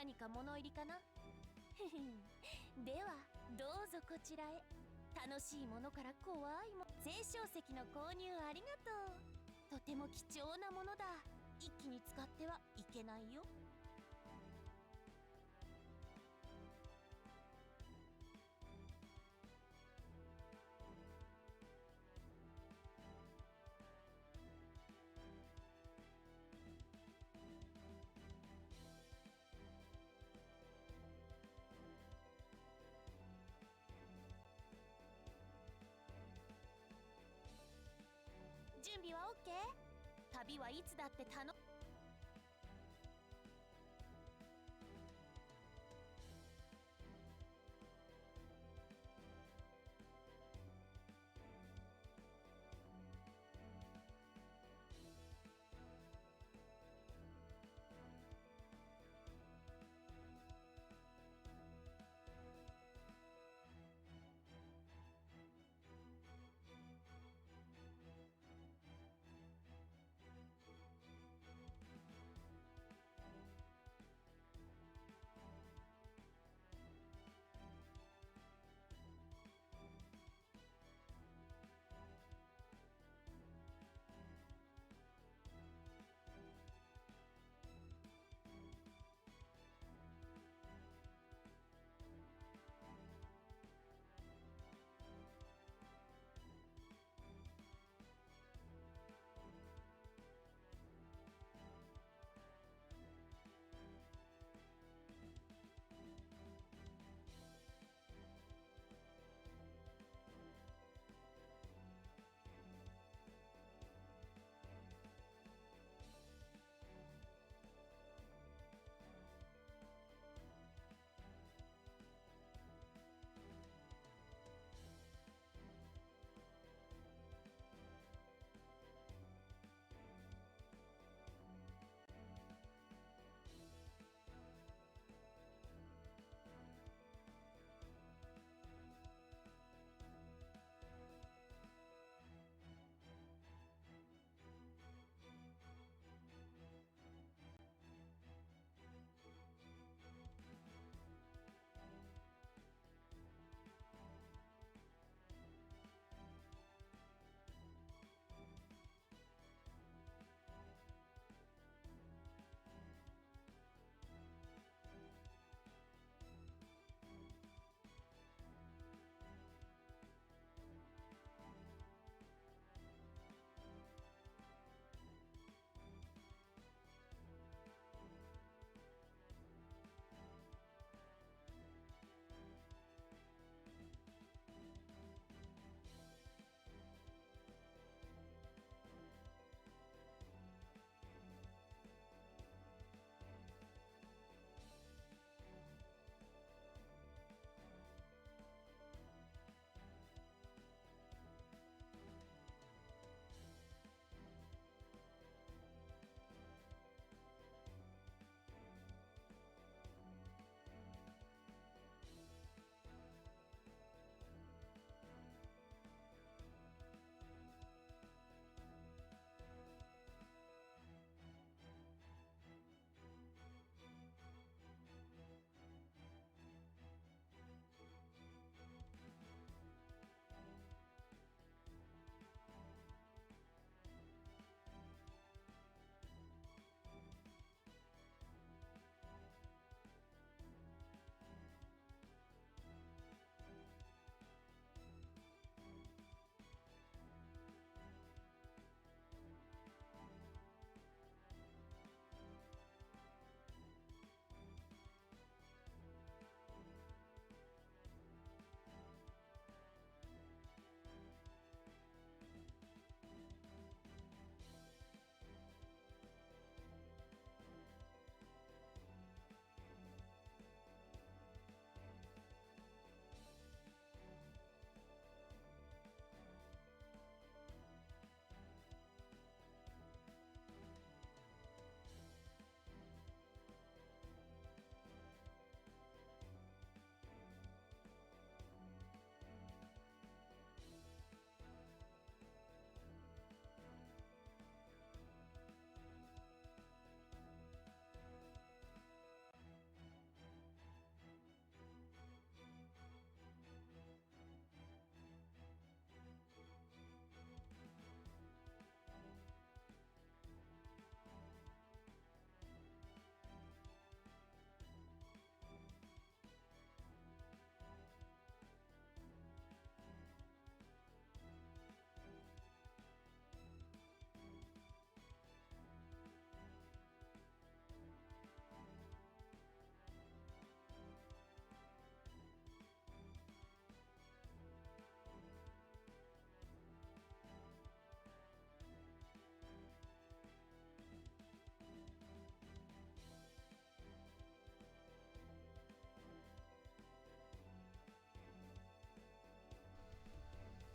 何か物入りかなではどうぞこちらへ。楽しいものから怖いもの、青少石の購入ありがとう。とても貴重なものだ。一気に使ってはいけないよ。準備は OK？ 旅はいつだって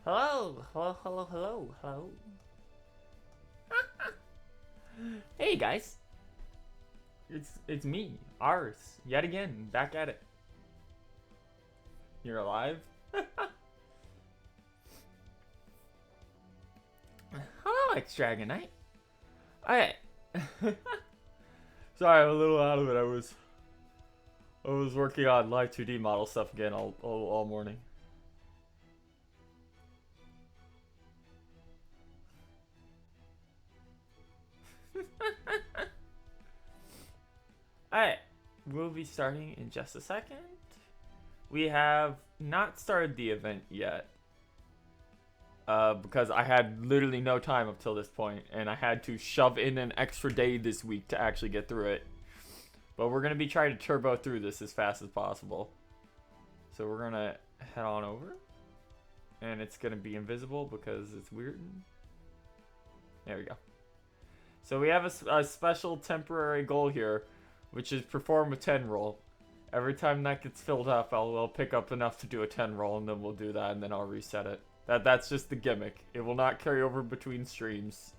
Hello, hello, hello, hello, hello. Hey guys, it's me, Ars, yet again, back at it. You're alive? Hello, Ex-Dragonite. Alright. Sorry, I'm a little out of it. I was working on live 2D model stuff again all morning. Alright, we'll be starting in just a second. We have not started the event yet. Because I had literally no time up till this point, and I had to shove in an extra day this week to actually get through it. But we're going to be trying to turbo through this as fast as possible. So we're going to head on over. And it's going to be invisible because it's weird. There we go. So we have a special temporary goal here, which is perform a 10 roll. Every time that gets filled up, I'll pick up enough to do a 10 roll, and then we'll do that, and then I'll reset it. That's just the gimmick. It will not carry over between streams.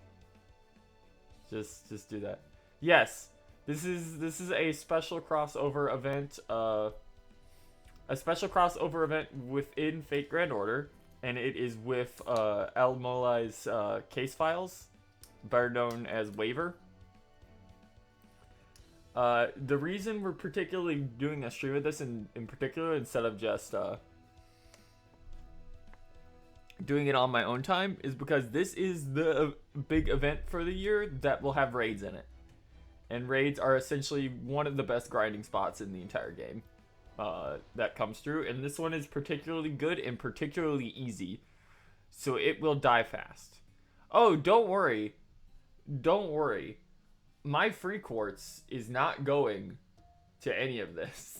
Just do that. Yes, this is a special crossover event. A special crossover event within Fate Grand Order, and it is with El Molai's case files, better known as Waiver. The reason we're particularly doing a stream of this in particular, instead of just doing it on my own time, is because this is the big event for the year that will have raids in it. And raids are essentially one of the best grinding spots in the entire game that comes through. And this one is particularly good and particularly easy. So it will die fast. Oh, don't worry. Don't worry. My free quartz is not going to any of this.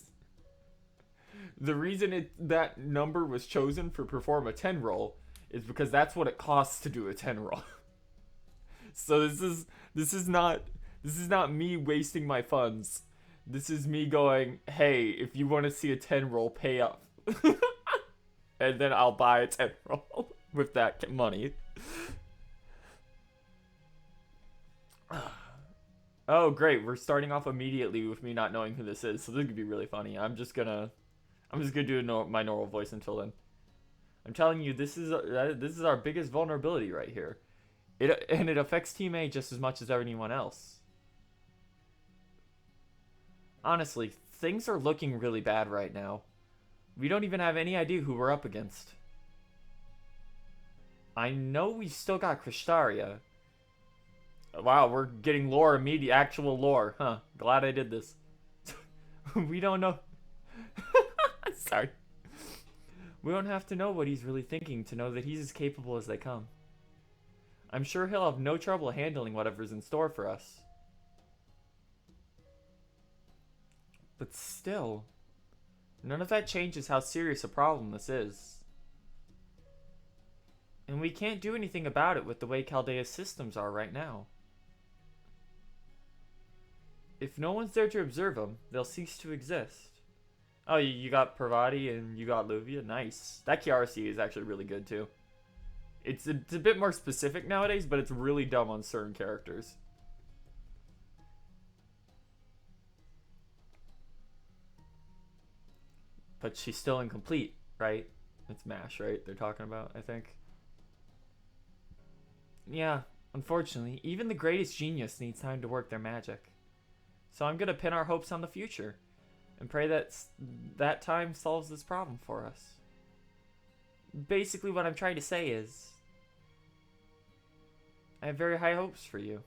The reason that number was chosen for perform a 10 roll is because that's what it costs to do a 10 roll. So this is not me wasting my funds. This is me going, hey, if you want to see a 10 roll, pay up. And then I'll buy a 10 roll with that money. Oh, great. We're starting off immediately with me not knowing who this is. So this could be really funny. I'm just gonna do my normal voice until then. I'm telling you, this is our biggest vulnerability right here. It affects Team A just as much as anyone else. Honestly, things are looking really bad right now. We don't even have any idea who we're up against. I know we still got Kristaria. Wow, we're getting lore actual lore. Huh, glad I did this. We don't know. Sorry. We don't have to know what he's really thinking to know that he's as capable as they come. I'm sure he'll have no trouble handling whatever's in store for us. But still, none of that changes how serious a problem this is. And we can't do anything about it with the way Chaldea's systems are right now. If no one's there to observe them, they'll cease to exist. Oh, you got Parvati and you got Luvia. Nice. That KRC is actually really good too. It's a bit more specific nowadays, but it's really dumb on certain characters. But she's still incomplete, right? It's MASH, right? They're talking about, I think. Yeah, unfortunately, even the greatest genius needs time to work their magic. So I'm gonna pin our hopes on the future and pray that time solves this problem for us. Basically, what I'm trying to say is, I have very high hopes for you.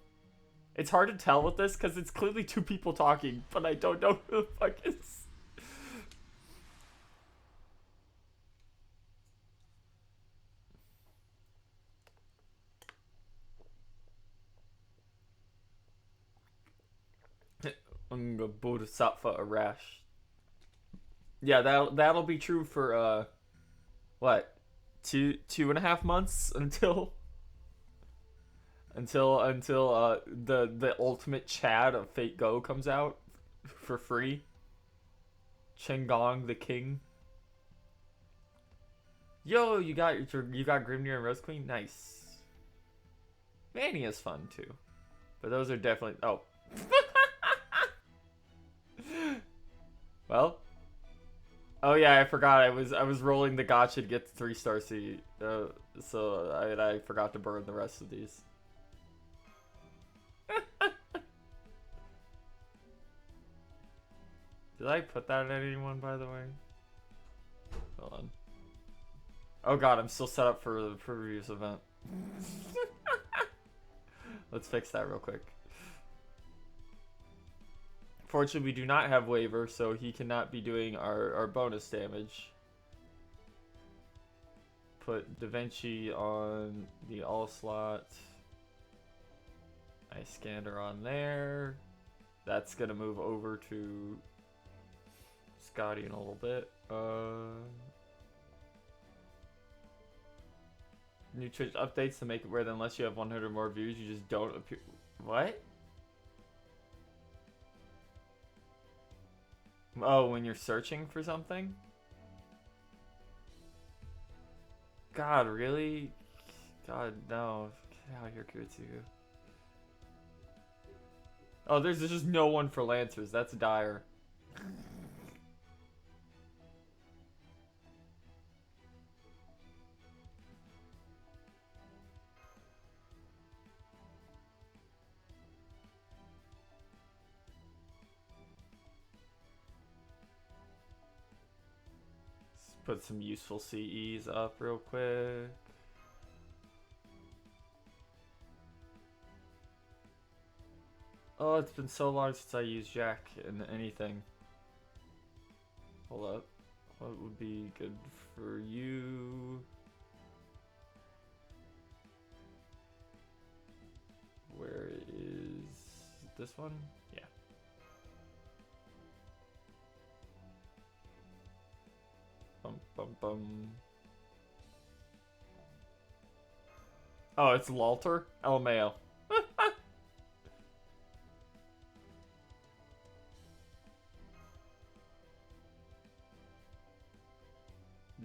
It's hard to tell with this because it's clearly two people talking, but I don't know who the fuck is. Bodhisattva Arash. Yeah, that'll be true for what, 2.5 months until the ultimate Chad of Fate Go comes out for free. Chengong the King. Yo, you got Grimnir and Rose Queen? Nice. Manny is fun too. But those are definitely oh. Well. Oh yeah, I forgot. I was rolling the gotcha to get the 3-star seed. So I forgot to burn the rest of these. Did I put that in anyone, by the way? Hold on. Oh god, I'm still set up for the previous event. Let's fix that real quick. Fortunately, we do not have waiver, so he cannot be doing our bonus damage. Put Da Vinci on the all slot. I scanned her on there. That's gonna move over to Scotty in a little bit. New Twitch updates to make it where unless you have 100 more views, you just don't appear. What? Oh, when you're searching for something? God, really? God, no. Get out of here, Kutsu. Oh, there's just no one for Lancers. That's dire. Put some useful CEs up real quick. Oh, it's been so long since I used Jack in anything. Hold up. What would be good for you? Where is this one? Yeah. Bum, bum, bum. Oh, it's Lalter? LMAO.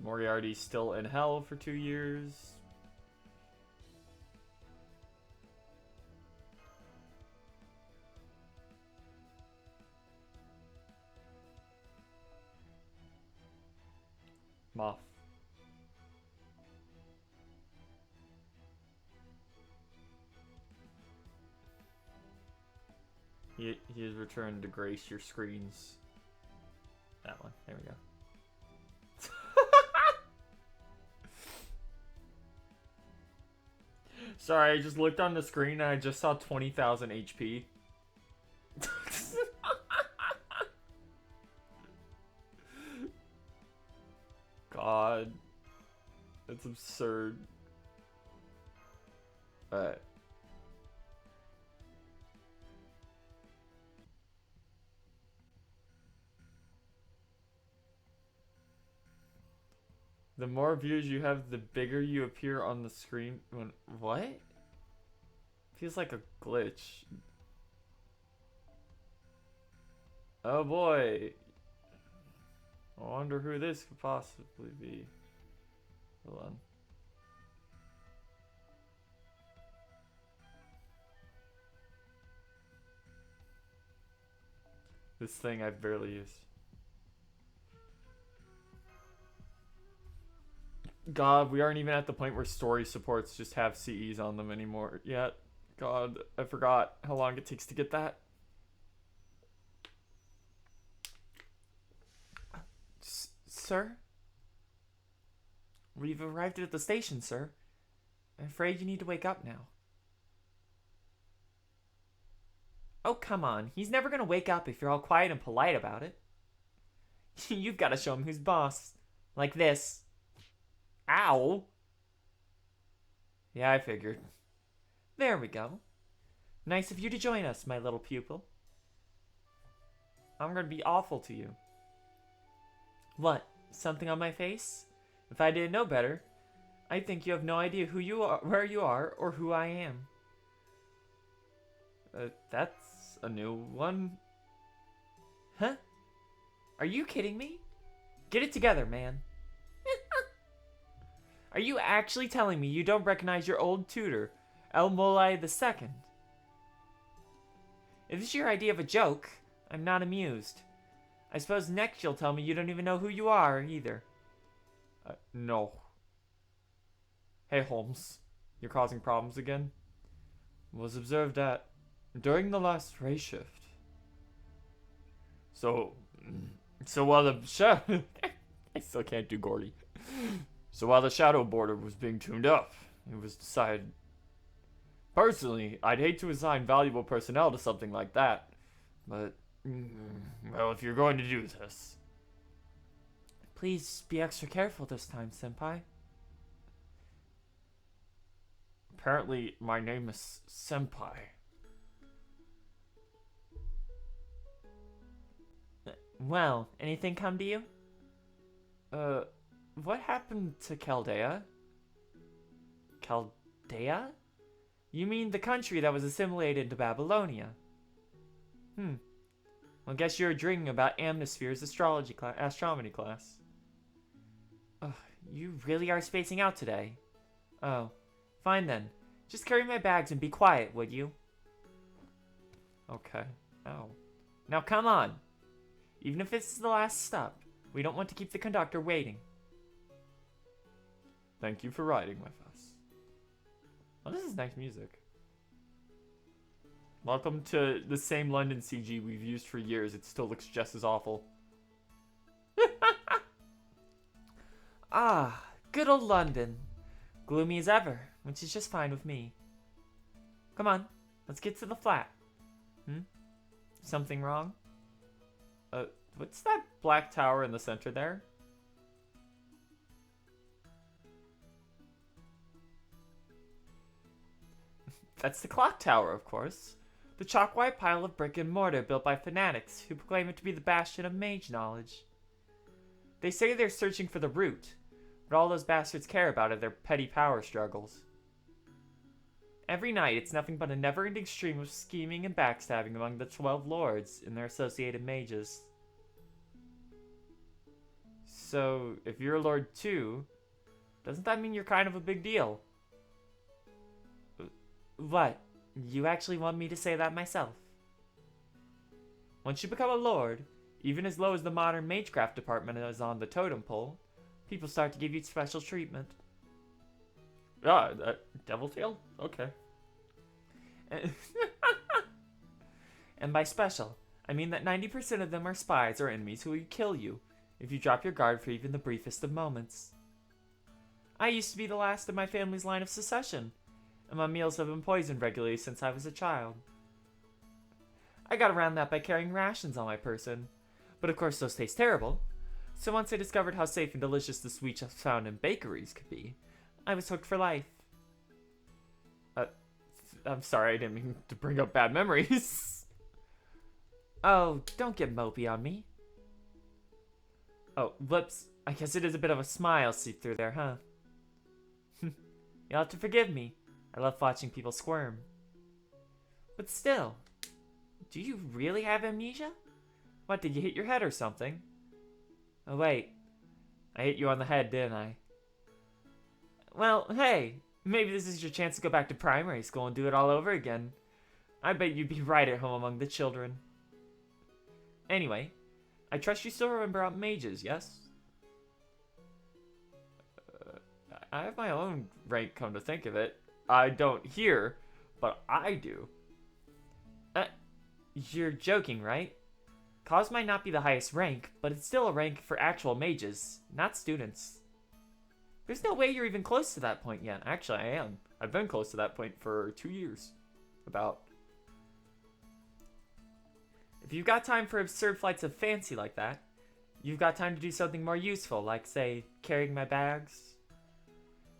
Moriarty's still in hell for 2 years. Moth. He has returned to grace your screens. That one. There we go. Sorry, I just looked on the screen and I just saw 20,000 HP. God. That's absurd. Alright. The more views you have, the bigger you appear on the screen. When what? Feels like a glitch. Oh boy. I wonder who this could possibly be. Hold on. This thing I've barely used. God, we aren't even at the point where story supports just have CEs on them anymore yet. God, I forgot how long it takes to get that. Sir? We've arrived at the station, sir. I'm afraid you need to wake up now. Oh, come on. He's never gonna wake up if you're all quiet and polite about it. You've got to show him who's boss. Like this. Ow! Yeah, I figured. There we go. Nice of you to join us, my little pupil. I'm gonna be awful to you. What? Something on my face? If I didn't know better, I'd think you have no idea who you are, where you are, or who I am. That's a new one. Huh? Are you kidding me? Get it together, man. Are you actually telling me you don't recognize your old tutor, El Molai II? If this is your idea of a joke, I'm not amused. I suppose next you'll tell me you don't even know who you are, either. No. Hey, Holmes. You're causing problems again? Was observed that during the last ray shift. So while the I still can't do Gordy. So while the shadow border was being tuned up, it was decided. Personally, I'd hate to assign valuable personnel to something like that, but well, if you're going to do this, please be extra careful this time, Senpai. Apparently, my name is Senpai. Well, anything come to you? What happened to Chaldea? Chaldea? You mean the country that was assimilated to Babylonia? Well, guess you're dreaming about Amnisphere's astronomy class. You really are spacing out today. Oh, fine then. Just carry my bags and be quiet, would you? Okay. Oh. Now come on. Even if this is the last stop, we don't want to keep the conductor waiting. Thank you for riding with us. Oh, this is nice music. Welcome to the same London CG we've used for years. It still looks just as awful. Ah, good old London. Gloomy as ever, which is just fine with me. Come on, let's get to the flat. Something wrong? What's that black tower in the center there? That's the clock tower, of course. The chalk-white pile of brick and mortar built by fanatics who proclaim it to be the bastion of mage knowledge. They say they're searching for the root, but all those bastards care about are their petty power struggles. Every night, it's nothing but a never-ending stream of scheming and backstabbing among the 12 lords and their associated mages. So, if you're a lord too, doesn't that mean you're kind of a big deal? What? You actually want me to say that myself? Once you become a lord, even as low as the modern magecraft department is on the totem pole, people start to give you special treatment. Ah, Devil Tail? Okay. And by special, I mean that 90% of them are spies or enemies who will kill you if you drop your guard for even the briefest of moments. I used to be the last in my family's line of succession, and my meals have been poisoned regularly since I was a child. I got around that by carrying rations on my person, but of course those taste terrible, so once I discovered how safe and delicious the sweets found in bakeries could be, I was hooked for life. I'm sorry, I didn't mean to bring up bad memories. Oh, don't get mopey on me. Oh, whoops. I guess it is a bit of a smile seep through there, huh? You'll have to forgive me. I love watching people squirm. But still, do you really have amnesia? What, did you hit your head or something? Oh wait, I hit you on the head, didn't I? Well, hey, maybe this is your chance to go back to primary school and do it all over again. I bet you'd be right at home among the children. Anyway, I trust you still remember about mages, yes? I have my own rank, come to think of it. I don't here, but I do. You're joking, right? Cause might not be the highest rank, but it's still a rank for actual mages, not students. There's no way you're even close to that point yet. Actually, I am. I've been close to that point for 2 years. About. If you've got time for absurd flights of fancy like that, you've got time to do something more useful, like, say, carrying my bags.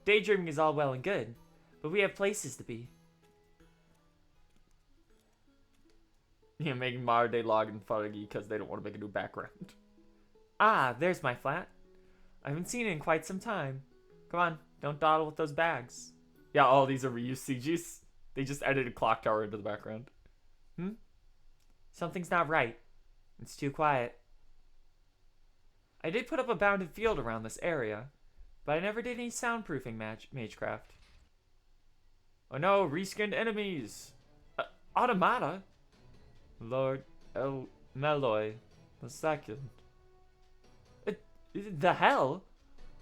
Daydreaming is all well and good, but we have places to be. Yeah, making modern day login fuggy because they don't want to make a new background. Ah, there's my flat. I haven't seen it in quite some time. Come on, don't dawdle with those bags. Yeah, all these are reused CGs. They just edited Clock Tower into the background. Something's not right. It's too quiet. I did put up a bounded field around this area, but I never did any soundproofing magecraft. Oh no, reskinned enemies! Automata? Lord El Meloy the second. The hell?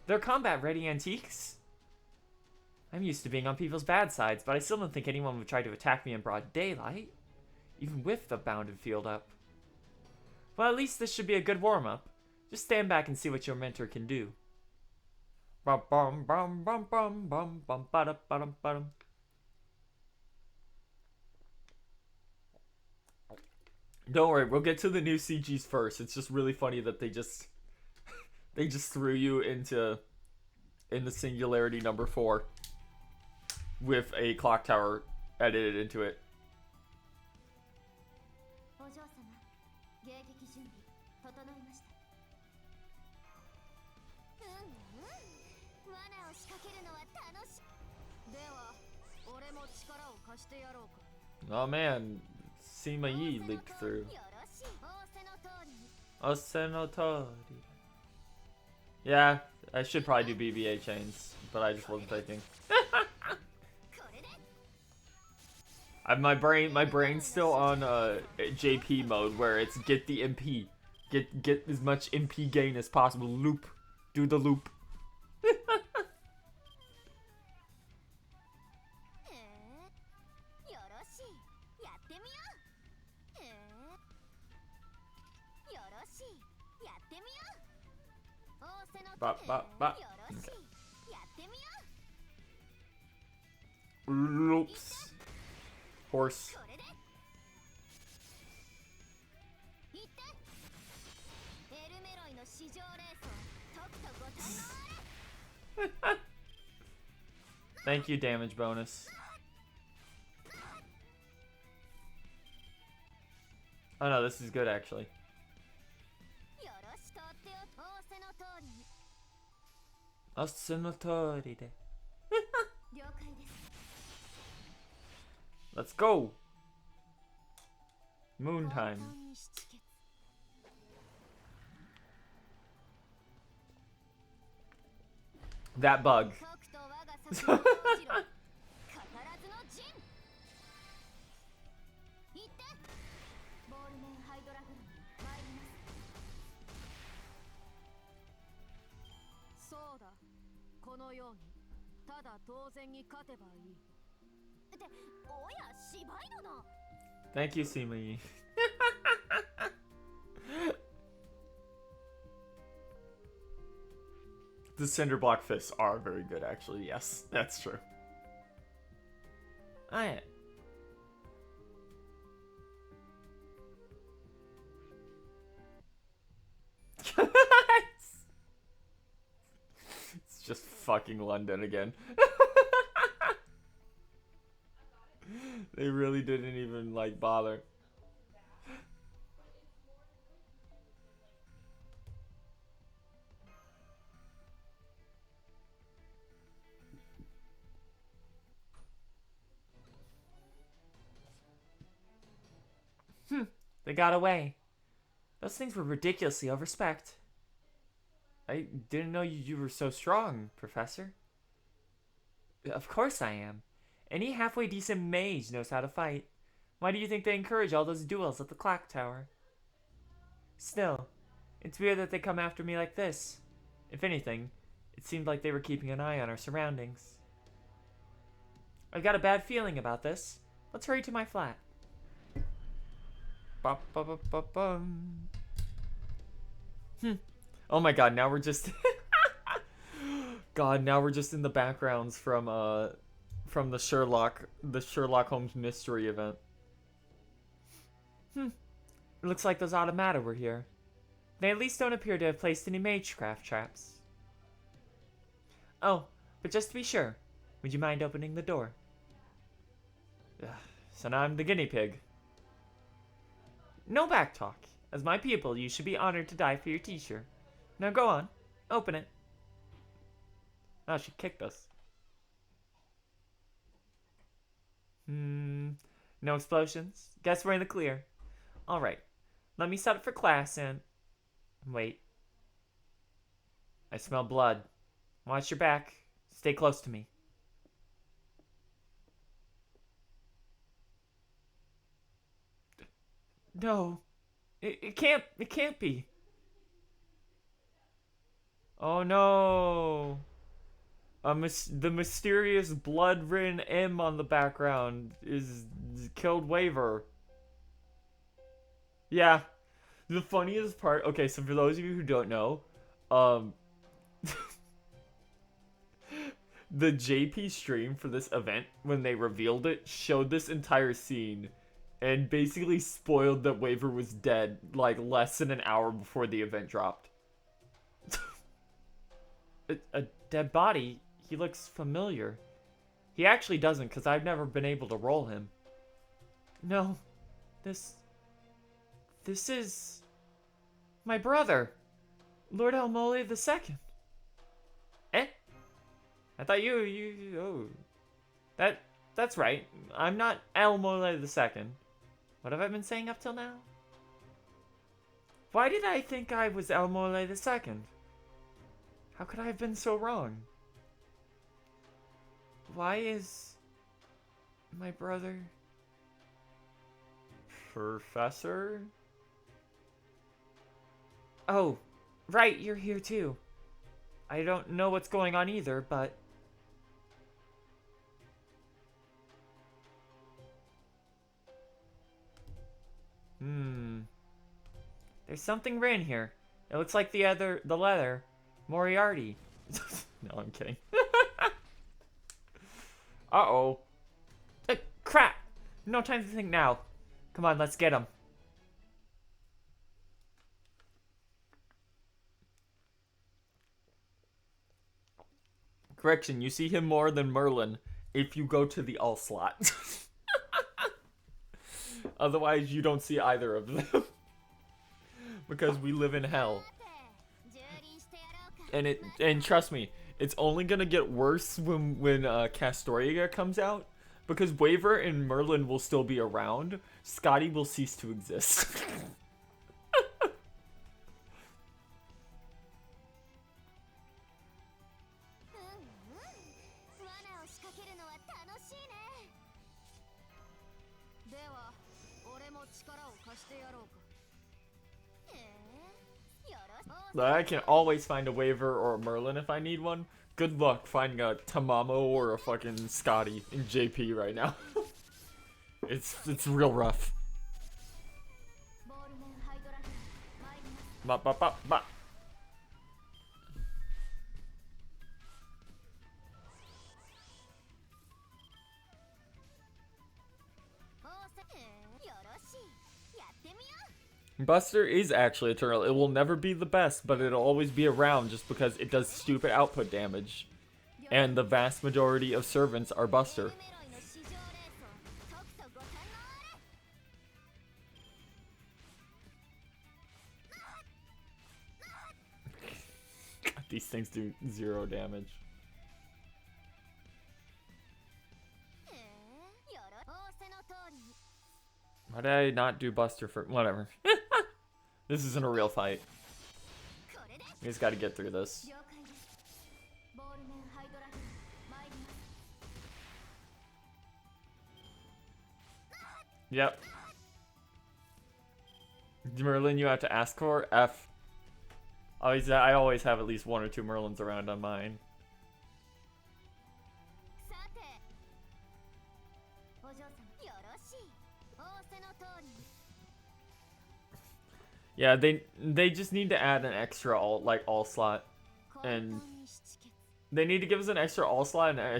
They're combat-ready antiques? I'm used to being on people's bad sides, but I still don't think anyone would try to attack me in broad daylight, even with the bounded field up. Well, at least this should be a good warm-up. Just stand back and see what your mentor can do. Bum bum bum bum bum bum bum ba bum bum. Don't worry, we'll get to the new CGs first. It's just really funny that they just threw you into the Singularity number 4 with a clock tower edited into it. Oh man, Sima Yi leaked through. Osenotori. Yeah, I should probably do BBA chains, but I just wasn't thinking. My brain's still on JP mode where it's get the MP, get as much MP gain as possible. Loop, do the loop. Bop, bop, bop. Okay. Oops. Horse. Thank you, damage bonus. Oh no, this is good actually. Osenotori. Let's go. Moon time. That bug. Thank you, Simi. The cinder block fists are very good, actually. Yes, that's true. Alright. It's just fucking London again. They really didn't even, like, bother. They got away. Those things were ridiculously overspec'd. I didn't know you were so strong, Professor. Of course I am. Any halfway decent mage knows how to fight. Why do you think they encourage all those duels at the clock tower? Still, it's weird that they come after me like this. If anything, it seemed like they were keeping an eye on our surroundings. I've got a bad feeling about this. Let's hurry to my flat. Oh my god, now we're just God, now we're just in the backgrounds from the Sherlock Holmes mystery event. It looks like those automata were here. They at least don't appear to have placed any magecraft traps. Oh, but just to be sure, would you mind opening the door? So now I'm the guinea pig. No backtalk. As my pupil, you should be honored to die for your teacher. Now go on, open it. Oh, she kicked us. No explosions? Guess we're in the clear. Alright, let me set up for class and... Wait. I smell blood. Watch your back. Stay close to me. No. It can't be. Oh no. The mysterious blood-ridden M on the background is killed Waver. Yeah. The funniest part, okay, so for those of you who don't know, the JP stream for this event, when they revealed it, showed this entire scene and basically spoiled that Waver was dead like less than an hour before the event dropped. A dead body? He looks familiar. He actually doesn't, because I've never been able to roll him. No. This is my brother, Lord Elmole II. Eh? I thought oh. That's right. I'm not Elmole II. What have I been saying up till now? Why did I think I was Elmole II? How could I have been so wrong? Why is my brother Professor? Oh, right, you're here too. I don't know what's going on either, but... There's something written here. It looks like the letter. Moriarty. No, I'm kidding. Uh-oh. Crap! No time to think now. Come on, let's get him. Correction, you see him more than Merlin if you go to the all slot. Otherwise, you don't see either of them. Because we live in hell. And trust me, it's only gonna get worse when Castoria comes out. Because Waver and Merlin will still be around. Scotty will cease to exist. I can always find a Waver or a Merlin if I need one. Good luck finding a Tamamo or a fucking Scotty in JP right now. It's real rough. Ba ba ba ba. Buster is actually eternal. It will never be the best, but it'll always be around just because it does stupid output damage. And the vast majority of servants are Buster. These things do 0 damage. Why did I not do Buster for... Whatever. This isn't a real fight. We just gotta get through this. Yep. Merlin you have to ask for? F. I always have at least 1 or 2 Merlins around on mine. Yeah, they just need to add an extra all slot, and they need to give us an extra all slot and an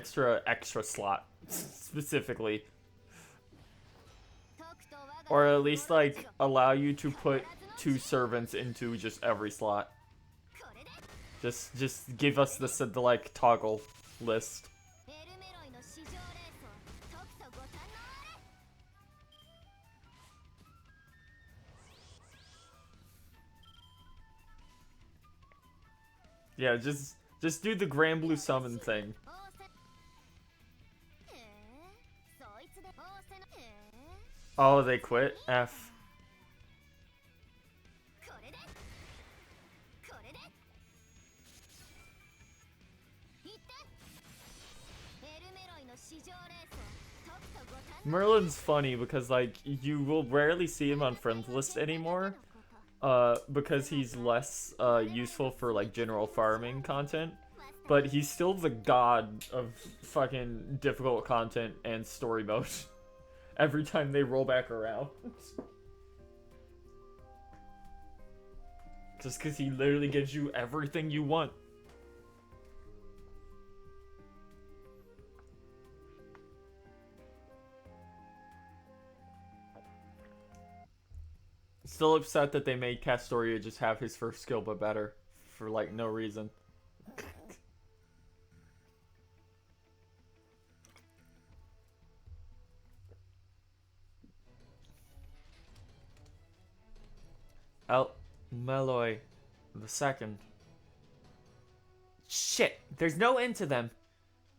extra slot specifically, or at least like allow you to put 2 servants into just every slot. Just give us the like toggle list. Yeah, just do the Grand Blue Summon thing. Oh, they quit? F. Merlin's funny because, like, you will rarely see him on friends list anymore. Because he's less useful for like general farming content, but he's still the god of fucking difficult content and story mode every time they roll back around. Just because he literally gives you everything you want. Still upset that they made Castoria just have his first skill but better. For like no reason. Meloy the second. Shit, there's no end to them.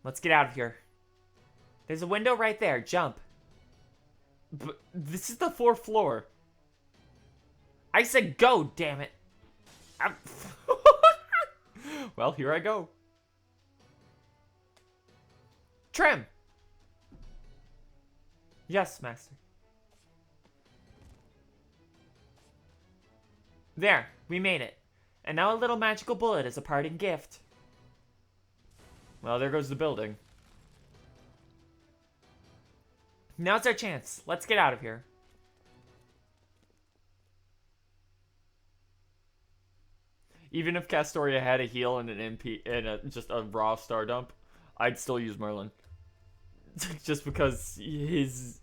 Let's get out of here. There's a window right there, jump. But this is the 4th floor. I said go, damn it. Well, here I go. Trim! Yes, master. There, we made it. And now a little magical bullet as a parting gift. Well, there goes the building. Now's our chance. Let's get out of here. Even if Castoria had a heal and an MP and just a raw star dump, I'd still use Merlin. Just because it's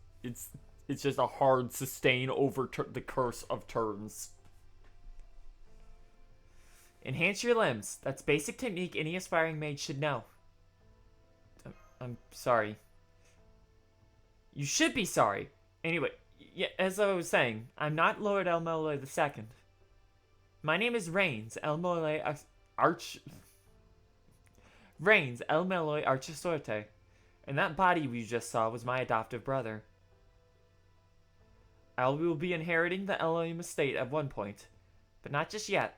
just a hard sustain over the curse of turns. Enhance your limbs. That's basic technique any aspiring mage should know. I'm sorry. You should be sorry. Anyway, yeah, as I was saying, I'm not Lord Elmole II. My name is Reines, Elmole Reines, Elmole Archisorte. And that body we just saw was my adoptive brother. I will be inheriting the Elohim estate at one point, but not just yet.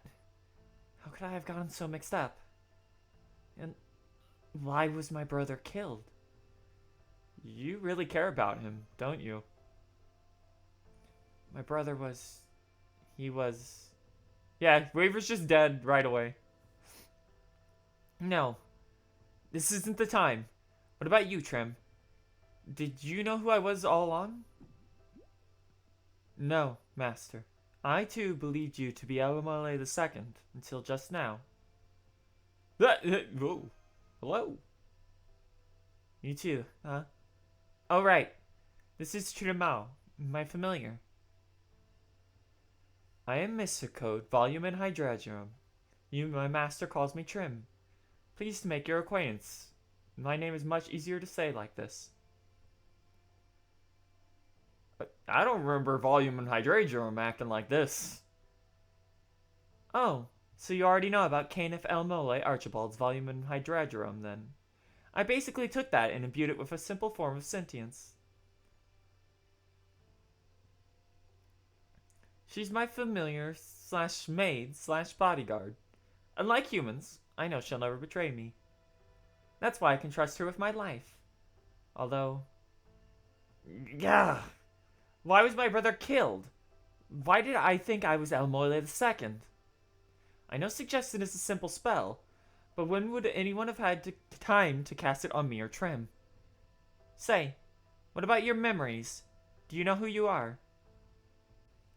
How could I have gotten so mixed up? And why was my brother killed? You really care about him, don't you? My brother was... Yeah, Waver's just dead right away. No. This isn't the time. What about you, Trim? Did you know who I was all along? No, Master. I too believed you to be Elmole II until just now. Whoa. Hello. You too, huh? Oh, right. This is Trimao, my familiar. I am Mr. Code, Volume and Hydragium. My master calls me Trim. Pleased to make your acquaintance. My name is much easier to say like this. But I don't remember Volume and Hydragium acting like this. Oh, so you already know about Canif Elmole Archibald's Volume and Hydragium, then. I basically took that and imbued it with a simple form of sentience. She's my familiar / maid / bodyguard. Unlike humans, I know she'll never betray me. That's why I can trust her with my life. Although... Yeah. Why was my brother killed? Why did I think I was Elmole II? I know suggestion is a simple spell, but when would anyone have had time to cast it on me or Trim? Say, what about your memories? Do you know who you are?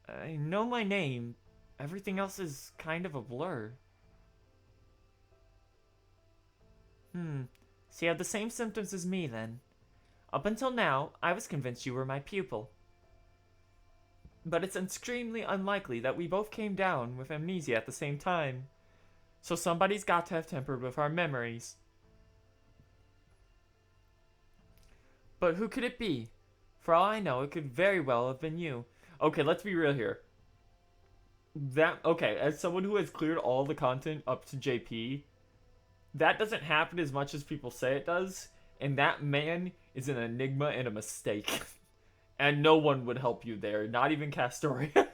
I know my name. Everything else is kind of a blur. So you have the same symptoms as me, then. Up until now, I was convinced you were my pupil. But it's extremely unlikely that we both came down with amnesia at the same time. So somebody's got to have tampered with our memories. But who could it be? For all I know, it could very well have been you. Okay, let's be real here. Okay, as someone who has cleared all the content up to JP, that doesn't happen as much as people say it does, and that man is an enigma and a mistake. And no one would help you there, not even Castoria.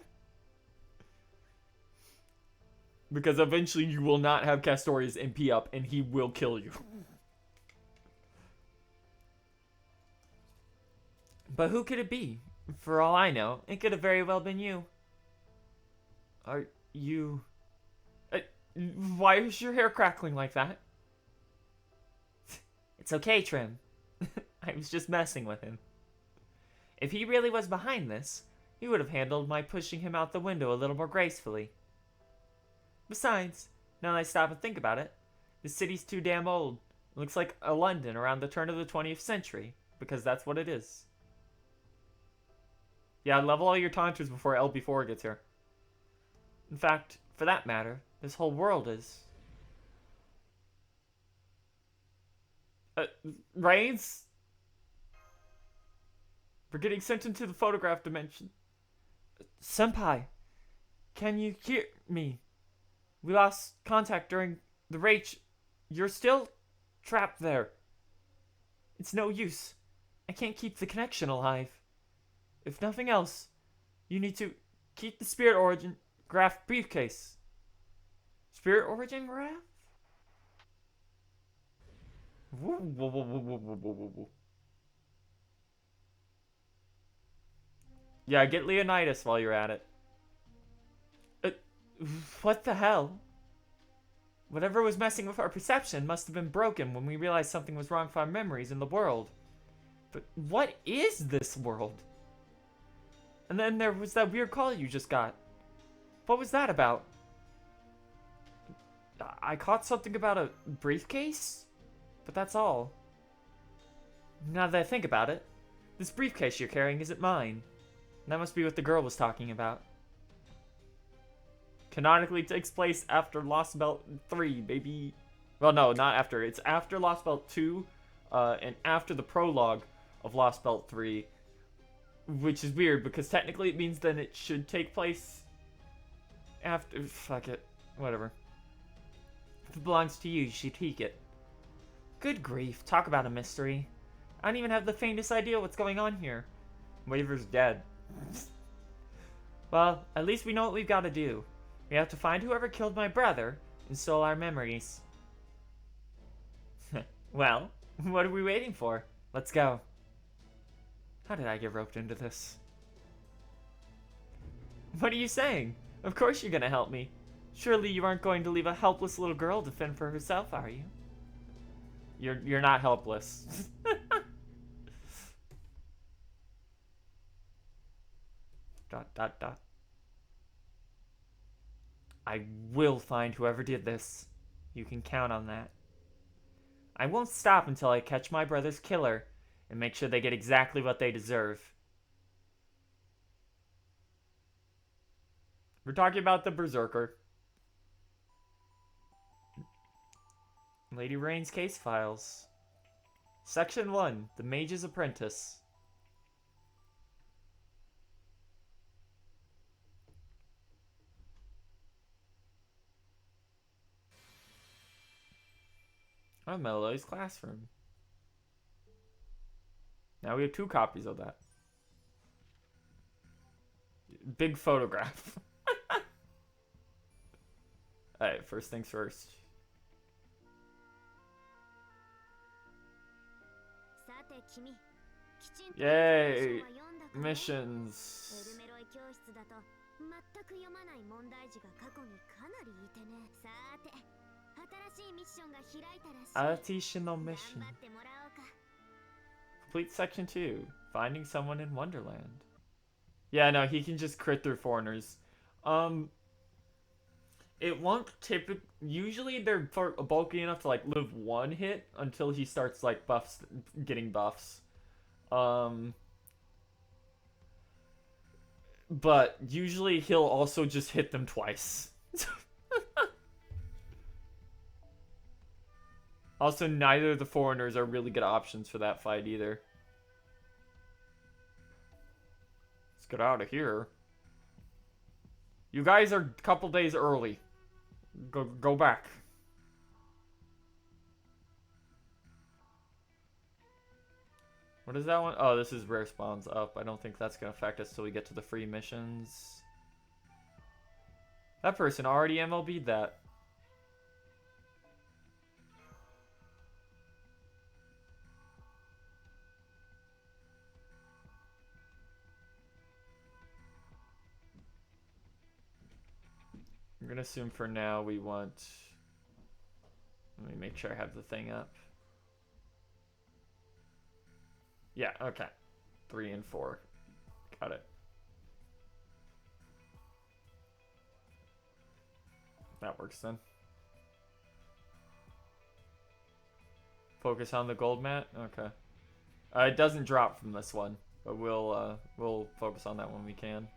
Because eventually you will not have Castoria's MP up, and he will kill you. But who could it be? For all I know, it could have very well been you. Are you... why is your hair crackling like that? It's okay, Trim. I was just messing with him. If he really was behind this, he would have handled my pushing him out the window a little more gracefully. Besides, now that I stop and think about it, the city's too damn old. It looks like a London around the turn of the 20th century, because that's what it is. Yeah, level all your taunters before LB4 gets here. In fact, for that matter, this whole world is. Reines? We're getting sent into the photograph dimension. Senpai, can you hear me? We lost contact during the rage. You're still trapped there. It's no use. I can't keep the connection alive. If nothing else, you need to keep the spirit origin graph briefcase. Spirit origin graph? Whoa, whoa, whoa, whoa, whoa, whoa, whoa, whoa. Yeah, get Leonidas while you're at it. What the hell? Whatever was messing with our perception must have been broken when we realized something was wrong with our memories in the world. But what is this world? And then there was that weird call you just got. What was that about? I caught something about a briefcase? But that's all. Now that I think about it, this briefcase you're carrying isn't mine. That must be what the girl was talking about. Canonically takes place after Lost Belt 3, baby. Well, no, not after. It's after Lost Belt 2, and after the prologue of Lost Belt 3. Which is weird, because technically it means then it should take place after... Fuck it. Whatever. If it belongs to you, you should take it. Good grief, talk about a mystery. I don't even have the faintest idea what's going on here. Waver's dead. Well, at least we know what we've got to do. We have to find whoever killed my brother and stole our memories. Well, what are we waiting for? Let's go. How did I get roped into this? What are you saying? Of course you're gonna help me. Surely you aren't going to leave a helpless little girl to fend for herself, are you? You're not helpless. Dot, dot, dot. I will find whoever did this. You can count on that. I won't stop until I catch my brother's killer and make sure they get exactly what they deserve. We're talking about the Berserker. Lady Reines case files. Section 1, The Mage's Apprentice. Oh, Melody's Classroom. Now we have 2 copies of that. Big photograph. Alright, first things first. Yay! Missions. Additional mission. Complete section 2. Finding someone in Wonderland. Yeah, no, he can just crit through foreigners. It won't typically... Usually they're bulky enough to, like, live 1 hit until he starts, like, getting buffs. But usually he'll also just hit them twice. Also, neither of the foreigners are really good options for that fight either. Let's get out of here. You guys are a couple days early. Go back. What is that one? Oh, this is rare spawns up. I don't think that's going to affect us till we get to the free missions. That person already MLB'd that. gonna assume for now we want... Let me make sure I have the thing up. Yeah, okay. 3 and 4. Got it. That works then. Focus on the gold mat? Okay. It doesn't drop from this one, but we'll focus on that when we can.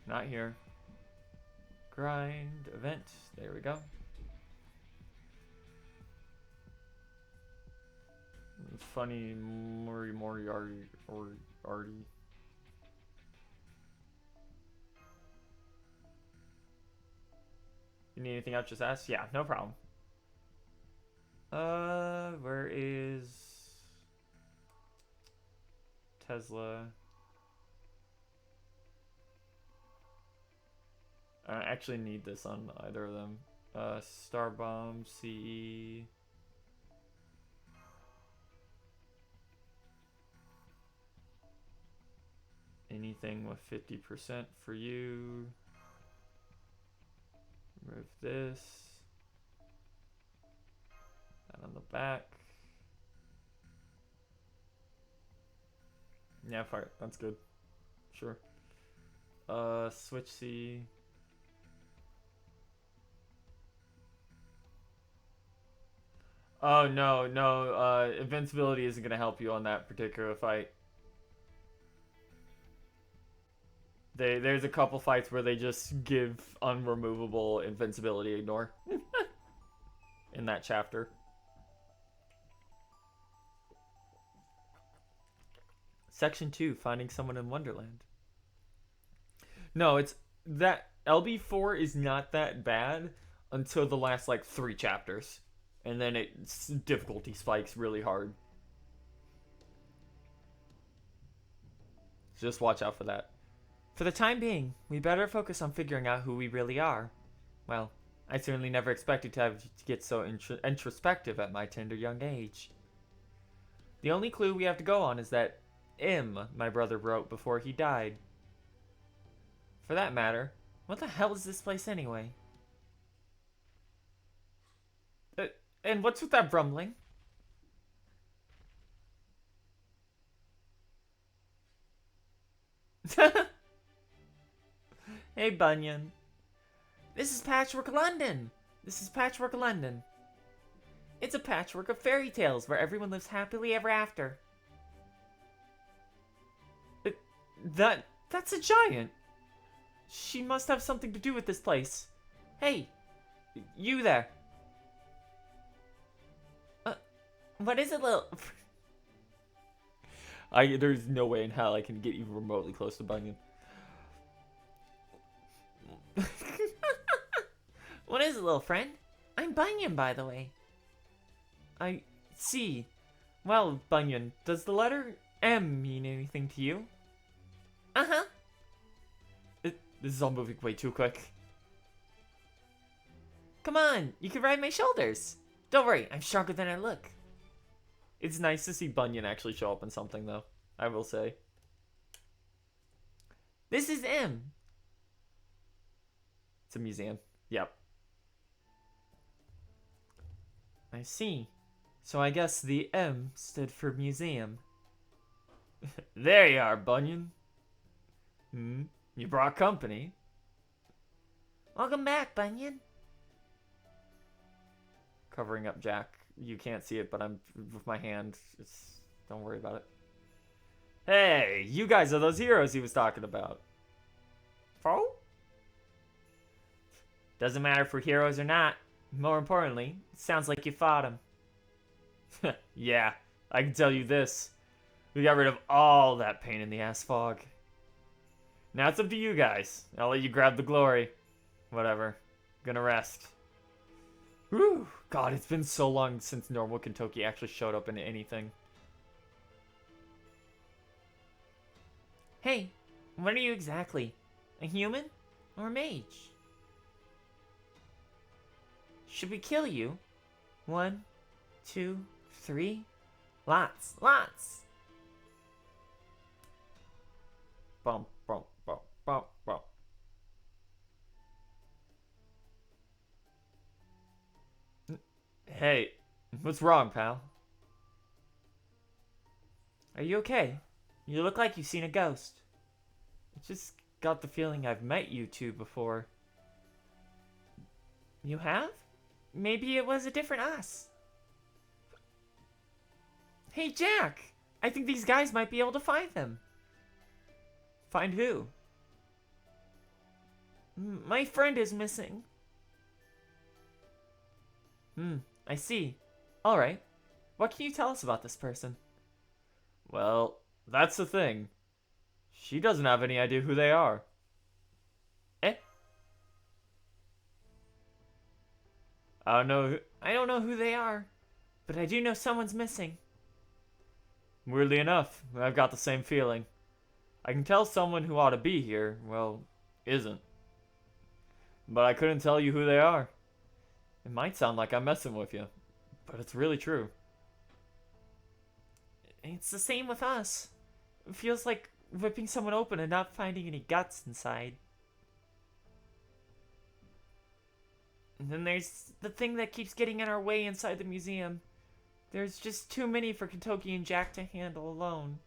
Not here. Grind event. There we go. Funny Moriarty. You need anything else? Just ask. Yeah, no problem. Where is Tesla? I actually need this on either of them. Starbomb, CE. Anything with 50% for you. Remove this. That on the back. Yeah, fire. That's good. Sure. Switch C. Oh, no. Invincibility isn't going to help you on that particular fight. There's a couple fights where they just give unremovable invincibility ignore. In that chapter. Section 2, Finding Someone in Wonderland. No, it's that LB4 is not that bad until the last like 3 chapters. And then its difficulty spikes really hard. Just watch out for that. For the time being, we better focus on figuring out who we really are. Well, I certainly never expected to get so introspective at my tender young age. The only clue we have to go on is that my brother wrote before he died. For that matter, what the hell is this place anyway? And what's with that rumbling? Hey, Bunyan. This is Patchwork London. It's a patchwork of fairy tales where everyone lives happily ever after. That's a giant. She must have something to do with this place. Hey, you there. What is it, little... There's no way in hell I can get even remotely close to Bunyan. What is it, little friend? I'm Bunyan, by the way. I see. Well, Bunyan, does the letter M mean anything to you? Uh-huh. This is all moving way too quick. Come on, you can ride my shoulders. Don't worry, I'm stronger than I look. It's nice to see Bunyan actually show up in something, though, I will say. This is M. It's a museum. Yep. I see. So I guess the M stood for museum. There you are, Bunyan. You brought company. Welcome back, Bunyan. Covering up Jack. You can't see it, but I'm with my hand. Don't worry about it. Hey, you guys are those heroes he was talking about. Fo? Doesn't matter if we're heroes or not. More importantly, it sounds like you fought him. Yeah, I can tell you this. We got rid of all that pain in the ass fog. Now it's up to you guys. I'll let you grab the glory. Whatever. Gonna rest. Whew. God, it's been so long since normal Kentucky actually showed up in anything. Hey, what are you exactly? A human? Or a mage? Should we kill you? 1, 2, 3? Lots. Bum, bum, bum, bum, bum. Hey, what's wrong, pal? Are you okay? You look like you've seen a ghost. I just got the feeling I've met you two before. You have? Maybe it was a different us. Hey, Jack! I think these guys might be able to find them. Find who? My friend is missing. I see. Alright. What can you tell us about this person? Well, that's the thing. She doesn't have any idea who they are. Eh? I don't know who they are, but I do know someone's missing. Weirdly enough, I've got the same feeling. I can tell someone who ought to be here, well, isn't. But I couldn't tell you who they are. It might sound like I'm messing with you, but it's really true. It's the same with us. It feels like ripping someone open and not finding any guts inside. And then there's the thing that keeps getting in our way inside the museum. There's just too many for Kentucky and Jack to handle alone.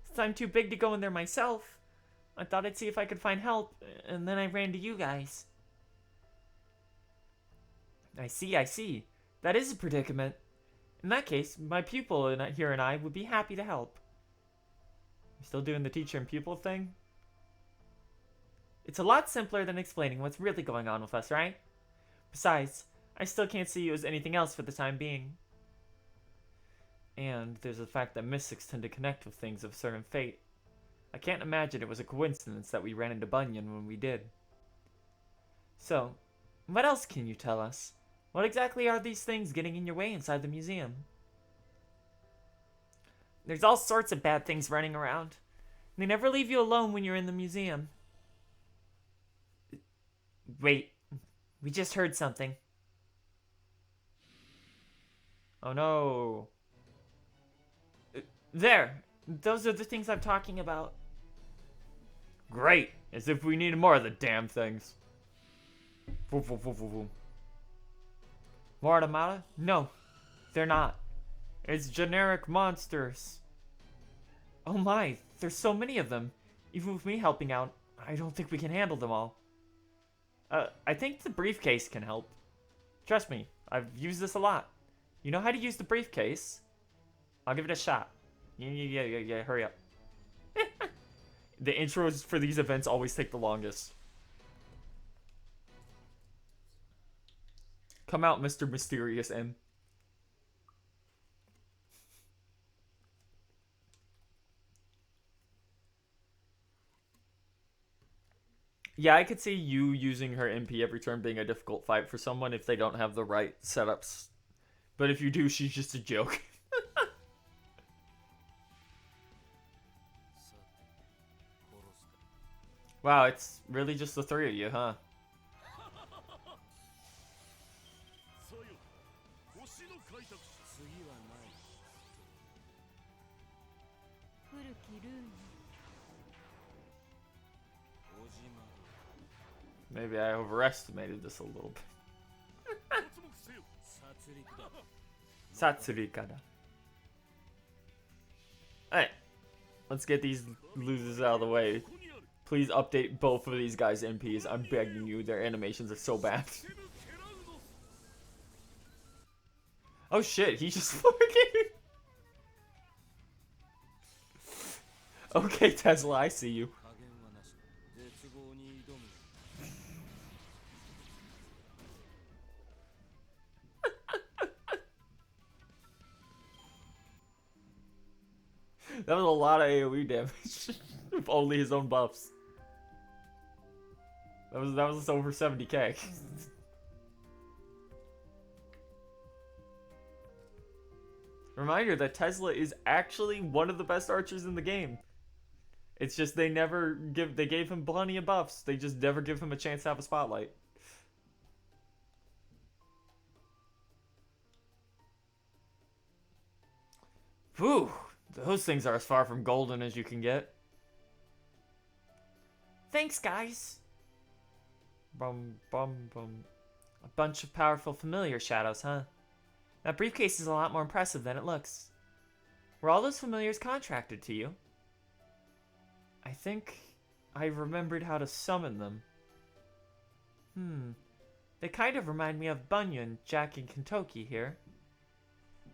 Since I'm too big to go in there myself, I thought I'd see if I could find help, and then I ran to you guys. I see. That is a predicament. In that case, my pupil here and I would be happy to help. You still doing the teacher and pupil thing? It's a lot simpler than explaining what's really going on with us, right? Besides, I still can't see you as anything else for the time being. And there's the fact that mystics tend to connect with things of a certain fate. I can't imagine it was a coincidence that we ran into Bunyan when we did. So, what else can you tell us? What exactly are these things getting in your way inside the museum? There's all sorts of bad things running around. They never leave you alone when you're in the museum. Wait, we just heard something. Oh no. There! Those are the things I'm talking about. Great! As if we needed more of the damn things. More automata? No, they're not. It's generic monsters. Oh my, there's so many of them. Even with me helping out, I don't think we can handle them all. I think the briefcase can help. Trust me, I've used this a lot. You know how to use the briefcase? I'll give it a shot. Yeah, hurry up. The intros for these events always take the longest. Come out, Mr. Mysterious M. Yeah, I could see you using her MP every turn being a difficult fight for someone if they don't have the right setups. But if you do, she's just a joke. Wow, it's really just the three of you, huh? Maybe I overestimated this a little bit. Satsurikada. Alright. Let's get these losers out of the way. Please update both of these guys' MPs. I'm begging you. Their animations are so bad. Oh shit, he just fucking... Okay, Tesla, I see you. That was a lot of AoE damage. With only his own buffs. That was over 70k. Reminder that Tesla is actually one of the best archers in the game. It's just they gave him plenty of buffs. They just never give him a chance to have a spotlight. Whew. Those things are as far from golden as you can get. Thanks, guys. Bum. A bunch of powerful familiar shadows, huh? That briefcase is a lot more impressive than it looks. Were all those familiars contracted to you? I think I remembered how to summon them. They kind of remind me of Bunyan, Jack, and Kentucky here.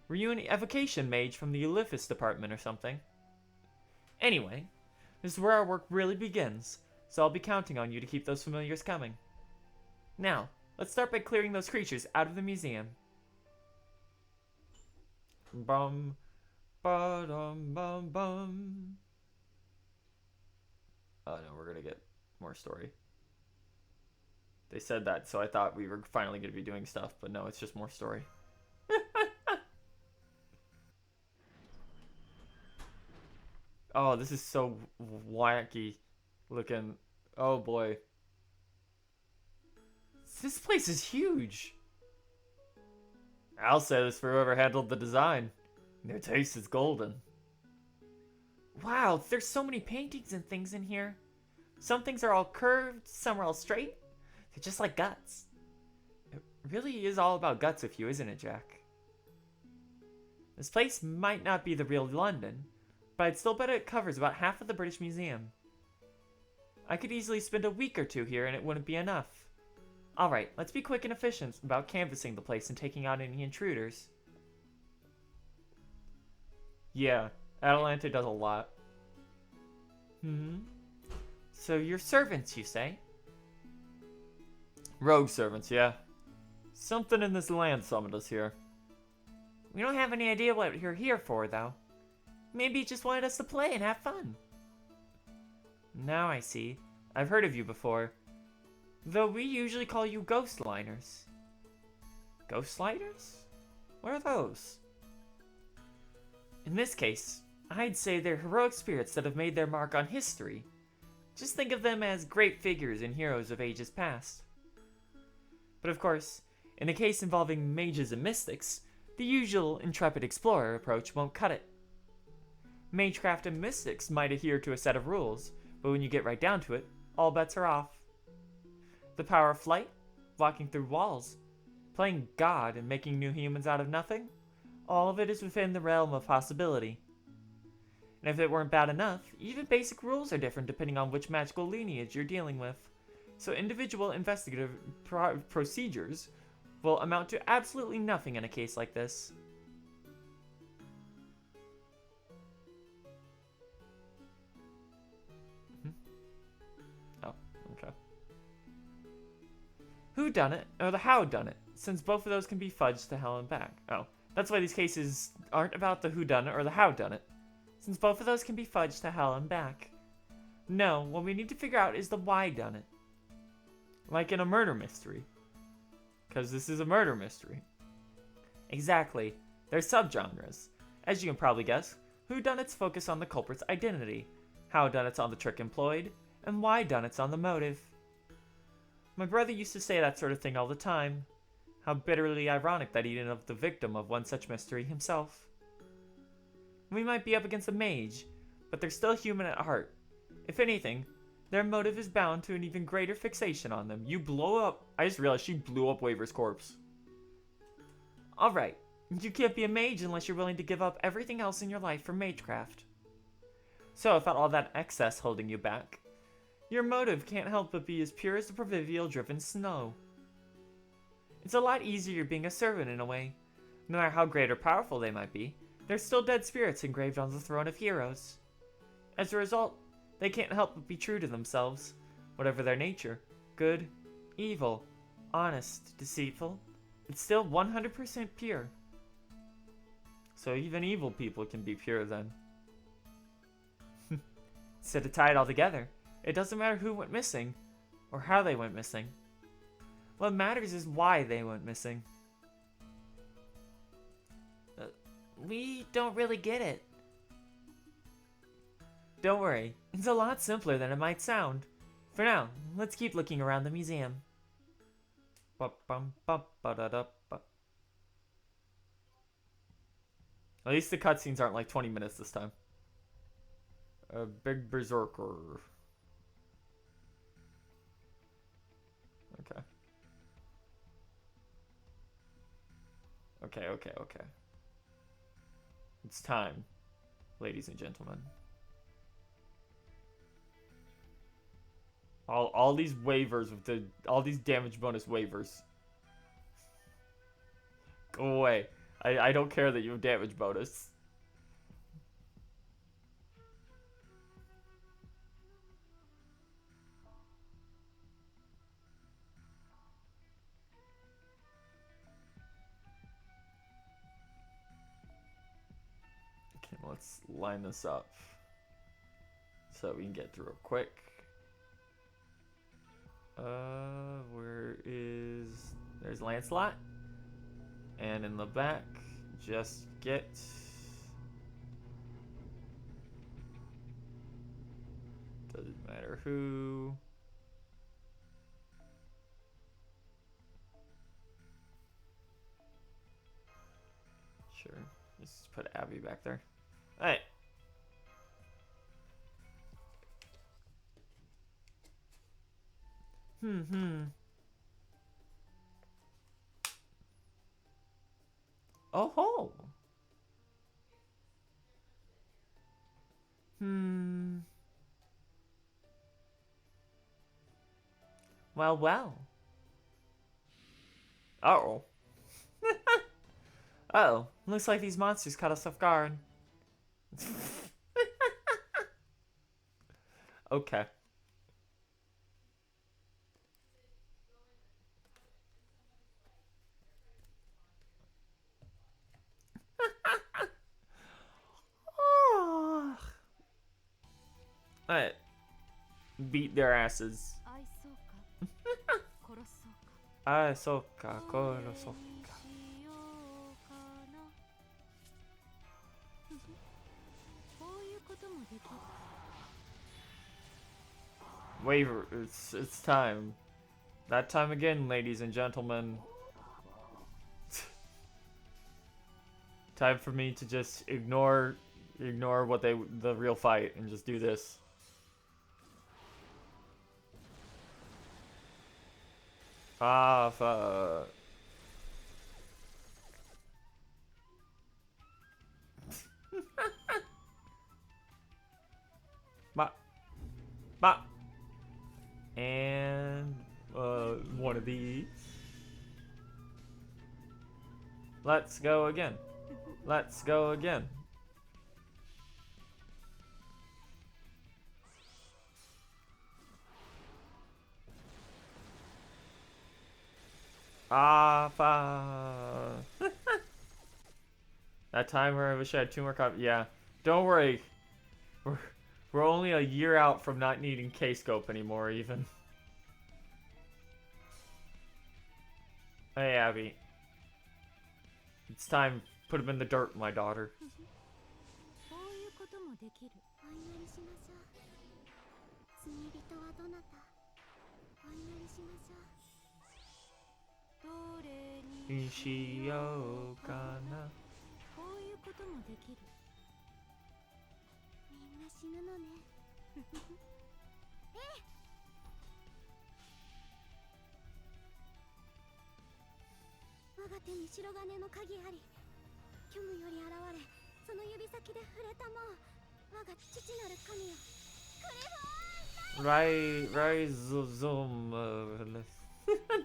Were you an evocation mage from the Euliphus department or something? Anyway, this is where our work really begins, so I'll be counting on you to keep those familiars coming. Now, let's start by clearing those creatures out of the museum. Bum, ba-dum, bum, bum. Oh no, we're gonna get more story. They said that, so I thought we were finally gonna be doing stuff, but no, it's just more story. Oh, this is so wacky looking. Oh boy. This place is huge. I'll say this for whoever handled the design. Their taste is golden. Wow, there's so many paintings and things in here. Some things are all curved, some are all straight. They're just like guts. It really is all about guts with you, isn't it, Jack? This place might not be the real London, but I'd still bet it covers about half of the British Museum. I could easily spend a week or two here and it wouldn't be enough. Alright, let's be quick and efficient about canvassing the place and taking out any intruders. Yeah, Atalanta does a lot. So you're servants, you say? Rogue servants, yeah. Something in this land summoned us here. We don't have any idea what you're here for, though. Maybe you just wanted us to play and have fun. Now I see. I've heard of you before. Though we usually call you Ghostliners. Ghostliners? What are those? In this case, I'd say they're heroic spirits that have made their mark on history. Just think of them as great figures and heroes of ages past. But of course, in a case involving mages and mystics, the usual intrepid explorer approach won't cut it. Magecraft and mystics might adhere to a set of rules, but when you get right down to it, all bets are off. The power of flight, walking through walls, playing God and making new humans out of nothing, all of it is within the realm of possibility. And if it weren't bad enough, even basic rules are different depending on which magical lineage you're dealing with, so individual investigative procedures will amount to absolutely nothing in a case like this. Oh, okay. Who done it, or the how done it, since both of those can be fudged to hell and back. Oh, that's why these cases aren't about the who done it or the how done it, since both of those can be fudged to hell and back. No, what we need to figure out is the why done it. Like in a murder mystery. Because this is a murder mystery. Exactly. They're subgenres. As you can probably guess, whodunits focus on the culprit's identity, howdunnits on the trick employed, and whydunits on the motive. My brother used to say that sort of thing all the time. How bitterly ironic that he didn't know the victim of one such mystery himself. We might be up against a mage, but they're still human at heart. If anything, their motive is bound to an even greater fixation on them. You blow up. I just realized she blew up Waver's corpse. Alright, you can't be a mage unless you're willing to give up everything else in your life for magecraft. So without all that excess holding you back, your motive can't help but be as pure as the proverbial driven snow. It's a lot easier being a servant in a way. No matter how great or powerful they might be, they're still dead spirits engraved on the throne of heroes. As a result, they can't help but be true to themselves, whatever their nature. Good, evil, honest, deceitful. It's still 100% pure. So even evil people can be pure then. So to tie it all together, it doesn't matter who went missing, or how they went missing. What matters is why they went missing. We don't really get it. Don't worry, it's a lot simpler than it might sound. For now, let's keep looking around the museum. At least the cutscenes aren't like 20 minutes this time. A big berserker. Okay. Okay, okay, okay. It's time, ladies and gentlemen. All these waivers with all these damage bonus waivers. Go away. I don't care that you have damage bonus. Okay, let's line this up so we can get through it quick. There's Lancelot. And in the back, just get doesn't matter who. Sure. Just put Abby back there. Alright. Oh ho. Well, well. Uh-oh. Uh-oh. Looks like these monsters caught us off guard. Okay. Alright. Beat their asses. Ah, soka, korosoka. Waver, it's time. That time again, ladies and gentlemen. Time for me to just ignore what the real fight and just do this. Ah, fuck. Ba. And one of these. Let's go again. Let's go again. Ah, fuck. That time where I wish I had 2 more copies. Yeah, don't worry. We're only a year out from not needing K-Scope anymore, even. Hey, Abby. It's time. Put him in the dirt, my daughter.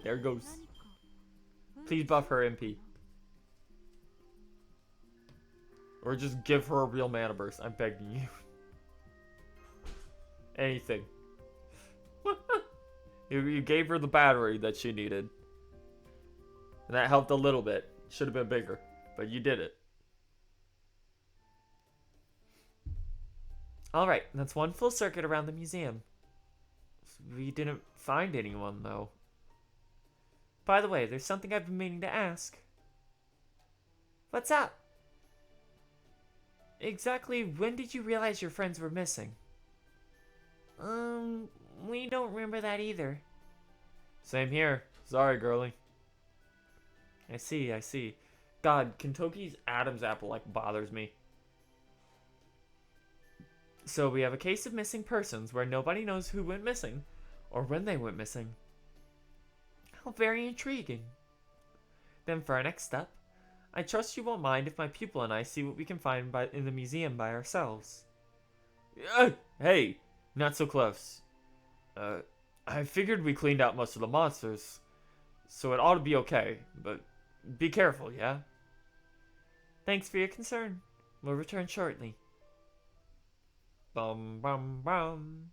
There goes. Please buff her MP. Or just give her a real mana burst. I'm begging you. Anything. You gave her the battery that she needed. And that helped a little bit. Should have been bigger. But you did it. Alright, that's one full circuit around the museum. We didn't find anyone, though. By the way, there's something I've been meaning to ask. What's up? Exactly when did you realize your friends were missing? We don't remember that either. Same here. Sorry, girlie. I see. God, Kentucky's Adam's apple, like, bothers me. So we have a case of missing persons where nobody knows who went missing, or when they went missing. How very intriguing. Then for our next step, I trust you won't mind if my pupil and I see what we can find in the museum by ourselves. Hey, not so close. I figured we cleaned out most of the monsters, so it ought to be okay, but be careful, yeah? Thanks for your concern. We'll return shortly. Bum bum bum.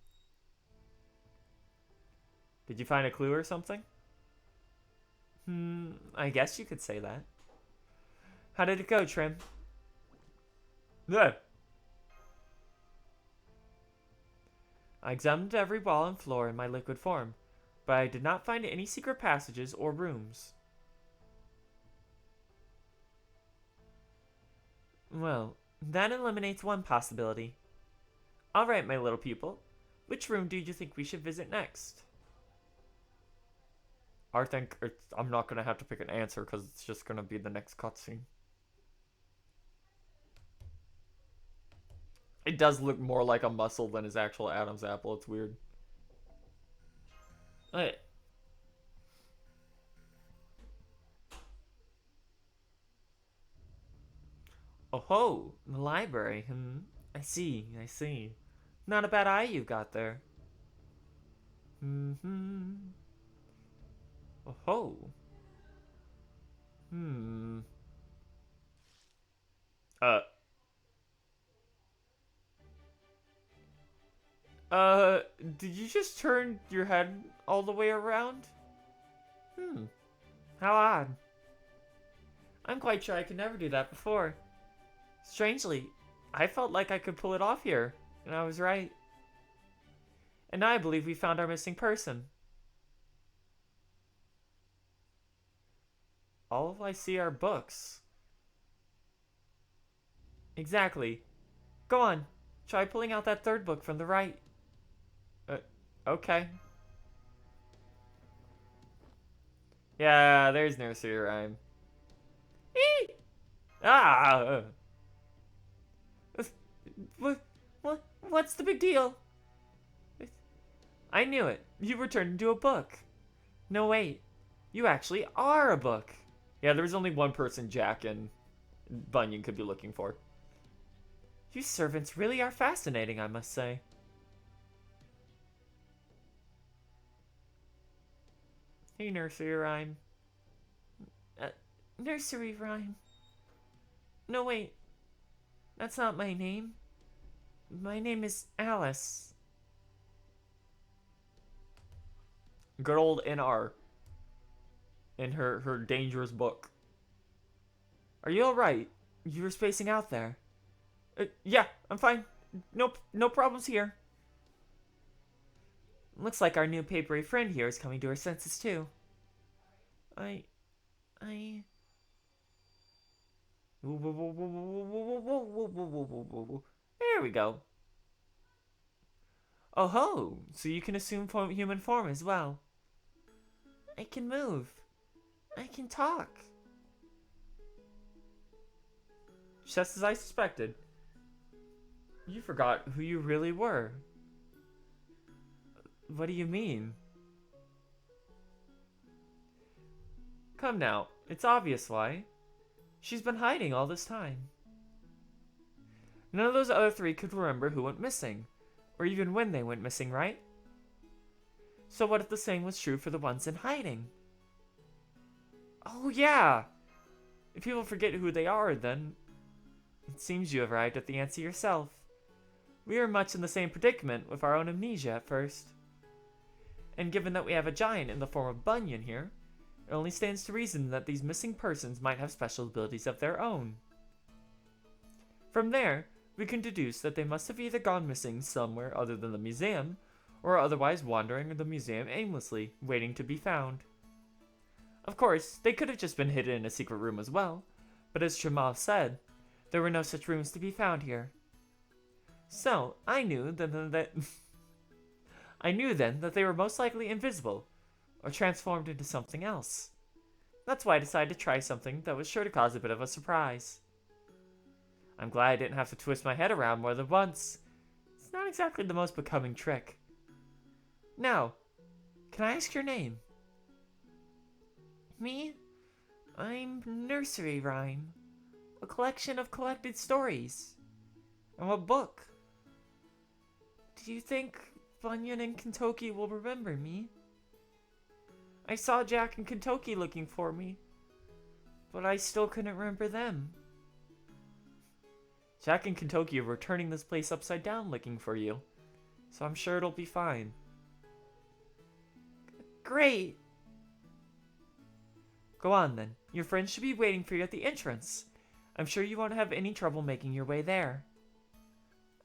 Did you find a clue or something? I guess you could say that. How did it go, Trim? Yeah. I examined every wall and floor in my liquid form, but I did not find any secret passages or rooms. Well, that eliminates one possibility. Alright, my little pupil. Which room do you think we should visit next? I think I'm not going to have to pick an answer because it's just going to be the next cutscene. It does look more like a muscle than his actual Adam's apple. It's weird. Wait. Oh ho, the library. I see. Not a bad eye you've got there. Oh ho. Did you just turn your head all the way around? How odd. I'm quite sure I could never do that before. Strangely, I felt like I could pull it off here, and I was right. And I believe we found our missing person. All I see are books. Exactly. Go on, try pulling out that third book from the right. Okay. Yeah, there's nursery rhyme. Eee! Ah! What's the big deal? I knew it. You were turned into a book. No, wait. You actually are a book. Yeah, there's only one person Jack and Bunyan could be looking for. You servants really are fascinating, I must say. Hey, nursery rhyme. Nursery rhyme. No, wait. That's not my name. My name is Alice. Good old NR. In her dangerous book. Are you alright? You were spacing out there. Yeah, I'm fine. No problems here. Looks like our new papery friend here is coming to her senses too. There we go. Oh ho! So you can assume human form as well. I can move. I can talk. Just as I suspected. You forgot who you really were. What do you mean? Come now, it's obvious why. She's been hiding all this time. None of those other three could remember who went missing, or even when they went missing, right? So what if the same was true for the ones in hiding? Oh yeah! If people forget who they are, then it seems you have arrived at the answer yourself. We are much in the same predicament with our own amnesia at first. And given that we have a giant in the form of Bunyan here, it only stands to reason that these missing persons might have special abilities of their own. From there, we can deduce that they must have either gone missing somewhere other than the museum, or are otherwise wandering the museum aimlessly, waiting to be found. Of course, they could have just been hidden in a secret room as well, but as Tremal said, there were no such rooms to be found here. So, I knew that I knew then that they were most likely invisible, or transformed into something else. That's why I decided to try something that was sure to cause a bit of a surprise. I'm glad I didn't have to twist my head around more than once. It's not exactly the most becoming trick. Now, can I ask your name? Me? I'm Nursery Rhyme. A collection of collected stories. And what book? Do you think Bunyan and Kentucky will remember me? I saw Jack and Kentucky looking for me, but I still couldn't remember them. Jack and Kentucky are turning this place upside down looking for you, so I'm sure it'll be fine. Great! Go on then. Your friends should be waiting for you at the entrance. I'm sure you won't have any trouble making your way there.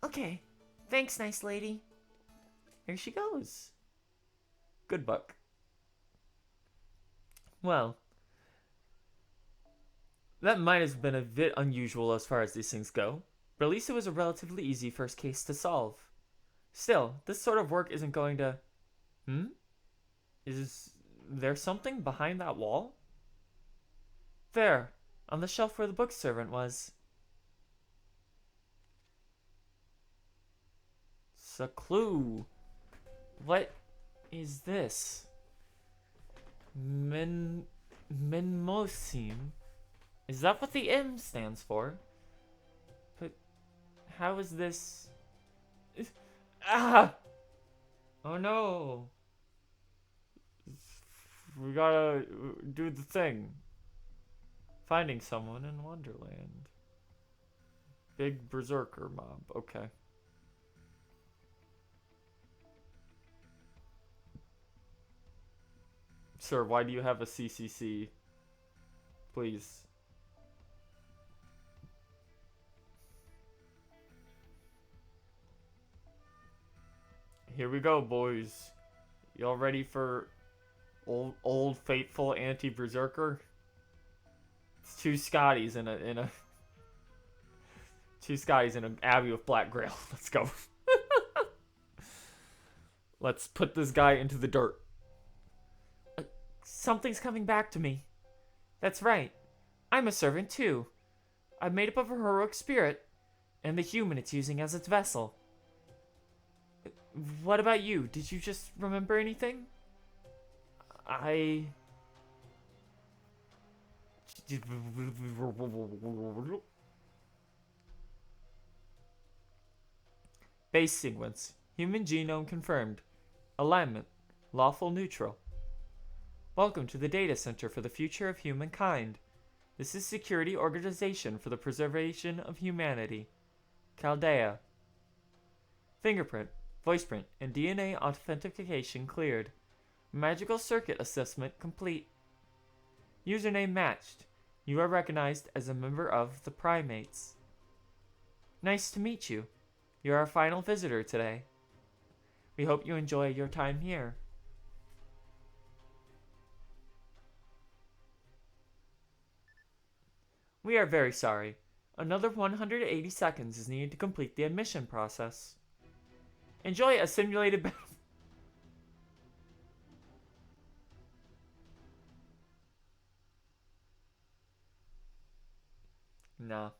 Okay. Thanks, nice lady. Here she goes. Good book. Well, that might have been a bit unusual as far as these things go, but at least it was a relatively easy first case to solve. Still, this sort of work isn't going to... Is there something behind that wall? There, on the shelf where the book servant was. It's a clue. What is this? Menmosim. Is that what the M stands for? But how is this? Ah! Oh no! We gotta do the thing. Finding someone in Wonderland. Big berserker mob. Okay. Sir, why do you have a CCC? Please. Here we go, boys. Y'all ready for old faithful anti-berserker? It's two Scotties in a two Scotties in an abbey with black Grail. Let's go. Let's put this guy into the dirt. Something's coming back to me. That's right. I'm a servant too. I'm made up of a heroic spirit and the human it's using as its vessel. What about you? Did you just remember anything? Base sequence. Human genome confirmed. Alignment. Lawful neutral. Welcome to the Data Center for the Future of Humankind. This is Security Organization for the Preservation of Humanity. Chaldea. Fingerprint, voiceprint, and DNA authentication cleared. Magical circuit assessment complete. Username matched. You are recognized as a member of the Primates. Nice to meet you. You're our final visitor today. We hope you enjoy your time here. We are very sorry. Another 180 seconds is needed to complete the admission process. Enjoy a simulated battle. No.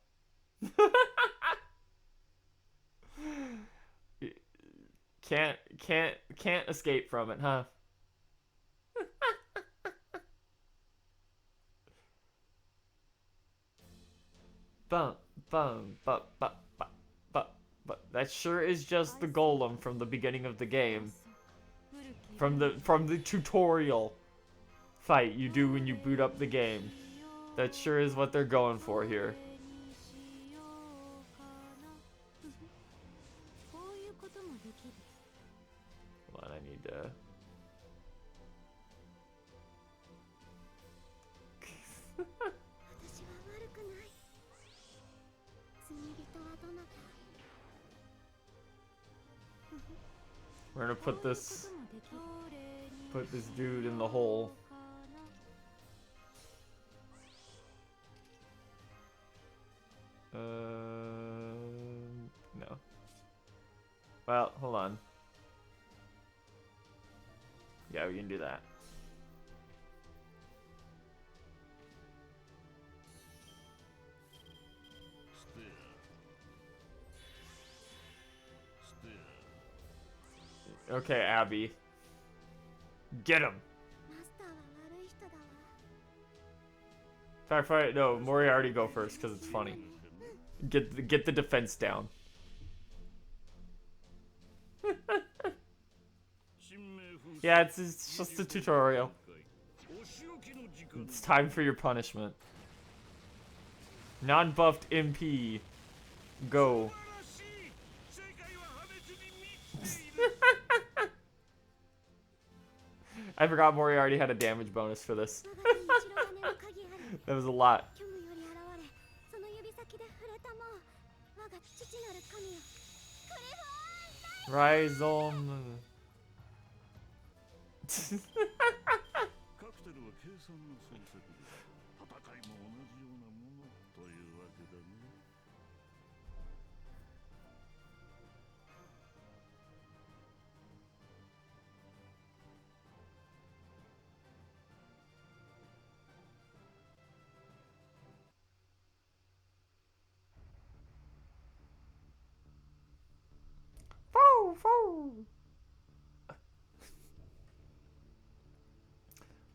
Can't escape from it, huh? Bum, bum, but that sure is just the golem from the beginning of the game. From the tutorial fight you do when you boot up the game. That sure is what they're going for here. Hold on, I need to... We're gonna put this dude in the hole. No. Well, hold on. Yeah, we can do that. Okay, Abby. Get him! Firefight, no, Moriarty go first because it's funny. Get the defense down. Yeah, it's just a tutorial. It's time for your punishment. Non-buffed MP. Go. I forgot Moriarty had a damage bonus for this. That was a lot. Rise on.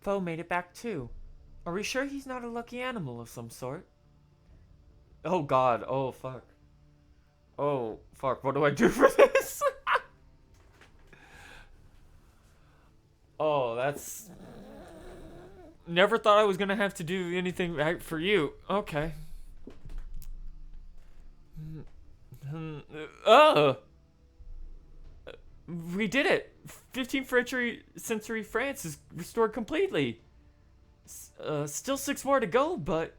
Foe made it back too. Are we sure he's not a lucky animal of some sort? Oh god, oh fuck. Oh fuck, what do I do for this? Oh, that's... Never thought I was gonna have to do anything right for you. Okay. We did it! 15th century France is restored completely. Still 6 more to go, but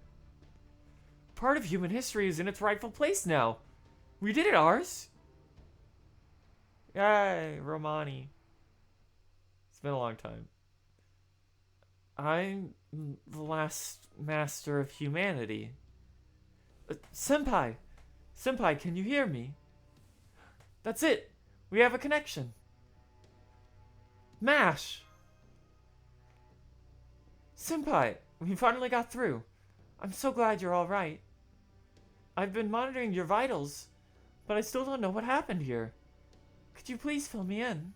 part of human history is in its rightful place now. We did it, ours. Yay, Romani. It's been a long time. I'm the last master of humanity. Senpai! Senpai, can you hear me? That's it! We have a connection. MASH! Senpai, we finally got through. I'm so glad you're alright. I've been monitoring your vitals, but I still don't know what happened here. Could you please fill me in?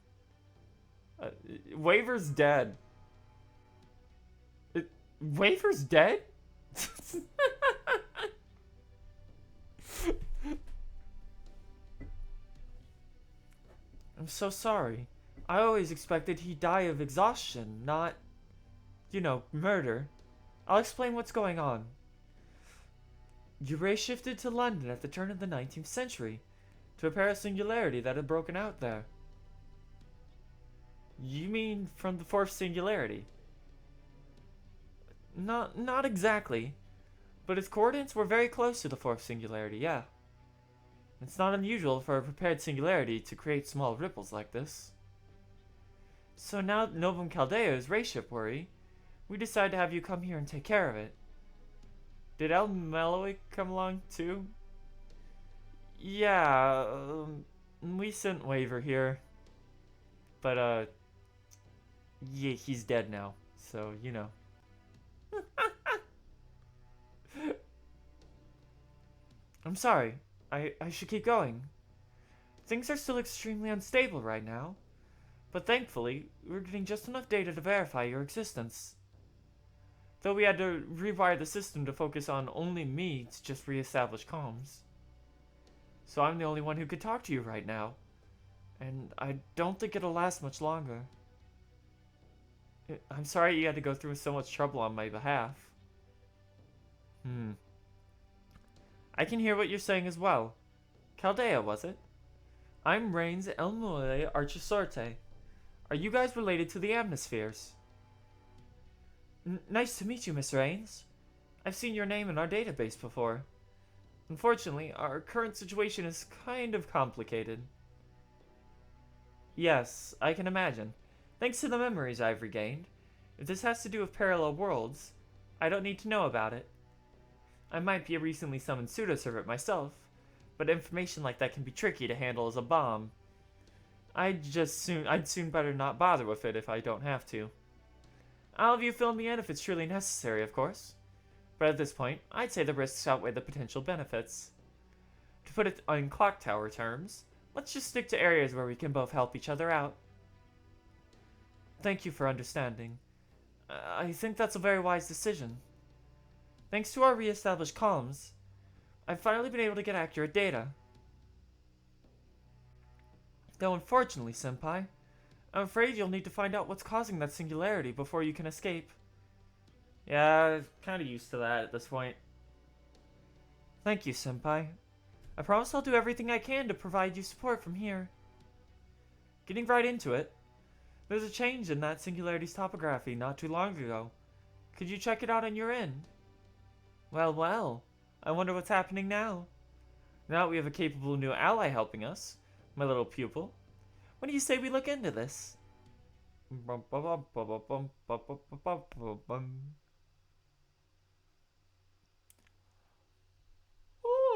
Waver's dead. Waver's dead? I'm so sorry. I always expected he'd die of exhaustion, not, you know, murder. I'll explain what's going on. You ray-shifted to London at the turn of the 19th century to repair a singularity that had broken out there. You mean from the 4th Singularity? Not exactly, but its coordinates were very close to the 4th Singularity, yeah. It's not unusual for a prepared singularity to create small ripples like this. So now that Novum Caldeo's ray-ship worry, we decided to have you come here and take care of it. Did El Meloy come along too? Yeah, we sent Waver here. But, yeah, he's dead now, so, you know. I'm sorry. I should keep going. Things are still extremely unstable right now, but thankfully, we're getting just enough data to verify your existence. Though we had to rewire the system to focus on only me to just reestablish comms. So I'm the only one who could talk to you right now, and I don't think it'll last much longer. I'm sorry you had to go through so much trouble on my behalf. I can hear what you're saying as well. Chaldea, was it? I'm Reines Elmule Archisorte. Are you guys related to the Amnispheres? Nice to meet you, Miss Reines. I've seen your name in our database before. Unfortunately, our current situation is kind of complicated. Yes, I can imagine. Thanks to the memories I've regained. If this has to do with parallel worlds, I don't need to know about it. I might be a recently summoned pseudo-servant myself, but information like that can be tricky to handle as a bomb. I'd soon better not bother with it if I don't have to. I'll have you fill me in if it's truly necessary, of course. But at this point, I'd say the risks outweigh the potential benefits. To put it in clock tower terms, let's just stick to areas where we can both help each other out. Thank you for understanding. I think that's a very wise decision. Thanks to our re-established comms, I've finally been able to get accurate data. Though unfortunately, Senpai, I'm afraid you'll need to find out what's causing that singularity before you can escape. Yeah, kind of used to that at this point. Thank you, Senpai. I promise I'll do everything I can to provide you support from here. Getting right into it, there's a change in that singularity's topography not too long ago. Could you check it out on your end? Well, well, I wonder what's happening now. Now that we have a capable new ally helping us, my little pupil, what do you say we look into this?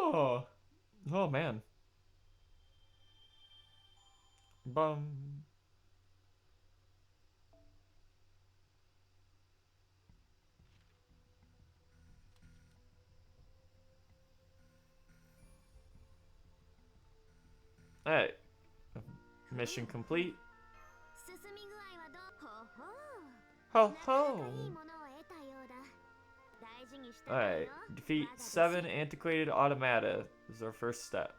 Oh, oh man. Bum. Alright. Mission complete. 進み具合はどう？ほHo ほう。ho! いいものを得たようだ。大事にしてる Alright, よ。 defeat まだです。 7 antiquated automata is our first step.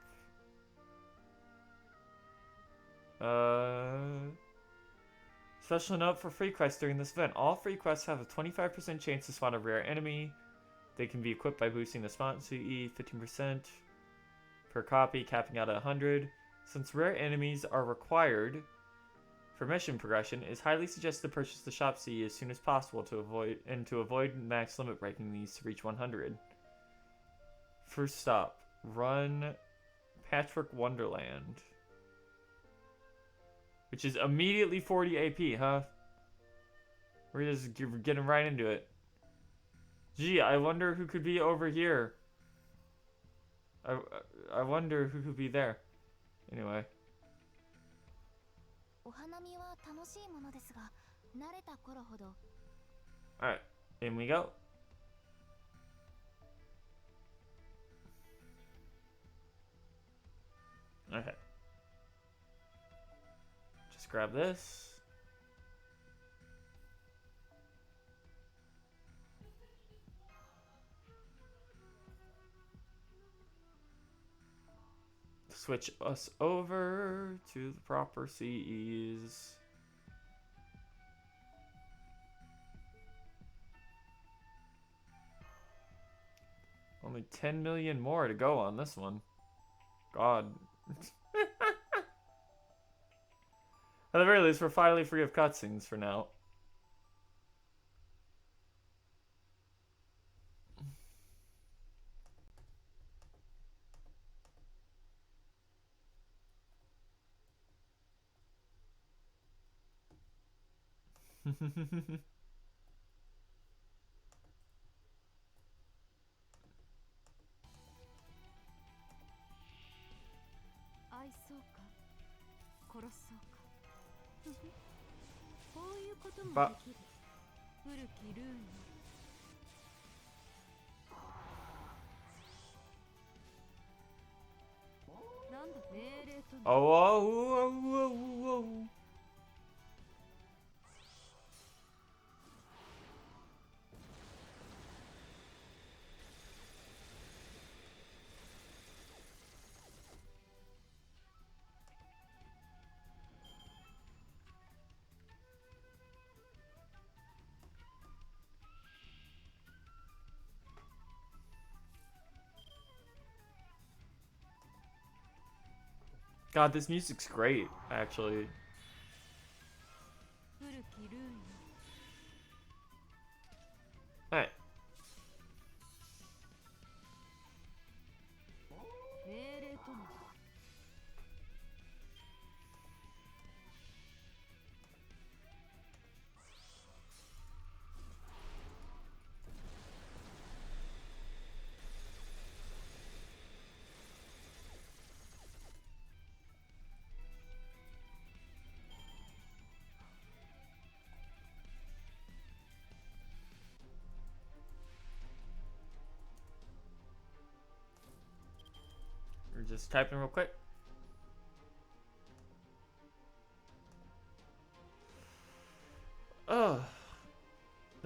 Special note for free quests during this event. All free quests have a 25% chance to spawn a rare enemy. They can be equipped by boosting the spawn CE 15% per copy, capping out at 100. Since rare enemies are required for mission progression, it is highly suggested to purchase the shop CE as soon as possible to avoid max limit breaking these to reach 100. First stop, run Patchwork Wonderland. Which is immediately 40 AP, huh? We're just getting right into it. Gee, I wonder who could be over here. I wonder who could be there. Anyway. お花見は楽しいものですが、慣れた頃ほど。 Alright, in we go. Okay. Just grab this. Switch us over to the proper CEs. Only 10 million more to go on this one. God. At the very least, we're finally free of cutscenes for now. But oh, oh, oh, oh, oh. God, this music's great, actually. Alright. We're just typing real quick. Oh,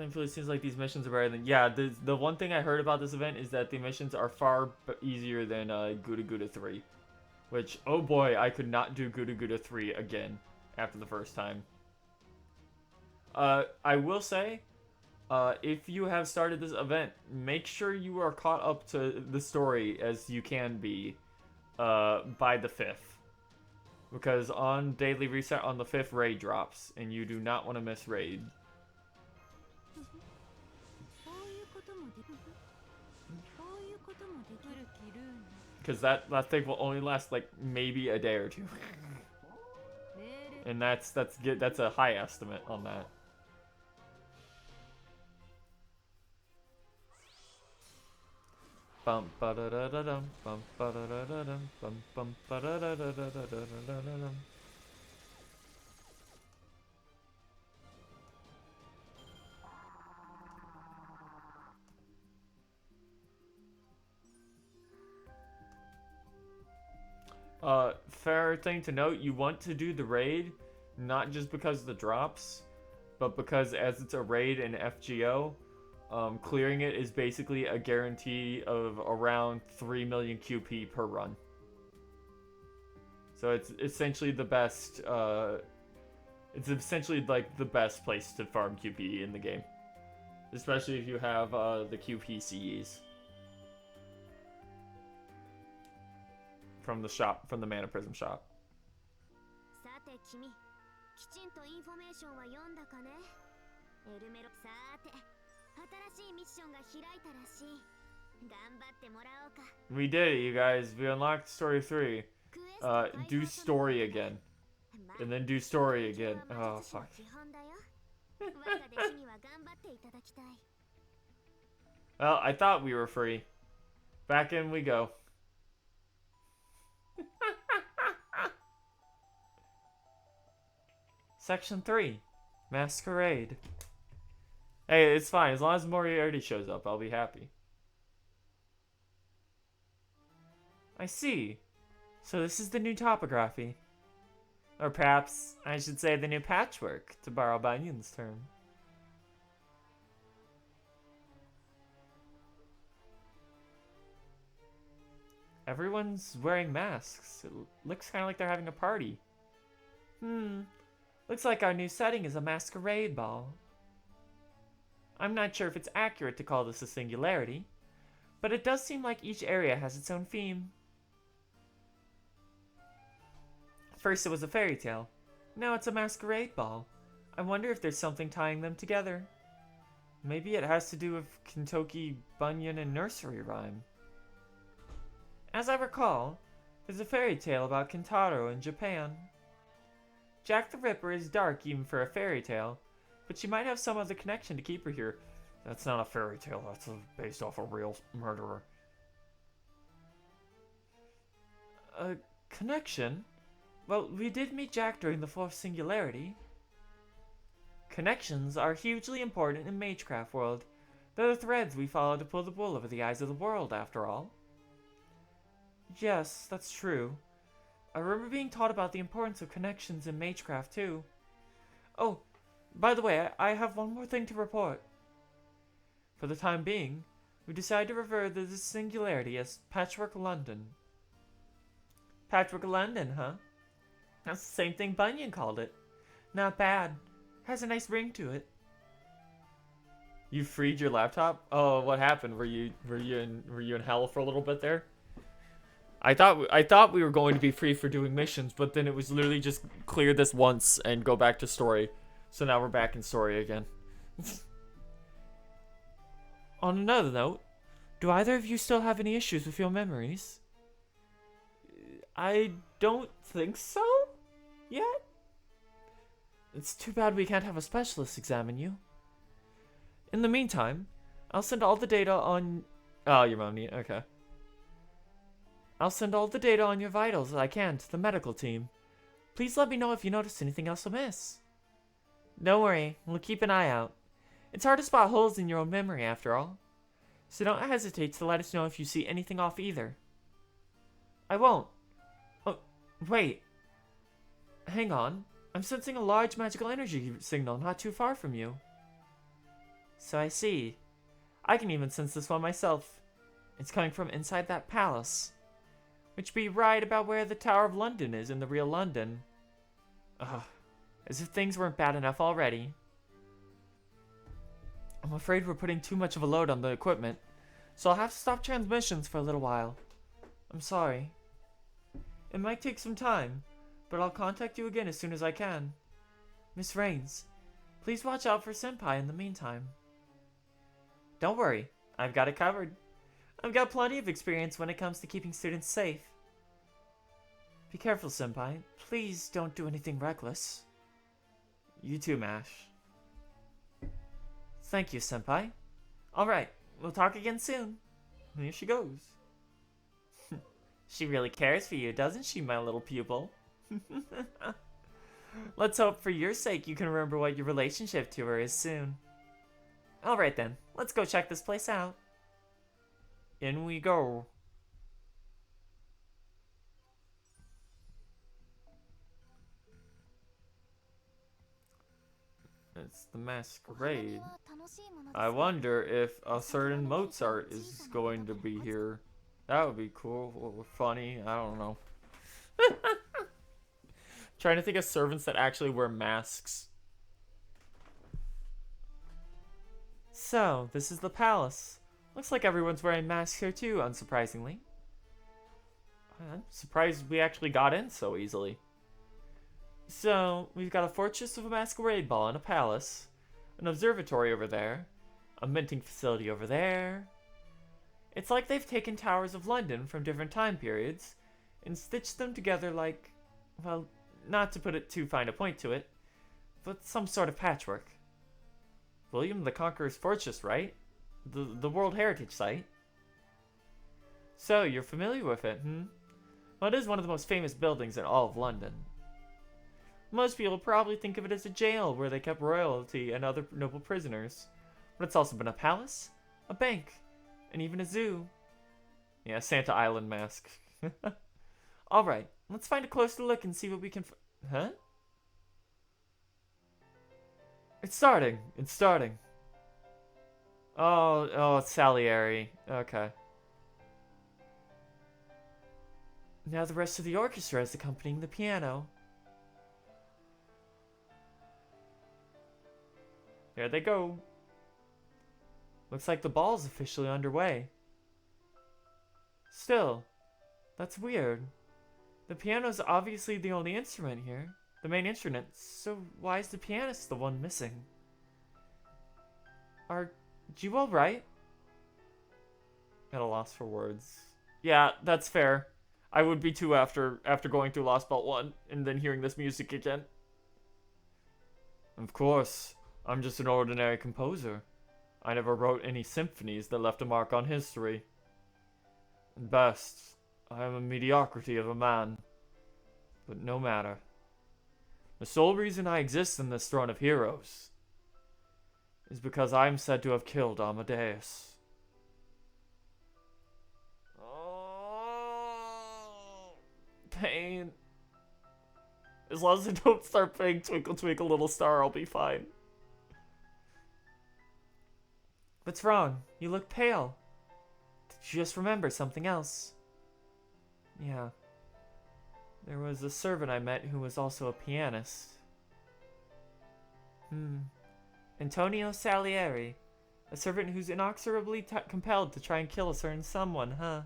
Thankfully, it seems like these missions are better than... Yeah, the one thing I heard about this event is that the missions are far easier than Gouda Gouda 3. Which, oh boy, I could not do Gouda Gouda 3 again after the first time. I will say, if you have started this event, make sure you are caught up to the story as you can be by the 5th. Because on Daily Reset on the 5th, Raid drops, and you do not want to miss Raid. Because that thing will only last like maybe a day or two. And that's a high estimate on that. Bum ba da da da dum bum ba da da da dum bum ba da da da da da da da dum. Fair thing to note, you want to do the raid, not just because of the drops, but because as it's a raid in FGO, clearing it is basically a guarantee of around 3 million QP per run. So it's essentially the best, it's essentially like the best place to farm QP in the game. Especially if you have the QP CEs. From the shop, from the Mana Prism shop. We did it, you guys. We unlocked story 3. Do story again. And then do story again. Oh, fuck. Well, I thought we were free. Back in we go. Section 3. Masquerade. Hey, it's fine. As long as Moriarty shows up, I'll be happy. I see. So this is the new topography. Or perhaps I should say the new patchwork, to borrow Bunyan's term. Everyone's wearing masks. It looks kind of like they're having a party. Looks like our new setting is a masquerade ball. I'm not sure if it's accurate to call this a singularity, but it does seem like each area has its own theme. First it was a fairy tale. Now it's a masquerade ball. I wonder if there's something tying them together. Maybe it has to do with Kentucky, Bunyan, and nursery rhyme. As I recall, there's a fairy tale about Kentaro in Japan. Jack the Ripper is dark even for a fairy tale, but she might have some other connection to keep her here. That's not a fairy tale, that's based off a real murderer. A connection? Well, we did meet Jack during the 4th Singularity. Connections are hugely important in Magecraft world. They're the threads we follow to pull the wool over the eyes of the world, after all. Yes, that's true. I remember being taught about the importance of connections in Magecraft too. Oh, by the way, I have one more thing to report. For the time being, we decided to refer to this singularity as Patchwork London. Patchwork London, huh? That's the same thing Bunyan called it. Not bad. Has a nice ring to it. You freed your laptop? Oh, what happened? Were you in hell for a little bit there? I thought we were going to be free for doing missions, but then it was literally just clear this once and go back to story. So now we're back in story again. On another note, do either of you still have any issues with your memories? I don't think so yet. It's too bad we can't have a specialist examine you. In the meantime, I'll send all the data on... Oh, your mom need... Okay. I'll send all the data on your vitals that I can to the medical team. Please let me know if you notice anything else amiss. Don't worry, we'll keep an eye out. It's hard to spot holes in your own memory after all. So don't hesitate to let us know if you see anything off either. I won't. Oh, wait. Hang on. I'm sensing a large magical energy signal not too far from you. So I see. I can even sense this one myself. It's coming from inside that palace. Which be right about where the Tower of London is in the real London. Ugh. As if things weren't bad enough already. I'm afraid we're putting too much of a load on the equipment, so I'll have to stop transmissions for a little while. I'm sorry. It might take some time, but I'll contact you again as soon as I can. Miss Reines, please watch out for Senpai in the meantime. Don't worry, I've got it covered. I've got plenty of experience when it comes to keeping students safe. Be careful, Senpai. Please don't do anything reckless. You too, Mash. Thank you, Senpai. Alright, we'll talk again soon. Here she goes. She really cares for you, doesn't she, my little pupil? Let's hope for your sake you can remember what your relationship to her is soon. Alright then, let's go check this place out. In we go. It's the Masquerade. I wonder if a certain Mozart is going to be here. That would be cool or funny. I don't know. Trying to think of servants that actually wear masks. So, this is the palace. Looks like everyone's wearing masks here too, unsurprisingly. I'm surprised we actually got in so easily. So, we've got a fortress of a masquerade ball and a palace, an observatory over there, a minting facility over there. It's like they've taken towers of London from different time periods and stitched them together like, well, not to put it too fine a point to it, but some sort of patchwork. William the Conqueror's fortress, right? The World Heritage Site. So, you're familiar with it, Well, it is one of the most famous buildings in all of London. Most people probably think of it as a jail where they kept royalty and other noble prisoners. But it's also been a palace, a bank, and even a zoo. Yeah, Santa Island mask. Alright, let's find a closer look and see what we can huh? It's starting. It's starting. Oh, it's Salieri. Okay. Now the rest of the orchestra is accompanying the piano. There they go. Looks like the ball's officially underway. Still, that's weird. The piano's obviously the only instrument here. The main instrument, so why is the pianist the one missing? Are you alright? At a loss for words. Yeah, that's fair. I would be too after going through Lost Belt 1 and then hearing this music again. Of course, I'm just an ordinary composer. I never wrote any symphonies that left a mark on history. At best, I am a mediocrity of a man. But no matter. The sole reason I exist in this throne of heroes is because I am said to have killed Amadeus. Oh, pain. As long as I don't start playing Twinkle Twinkle Little Star, I'll be fine. What's wrong? You look pale. Did you just remember something else? Yeah. There was a servant I met who was also a pianist. Antonio Salieri. A servant who's inexorably compelled to try and kill a certain someone, huh?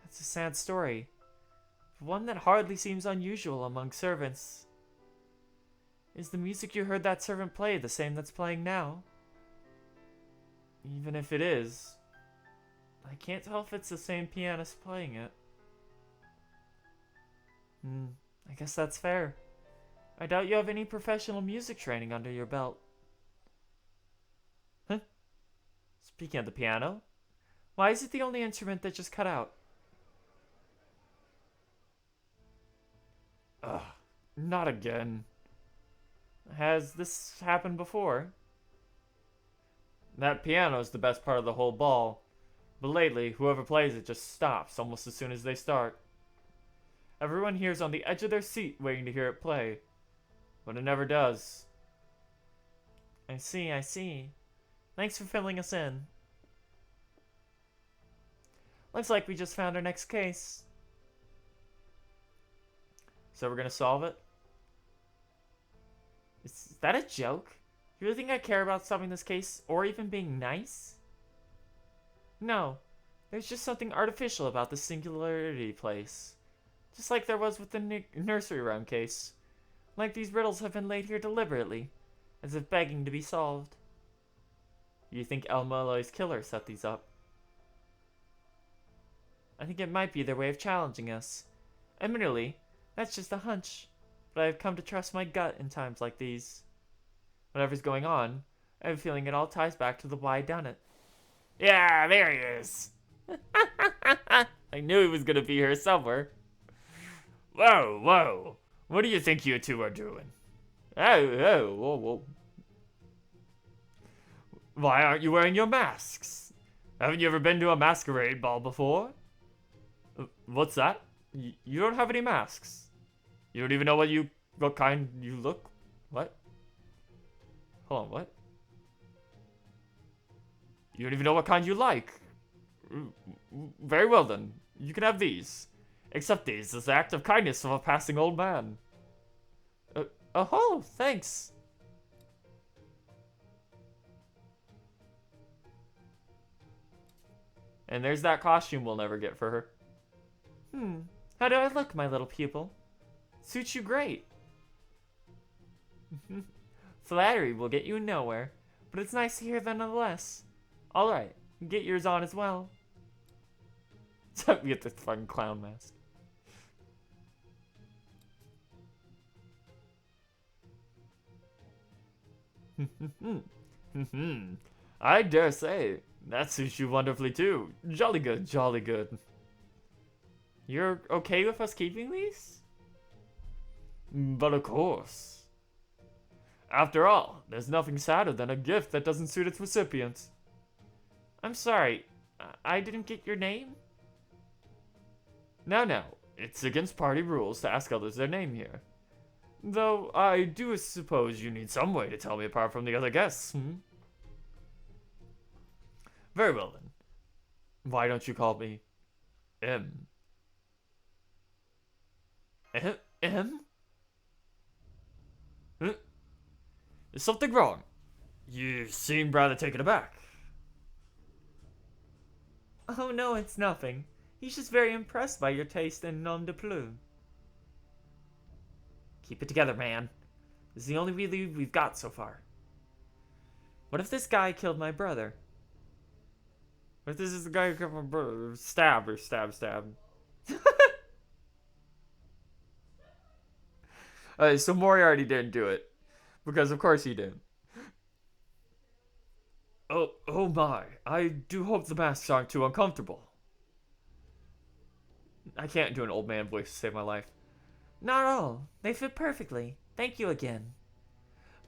That's a sad story. But one that hardly seems unusual among servants. Is the music you heard that servant play the same that's playing now? Even if it is, I can't tell if it's the same pianist playing it. I guess that's fair. I doubt you have any professional music training under your belt. Huh? Speaking of the piano, why is it the only instrument that just cut out? Ugh, not again. Has this happened before? That piano is the best part of the whole ball, but lately, whoever plays it just stops almost as soon as they start. Everyone here's on the edge of their seat waiting to hear it play, but it never does. I see, I see. Thanks for filling us in. Looks like we just found our next case. So we're gonna solve it? Is that a joke? You really think I care about solving this case, or even being nice? No. There's just something artificial about the Singularity place. Just like there was with the nursery rhyme case. Like these riddles have been laid here deliberately, as if begging to be solved. You think El Moloy's killer set these up? I think it might be their way of challenging us. Admittedly, that's just a hunch, but I've come to trust my gut in times like these. Whatever's going on, I have a feeling it all ties back to the why done it. Yeah, there he is! I knew he was gonna be here somewhere. Whoa, whoa! What do you think you two are doing? Oh, whoa, whoa. Why aren't you wearing your masks? Haven't you ever been to a masquerade ball before? What's that? You don't have any masks. You don't even know what kind you look? What? Hold on, what? You don't even know what kind you like. Very well then, you can have these. Accept these as an act of kindness from a passing old man. Oh, thanks. And there's that costume we'll never get for her. How do I look, my little pupil? Suits you great. Flattery will get you nowhere, but it's nice to hear that nonetheless. Alright, get yours on as well. So we get the fucking clown mask. I dare say, that suits you wonderfully too. Jolly good, jolly good. You're okay with us keeping these? But of course. After all, there's nothing sadder than a gift that doesn't suit its recipient. I'm sorry, I didn't get your name? No, it's against party rules to ask others their name here. Though I do suppose you need some way to tell me apart from the other guests, Very well then. Why don't you call me M? M? Huh? Is something wrong? You seem rather taken aback. Oh no, it's nothing. He's just very impressed by your taste in nom de plume. Keep it together, man. This is the only lead we've got so far. What if this guy killed my brother? What if this is the guy who killed my brother? Stab. So Moriarty didn't do it. Because of course he did. Oh my. I do hope the masks aren't too uncomfortable. I can't do an old man voice to save my life. Not at all. They fit perfectly. Thank you again.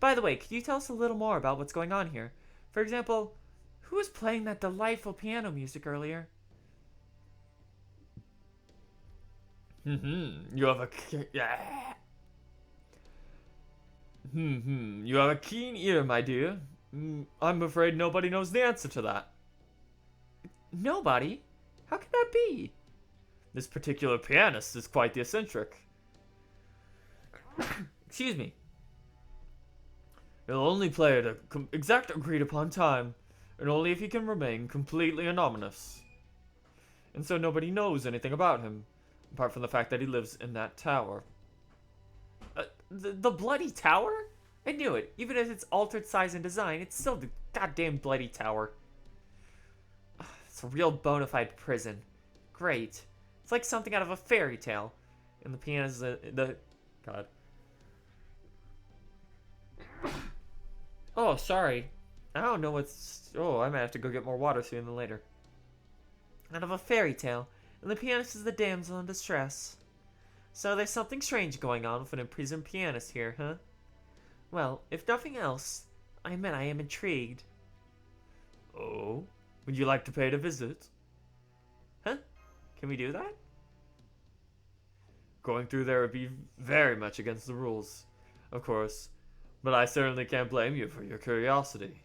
By the way, could you tell us a little more about what's going on here? For example, who was playing that delightful piano music earlier? You have a... You have a keen ear, my dear. I'm afraid nobody knows the answer to that. Nobody? How can that be? This particular pianist is quite the eccentric. Excuse me. He'll only play at an exact agreed upon time, and only if he can remain completely anonymous. And so nobody knows anything about him, apart from the fact that he lives in that tower. The bloody tower? I knew it. Even if it's altered size and design, it's still the goddamn bloody tower. It's a real bona fide prison. Great. It's like something out of a fairy tale. And the piano's God. Oh, sorry. I don't know what's... Oh, I might have to go get more water sooner than later. Out of a fairy tale. And the pianist is the damsel in distress. So there's something strange going on with an imprisoned pianist here, huh? Well, if nothing else, I admit I am intrigued. Oh? Would you like to pay it a visit? Huh? Can we do that? Going through there would be very much against the rules. Of course, But I certainly can't blame you for your curiosity.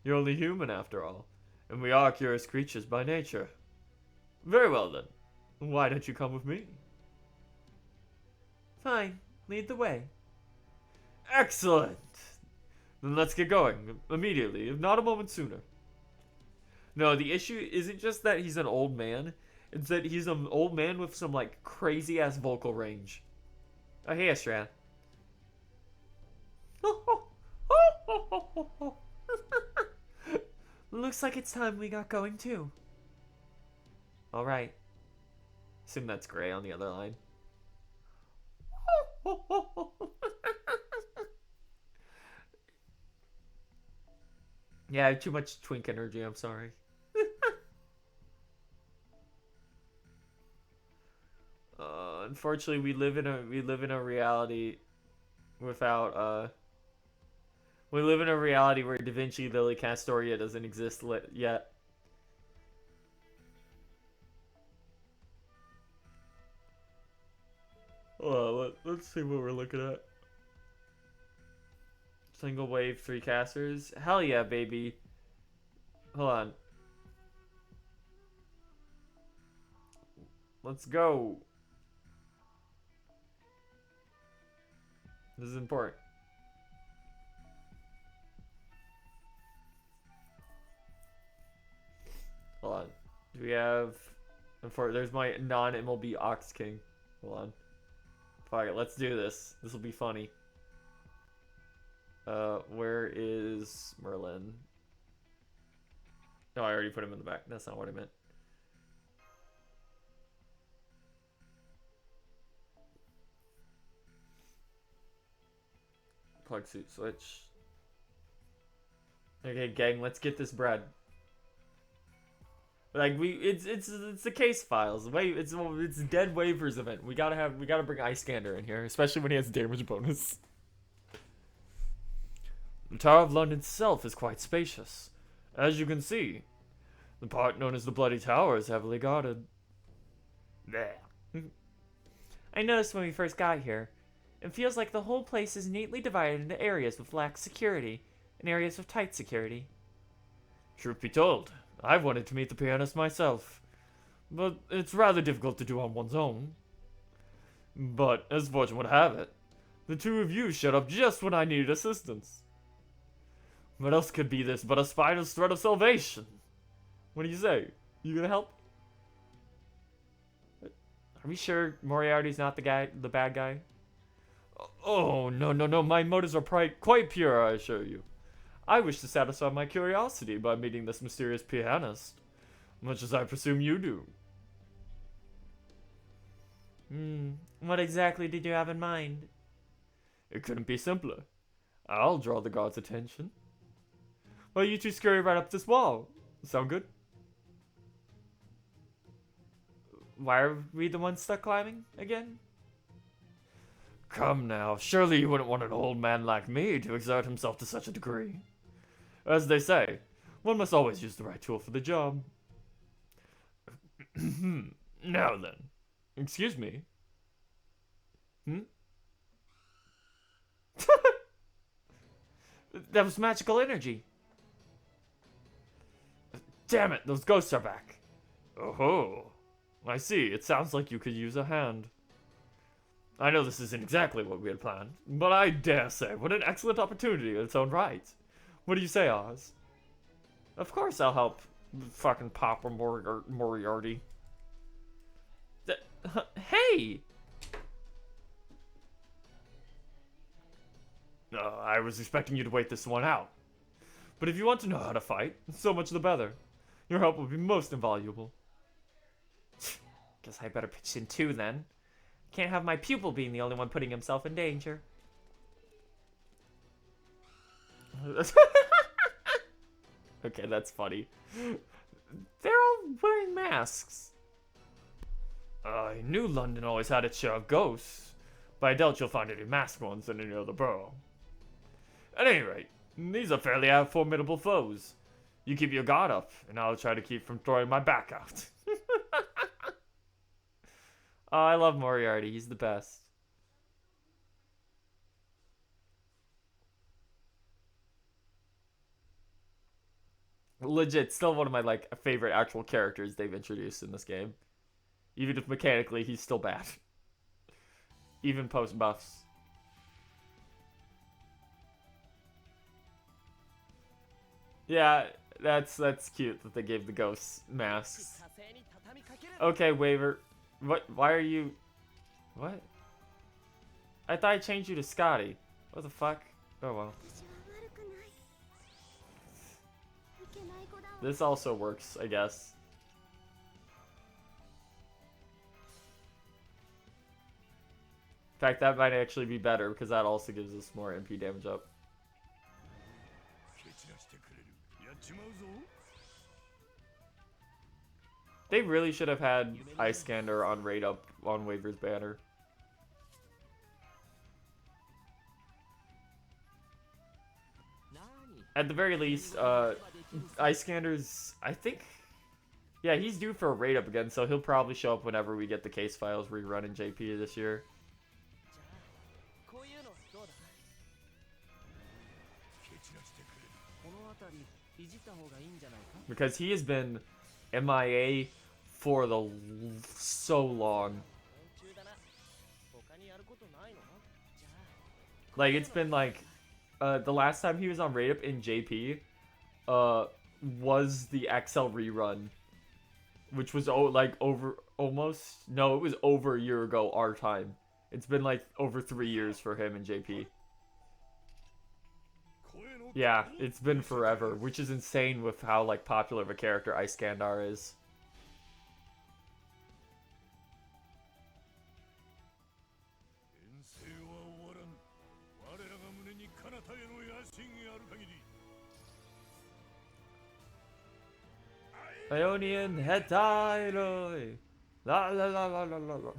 You're only human after all, and we are curious creatures by nature. Very well then. Why don't you come with me? Fine, lead the way. Excellent! Then let's get going, immediately, if not a moment sooner. No, the issue isn't just that he's an old man, it's that he's an old man with some, like, crazy-ass vocal range. Oh, hey, Ashra. Looks like it's time we got going, too. Alright. Assume that's Gray on the other line. Yeah, I have too much twink energy, I'm sorry. Unfortunately, we live in a reality without we live in a reality where Da Vinci Lily Castoria doesn't exist yet. Let's see what we're looking at. Single wave, 3 casters. Hell yeah, baby. Hold on. Let's go. This is important. Hold on. Do we have... There's my non-MLB Ox King. Hold on. Fuck it, let's do this. This will be funny. Where is Merlin? No, I already put him in the back. That's not what I meant. Plug suit switch. Okay, gang, let's get this bread. Like it's the case files. Wait, it's dead waivers event. We gotta bring Ice Gander in here, especially when he has damage bonus. The Tower of London itself is quite spacious, as you can see. The part known as the Bloody Tower is heavily guarded. There. I noticed when we first got here, it feels like the whole place is neatly divided into areas with lax security and areas with tight security. Truth be told, I've wanted to meet the pianist myself, but it's rather difficult to do on one's own. But, as fortune would have it, the two of you showed up just when I needed assistance. What else could be this but a spider's thread of salvation? What do you say? You gonna help? Are we sure Moriarty's not the bad guy? Oh, no, my motives are quite pure, I assure you. I wish to satisfy my curiosity by meeting this mysterious pianist, much as I presume you do. What exactly did you have in mind? It couldn't be simpler. I'll draw the guard's attention. Well, you two scurry right up this wall. Sound good? Why are we the ones stuck climbing again? Come now, surely you wouldn't want an old man like me to exert himself to such a degree. As they say, one must always use the right tool for the job. Now then, excuse me. That was magical energy. Damn it, those ghosts are back. Oh, I see. It sounds like you could use a hand. I know this isn't exactly what we had planned, but I dare say, what an excellent opportunity in its own right. What do you say, Oz? Of course I'll help fucking Papa Moriarty. Hey! I was expecting you to wait this one out. But if you want to know how to fight, so much the better. Your help will be most invaluable. Guess I better pitch in too, then. Can't have my pupil being the only one putting himself in danger. Okay, that's funny. They're all wearing masks. I knew London always had its share of ghosts, but I doubt you'll find any masked ones in any other borough. At any rate, these are fairly formidable foes. You keep your guard up, and I'll try to keep from throwing my back out. Oh, I love Moriarty. He's the best. legit still one of my like favorite actual characters they've introduced in this game. Even if mechanically he's still bad. Even post buffs. Yeah, that's cute that they gave the ghosts masks. Okay, Waver. What? Why are you? What? I thought I changed you to Scotty. What the fuck? Oh well. This also works, I guess. In fact, that might actually be better because that also gives us more MP damage up. They really should have had Iskander on raid up on Waver's banner. At the very least, Iskander's, I think, yeah, he's due for a raid up again, so he'll probably show up whenever we get the case files rerun in JP this year. Because he has been MIA for so long. Like, it's been like, the last time he was on raid up in JP, was the XL rerun, which was like over it was over a year ago our time. It's been like over 3 years for him in JP. Yeah, it's been forever, which is insane with how like popular of a character Iskander is. Ionian Hetairoi. La la la la la la.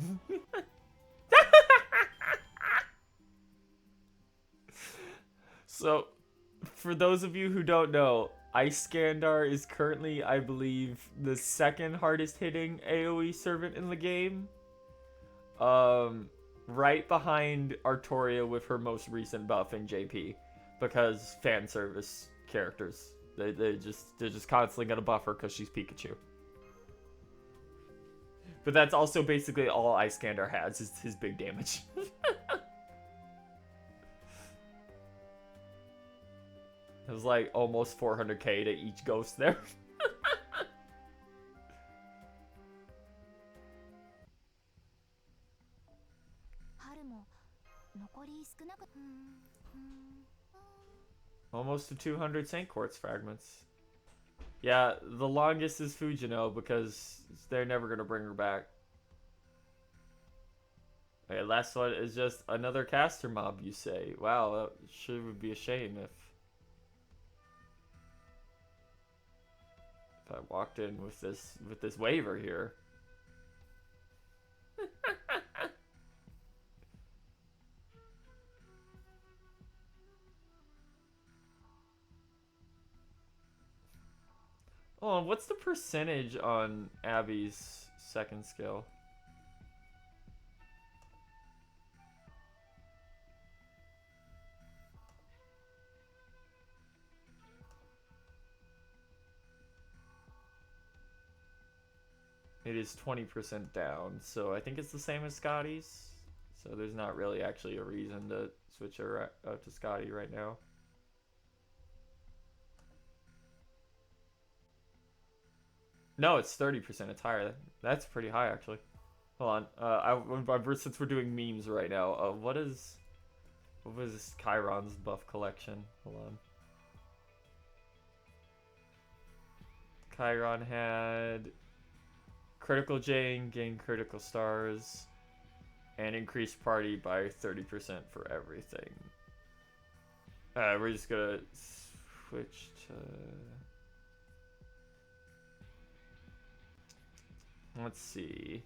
So, for those of you who don't know, Iskander is currently, I believe, the second hardest hitting AoE servant in the game. Right behind Artoria with her most recent buff in JP, because fan service characters. They're just constantly gonna buff her because she's Pikachu. But that's also basically all Iskander has is his big damage. It was like almost 400k to each ghost there. Almost to 200 Saint Quartz fragments. Yeah, the longest is Fujino because they're never gonna bring her back. Okay, last one is just another caster mob, you say. Wow, that sure would be a shame if I walked in with this waiver here. Oh, what's the percentage on Abby's second skill? It is 20% down, so I think it's the same as Scotty's. So there's not really actually a reason to switch her out to Scotty right now. No, it's 30%. It's higher. That's pretty high, actually. Hold on. Since we're doing memes right now, what was Chiron's buff collection? Hold on. Chiron had critical Jane, gain critical stars, and increase party by 30% for everything. We're just gonna switch to... Let's see.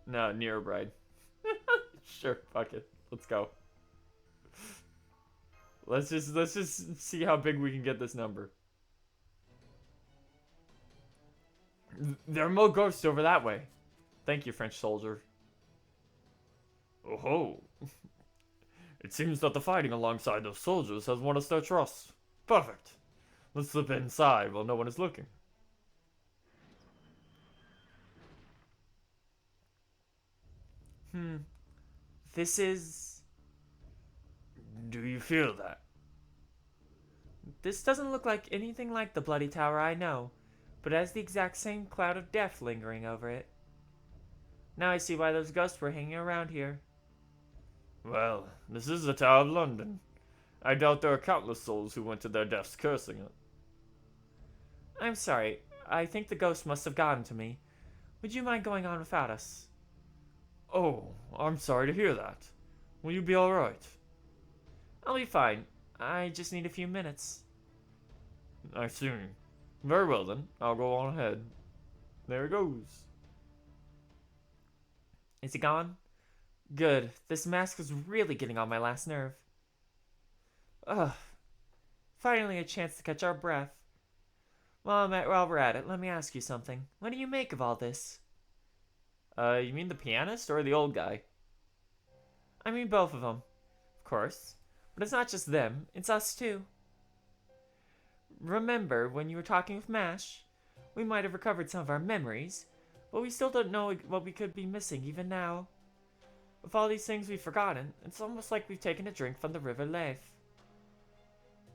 No, Nero Bride. Sure, fuck it. Let's go. Let's just see how big we can get this number. There are more ghosts over that way. Thank you, French soldier. Oh ho. It seems that the fighting alongside those soldiers has won us their trust. Perfect. Let's slip inside while no one is looking. This is... Do you feel that? This doesn't look like anything like the Bloody Tower I know, but it has the exact same cloud of death lingering over it. Now I see why those ghosts were hanging around here. Well, this is the Tower of London. I doubt there are countless souls who went to their deaths cursing it. I'm sorry. I think the ghost must have gotten to me. Would you mind going on without us? Oh, I'm sorry to hear that. Will you be alright? I'll be fine. I just need a few minutes. I see. Very well then, I'll go on ahead. There it goes. Is it gone? Good. This mask is really getting on my last nerve. Ugh. Finally a chance to catch our breath. While we're at it, let me ask you something. What do you make of all this? You mean the pianist or the old guy? I mean both of them. Of course. But it's not just them, it's us too. Remember when you were talking with Mash? We might have recovered some of our memories, but we still don't know what we could be missing even now. With all these things we've forgotten, it's almost like we've taken a drink from the River Life.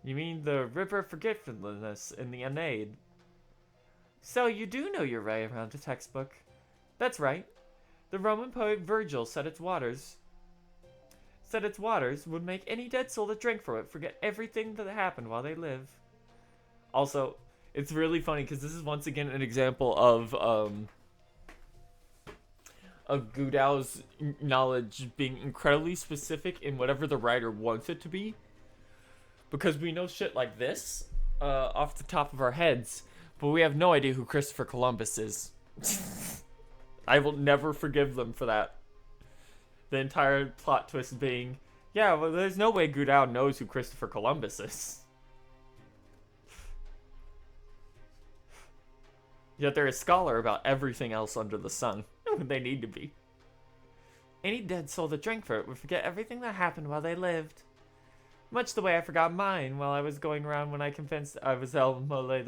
You mean the River of Forgetfulness in the Aeneid? So you do know your way around a textbook. That's right. The Roman poet Virgil said its waters would make any dead soul that drank from it forget everything that happened while they live. Also, it's really funny because this is once again an example of Gudau's knowledge being incredibly specific in whatever the writer wants it to be. Because we know shit like this off the top of our heads, but we have no idea who Christopher Columbus is. I will never forgive them for that. The entire plot twist being, yeah, well, there's no way Gudau knows who Christopher Columbus is. Yet they're a scholar about everything else under the sun. They need to be. Any dead soul that drank for it would forget everything that happened while they lived. Much the way I forgot mine while I was going around when I convinced I was El Mole II.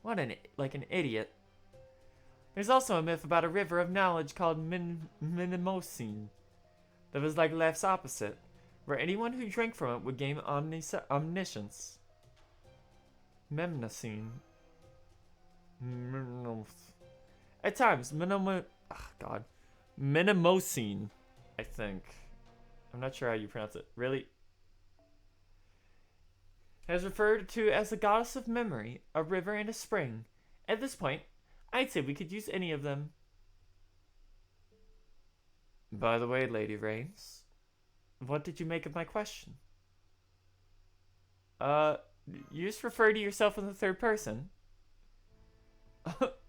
What an idiot. There's also a myth about a river of knowledge called Minimosine that was like Life's opposite, where anyone who drank from it would gain omniscience. Memnosine. At times, Minimosine, I think. I'm not sure how you pronounce it. Really? Is referred to as the goddess of memory, a river and a spring. At this point, I'd say we could use any of them. By the way, Lady Reines, what did you make of my question? You just refer to yourself in the third person.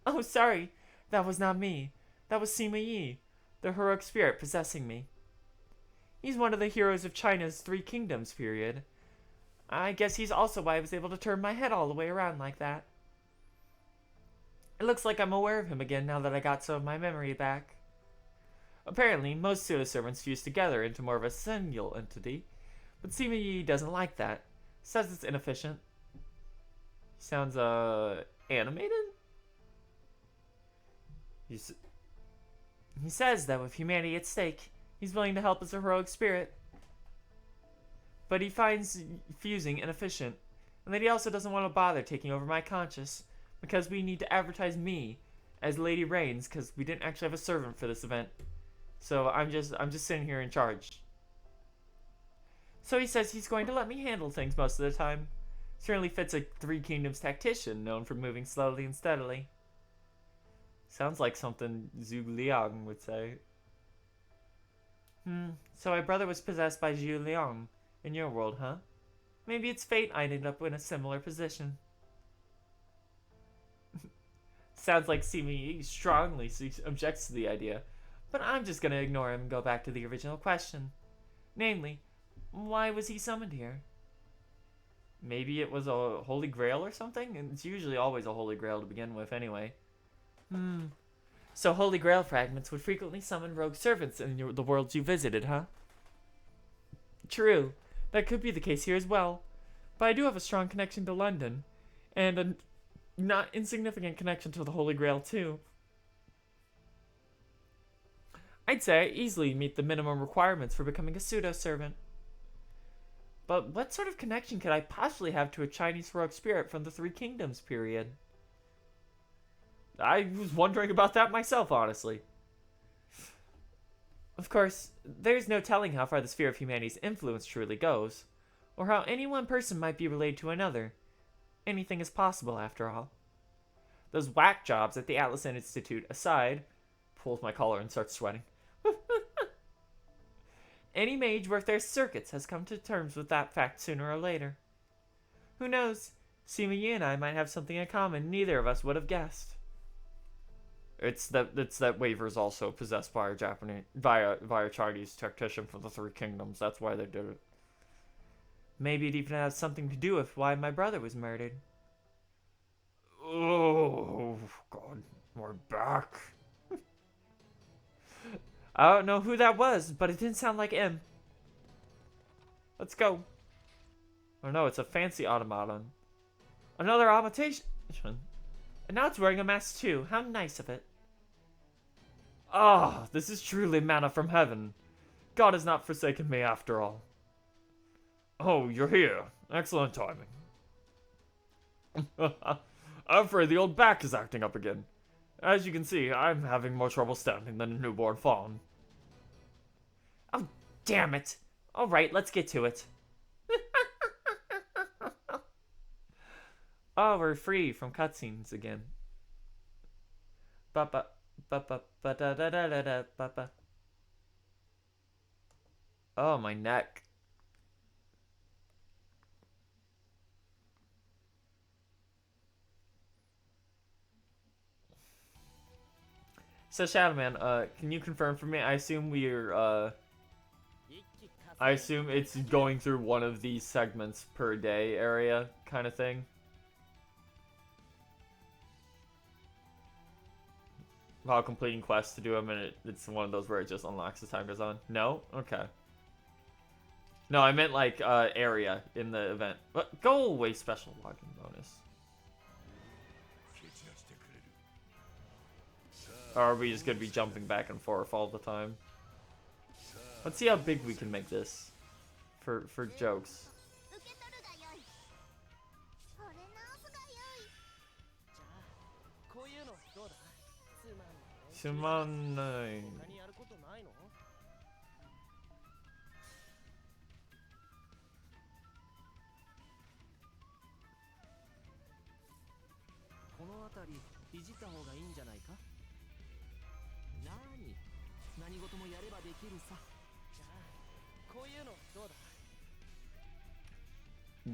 Oh, sorry. That was not me. That was Sima Yi, the heroic spirit possessing me. He's one of the heroes of China's Three Kingdoms period. I guess he's also why I was able to turn my head all the way around like that. It looks like I'm aware of him again now that I got some of my memory back. Apparently, most pseudo-servants fuse together into more of a single entity, but Sima Yi doesn't like that. Says it's inefficient. Sounds, animated? He says that with humanity at stake, he's willing to help as a heroic spirit. But he finds fusing inefficient, and that he also doesn't want to bother taking over my conscious, because we need to advertise me as Lady Reines, because we didn't actually have a servant for this event. So I'm just sitting here in charge. So he says he's going to let me handle things most of the time. Certainly fits a Three Kingdoms tactician known for moving slowly and steadily. Sounds like something Zhu Liang would say. So my brother was possessed by Zhu Liang in your world, huh? Maybe it's fate I ended up in a similar position. Sounds like Sima Yi strongly objects to the idea, but I'm just gonna ignore him and go back to the original question. Namely, why was he summoned here? Maybe it was a Holy Grail or something? And it's usually always a Holy Grail to begin with anyway. So Holy Grail fragments would frequently summon rogue servants in the worlds you visited, huh? True, that could be the case here as well. But I do have a strong connection to London, and a not insignificant connection to the Holy Grail, too. I'd say I easily meet the minimum requirements for becoming a pseudo-servant. But what sort of connection could I possibly have to a Chinese heroic spirit from the Three Kingdoms period? I was wondering about that myself, honestly. Of course, there's no telling how far the sphere of humanity's influence truly goes, or how any one person might be related to another. Anything is possible, after all. Those whack jobs at the Atlas Institute aside, pulls my collar and starts sweating. Any mage worth their circuits has come to terms with that fact sooner or later. Who knows? Sima Yi and I might have something in common neither of us would have guessed. It's that Waver's also possessed by a Chinese tactician from the Three Kingdoms. That's why they did it. Maybe it even has something to do with why my brother was murdered. Oh, God, we're back. I don't know who that was, but it didn't sound like him. Let's go. Oh no, it's a fancy automaton. Another automaton. And now it's wearing a mask too. How nice of it. Ah, this is truly manna from heaven. God has not forsaken me after all. Oh, you're here. Excellent timing. I'm afraid the old back is acting up again. As you can see, I'm having more trouble standing than a newborn fawn. Oh, damn it. Alright, let's get to it. Oh, we're free from cutscenes again. Ba-ba, ba-ba, ba-da-da-da-da-da, ba-ba. Oh, my neck. So, Shadowman, can you confirm for me? I assume I assume it's going through one of these segments per day area kind of thing. While completing quests to do them, and it's one of those where it just unlocks as time goes on. No? Okay. No, I meant like area in the event. But go away, special login bonus. Or are we just gonna be jumping back and forth all the time? Let's see how big we can make this. For jokes. Sumanai.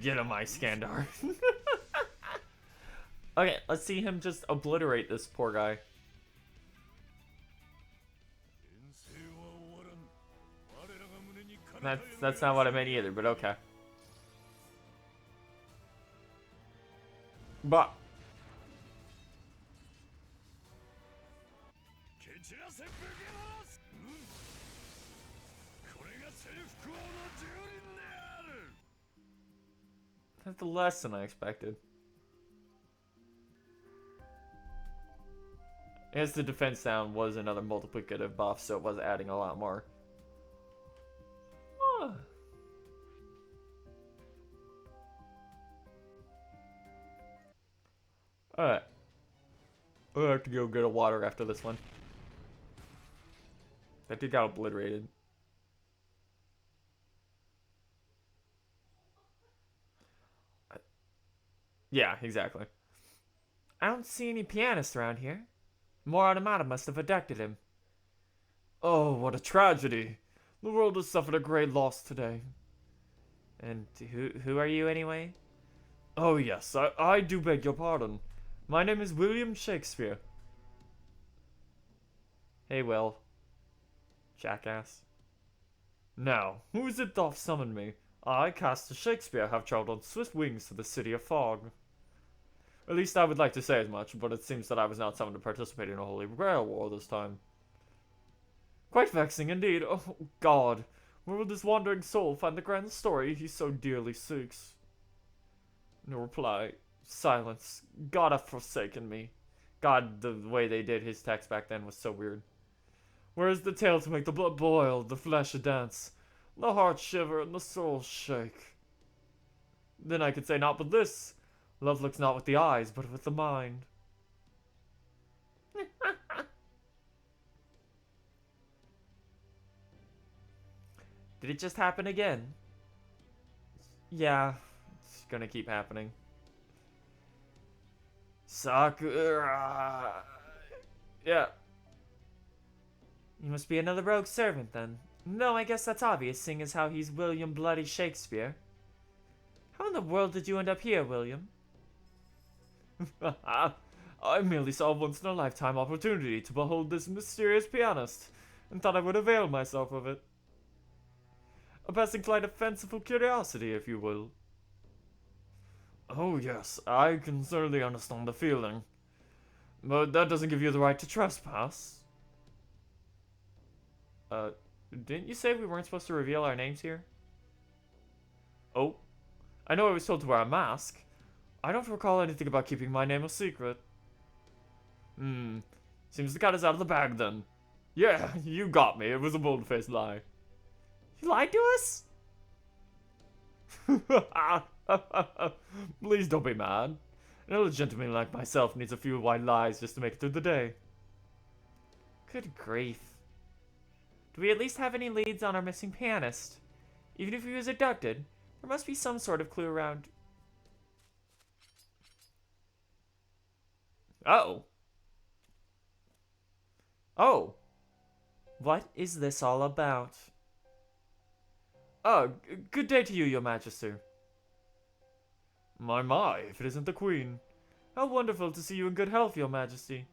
Get him, my Skandar. Okay, let's see him just obliterate this poor guy. That's not what I meant either, but okay. But that's less than I expected. As the defense down was another multiplicative buff, so it was adding a lot more. Huh. Alright. We'll have to go get a water after this one. That dude got obliterated. Yeah, exactly. I don't see any pianists around here. More automata must have abducted him. Oh, what a tragedy. The world has suffered a great loss today. And who are you anyway? Oh yes, I do beg your pardon. My name is William Shakespeare. Hey, Will. Jackass. Now, who is it doth summon me? I, Caster Shakespeare, have travelled on swift wings to the city of fog. At least I would like to say as much, but it seems that I was not summoned to participate in a Holy Grail war this time. Quite vexing indeed. Oh, God. Where will this wandering soul find the grand story he so dearly seeks? No reply. Silence. God hath forsaken me. God, the way they did his text back then was so weird. Where is the tale to make the blood boil, the flesh a dance, the heart shiver, and the soul shake? Then I could say not but this. Love looks not with the eyes, but with the mind. Did it just happen again? Yeah, it's gonna keep happening. Sakura. Yeah. You must be another rogue servant, then. No, I guess that's obvious, seeing as how he's William Bloody Shakespeare. How in the world did you end up here, William? I merely saw a once-in-a-lifetime opportunity to behold this mysterious pianist, and thought I would avail myself of it. A passing flight of fanciful curiosity, if you will. Oh yes, I can certainly understand the feeling. But that doesn't give you the right to trespass. Didn't you say we weren't supposed to reveal our names here? Oh, I know I was told to wear a mask. I don't recall anything about keeping my name a secret. Seems the cat is out of the bag then. Yeah, you got me. It was a bold-faced lie. You lied to us? Please don't be mad. An old gentleman like myself needs a few white lies just to make it through the day. Good grief. Do we at least have any leads on our missing pianist? Even if he was abducted, there must be some sort of clue around. Uh-oh. Oh. What is this all about? Oh, good day to you, your majesty. My, if it isn't the queen. How wonderful to see you in good health, your majesty.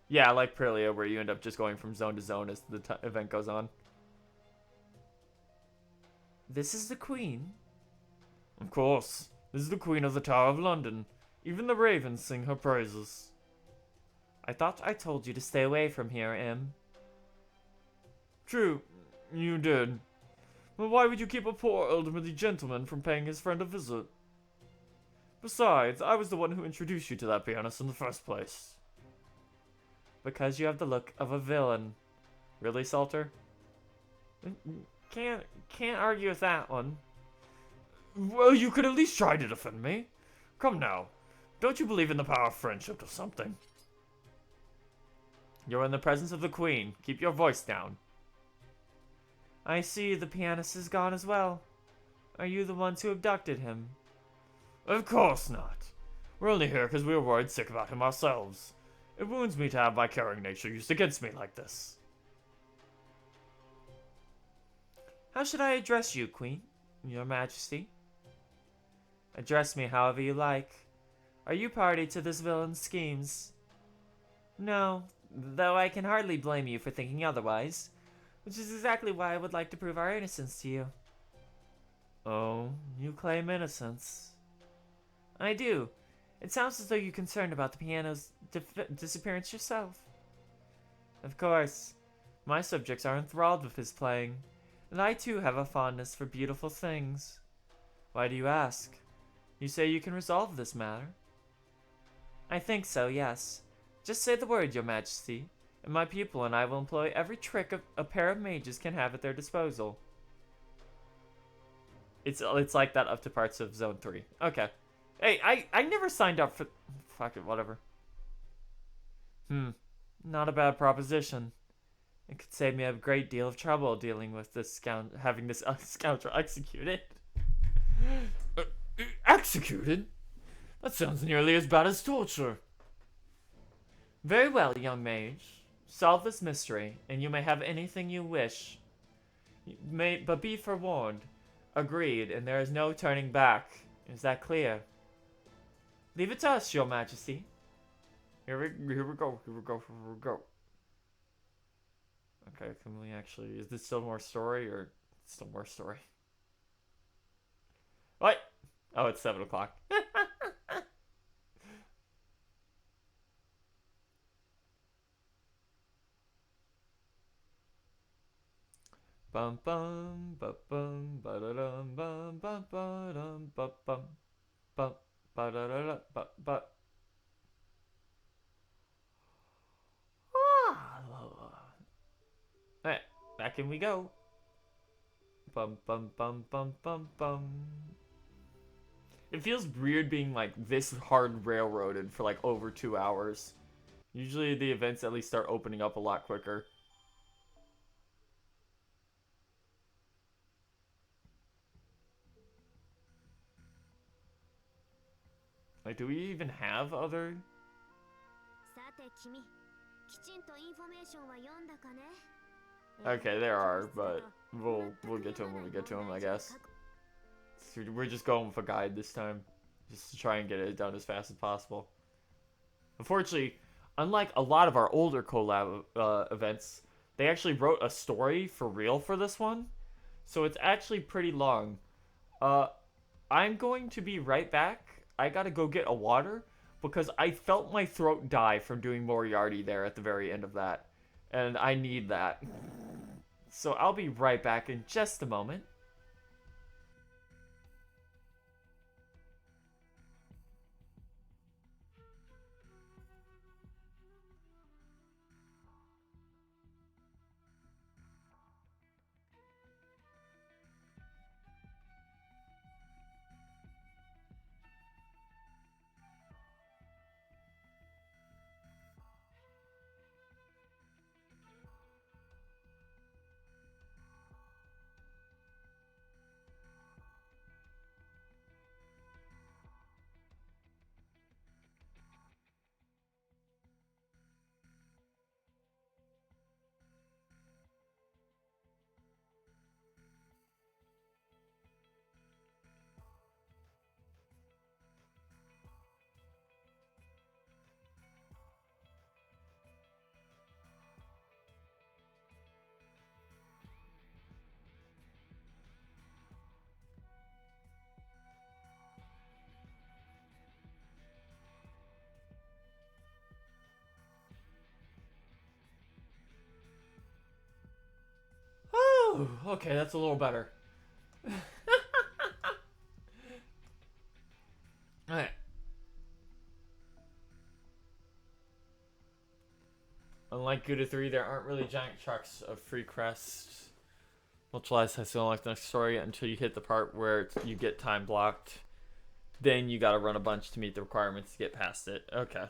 Yeah, like Prillia, where you end up just going from zone to zone as the event goes on. This is the queen? Of course. This is the queen of the Tower of London. Even the ravens sing her praises. I thought I told you to stay away from here, Em. True, you did. But why would you keep a poor elderly gentleman from paying his friend a visit? Besides, I was the one who introduced you to that pianist in the first place. Because you have the look of a villain. Really, Salter? Can't argue with that one. Well, you could at least try to defend me. Come now. Don't you believe in the power of friendship or something? You're in the presence of the queen. Keep your voice down. I see the pianist is gone as well. Are you the ones who abducted him? Of course not. We're only here because we were worried sick about him ourselves. It wounds me to have my caring nature used against me like this. How should I address you, Queen? Your Majesty? Address me however you like. Are you party to this villain's schemes? No, though I can hardly blame you for thinking otherwise, which is exactly why I would like to prove our innocence to you. Oh, you claim innocence. I do. It sounds as though you're concerned about the piano's disappearance yourself. Of course. My subjects are enthralled with his playing, and I too have a fondness for beautiful things. Why do you ask? You say you can resolve this matter? I think so, yes. Just say the word, Your Majesty, and my pupil and I will employ every trick a pair of mages can have at their disposal. It's like that up to parts of Zone 3. Okay. Hey, I never signed up for... Fuck it, whatever. Not a bad proposition. It could save me a great deal of trouble dealing with this having this scoundrel executed. Executed? That sounds nearly as bad as torture. Very well, young mage. Solve this mystery, and you may have anything you wish. But be forewarned. Agreed, and there is no turning back. Is that clear? Leave it to us, Your Majesty. Here we go. Okay, can we actually... Is this still more story, or still more story? What? Oh, it's 7 o'clock. Bum bum ba bum ba da dum bum bum ba dum ba bum bum ba da da da ba ba. Alright, back in we go. Bum bum bum bum bum bum. It feels weird being like this hard railroaded for like over 2 hours. Usually the events at least start opening up a lot quicker. Like, do we even have other? Okay, there are, but we'll get to them when we get to them, I guess. So we're just going with a guide this time, just to try and get it done as fast as possible. Unfortunately, unlike a lot of our older collab events, they actually wrote a story for real for this one, so it's actually pretty long. I'm going to be right back. I gotta go get a water because I felt my throat die from doing Moriarty there at the very end of that, and I need that. So I'll be right back in just a moment. Oh, okay, that's a little better. Alright. Unlike Gouda 3, there aren't really giant chunks of free crests. Much less I still don't like the next story until you hit the part where you get time blocked. Then you gotta run a bunch to meet the requirements to get past it. Okay.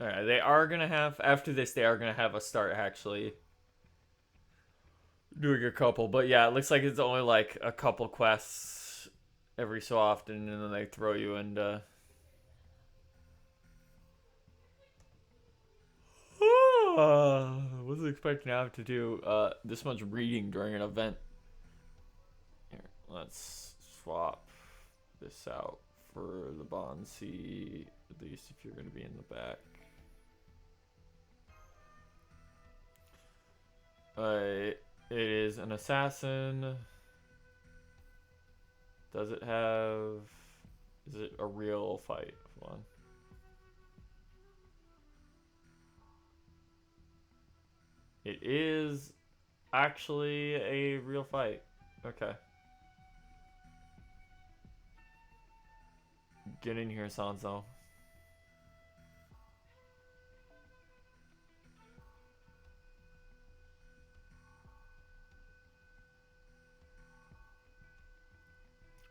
Alright, they are gonna have, after this, they are gonna have us start actually doing a couple. But yeah, it looks like it's only like a couple quests every so often, and then they throw you into... wasn't expecting to have to do this much reading during an event. Here, let's swap this out for the Bonsi, at least if you're going to be in the back. It is an assassin. Does it have... Is it a real fight? Hold on. It is actually a real fight. Okay. Get in here, Sanzo.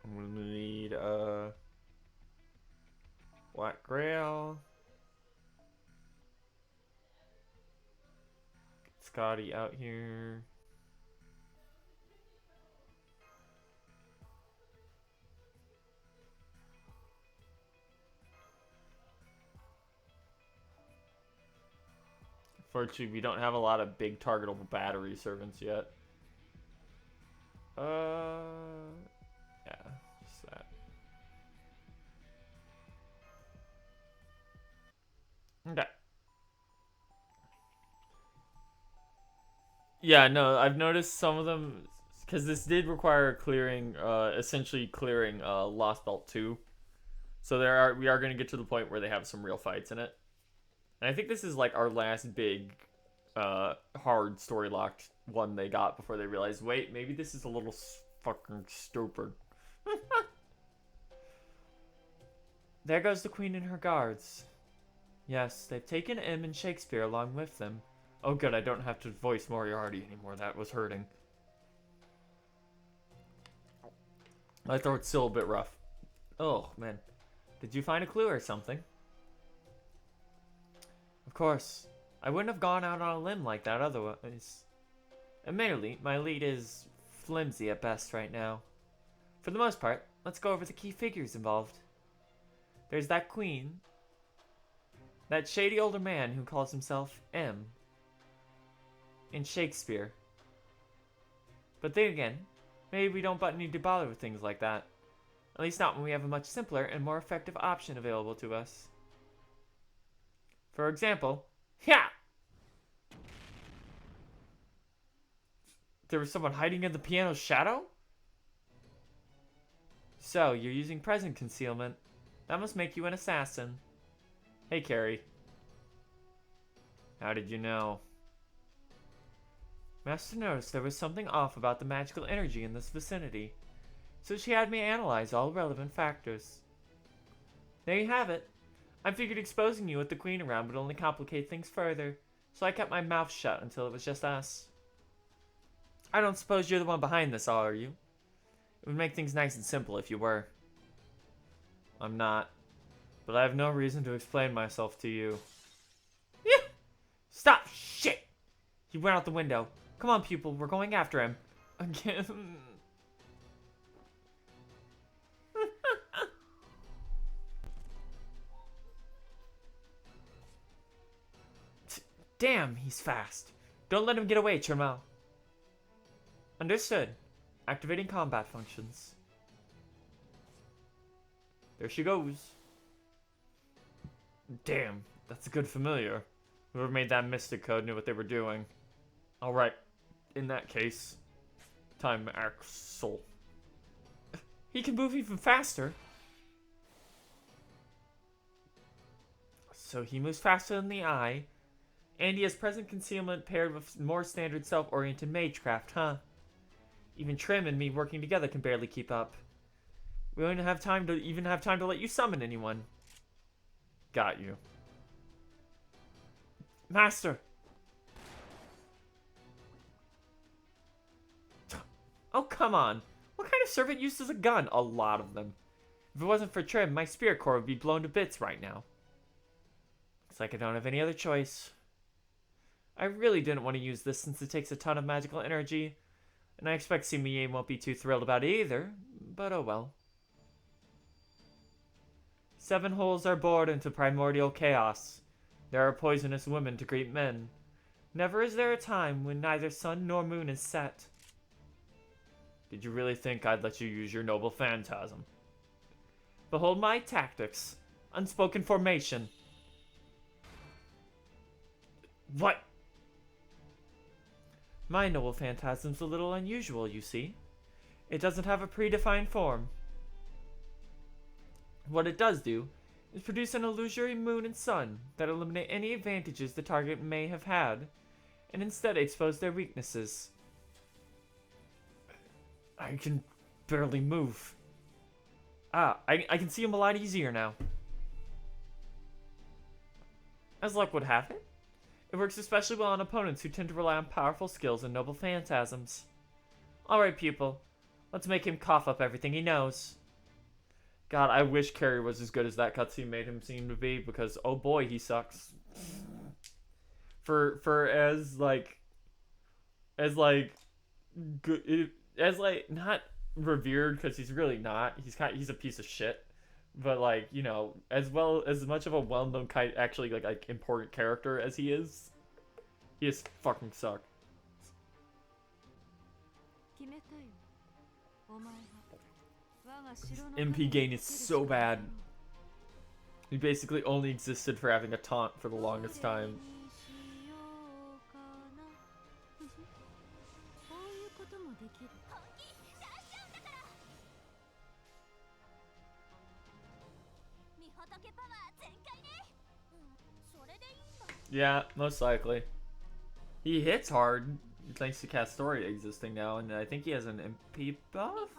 I'm gonna need Black Grail. Get Scotty out here. Fortunately, we don't have a lot of big targetable battery servants yet. Yeah, just that. Okay. Yeah, no, I've noticed some of them because this did require clearing, essentially clearing Lost Belt 2. So we are going to get to the point where they have some real fights in it. And I think this is like our last big, hard story locked one they got before they realized, wait, maybe this is a little fucking stupid. There goes the queen and her guards. Yes, they've taken M and Shakespeare along with them. Oh good, I don't have to voice Moriarty anymore. That was hurting. My throat's still a bit rough. Oh, man. Did you find a clue or something? Of course. I wouldn't have gone out on a limb like that otherwise. Admittedly, my lead is flimsy at best right now. For the most part, let's go over the key figures involved. There's that queen. That shady older man who calls himself M. And Shakespeare. But then again, maybe we don't need to bother with things like that. At least not when we have a much simpler and more effective option available to us. For example, yeah! There was someone hiding in the piano's shadow? So, you're using present concealment. That must make you an assassin. Hey, Carrie. How did you know? Master noticed there was something off about the magical energy in this vicinity, so she had me analyze all relevant factors. There you have it. I figured exposing you with the queen around would only complicate things further, so I kept my mouth shut until it was just us. I don't suppose you're the one behind this, are you? It would make things nice and simple if you were. I'm not, but I have no reason to explain myself to you. Yeah! Stop! Shit! He went out the window. Come on, pupil, we're going after him. Again. Damn, he's fast. Don't let him get away, Chermel. Understood. Activating combat functions. There she goes. Damn, that's a good familiar. Whoever made that mystic code knew what they were doing. Alright, in that case, time Axel. He can move even faster. So he moves faster than the eye, and he has present concealment paired with more standard self-oriented magecraft, huh? Even Trim and me working together can barely keep up. We don't have time to let you summon anyone. Got you. Master! Oh, come on. What kind of servant uses a gun? A lot of them. If it wasn't for Trim, my spirit core would be blown to bits right now. Looks like I don't have any other choice. I really didn't want to use this since it takes a ton of magical energy, and I expect Simiye won't be too thrilled about it either, but oh well. 7 holes are bored into primordial chaos. There are poisonous women to greet men. Never is there a time when neither sun nor moon is set. Did you really think I'd let you use your noble phantasm? Behold my tactics. Unspoken formation. What? My noble phantasm's a little unusual, you see. It doesn't have a predefined form. What it does do is produce an illusory moon and sun that eliminate any advantages the target may have had, and instead expose their weaknesses. I can barely move. I can see him a lot easier now. As luck would have it, it works especially well on opponents who tend to rely on powerful skills and noble phantasms. Alright, pupil. Let's make him cough up everything he knows. God, I wish Carrie was as good as that cutscene made him seem to be, because oh boy, he sucks. For as not revered, because he's really not. He's a piece of shit. But like, you know, as much of a well-known actually like important character as he is fucking suck. MP Gain is so bad. He basically only existed for having a taunt for the longest time. Yeah, most likely. He hits hard thanks to Castoria existing now, and I think he has an MP buff?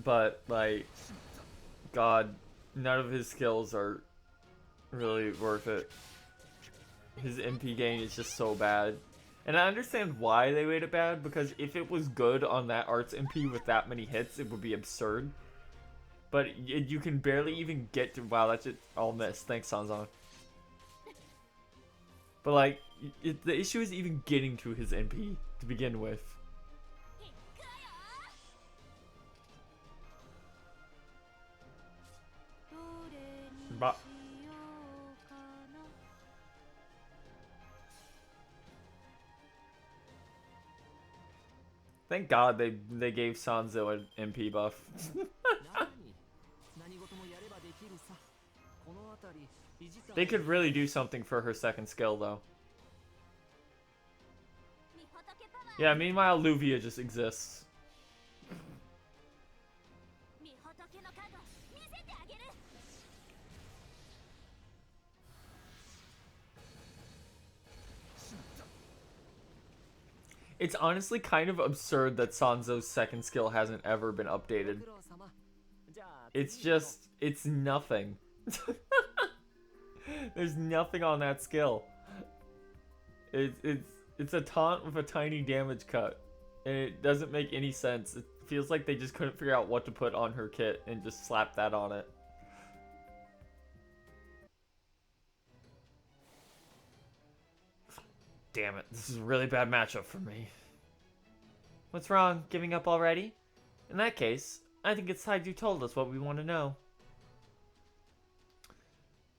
But, like, God, none of his skills are really worth it. His MP gain is just so bad. And I understand why they made it bad, because if it was good on that Arts MP with that many hits, it would be absurd. But you can barely even get to... Wow, that's just all missed. Thanks, Sanzon. But, like, the issue is even getting to his MP to begin with. But... Thank God they gave Sanzo an MP buff. They could really do something for her second skill, though. Yeah, meanwhile, Luvia just exists. It's honestly kind of absurd that Sanzo's second skill hasn't ever been updated. It's just, it's nothing. There's nothing on that skill. It's a taunt with a tiny damage cut. And it doesn't make any sense. It feels like they just couldn't figure out what to put on her kit and just slap that on it. Damn it, this is a really bad matchup for me. What's wrong? Giving up already? In that case, I think it's time you told us what we want to know.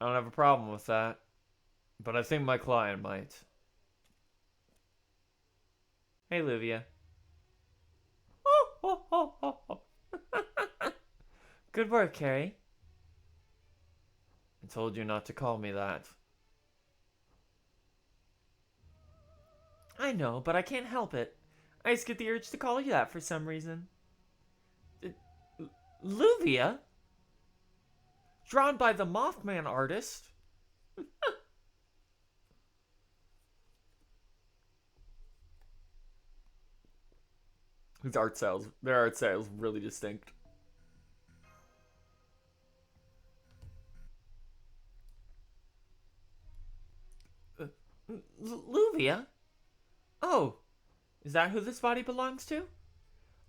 I don't have a problem with that, but I think my client might. Hey, Luvia. Good work, Carrie. I told you not to call me that. I know, but I can't help it. I just get the urge to call you that for some reason. Luvia? Drawn by the Mothman artist? His art styles, their art style is really distinct. Luvia? Oh, is that who this body belongs to?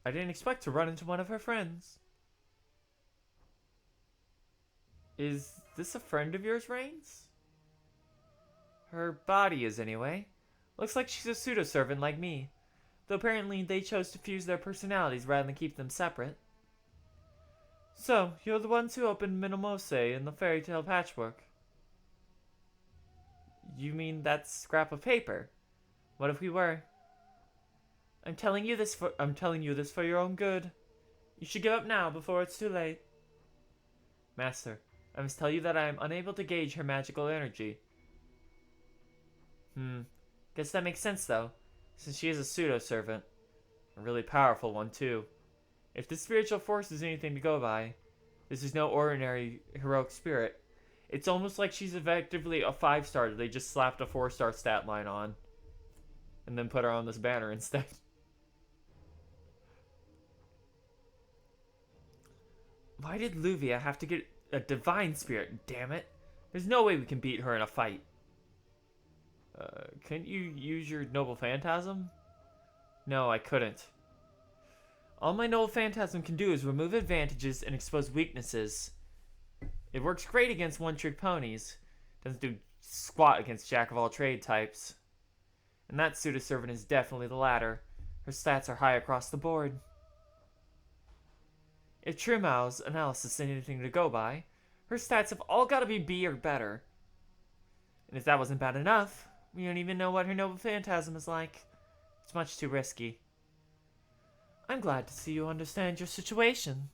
I didn't expect to run into one of her friends. Is this a friend of yours, Reines? Her body is, anyway. Looks like she's a pseudo-servant like me. Though apparently they chose to fuse their personalities rather than keep them separate. So, you're the ones who opened Minamose in the fairy tale patchwork. You mean that scrap of paper? What if we were? I'm telling you this for your own good. You should give up now before it's too late. Master, I must tell you that I am unable to gauge her magical energy. Guess that makes sense though, since she is a pseudo-servant. A really powerful one too. If this spiritual force is anything to go by, this is no ordinary heroic spirit. It's almost like she's effectively a 5-star that they just slapped a 4-star stat line on. And then put her on this banner instead. Why did Luvia have to get a divine spirit, damn it? There's no way we can beat her in a fight. Couldn't you use your noble phantasm? No, I couldn't. All my noble phantasm can do is remove advantages and expose weaknesses. It works great against one-trick ponies. Doesn't do squat against jack-of-all-trade types. And that pseudo-servant is definitely the latter. Her stats are high across the board. If Trimao's analysis is anything to go by, her stats have all got to be B or better. And if that wasn't bad enough, we don't even know what her noble phantasm is like. It's much too risky. I'm glad to see you understand your situation.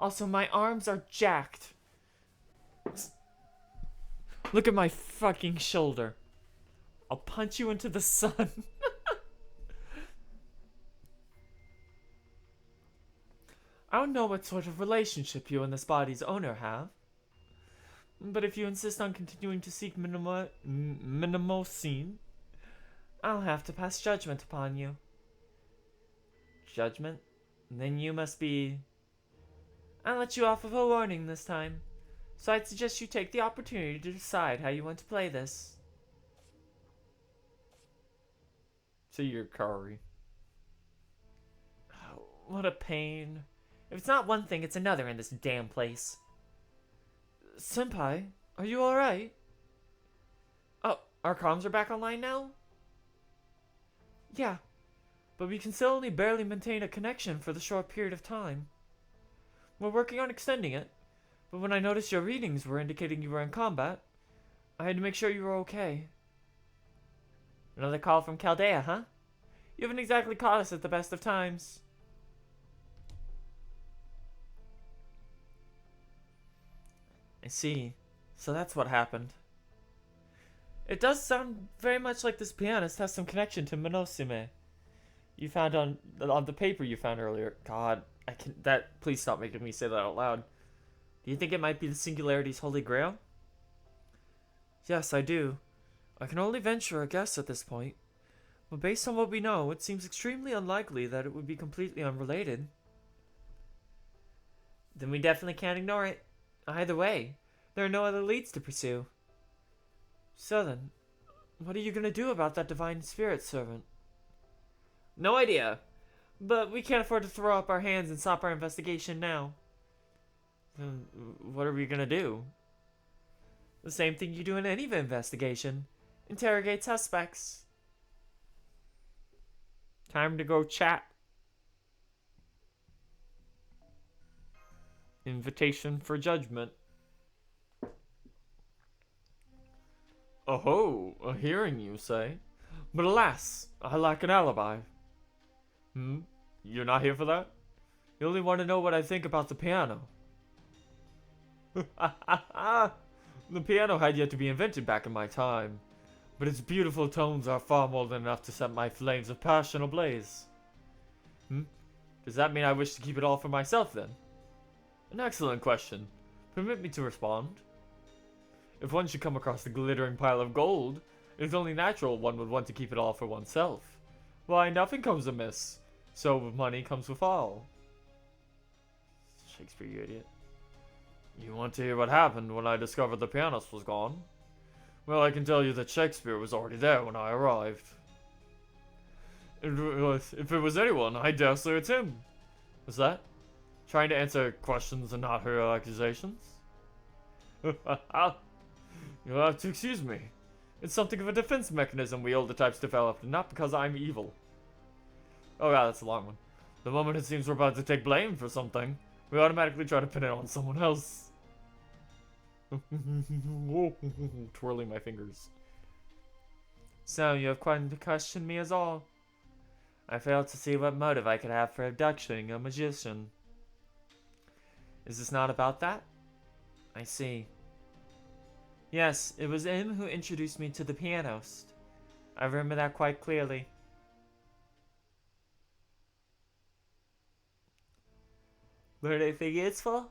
Also, my arms are jacked. Look at my fucking shoulder. I'll punch you into the sun. I don't know what sort of relationship you and this body's owner have, but if you insist on continuing to seek minimocene, I'll have to pass judgment upon you. Judgment? Then you must be... I'll let you off with a warning this time, so I'd suggest you take the opportunity to decide how you want to play this. See your Kari. Oh, what a pain. If it's not one thing, it's another in this damn place. Senpai, are you alright? Oh, our comms are back online now? Yeah, but we can still only barely maintain a connection for the short period of time. We're working on extending it, but when I noticed your readings were indicating you were in combat, I had to make sure you were okay. Another call from Chaldea, huh? You haven't exactly caught us at the best of times. I see. So that's what happened. It does sound very much like this pianist has some connection to Minosime. You found on the paper you found earlier. God, please stop making me say that out loud. Do you think it might be the Singularity's Holy Grail? Yes, I do. I can only venture a guess at this point. But based on what we know, it seems extremely unlikely that it would be completely unrelated. Then we definitely can't ignore it. Either way, there are no other leads to pursue. So then, what are you going to do about that divine spirit servant? No idea, but we can't afford to throw up our hands and stop our investigation now. Then what are we going to do? The same thing you do in any investigation. Interrogate suspects. Time to go chat. Invitation for judgment. Oh, a hearing, you say? But alas, I lack an alibi. You're not here for that? You only want to know what I think about the piano. The piano had yet to be invented back in my time, but its beautiful tones are far more than enough to set my flames of passion ablaze. Does that mean I wish to keep it all for myself, then? An excellent question. Permit me to respond. If one should come across the glittering pile of gold, it is only natural one would want to keep it all for oneself. Why, nothing comes amiss. So with money comes with all. Shakespeare, you idiot. You want to hear what happened when I discovered the pianist was gone? Well, I can tell you that Shakespeare was already there when I arrived. If it was anyone, I dare say it's him. What's that? Trying to answer questions and not hear accusations? You'll have to excuse me. It's something of a defense mechanism we older types developed, not because I'm evil. Oh yeah, that's a long one. The moment it seems we're about to take blame for something, we automatically try to pin it on someone else. Twirling my fingers. So, you have quite questioned me as all. I fail to see what motive I could have for abducting a magician. Is this not about that? I see. Yes, it was him who introduced me to the pianist. I remember that quite clearly. Learn anything useful?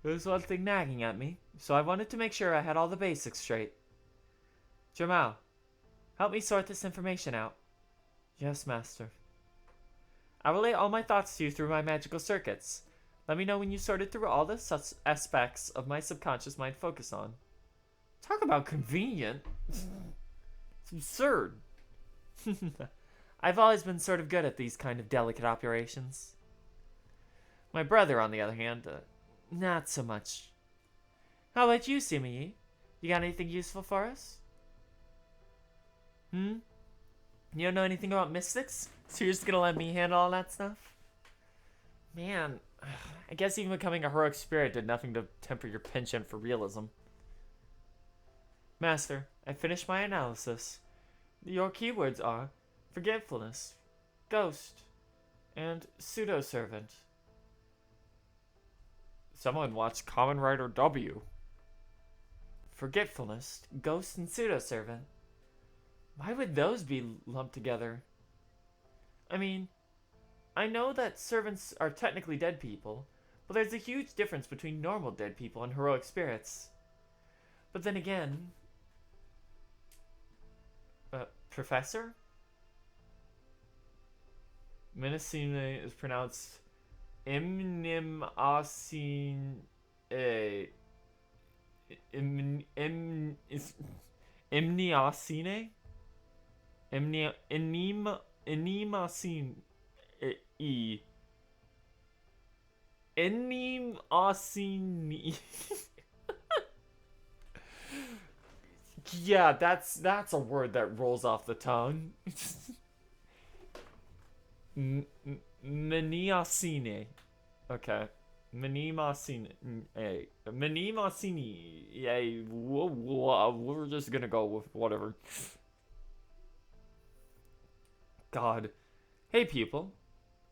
There's one thing nagging at me, so I wanted to make sure I had all the basics straight. Jamal, help me sort this information out. Yes, Master. I relay all my thoughts to you through my magical circuits. Let me know when you sorted through all the aspects of my subconscious mind focus on. Talk about convenient. It's absurd. I've always been sort of good at these kind of delicate operations. My brother, on the other hand, not so much. How about you, Simi? You got anything useful for us? You don't know anything about mystics? So you're just gonna let me handle all that stuff? Man, I guess even becoming a heroic spirit did nothing to temper your penchant for realism. Master, I finished my analysis. Your keywords are forgetfulness, ghost, and pseudo-servant. Someone watched Kamen Rider W. forgetfulness, ghost, and pseudo-servant. Why would those be lumped together? I mean, I know that servants are technically dead people, but there's a huge difference between normal dead people and heroic spirits. But then again... Professor? Menacine is pronounced Imnimacine... Imniacine? Inimacine... E. Inimacine... Yeah, that's a word that rolls off the tongue. Meniacine. Okay. Menimacine. Menimacine. Yeah, we're just gonna go with whatever. God. Hey, pupil.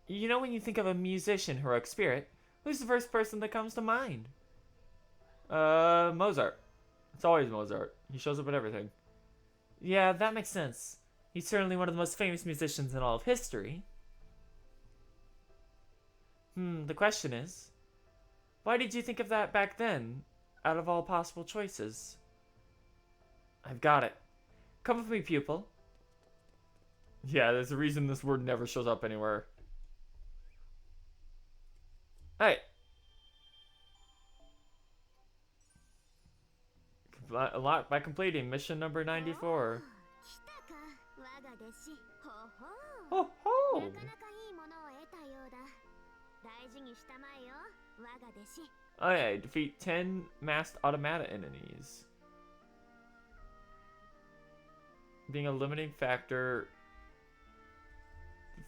You know when you think of a musician heroic spirit, who's the first person that comes to mind? Mozart. It's always Mozart. He shows up at everything. Yeah, that makes sense. He's certainly one of the most famous musicians in all of history. The question is, why did you think of that back then, out of all possible choices? I've got it. Come with me, pupil. Yeah, there's a reason this word never shows up anywhere. Hey. A lot by completing mission number 94. Oh ho! Oh yeah, defeat 10 masked automata enemies. Being a limiting factor,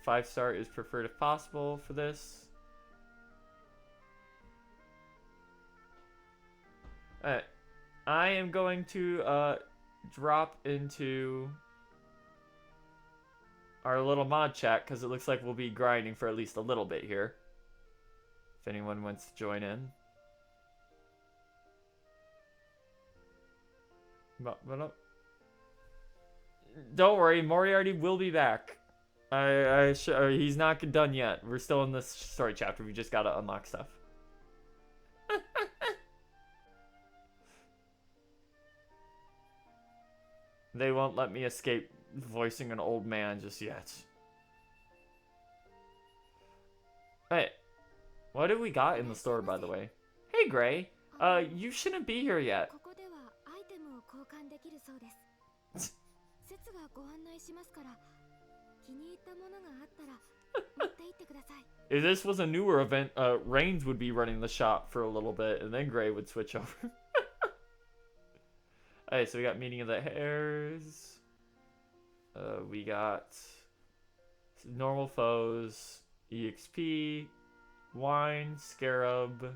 5-star is preferred if possible for this. Alright. I am going to drop into our little mod chat because it looks like we'll be grinding for at least a little bit here. If anyone wants to join in. Don't worry, Moriarty will be back. He's not done yet. We're still in this story chapter. We just gotta unlock stuff. They won't let me escape voicing an old man just yet. Hey, what do we got in the store, by the way? Hey, Gray. You shouldn't be here yet. If this was a newer event, Reines would be running the shop for a little bit, and then Gray would switch over. Alright, so we got Meeting of the Hares. We got normal foes, EXP, Wine, Scarab,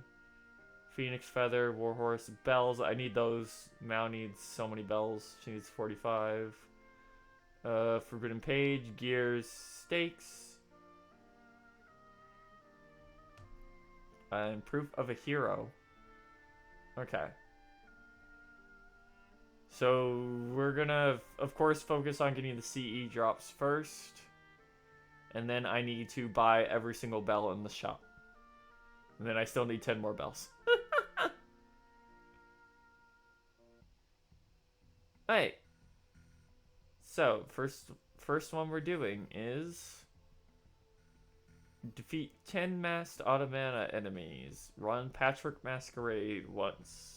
Phoenix Feather, Warhorse, bells. I need those. Mao needs so many bells. She needs 45. Forbidden Page, Gears, Stakes. And Proof of a Hero. Okay. So we're gonna, of course, focus on getting the CE drops first. And then I need to buy every single bell in the shop. And then I still need 10 more bells. Alright. So, first one we're doing is defeat 10 masked automata enemies. Run Patchwork Masquerade once.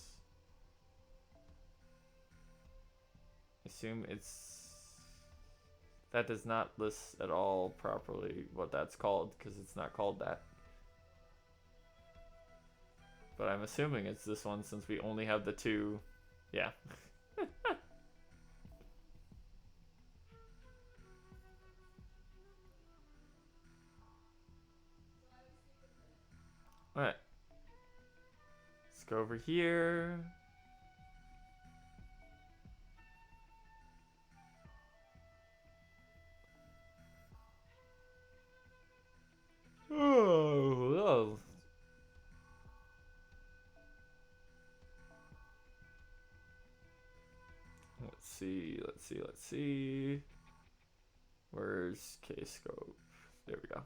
Assume it's... That does not list at all properly what that's called, because it's not called that. But I'm assuming it's this one since we only have the two. Yeah. Alright. Let's go over here. Oh. Let's see. Where's K-scope? There we go.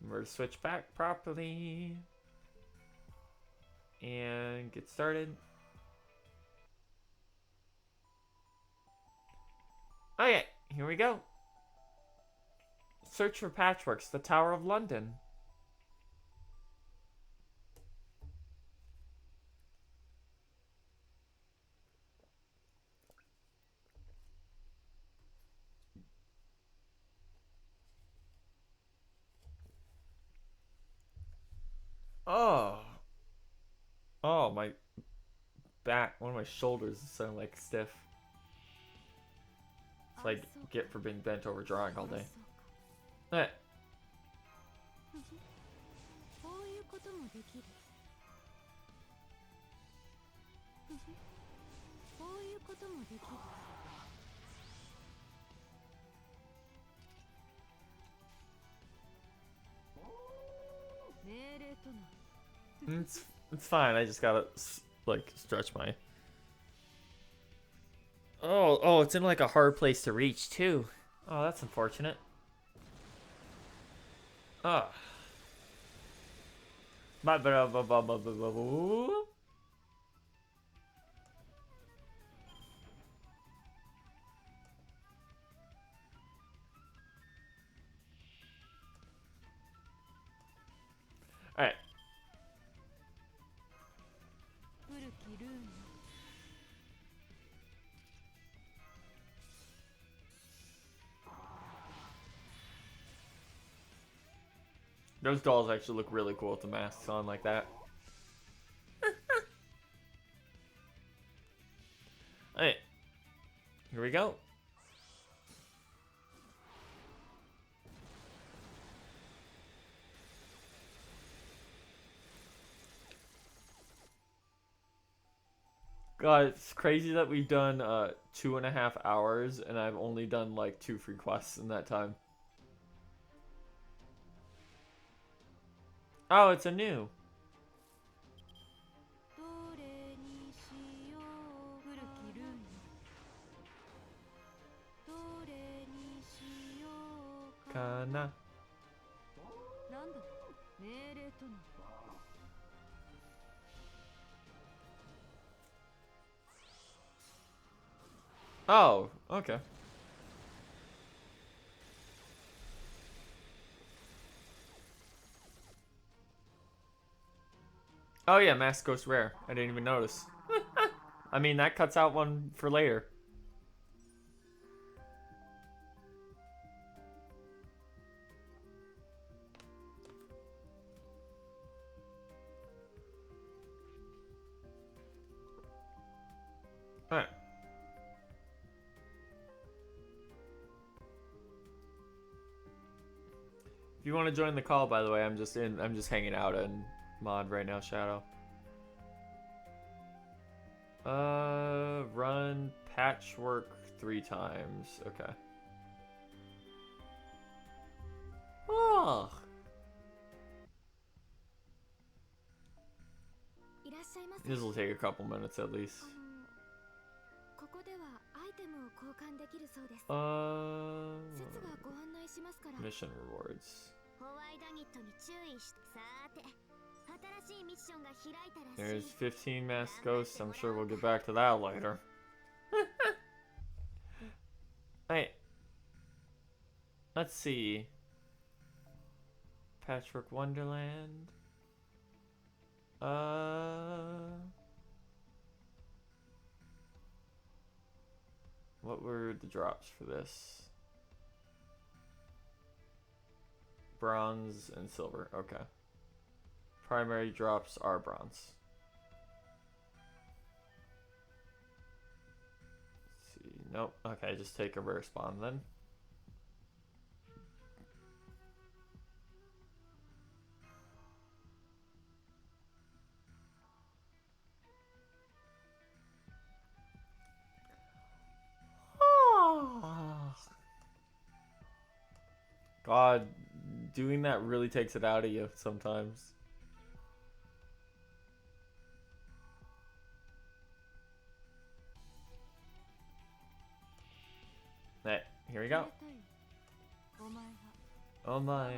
We're to switch back properly and get started. Okay, here we go. Search for Patchworks, the Tower of London. Oh. Oh, my back, one of my shoulders is sounding like stiff. It's like get for being bent over drawing all day. Eh. It's fine. I just gotta like stretch my. Oh, it's in like a hard place to reach too. Oh, that's unfortunate. Ah. Alright. Those dolls actually look really cool with the masks on like that. Alright. Here we go. God, it's crazy that we've done 2.5 hours and I've only done like 2 free quests in that time. Oh, it's a new. Kana. Oh, okay. Oh yeah, Mask Ghost Rare. I didn't even notice. I mean, that cuts out one for later. Alright. If you want to join the call, by the way, I'm just hanging out in mod right now, Shadow. Run Patchwork 3 times. Okay. Oh. This will take a couple minutes at least. Mission rewards. There's 15 masked ghosts. I'm sure we'll get back to that later. Hey. Let's see. Patchwork Wonderland. What were the drops for this? Bronze and silver. Okay. Primary drops are bronze. Let's see. Nope. Okay, just take a rare spawn then. God, Doing that really takes it out of you sometimes. Hey, here we go. Oh my,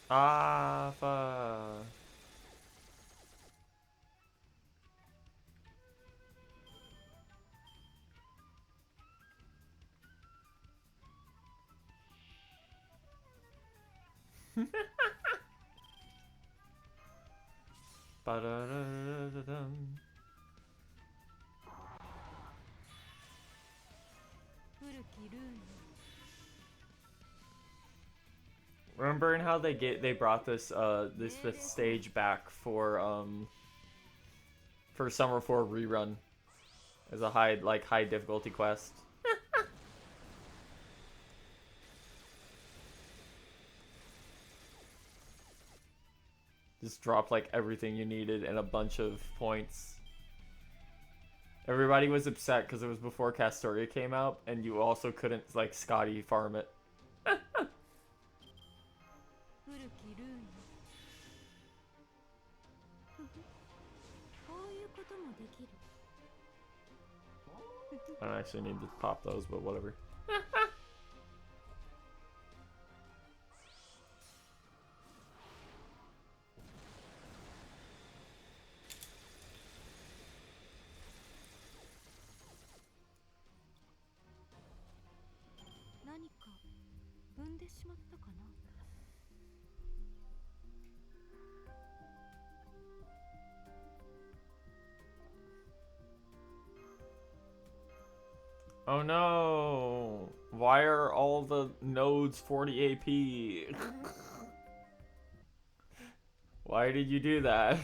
Ah, fuck. Ba-da-da-da-da-dum. Remembering how they brought this this fifth stage back for Summer 4 rerun as a high difficulty quest. Just dropped like everything you needed and a bunch of points. Everybody was upset because it was before Castoria came out, and you also couldn't like Scotty farm it. I don't actually need to pop those, but whatever. Oh no! Why are all the nodes 40 AP? Why did you do that?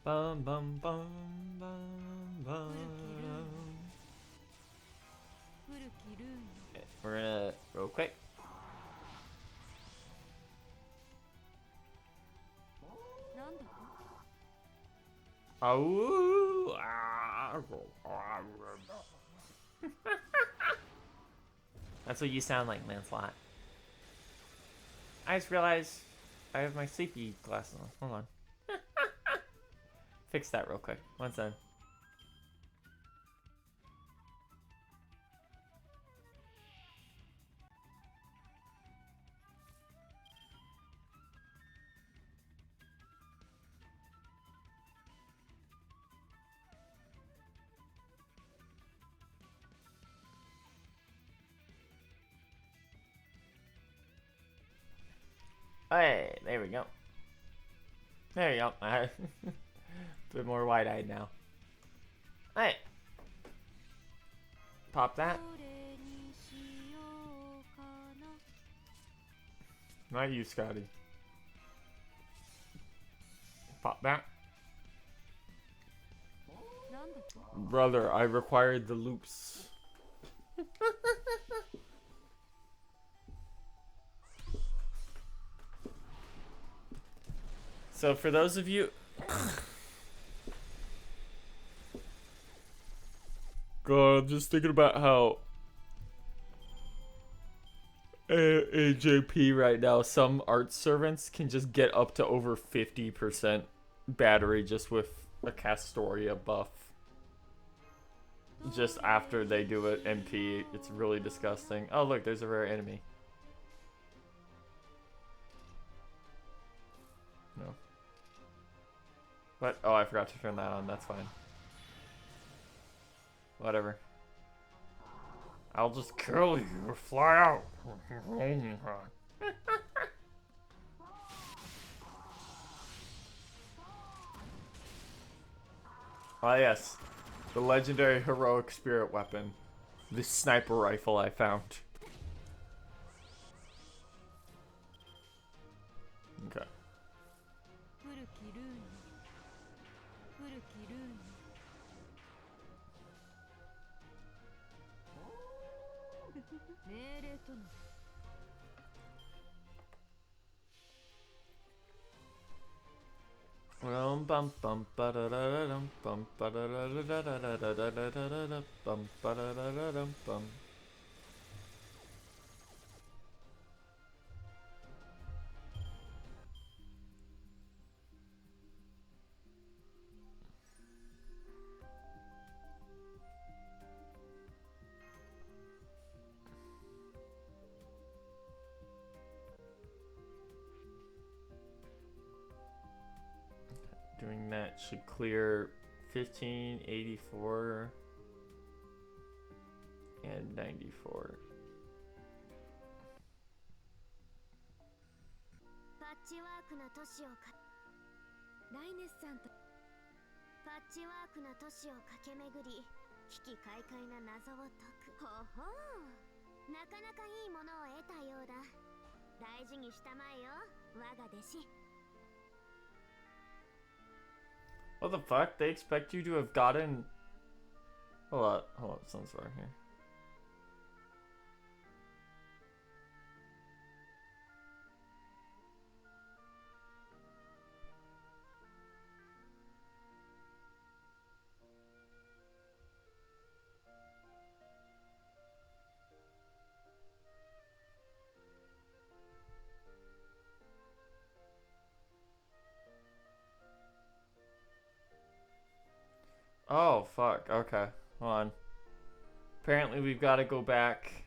Bum bum bum bum bum. Okay, we're gonna real quick. Oh, that's what you sound like, Lancelot. I just realized I have my sleepy glasses on. Hold on. Fix that real quick. Once done. Hey, there we go. There you go. A bit more wide-eyed now. Hey. Pop that. Not you, Scotty. Pop that. Brother, I required the loops. So for those of you... God, I'm just thinking about how... AJP right now, some art servants can just get up to over 50% battery just with a Castoria buff. Just after they do it MP, it's really disgusting. Oh look, there's a rare enemy. What? Oh, I forgot to turn that on. That's fine. Whatever. I'll just kill you or fly out. Ah, yes. The legendary heroic spirit weapon. This sniper rifle I found. Okay. Bum bum ba da da da dum bum ba da da da da da da da da da da da bum ba da da da dum bum. Doing that should clear 15, 84, and 94. パッチワークな都市をライネスさんとパッチワークな都市を駆け巡り危機快快な謎を解く。ほほう、なかなかいいものを得たようだ。大事にしたまえよ、我が弟子。 What the fuck? They expect you to have gotten... hold on, someone's wrong here. Oh, fuck. Okay. Hold on. Apparently we've got to go back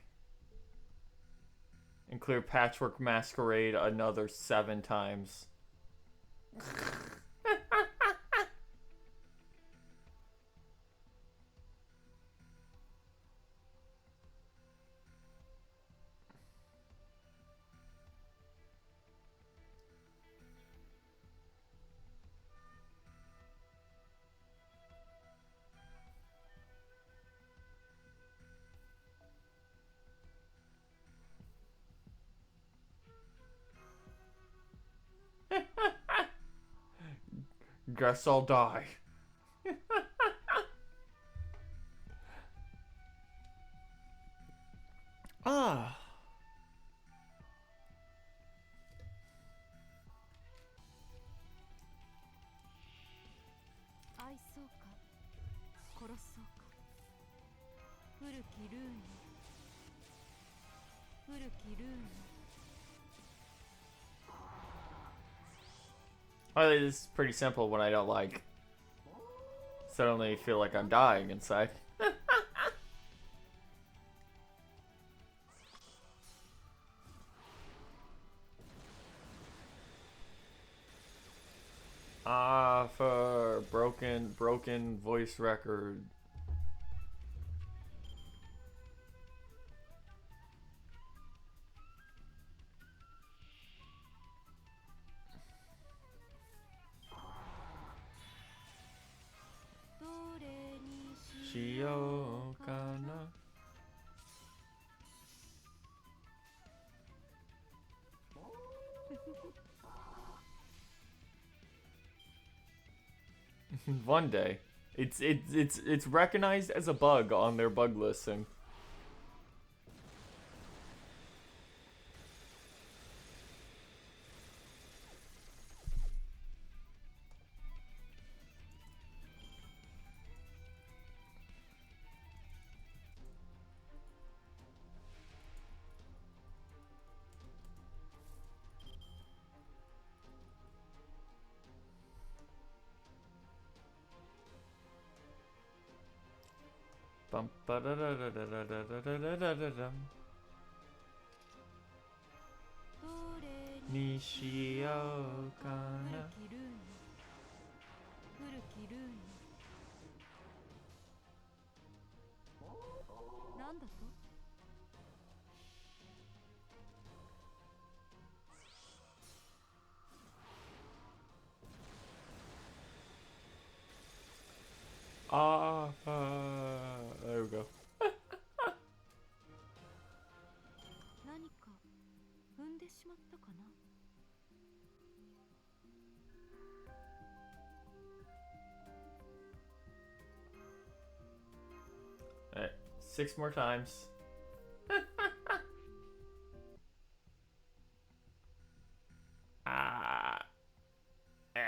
and clear Patchwork Masquerade another 7 times. Guess I'll die. Ah. Well, it's pretty simple when I don't like suddenly feel like I'm dying inside. Ah, for broken voice record. Shiokana. One day, it's recognized as a bug on their bug listing. Bum ba da da da da da da da da da da da. Nishiokana. きルーンなんだと There we go. 何か踏んでしまったかな Alright, 6 more times. Ah. Eh.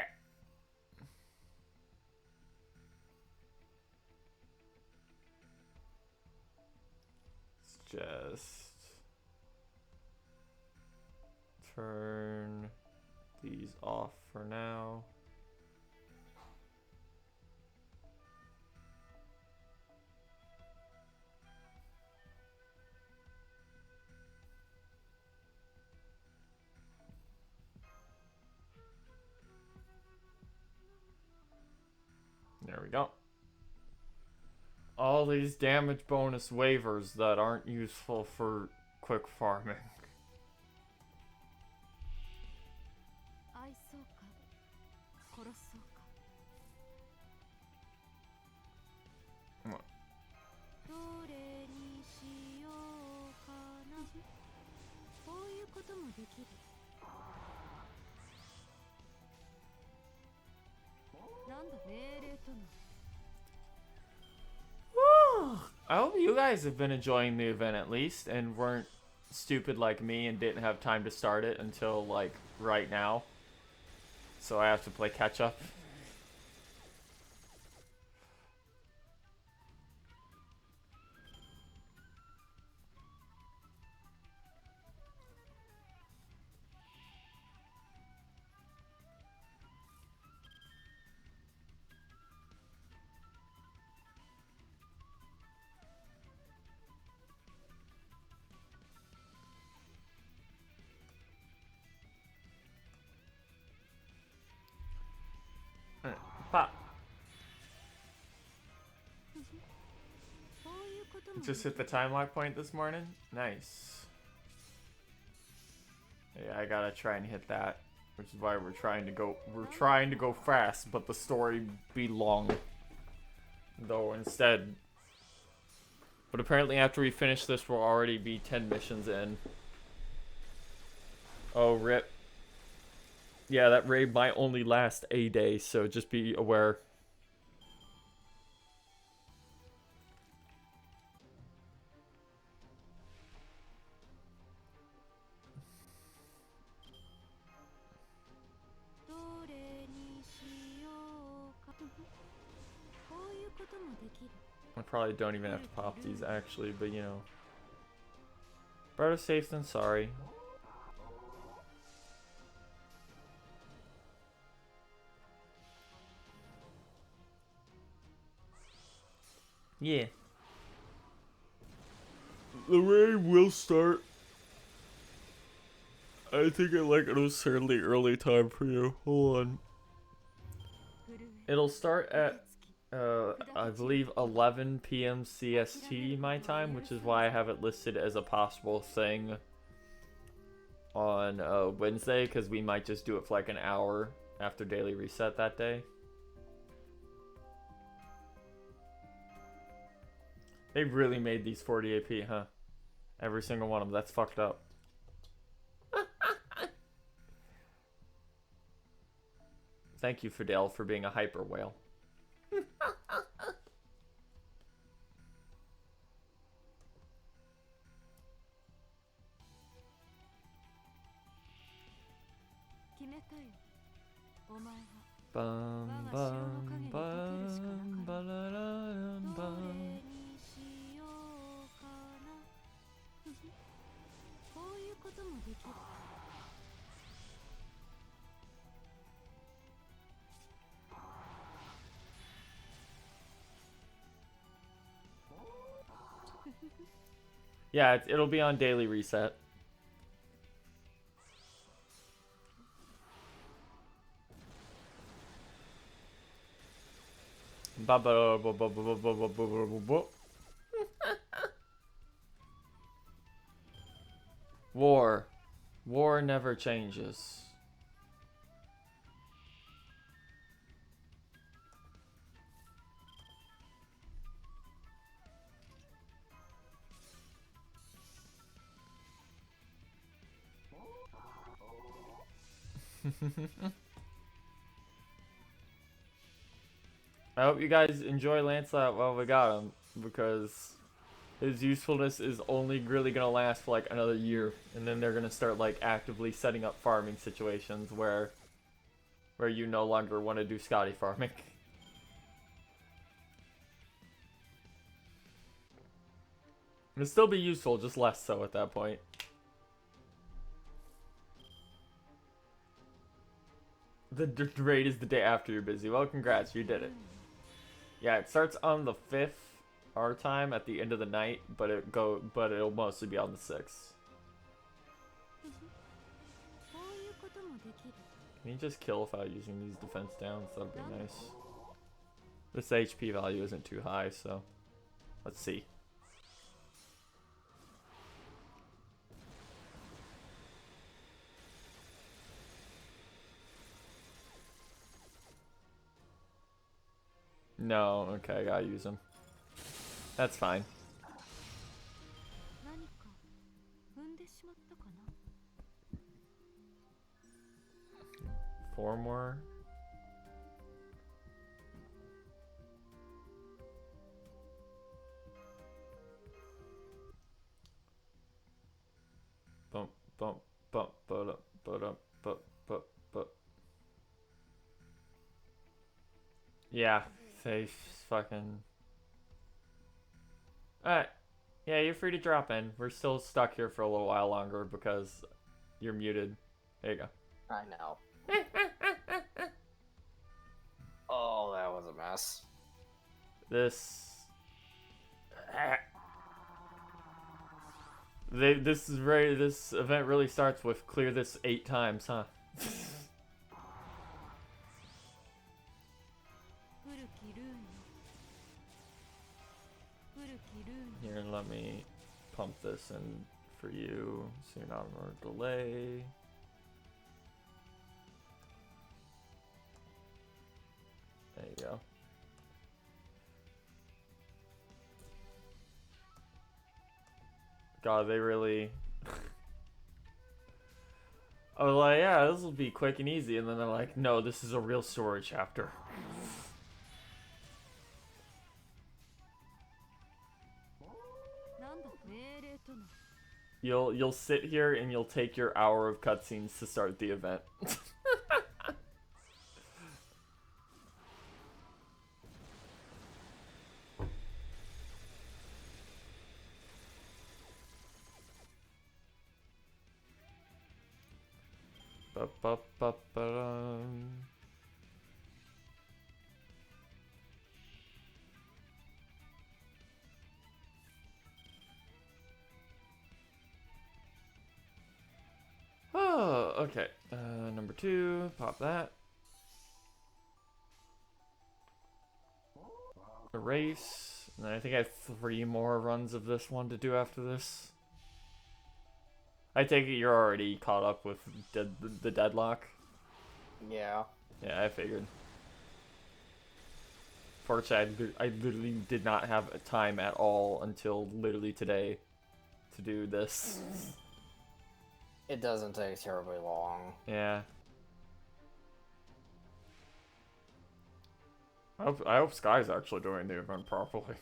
Let's just turn these off for now. There we go. All these damage bonus waivers that aren't useful for quick farming. 愛そうか殺そうか What? どれにしようかなこういうこともできるなんだ命令とな I hope you guys have been enjoying the event at least and weren't stupid like me and didn't have time to start it until like right now. So I have to play catch up. Pop. こういうことも Just hit the time lock point this morning. Nice. Yeah, I gotta try and hit that, which is why we're trying to go fast, but the story be long. Though instead, but apparently after we finish this, we'll already be 10 missions in. Oh, rip. Yeah, that raid might only last a day, so just be aware. I probably don't even have to pop these actually, but you know. Better safe than sorry. Yeah. The raid will start. I think at like an absurdly early time for you. Hold on. It'll start at I believe 11 p.m. CST my time, which is why I have it listed as a possible thing on Wednesday, because we might just do it for like an hour after daily reset that day. They really made these 40 AP, huh? Every single one of them. That's fucked up. Thank you, Fidel, for being a hyper whale. Bum, bum, bum, ba-da-da-dum, bum. Yeah, it'll be on daily reset. War. War never changes. I hope you guys enjoy Lancelot while we got him, because his usefulness is only really gonna last for like another year, and then they're gonna start like actively setting up farming situations where you no longer want to do Scotty farming. It'll still be useful, just less so at that point. The raid is the day after you're busy. Well, congrats, you did it. Yeah, it starts on the 5th our time at the end of the night, but it'll mostly be on the 6th. Can you just kill without using these defense downs? That'd be nice. This HP value isn't too high, so let's see. No, okay, I gotta use them. That's fine. 4 more. Bump, bump, bump, but but. Yeah, safe fucking. Alright. Yeah, you're free to drop in. We're still stuck here for a little while longer because you're muted. There you go. I know. Oh, that was a mess. This this event really starts with clear this 8 times, huh? Here, let me pump this in for you so you're not on a delay. There you go. God, they really... I was like, yeah, this will be quick and easy, and then they're like, no, this is a real story chapter. You'll sit here and you'll take your hour of cutscenes to start the event. Ba-ba-ba-ba-dum. Oh, okay. Number 2, pop that. Erase. And then I think I have 3 more runs of this one to do after this. I take it you're already caught up with the deadlock? Yeah. Yeah, I figured. Fortunately, I literally did not have a time at all until literally today to do this. It doesn't take terribly long. Yeah. I hope Sky's actually doing the event properly.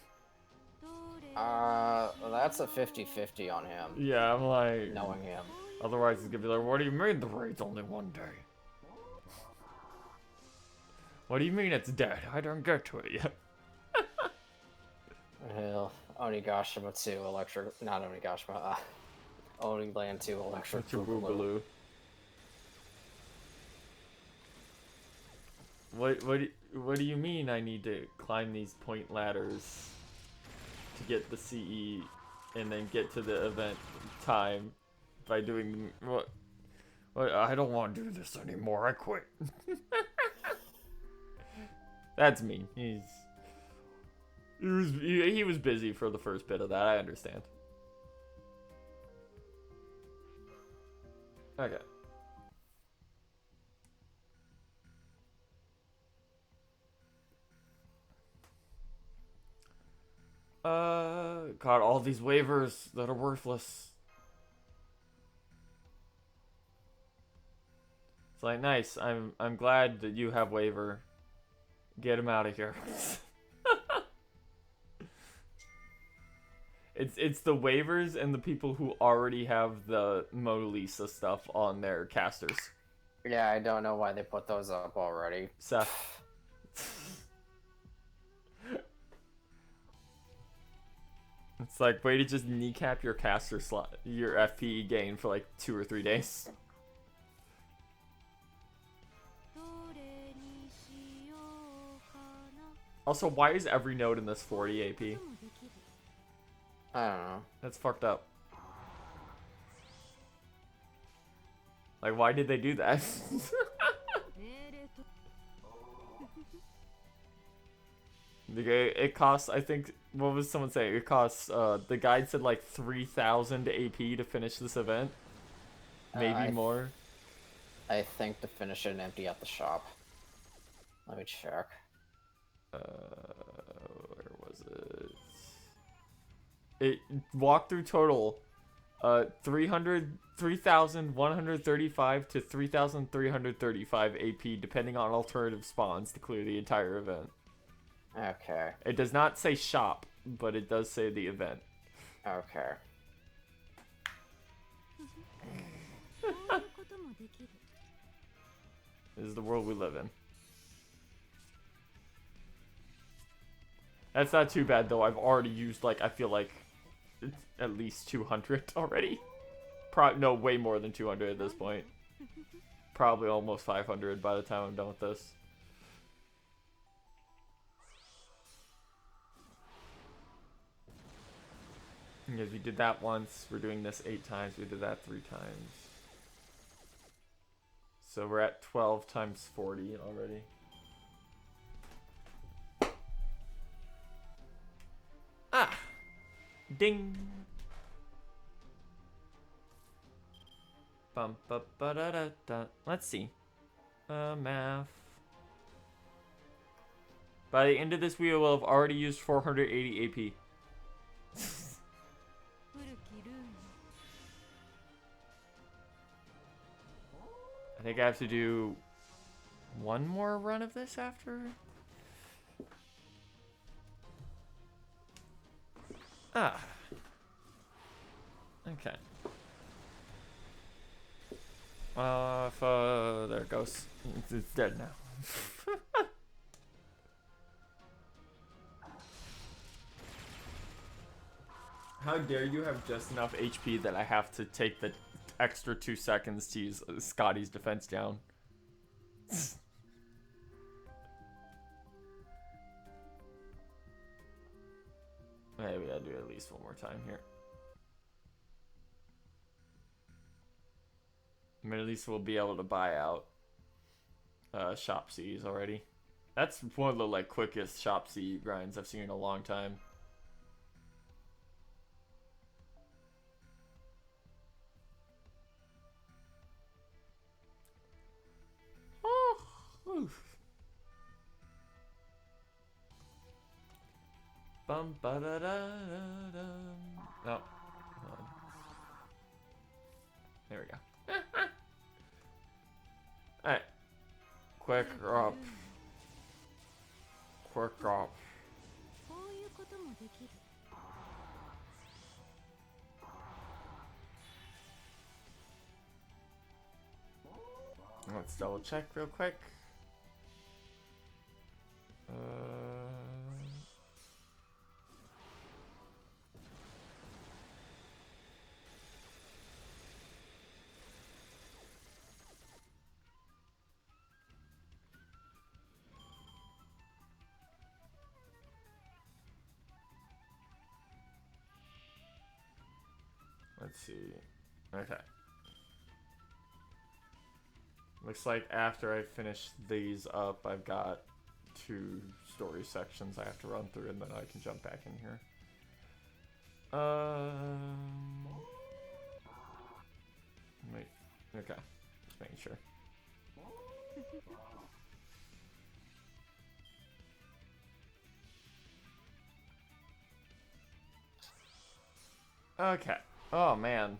That's a 50-50 on him. Yeah, I'm like... Knowing him. Otherwise he's gonna be like, what do you mean the raid's only 1 day? What do you mean it's dead? I don't get to it yet. Well, Onigashima 2 electric... Not Onigashima, Oniland 2 electric boogaloo. What do you mean I need to climb these point ladders to get the CE and then get to the event time by doing what? I don't want to do this anymore. I quit. That's me. He was busy for the first bit of that. I understand. Okay. Got all these waivers that are worthless. It's like, nice. I'm glad that you have waiver. Get him out of here. It's the waivers and the people who already have the Mona Lisa stuff on their casters. Yeah, I don't know why they put those up already. Seth. It's like, way to just kneecap your caster slot, your FPE gain for like 2 or 3 days. Also, why is every node in this 40 AP? I don't know. That's fucked up. Like, why did they do that? It costs, I think, what was someone saying? It costs, the guide said like 3,000 AP to finish this event. Maybe more. I think to finish it and empty out the shop. Let me check. Where was it? It walkthrough total, 3,135 to 3,335 AP, depending on alternative spawns to clear the entire event. Okay. It does not say shop, but it does say the event. Okay. This is the world we live in. That's not too bad, though. I've already used, like, I feel like at least 200 already. No, way more than 200 at this point. Probably almost 500 by the time I'm done with this. Because we did that once. We're doing this 8 times. We did that 3 times. So we're at 12 times 40 already. Ah! Ding! Bum ba ba da da da. Let's see. Math. By the end of this, we will have already used 480 AP. I think I have to do one more run of this after. Ah. Okay. There it goes. It's dead now. How dare you have just enough HP that I have to take the extra 2 seconds to use Scotty's defense down. Maybe I'll do at least one more time here. I mean, at least we'll be able to buy out shop C's already. That's one of the like quickest shop C grinds I've seen in a long time. Oh, oof. Bum ba da da da da. Oh, hold on. There we go. Alright. Quick drop. Quick drop. Let's double check real quick. Let's see. Okay. Looks like after I finish these up, I've got 2 story sections I have to run through, and then I can jump back in here. Wait. Okay. Just making sure. Okay. Oh, man.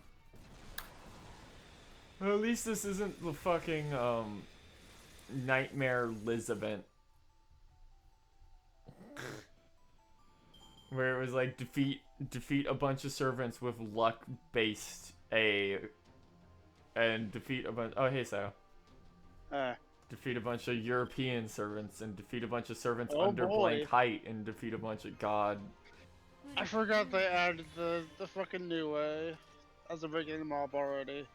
Well, at least this isn't the fucking, Nightmare Liz event. Where it was like, defeat a bunch of servants with luck-based and defeat a bunch... Oh, hey, Sao. Defeat a bunch of European servants, and defeat a bunch of servants under blank height, and defeat a bunch of god... I forgot they added the fucking new way. As of breaking them up already.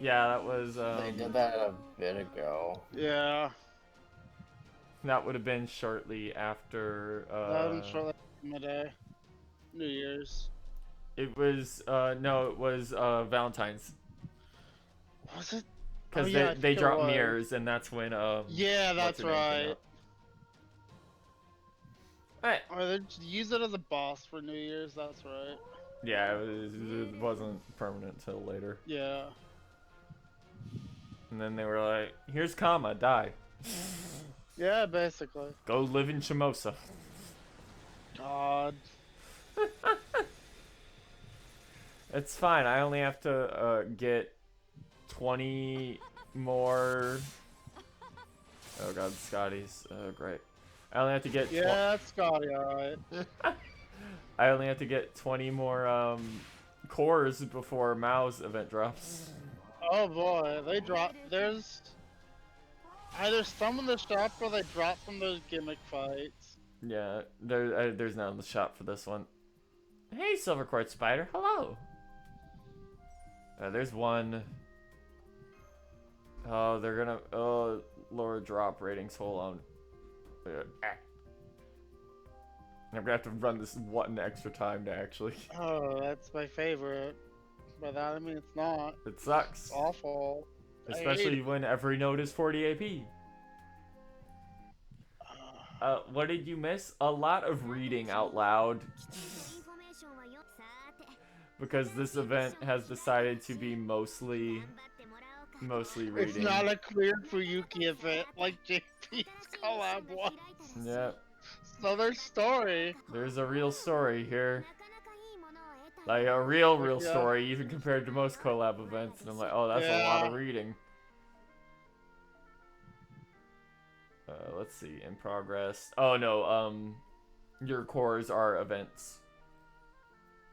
Yeah, that was, They did that a bit ago. Yeah. That would have been shortly after, That was shortly after midday. New Year's. It was, no, it was, Valentine's. Was it? Because Oh, yeah, they dropped was. mirrors, and that's when, Yeah, that's right. Alright. Or they just use it as a boss for New Year's, that's right. Yeah, it wasn't permanent until later. Yeah. And then they were like, here's Kama, die. Yeah, basically. Go live in Shimosa. God. It's fine, I only have to get 20 more... Oh god, Scotty's, great. I only have to get... Yeah, that's Scotty, alright. I only have to get 20 more, cores before Mao's event drops. Oh boy, they drop. There's either some in the shop or they drop from those gimmick fights. Yeah, there's none in the shop for this one. Hey, Silver Quartz Spider, hello! There's one. Oh, they're gonna... Oh, lower drop ratings, hold on. I'm gonna have to run this one extra time to actually... Oh, that's my favorite. By that I mean it's not. It sucks. It's awful. Especially when every node is 40 AP. What did you miss? A lot of reading out loud. Because this event has decided to be mostly reading. It's not a clear Fuyuki event like JP's collab was. Yep. So there's story. There's a real story here. Like a real story, even compared to most collab events. And I'm like, oh, that's a lot of reading. Let's see, in progress. Oh no, your cores are events.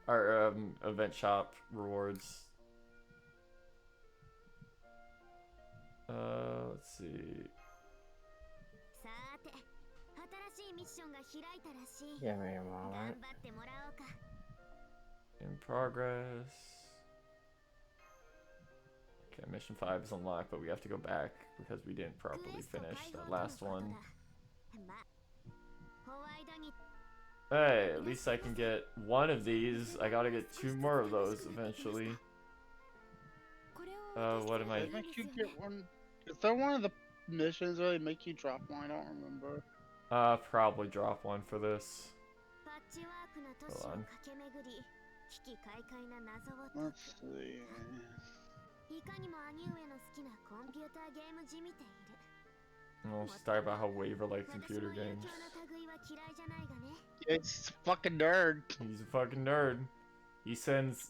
Our event shop rewards. Let's see. Give me a moment. In progress. Okay, mission 5 is unlocked, but we have to go back because we didn't properly finish that last one. Hey, at least I can get one of these. I gotta get 2 more of those eventually. What am I... They make you get one. Is that one of the missions where they make you drop one? I don't remember. Probably drop one for this. Hold on. Let's see. We'll start about how Waver likes computer games. Yeah, he's a fucking nerd. He's a fucking nerd. He sends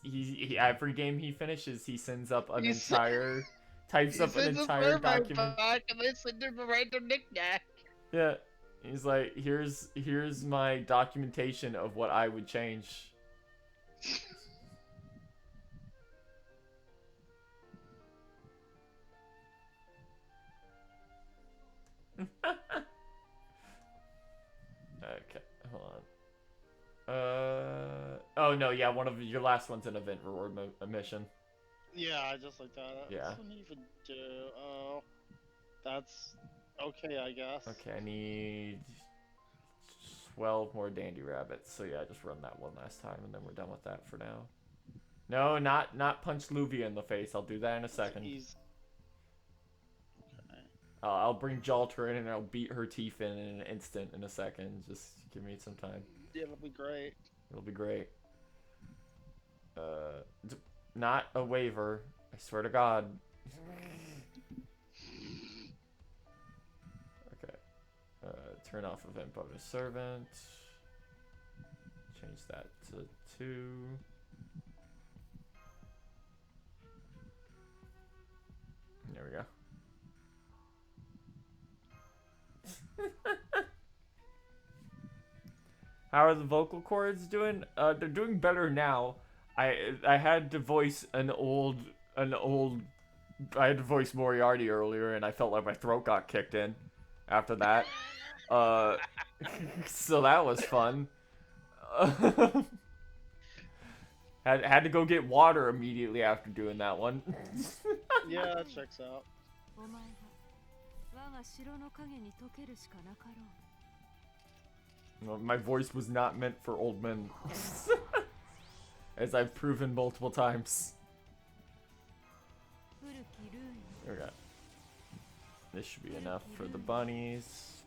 every game he finishes, he sends up an He's- entire types up an entire document. Back and they send him a random knickknack. Yeah. He's like, here's my documentation of what I would change. Okay, hold on. Oh no, yeah, one of your last one's an event reward mission. Yeah, I just like that. Yeah. What doesn't even do? Oh, that's okay, I guess. Okay, I need 12 more dandy rabbits. So yeah, just run that one last time, and then we're done with that for now. No, not punch Luvia in the face. I'll do that in a second. He's... Okay. I'll bring Jalter in and I'll beat her teeth in an instant in a second. Just give me some time. Yeah, it'll be great. It'll be great. Not a waiver. I swear to God. Okay. Turn off event bonus servant. Change that to 2. There we go. How are the vocal cords doing? They're doing better now. I had to voice I had to voice Moriarty earlier, and I felt like my throat got kicked in after that. So that was fun. Had to go get water immediately after doing that one. Yeah, that checks out. Well, my voice was not meant for old men. As I've proven multiple times. Okay. This should be enough for the bunnies.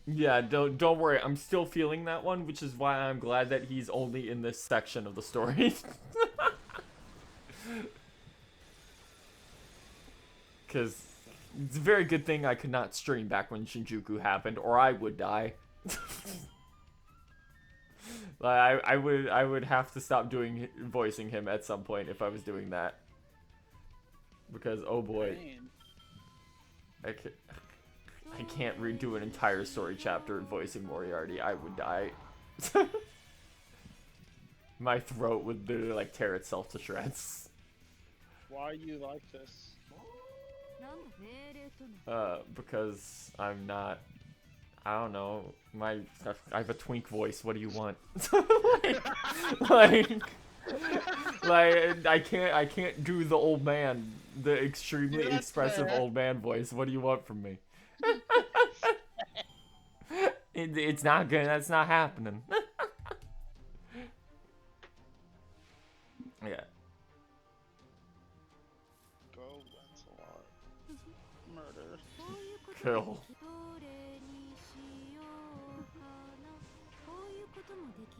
Yeah, don't worry. I'm still feeling that one, which is why I'm glad that he's only in this section of the story. Because it's a very good thing I could not stream back when Shinjuku happened, or I would die. Like, I would have to stop voicing him at some point if I was doing that. Because oh boy, I can't redo an entire story chapter voicing Moriarty. I would die. My throat would literally like tear itself to shreds. Why are you like this? Because I'm not. I don't know. I have a twink voice. What do you want? like I can't do the old man, the extremely That's expressive fair. old man voice. What do you want from me? It's not good. That's not happening. Yeah. Go, Lancelot. Murder. Kill.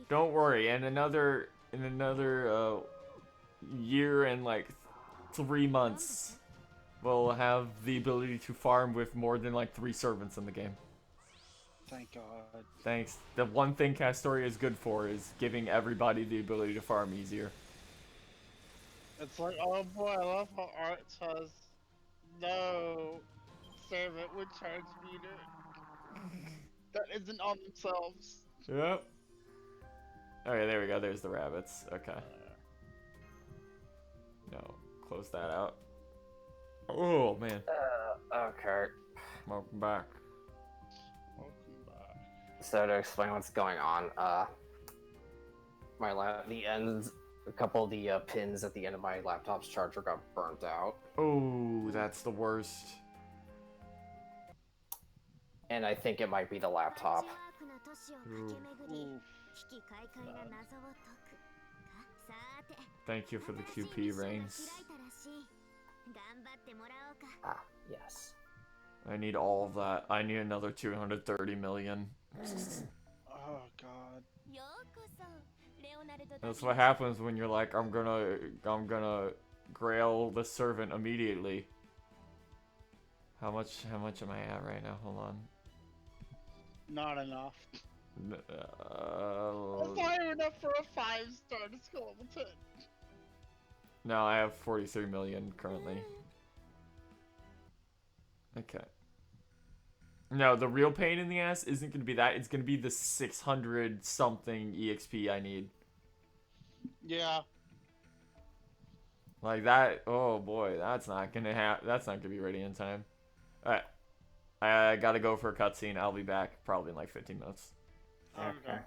Don't worry. In another year and like 3 months, we'll have the ability to farm with more than like 3 servants in the game. Thank God. Thanks. The one thing Castoria is good for is giving everybody the ability to farm easier. It's like, oh boy, I love how Arts has no servant would charge meter that isn't on themselves. Yep. Okay, there we go. There's the rabbits. Okay. No, close that out. Oh man. Okay. Welcome back. Welcome back. So to explain what's going on, a couple of the pins at the end of my laptop's charger got burnt out, Oh, that's the worst. and I think it might be the laptop. Oof. Thank you for the QP, Reines. Ah, yes. I need all of that. I need another 230 million. Oh God. That's what happens when you're like, I'm gonna Grail the servant immediately. How much am I at right now? Hold on. Not enough. That's Uh, not even enough for a 5-star to skill level 10. no, I have 43 million currently. Okay. No, the real pain in the ass isn't gonna be that. It's gonna be the 600 something EXP I need. Yeah. Like that. Oh boy, that's not gonna be ready in time. All right. I gotta go for a cutscene. I'll be back probably in like 15 minutes. Okay.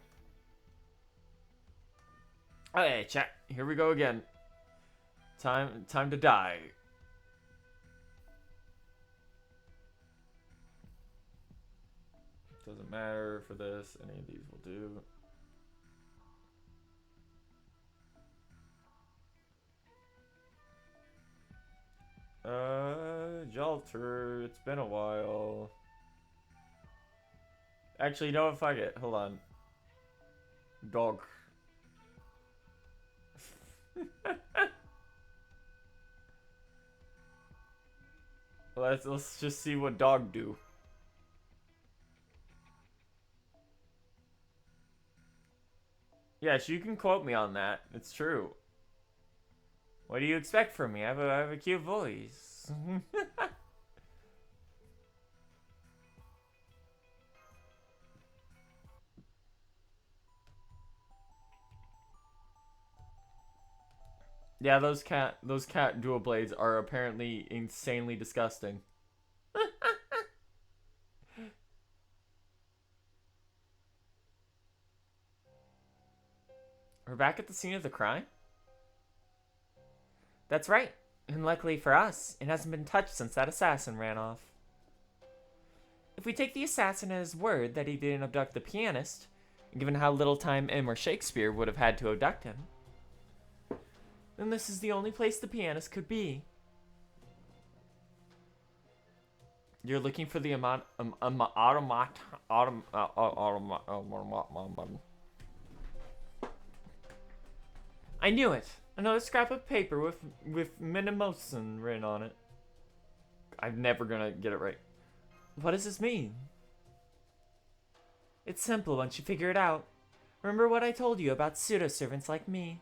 Okay, chat. Here we go again. Time to die. Doesn't matter for this. Any of these will do. Jalter, it's been a while. Actually, you know what? Fuck it. Hold on. Dog. Let's just see what dog do. Yes, you can quote me on that. It's true. What do you expect from me? I have a cute voice. Yeah, those cat dual blades are apparently insanely disgusting. We're back at the scene of the crime? That's right. And luckily for us, it hasn't been touched since that assassin ran off. If we take the assassin at his word that he didn't abduct the pianist, and given how little time M or Shakespeare would have had to abduct him, then this is the only place the pianist could be. You're looking for the I knew it! Another scrap of paper with Minimosin written on it. I'm never gonna get it right. What does this mean? It's simple once you figure it out. Remember what I told you about pseudo-servants like me.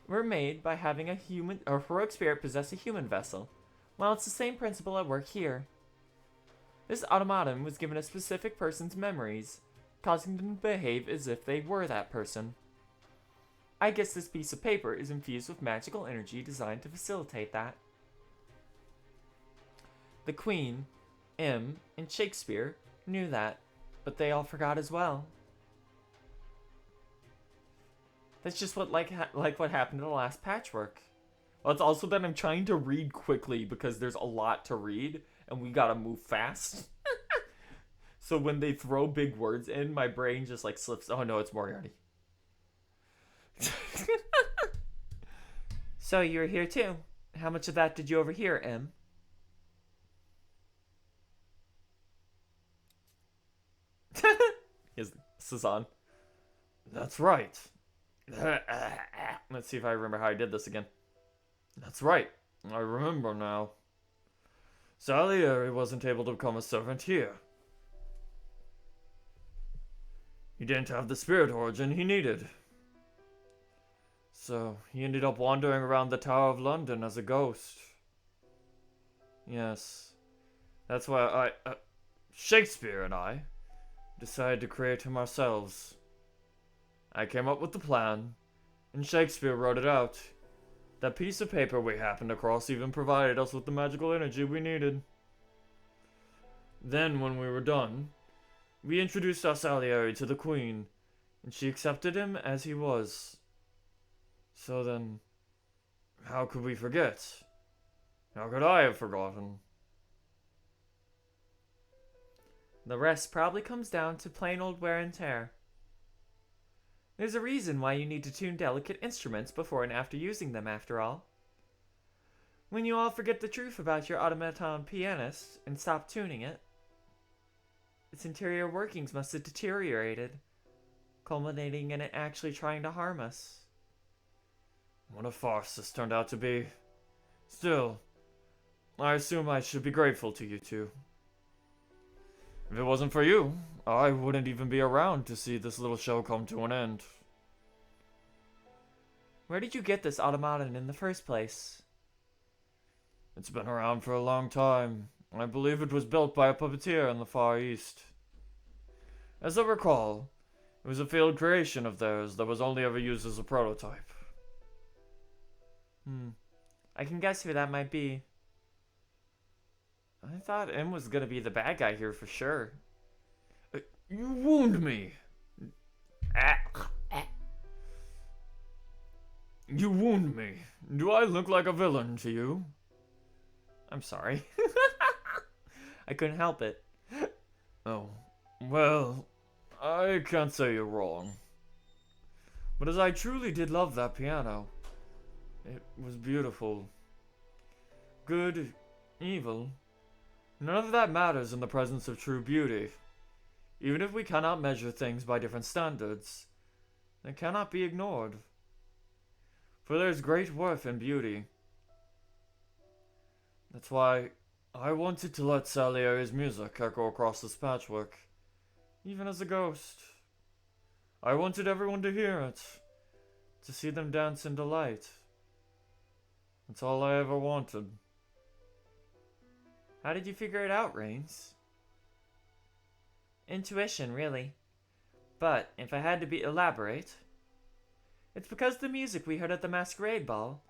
We're made by having a heroic spirit possess a human vessel. Well, it's the same principle at work here. This automaton was given a specific person's memories, causing them to behave as if they were that person. I guess this piece of paper is infused with magical energy designed to facilitate that. The Queen, M, and Shakespeare knew that, but they all forgot as well. That's just what like what happened to the last patchwork. Well, it's also that I'm trying to read quickly because there's a lot to read and we gotta move fast. So when they throw big words in, my brain just like slips. Oh no, it's Moriarty. So you were here too. How much of that did you overhear, M? Here's Cezanne. That's right. Let's see if I remember how I did this again. That's right. I remember now. Salieri wasn't able to become a servant here. He didn't have the spirit origin he needed. So he ended up wandering around the Tower of London as a ghost. Yes. That's why Shakespeare and I decided to create him ourselves. I came up with the plan, and Shakespeare wrote it out. That piece of paper we happened across even provided us with the magical energy we needed. Then, when we were done, we introduced our Salieri to the Queen, and she accepted him as he was. So then, how could we forget? How could I have forgotten? The rest probably comes down to plain old wear and tear. There's a reason why you need to tune delicate instruments before and after using them, after all. When you all forget the truth about your automaton pianist and stop tuning it, its interior workings must have deteriorated, culminating in it actually trying to harm us. What a farce this turned out to be. Still, I assume I should be grateful to you two. If it wasn't for you, I wouldn't even be around to see this little show come to an end. Where did you get this automaton in the first place? It's been around for a long time. I believe it was built by a puppeteer in the Far East. As I recall, it was a failed creation of theirs that was only ever used as a prototype. I can guess who that might be. I thought M was gonna be the bad guy here for sure. You wound me! You wound me. Do I look like a villain to you? I'm sorry. I couldn't help it. Oh, well, I can't say you're wrong. But as I truly did love that piano, it was beautiful. good, evil. None of that matters in the presence of true beauty. Even if we cannot measure things by different standards, they cannot be ignored. For there's great worth in beauty. That's why I wanted to let Salieri's music echo across this patchwork, even as a ghost. I wanted everyone to hear it, to see them dance in delight. That's all I ever wanted. How did you figure it out, Reines? Intuition, really. But if I had to elaborate, it's because the music we heard at the Masquerade Ball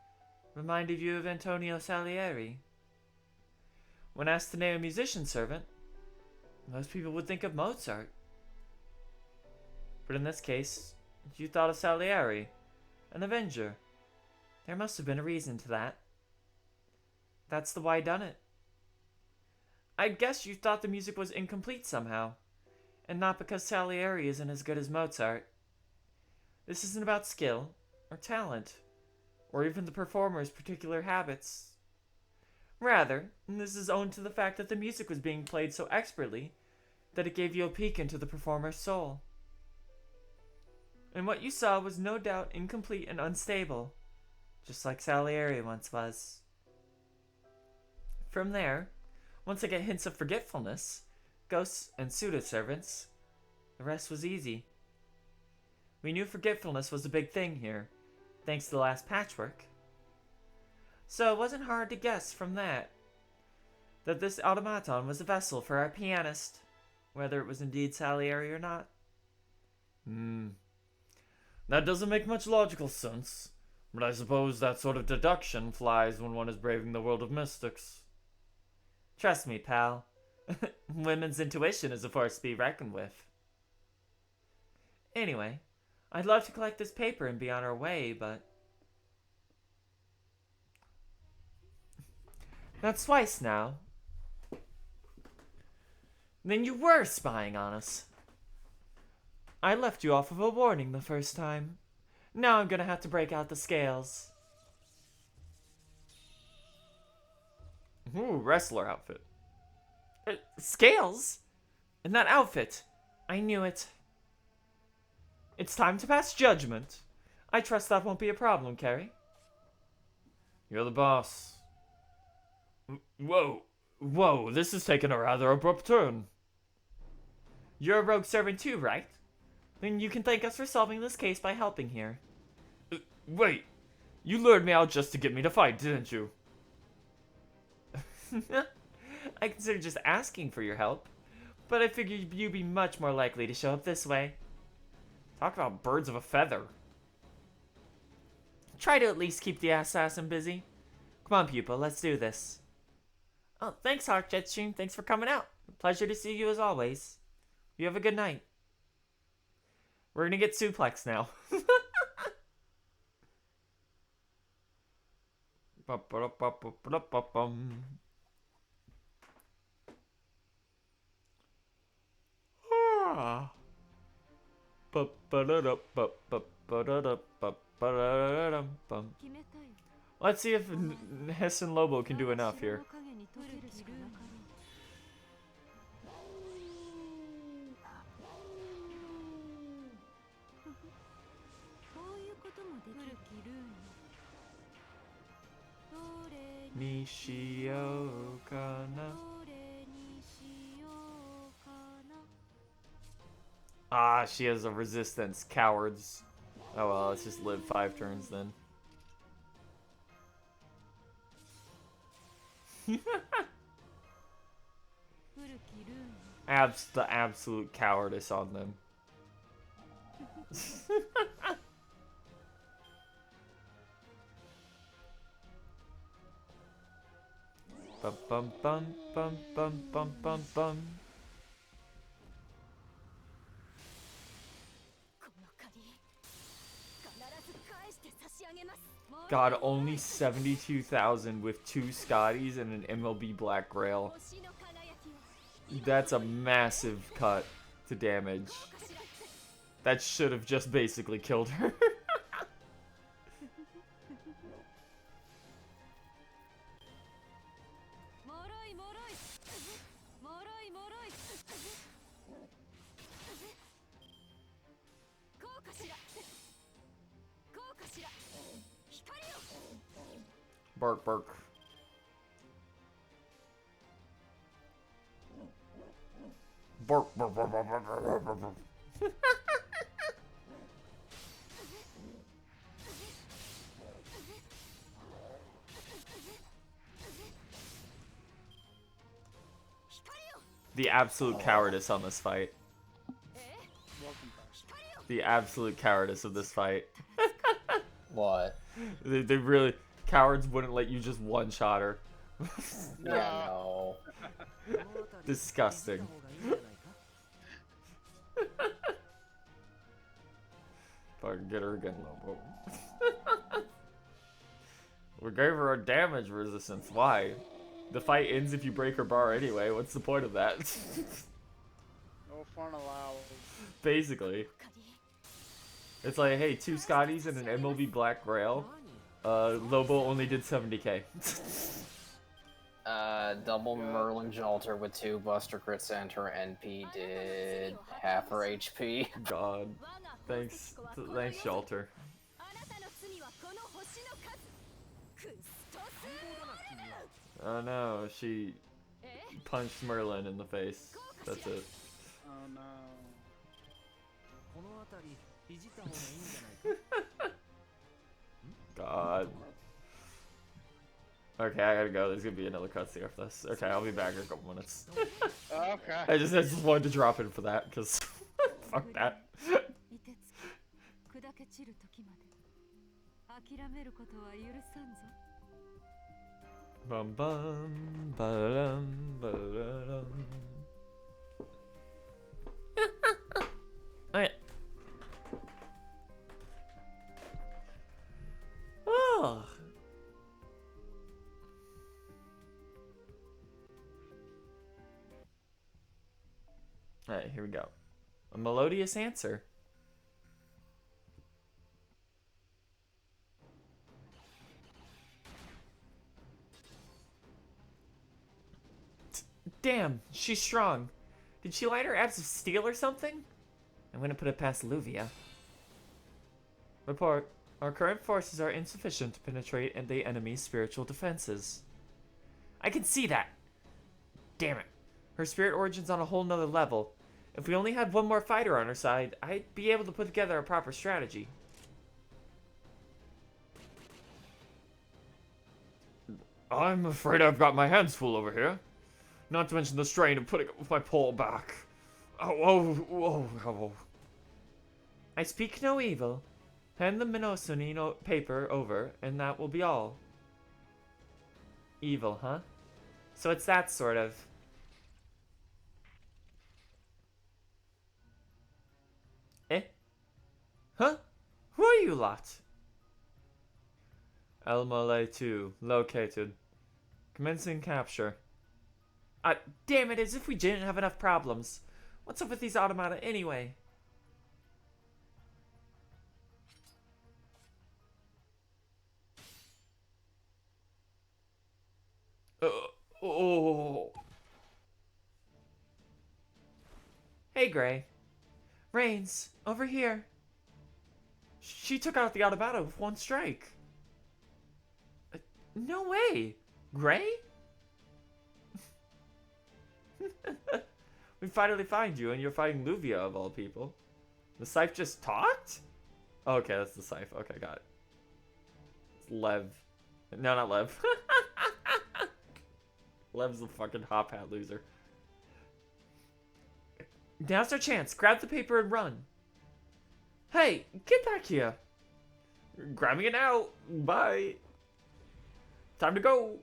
reminded you of Antonio Salieri. When asked to name a musician servant, most people would think of Mozart. But in this case, you thought of Salieri, an avenger. There must have been a reason to that. That's the why done it. I guess you thought the music was incomplete somehow, and not because Salieri isn't as good as Mozart. This isn't about skill, or talent, or even the performer's particular habits. Rather, this is owed to the fact that the music was being played so expertly that it gave you a peek into the performer's soul. And what you saw was no doubt incomplete and unstable, just like Salieri once was. From there, once I get hints of forgetfulness, ghosts, and pseudo-servants, the rest was easy. We knew forgetfulness was a big thing here, thanks to the last patchwork. So it wasn't hard to guess from that this automaton was a vessel for our pianist, whether it was indeed Salieri or not. That doesn't make much logical sense, but I suppose that sort of deduction flies when one is braving the world of mystics. Trust me, pal. Women's intuition is a force to be reckoned with. Anyway, I'd love to collect this paper and be on our way, but... That's twice now. Then you were spying on us. I left you off with a warning the first time. Now I'm gonna have to break out the scales. Ooh, wrestler outfit. Scales? In that outfit. I knew it. It's time to pass judgment. I trust that won't be a problem, Carrie. You're the boss. Whoa, this is taking a rather abrupt turn. You're a rogue servant too, right? Then you can thank us for solving this case by helping here. Wait, you lured me out just to get me to fight, didn't you? I consider just asking for your help, but I figured you'd be much more likely to show up this way. Talk about birds of a feather. Try to at least keep the assassin busy. Come on, pupil, let's do this. Oh, thanks, Hawkjetstream. Thanks for coming out. Pleasure to see you as always. You have a good night. We're gonna get suplex now. Let's see if Hiss and Lobo can do enough here. Ah, she has a resistance. Cowards. Oh well, let's just live 5 turns then. The absolute cowardice on them. Bum bum bum bum bum bum bum bum. God, only 72,000 with 2 Scotties and an MLB Black Grail. That's a massive cut to damage. That should have just basically killed her. Bark, bark. Bark, bark, bark, bark, bark, bark, bark, bark. The absolute cowardice on this fight. Welcome back. The absolute cowardice of this fight. What? They really... Cowards wouldn't let you just one-shot her. Yeah, no. Disgusting. Fucking get her again, Lobo. We gave her a damage resistance. Why? The fight ends if you break her bar anyway. What's the point of that? No fun allowed. Basically. It's like, hey, 2 Scotties and an MLB Black Grail. Lobo only did 70k. Double Merlin Jalter with 2 Buster Crits and her NP did half her HP. God. Thanks, Shelter. Oh no, she punched Merlin in the face. That's it. Oh no. God. Okay, I gotta go. There's gonna be another cutscene after this. Okay, I'll be back in a couple minutes. Okay. I just wanted to drop in for that, because fuck that. Bum bum ba-dum ba-da-dum. Alright. Oh. Alright, here we go. A melodious answer. Damn, she's strong. Did she light her abs of steel or something? I'm gonna put it past Luvia. Report. Our current forces are insufficient to penetrate the enemy's spiritual defenses. I can see that. Damn it. Her spirit origin's on a whole nother level. If we only had one more fighter on our side, I'd be able to put together a proper strategy. I'm afraid I've got my hands full over here. Not to mention the strain of putting up with my poor back. Oh. I speak no evil. Hand the Minosuni paper over, and that will be all. Evil, huh? So it's that sort of... Eh? Huh? Who are you lot? Elmole 2, located. Commencing capture. Damn it, as if we didn't have enough problems. What's up with these automata anyway? Oh. Hey, Gray. Reines, over here. She took out the automata with one strike. No way. Gray? We finally find you, and you're fighting Luvia of all people. The Scythe just talked? Oh, okay, that's the Scythe. Okay, got it. It's Lev. No, not Lev. Lev's the fucking hop hat loser. Now's our chance. Grab the paper and run. Hey, get back here. Grabbing it now. Bye. Time to go.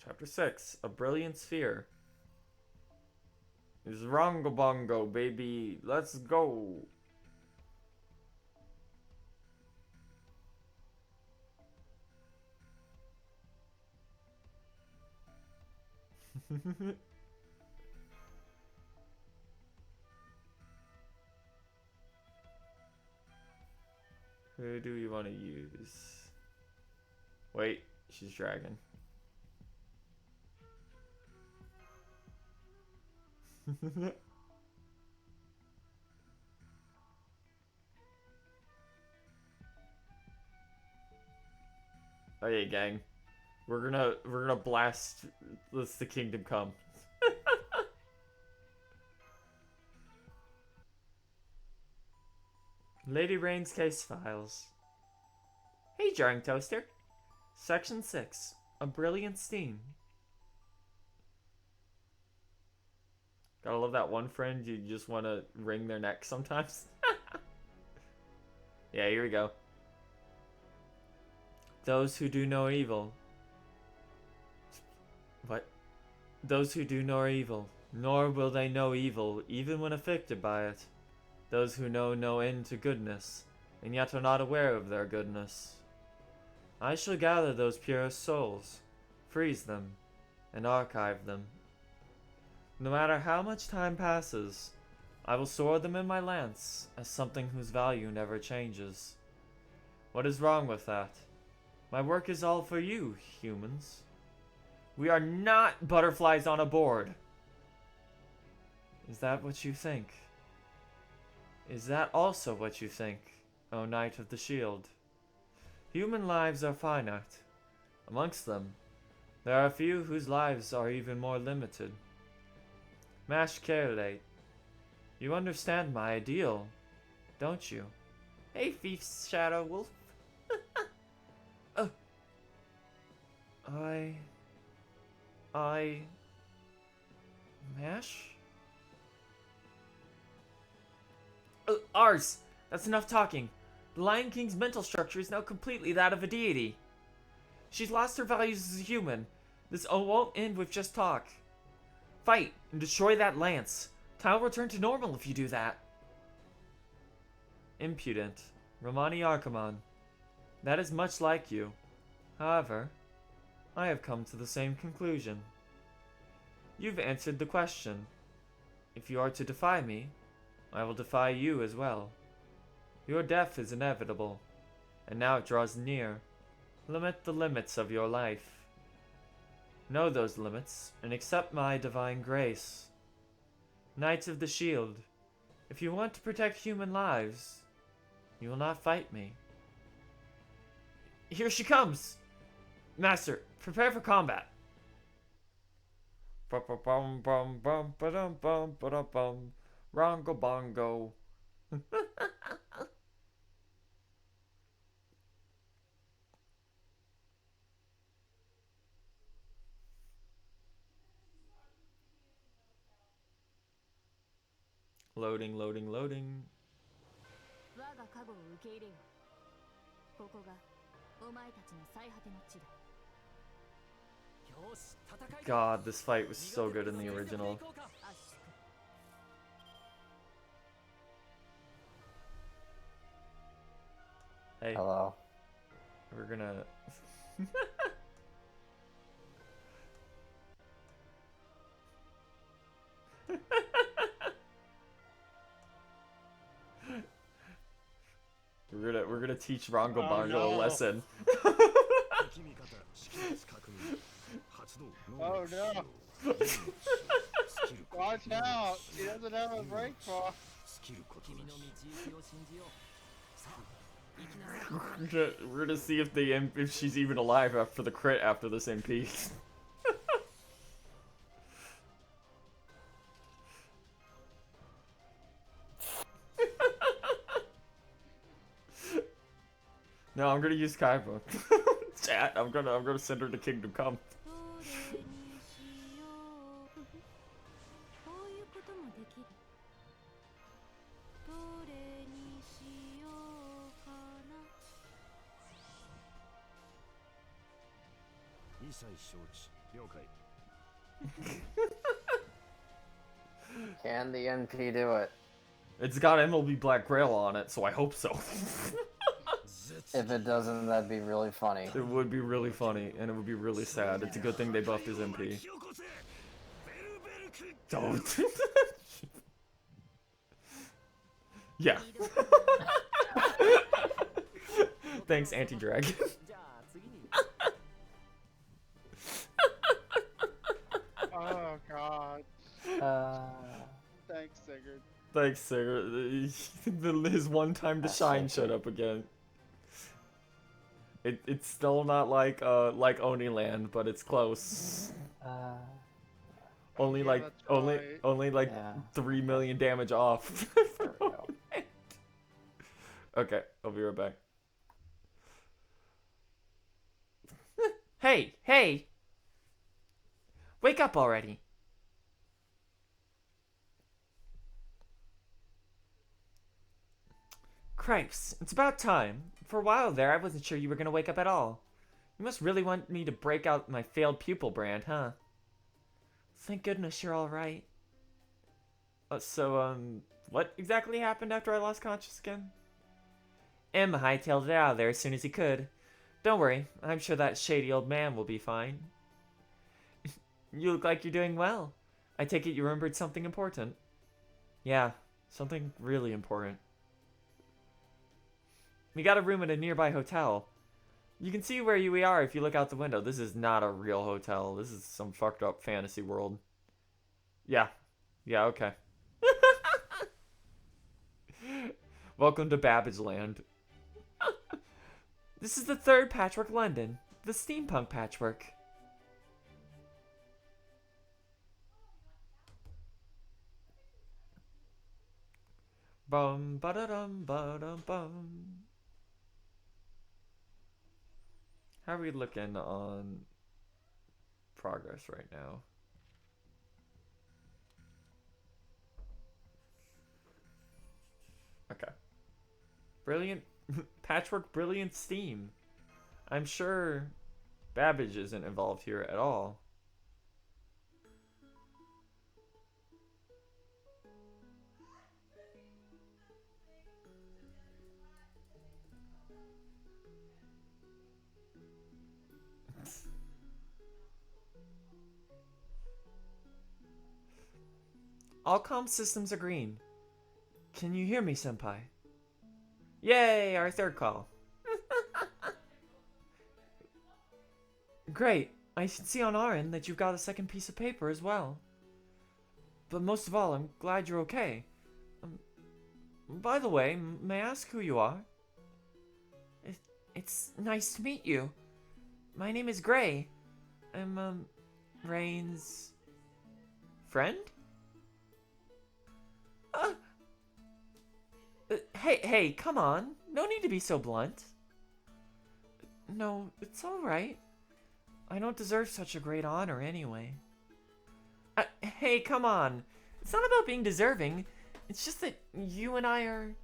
Chapter 6, A Brilliant Sphere. It's Rongo Bongo, baby. Let's go. Who do we want to use? Wait, she's dragon. Okay, gang. We're gonna blast Let's the Kingdom Come. Lady Reines case files. Hey, Jarring Toaster. Section 6. A brilliant steam. Gotta love that one friend you just want to wring their neck sometimes. Yeah, here we go. Those who do no evil. What? Those who do no evil, nor will they know evil, even when afflicted by it. Those who know no end to goodness, and yet are not aware of their goodness. I shall gather those purest souls, freeze them, and archive them. No matter how much time passes, I will store them in my lance as something whose value never changes. What is wrong with that? My work is all for you, humans. We are not butterflies on a board. Is that what you think? Is that also what you think, O Knight of the Shield? Human lives are finite. Amongst them, there are a few whose lives are even more limited. Masquerade, you understand my ideal, don't you? Hey, Thief's Shadow Wolf. Mash? Ars! That's enough talking. The Lion King's mental structure is now completely that of a deity. She's lost her values as a human. This won't end with just talk. Fight and destroy that lance. Time will return to normal if you do that. Impudent. Romani Archimonde. That is much like you. However, I have come to the same conclusion. You've answered the question. If you are to defy me, I will defy you as well. Your death is inevitable, and now it draws near. Limit the limits of your life. Know those limits, and accept my divine grace. Knights of the Shield, if you want to protect human lives, you will not fight me. Here she comes! Master, prepare for combat. Rongo bongo. Loading, loading, loading. God, this fight was so good in the original. Hey, Hello. we're gonna... we're gonna teach Rongo Oh, Bongo a no. lesson. Oh no! Watch out! He doesn't have a break bar. We're gonna see if she's even alive after the crit after this MP. No, I'm gonna use Kaiba. Chat, I'm gonna send her to Kingdom Come. Can the NP do it? It's got MLB Black Grail on it, so I hope so. If it doesn't, that'd be really funny. It would be really funny, and it would be really sad. It's a good thing they buffed his MP. Don't. Yeah. Thanks, Anti-Dragon. Oh god. Thanks, Sigurd. Thanks, Sigurd. His one time to That's shine so showed good. up again. It's still not like Oniland, but it's close. Only Give like it a try. only like Yeah. 3 million damage off. There we go. Okay, I'll be right back. Hey, hey! Wake up already. Cripes, it's about time. For a while there, I wasn't sure you were gonna wake up at all. You must really want me to break out my failed pupil brand, huh? Thank goodness you're alright. What exactly happened after I lost conscious again? M hightailed it out of there as soon as he could. Don't worry, I'm sure that shady old man will be fine. You look like you're doing well. I take it you remembered something important. Yeah, something really important. We got a room at a nearby hotel. You can see where we are if you look out the window. This is not a real hotel. This is some fucked up fantasy world. Yeah. Yeah, okay. Welcome to Babbage Land. This is the third Patchwork London. The steampunk patchwork. Bum ba da dum ba dum bum. How are we looking on progress right now? Okay. Brilliant. Patchwork Brilliant Steam. I'm sure Babbage isn't involved here at all. All comm systems are green. Can you hear me, Senpai? Yay, our third call. Great. I should see on our end that you've got a second piece of paper as well. But most of all, I'm glad you're okay. By the way, may I ask who you are? It's nice to meet you. My name is Gray. I'm, Reines' friend? Hey, come on. No need to be so blunt. No, it's alright. I don't deserve such a great honor anyway. Hey, come on. It's not about being deserving. It's just that you and I are...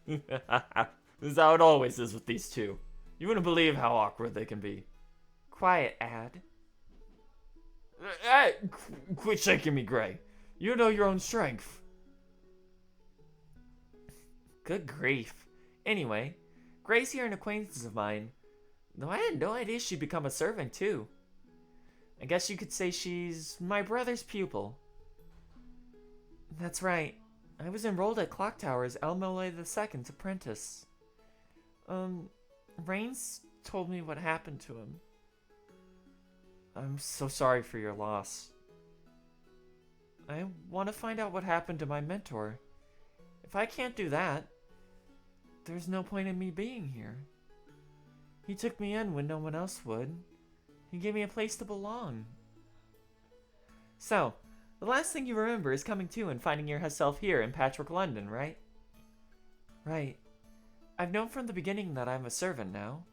This is how it always is with these two. You wouldn't believe how awkward they can be. Quiet, Ad. Hey, quit shaking me, Gray. You know your own strength. Good grief. Anyway, Gray's here an acquaintance of mine. Though I had no idea she'd become a servant, too. I guess you could say she's my brother's pupil. That's right. I was enrolled at Clock Tower as Elmole II's apprentice. Reines told me what happened to him. I'm so sorry for your loss. I want to find out what happened to my mentor. If I can't do that, there's no point in me being here. He took me in when no one else would. He gave me a place to belong. So, the last thing you remember is coming to and finding yourself here in Patchwork London, right? Right. I've known from the beginning that I'm a servant now.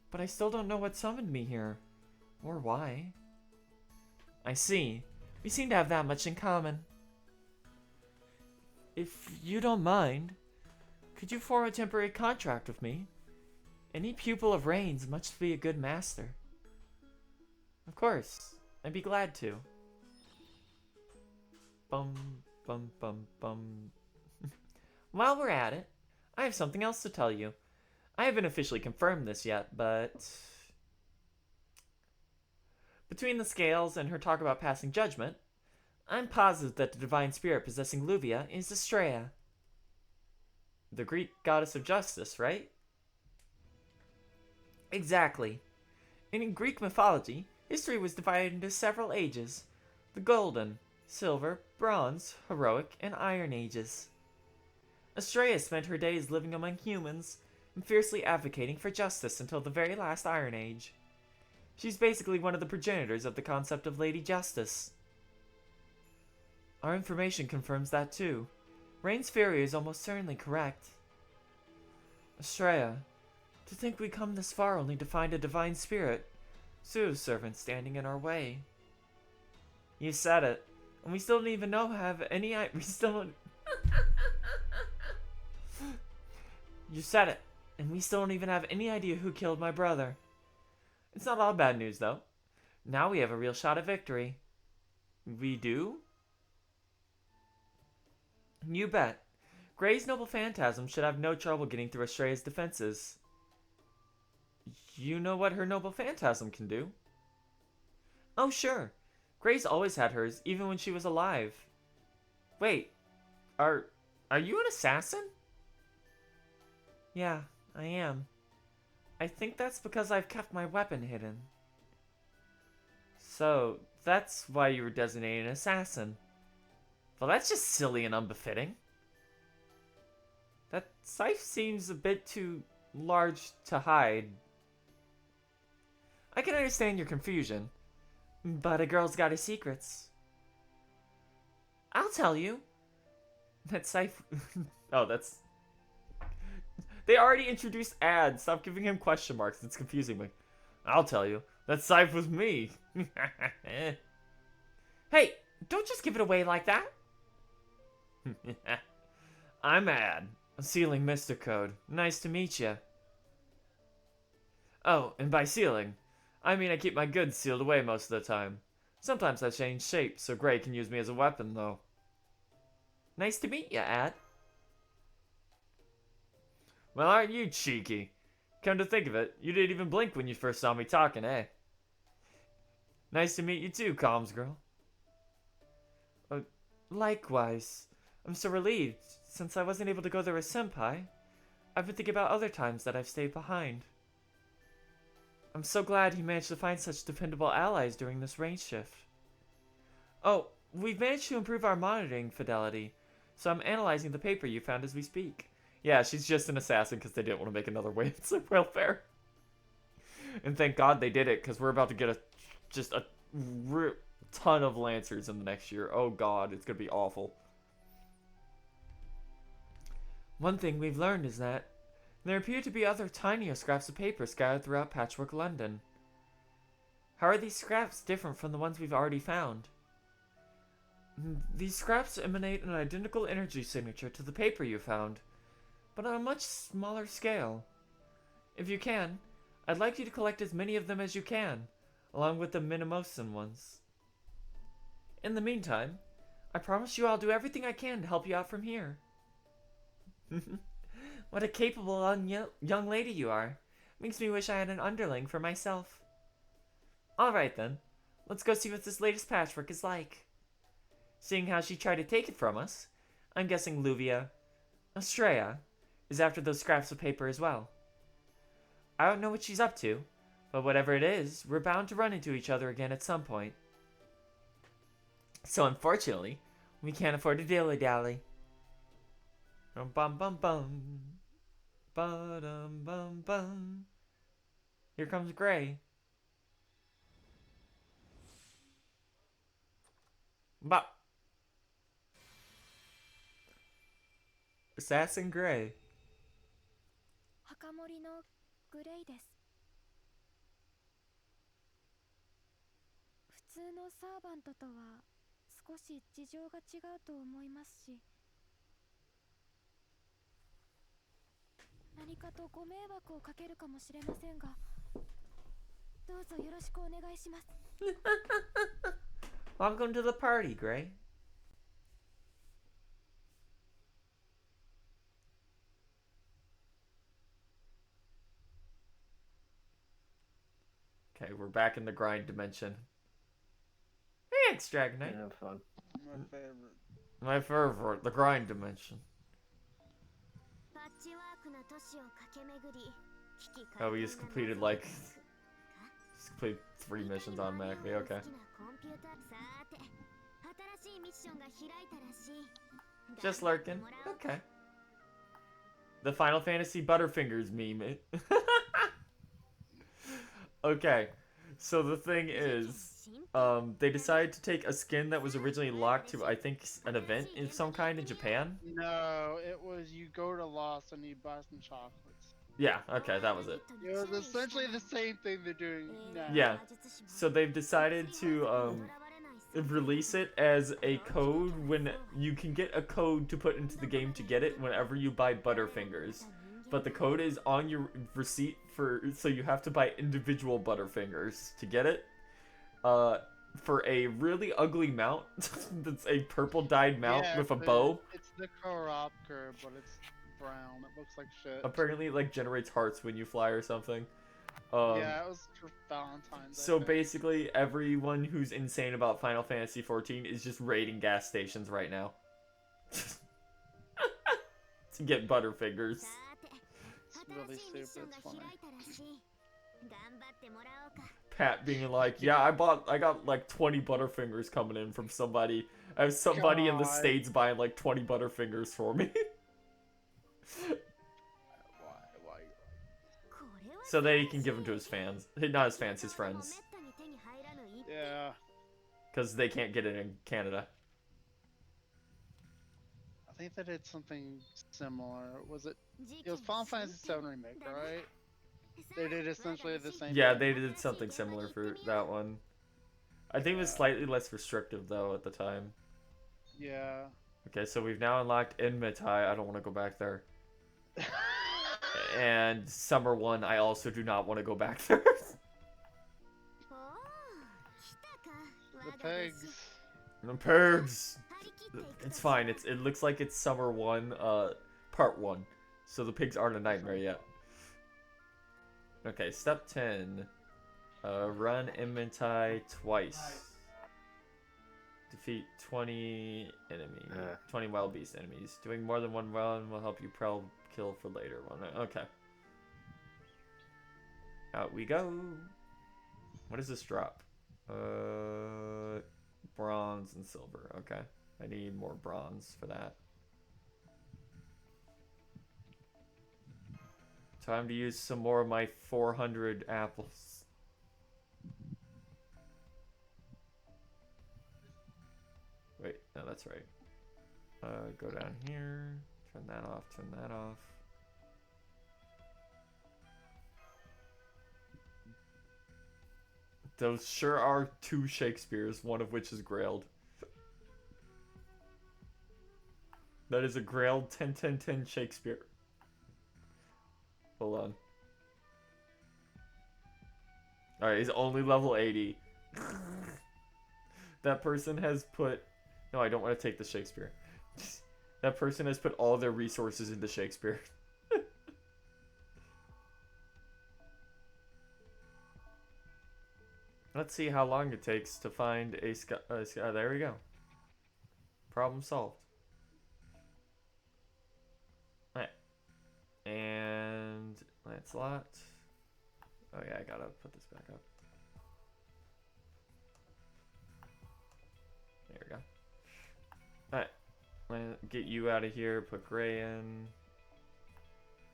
But I still don't know what summoned me here. Or why. I see. We seem to have that much in common. If you don't mind, could you form a temporary contract with me? Any pupil of Reines must be a good master. Of course, I'd be glad to. Bum, bum, bum, bum. While we're at it, I have something else to tell you. I haven't officially confirmed this yet, but... between the scales and her talk about passing judgment, I'm positive that the divine spirit possessing Luvia is Estrella. The Greek goddess of justice, right? Exactly. And in Greek mythology, history was divided into several ages: the Golden, Silver, Bronze, Heroic, and Iron Ages. Estrella spent her days living among humans and fiercely advocating for justice until the very last Iron Age. She's basically one of the progenitors of the concept of Lady Justice. Our information confirms that too. Reines' theory is almost certainly correct. Estrella, to think we come this far only to find a divine spirit, pseudo-servant standing in our way. You said it, and we still don't even have any. We still don't. You said it, and we still don't even have any idea who killed my brother. It's not all bad news, though. Now we have a real shot at victory. We do? You bet. Gray's noble Phantasm should have no trouble getting through Estrella's defenses. You know what her noble Phantasm can do? Oh, sure. Gray's always had hers, even when she was alive. Wait, are you an assassin? Yeah, I am. I think that's because I've kept my weapon hidden. So, that's why you were designated an assassin. Well, that's just silly and unbefitting. That scythe seems a bit too large to hide. I can understand your confusion, but a girl's got her secrets. I'll tell you. That scythe... Oh, that's... They already introduced ads. Stop giving him question marks. It's confusing me. I'll tell you. That scythe was me. Hey, don't just give it away like that. I'm Ad. Sealing Mr. Code. Nice to meet you. Oh, and by sealing, I mean I keep my goods sealed away most of the time. Sometimes I change shape, so Gray can use me as a weapon, though. Nice to meet you, Ad. Well, aren't you cheeky? Come to think of it, you didn't even blink when you first saw me talking, eh? Nice to meet you too, Comms Girl. Likewise. I'm so relieved. Since I wasn't able to go there as Senpai, I've been thinking about other times that I've stayed behind. I'm so glad he managed to find such dependable allies during this range shift. Oh, we've managed to improve our monitoring fidelity, so I'm analyzing the paper you found as we speak. Yeah, she's just an assassin because they didn't want to make another wave. It's like, well, fair. And thank God they did it, because we're about to get just a ton of Lancers in the next year. Oh God, it's going to be awful. One thing we've learned is that there appear to be other tinier scraps of paper scattered throughout Patchwork London. How are these scraps different from the ones we've already found? These scraps emanate an identical energy signature to the paper you found, but on a much smaller scale. If you can, I'd like you to collect as many of them as you can, along with the Minimosan ones. In the meantime, I promise you I'll do everything I can to help you out from here. What a capable young lady you are. Makes me wish I had an underling for myself. Alright then, let's go see what this latest patchwork is like. Seeing how she tried to take it from us, I'm guessing Estrella, is after those scraps of paper as well. I don't know what she's up to, but whatever it is, we're bound to run into each other again at some point. So unfortunately, we can't afford to dilly-dally. Bum bum bum bum. Ba-dum bum bum. Here comes Gray. Bop. Assassin Gray. 墓守のグレイです。普通のサーバントとは少し事情が違うと思いますし、何かとご迷惑をかけるかもしれませんが、どうぞよろしくお願いします。Welcome to the party, Gray. Okay, we're back in the grind dimension. Thanks, Dragonite. Have fun. My favorite. My favorite, the grind dimension. Oh, we just completed like Just complete 3 missions automatically. Okay. Just lurking. Okay. The Final Fantasy Butterfingers meme. Okay. So the thing is, they decided to take a skin that was originally locked to, I think, an event of some kind in Japan. No, it was you go to Lost and you buy some chocolates. Yeah, okay, that was it. It was essentially the same thing they're doing now. Yeah. So they've decided to release it as a code when you can get a code to put into the game to get it whenever you buy Butterfingers. But the code is on your receipt so you have to buy individual Butterfingers to get it. For a really ugly mount that's a purple dyed mount with a bow. It's the Koropker, but it's brown. It looks like shit. Apparently it like generates hearts when you fly or something. Yeah, it was for Valentine's. So basically everyone who's insane about Final Fantasy XIV is just raiding gas stations right now. To get Butterfingers. It's really stupid. It's funny. Pat being like, yeah, I got like 20 Butterfingers coming in from somebody. I have somebody in the States buying like 20 Butterfingers for me. Why? So that he can give them to his fans. Not his fans, his friends. Yeah. Because they can't get it in Canada. I think they did something similar. Was it? It was Final Fantasy VII Remake, right? They did essentially the same. Yeah, thing. they did something similar for that one. I think it was slightly less restrictive though at the time. Yeah. Okay, so we've now unlocked Enmitai. I don't want to go back there. And Summer 1, I also do not want to go back there. The pigs. The pigs. It's fine. It looks like it's Summer 1, Part 1. So the pigs aren't a nightmare yet. Okay, step 10. Run Enmitai twice. Defeat 20 enemies. 20 wild beast enemies. Doing more than one run will help you kill for later one. Okay. Out we go. What does this drop? Bronze and silver. Okay. I need more bronze for that. Time to use some more of my 400 apples. Wait, no, that's right. Go down here. Turn that off, turn that off. Those sure are 2 Shakespeares, one of which is Grailed. That is a Grailed 10-10-10 Shakespeare. Hold on. Alright, he's only level 80. That person has put... No, I don't want to take the Shakespeare. That person has put all their resources into Shakespeare. Let's see how long it takes to find a there we go. Problem solved. Alright. And Lancelot. Oh yeah, I gotta put this back up. There we go. Alright. Get you out of here, put Gray in.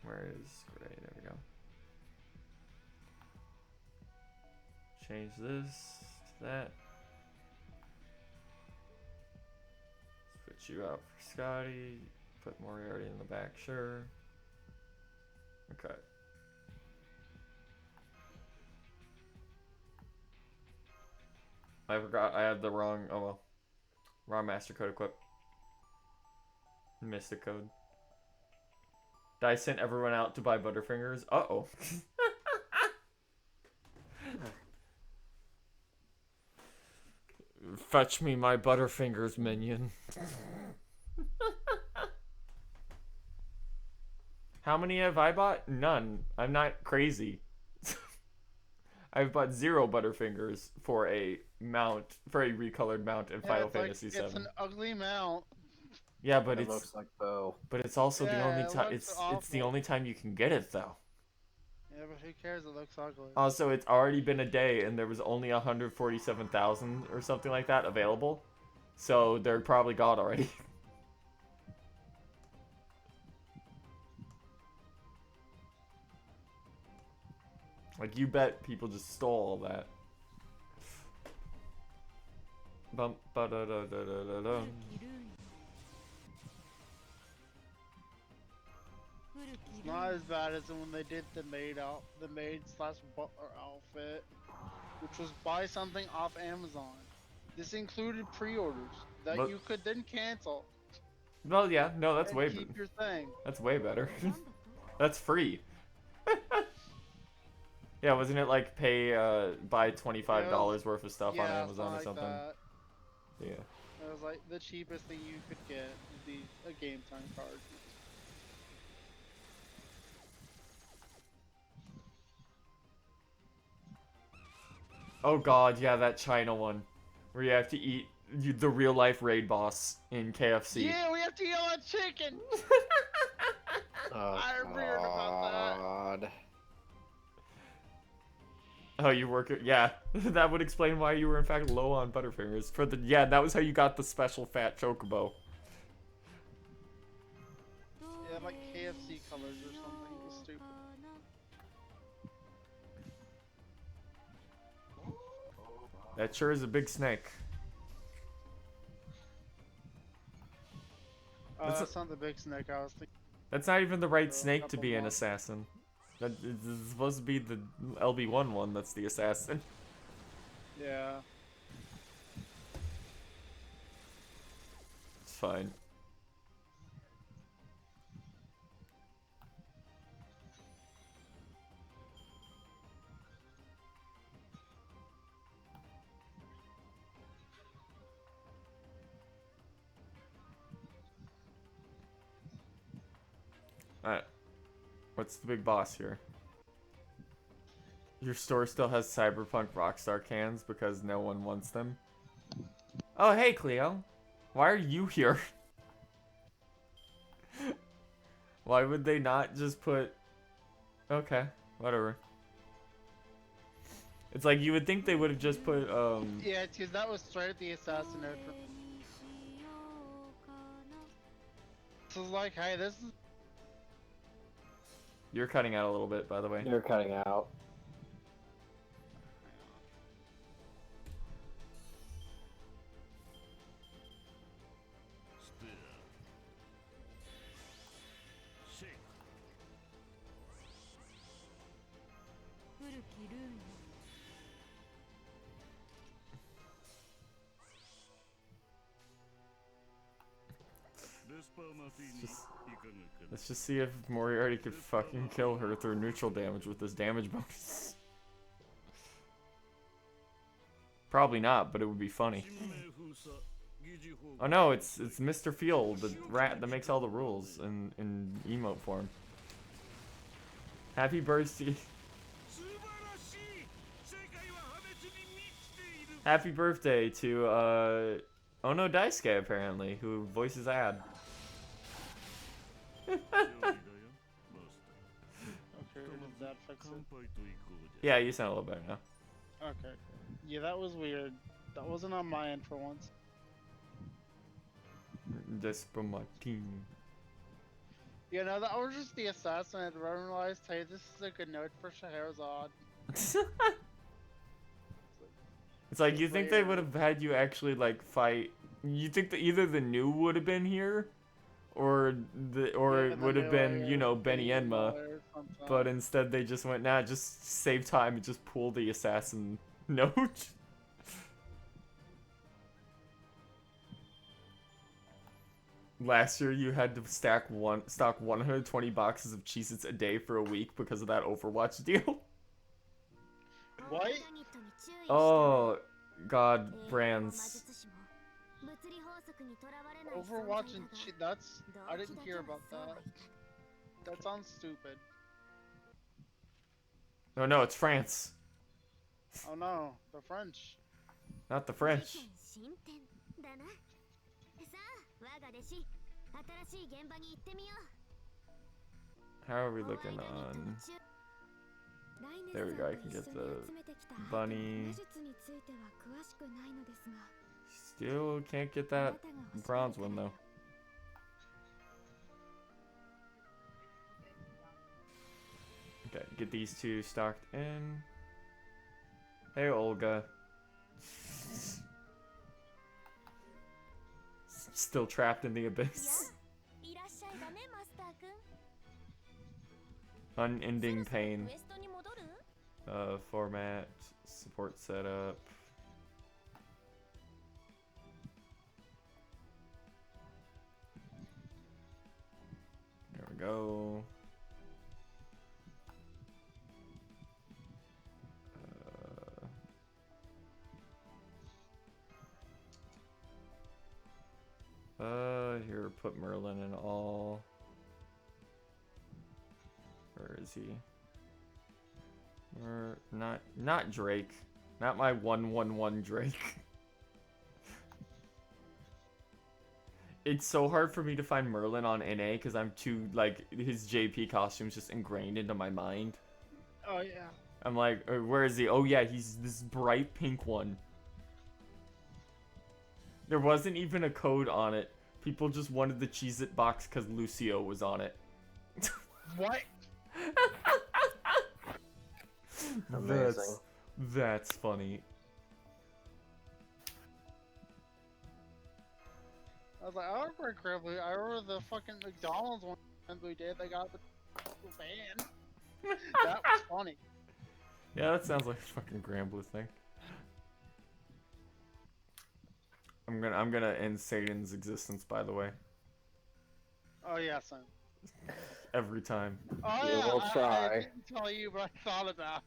Where is Gray? There we go. Change this to that. Switch you out for Scotty. Put Moriarty in the back, sure. Okay. I forgot I had the wrong, oh well. Wrong master code equip. Missed the code. I sent everyone out to buy Butterfingers. Uh-oh. Fetch me my Butterfingers, minion. How many have I bought? None. I'm not crazy. I've bought 0 Butterfingers for a mount, for a recolored mount in Final Fantasy VII. It's an ugly mount. Yeah, but It it's looks like bow. but it's also the Yeah, only it time looks it's the awful. only time you can get it though. Yeah, but who cares? It looks ugly. Also, it's already been a day and there was only 147,000 or something like that available. So they're probably gone already. Like, you bet people just stole all that. Bump ba da da da da da da. It's not as bad as when they did the maid slash butler outfit, which was buy something off Amazon. This included pre-orders that But- you could then cancel Well, yeah, no, that's and way keep your thing. that's way better. That's free. Yeah, wasn't it like buy $25 worth of stuff on Yeah, Amazon or something? Like that. Yeah. It was like the cheapest thing you could get would be a game time card. Oh god, yeah, that China one. Where you have to eat the real life raid boss in KFC. Yeah, we have to yell at chicken. Oh, I heard about God. Oh, you work it? Yeah, that would explain why you were in fact low on Butterfingers. Yeah, that was how you got the special fat chocobo. Yeah, like KFC colors or something. It was stupid. That sure is a big snake. That's not the big snake I was thinking. That's not even the right For a snake to couple be an months. assassin. That is supposed to be the LB1 one that's the assassin. Yeah. It's fine. Alright. What's the big boss here? Your store still has Cyberpunk Rockstar cans because no one wants them. Oh, hey, Cleo. Why are you here? Why would they not just put... Okay, whatever. It's like you would think they would have just put, Yeah, because that was straight at the assassin note. So it's like, hey, this is. You're cutting out a little bit, by the way. You're cutting out. Let's just see if Moriarty could fucking kill her through neutral damage with this damage bonus. Probably not, but it would be funny. Oh no, it's Mr. Field, the rat that makes all the rules in emote form. Happy birthday. Happy birthday to Ono Daisuke apparently, who voices Ad. Okay, did that fix it? Yeah, you sound a little better now. Okay. Yeah, that was weird. That wasn't on my end for once. Despomatine. You know, that was just the assassin. I realized, hey, this is a good note for Scheherazade. It's like, you think they would have had you actually, like, fight... You think that either the new would have been here, or it would have been, you know, Benny Enma, but instead they just went, nah, just save time and just pull the assassin note. Last year you had to stock 120 boxes of Cheez-Its a day for a week because of that Overwatch deal. What? Oh, God, brands. Overwatch and that's. I didn't hear about that. That sounds stupid. Oh no, it's France. Oh no, the French. Not the French. How are we looking on? There we go, I can get the bunny. Still can't get that bronze one though. Okay, get these two stocked in. Hey, Olga. Still trapped in the abyss. Unending pain. Format, support setup. There we go. Here, put Merlin in all. Where is he? Not Drake. Not my 111 Drake. It's so hard for me to find Merlin on NA because I'm too, like, his JP costume's just ingrained into my mind. Oh yeah. I'm like, where is he? Oh yeah, he's this bright pink one. There wasn't even a code on it. People just wanted the Cheez-It box because Lucio was on it. What? Amazing. That's funny. I was like, I remember Gribbly. I remember the fucking McDonald's one we did. They got the van. That was funny. Yeah, that sounds like a fucking Grambley thing. I'm gonna end Satan's existence, by the way. Oh yeah, son. Every time. Oh We yeah, will I try. didn't tell you, but I thought about it.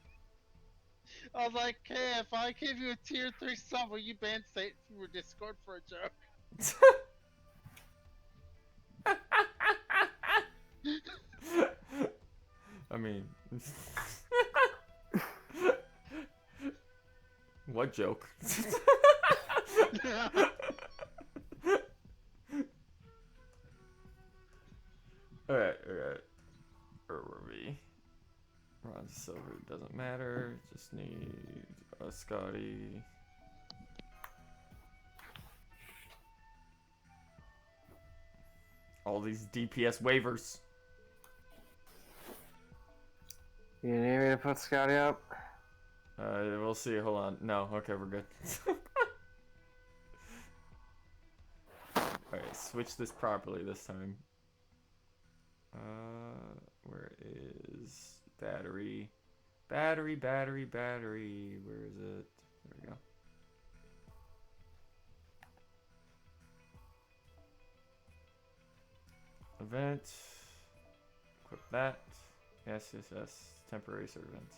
I was like, hey, if I give you a tier 3 sub, will you ban Satan from your Discord for a joke? I mean, what joke? Alright. Where were we? Bronze, silver, doesn't matter. Just need Scotty. All these DPS waivers. You need me to put Scotty up? We'll see. Hold on. No, okay, we're good. Alright, switch this properly this time. Where is battery? Battery. Where is it? There we go. Event. Equip that. Yes. Temporary servant.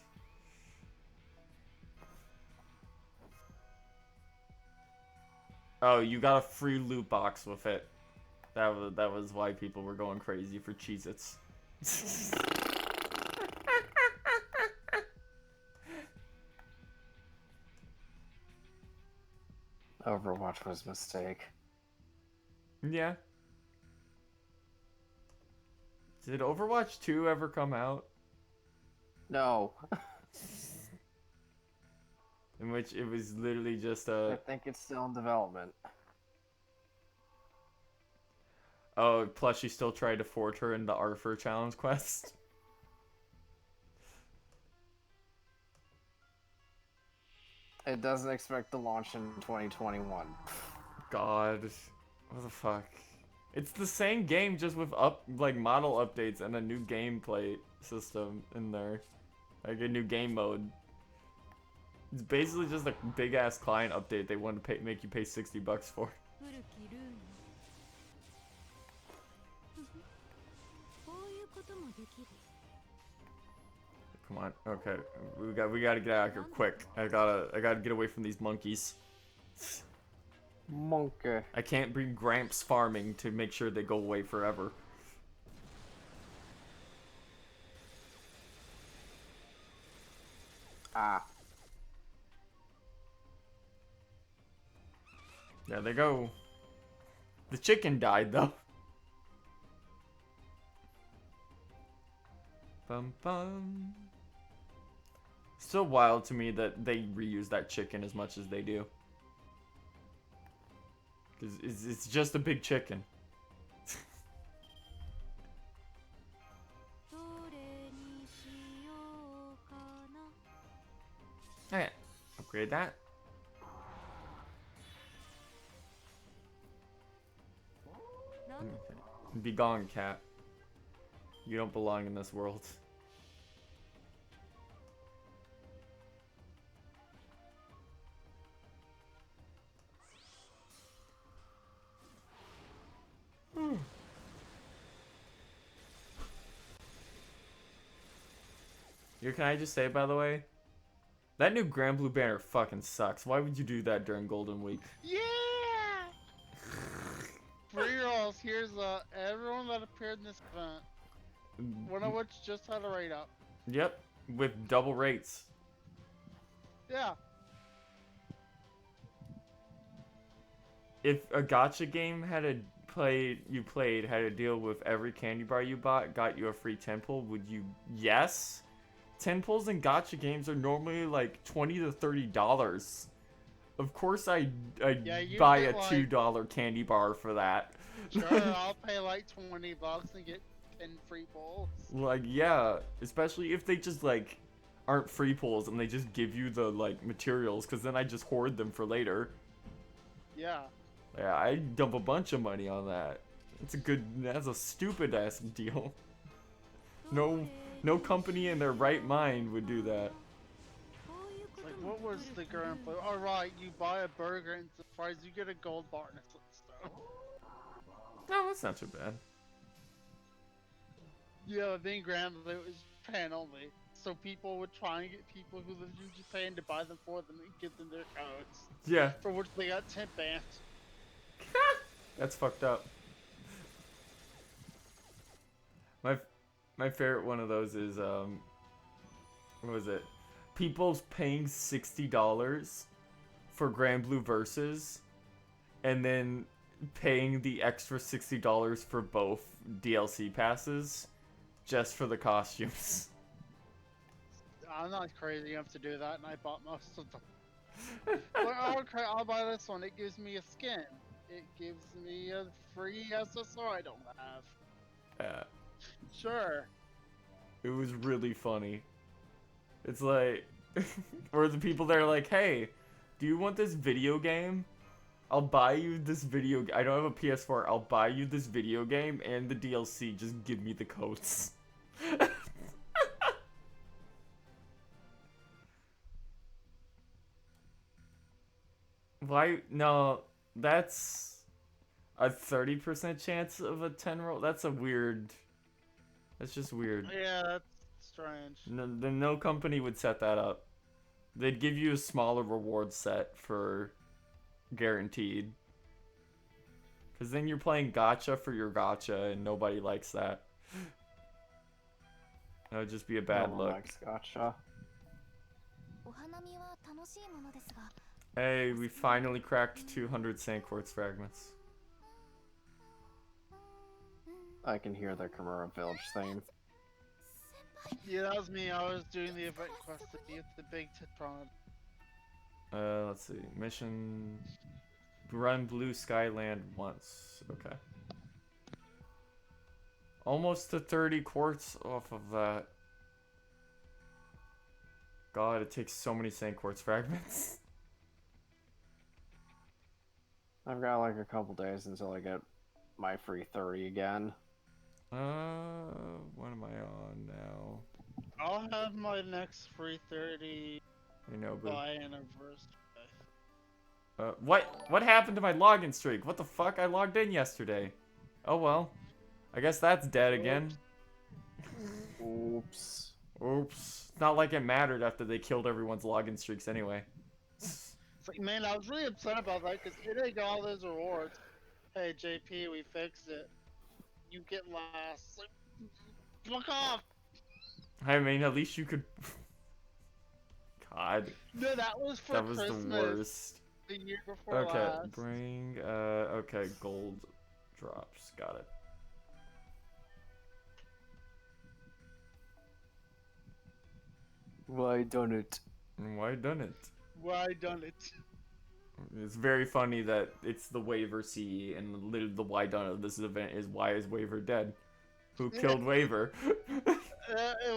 Oh, you got a free loot box with it. That was why people were going crazy for Cheez-Its. Overwatch was a mistake. Yeah. Did Overwatch 2 ever come out? No. In which it was literally just I think it's still in development. Oh, plus you still tried to forge her in the Arthur challenge quest. It doesn't expect to launch in 2021. God, what the fuck? It's the same game, just with model updates and a new gameplay system in there, like a new game mode. It's basically just a big ass client update they want to make you pay $60 for. Come on, okay, we gotta get out of here quick. I gotta get away from these monkeys. Monkey. I can't bring Gramps farming to make sure they go away forever. Ah. There they go. The chicken died though. Bum bum. So wild to me that they reuse that chicken as much as they do. Because it's just a big chicken. Alright, upgrade that. Be gone, cat. You don't belong in this world. Here, can I just say, by the way, that new Grand Blue banner fucking sucks. Why would you do that during Golden Week? Yeah! For reals, here's everyone that appeared in this event. One of which just had a rate up. Yep, with double rates. Yeah. If a gacha game had a had a deal with every candy bar you bought, got you a free 10 pull, would you? Yes. 10 pulls in gacha games are normally like $20 to $30. Of course, I'd you buy get a like- $2 candy bar for that. Sure, I'll pay like $20 and get 10 free pulls. Like, yeah, especially if they just like aren't free pulls and they just give you the like materials, because then I just hoard them for later. Yeah. Yeah, I dump a bunch of money on that. That's a stupid ass deal. No company in their right mind would do that. Like, what was the grand play? Alright, you buy a burger and surprise, you get a gold bar and it's like, so. No, that's not too bad. Yeah, the main grand play was Japan only. So people would try and get people who lived in Japan to buy them for them and give them their codes. Yeah, For which they got 10 bans. that's fucked up. My favorite one of those is what was it? People's paying $60 for Grand Blue Versus, and then paying the extra $60 for both DLC passes, just for the costumes. I'm not crazy enough to do that, and I bought most of them. But okay, I'll buy this one. It gives me a skin. It gives me a free SSR I don't have. Yeah. Sure. It was really funny. It's like, or the people that are like, hey, do you want this video game? I'll buy you this video. I don't have a PS4. I'll buy you this video game and the DLC. Just give me the codes. Why? No, that's a 30% chance of a 10 roll. That's a weird. That's just weird. Yeah, that's strange. No company would set that up. They'd give you a smaller reward set for guaranteed. Because then you're playing gacha for your gacha, and nobody likes that. That would just be a bad No one look. likes gacha. Hey, we finally cracked 200 sand quartz fragments. I can hear the Conqueror Village theme. Yeah, that was me. I was doing the event quest to be at the big Titron. Let's see. Mission... Run Blue Skyland once. Okay. Almost to 30 quartz off of that. God, it takes so many sand quartz fragments. I've got like a couple days until I get my free 30 again. What am I on now? I'll have my next free 30 I know, but... by anniversary. What happened to my login streak? What the fuck? I logged in yesterday. Oh well. I guess that's dead again. Oops. Oops. It's not like it mattered after they killed everyone's login streaks anyway. It's like, man, I was really upset about that because it ain't got all those rewards. Hey, JP, we fixed it. You get last. Like, fuck off! I mean, at least you could... God. No, that was for That was Christmas. the worst. The year before Okay, last. bring, okay, gold drops. Got it. Why done it? Why done it? Why done it? It's very funny that it's the Waver CE, and literally the why done of this event is why is Waver dead? Who killed Waver?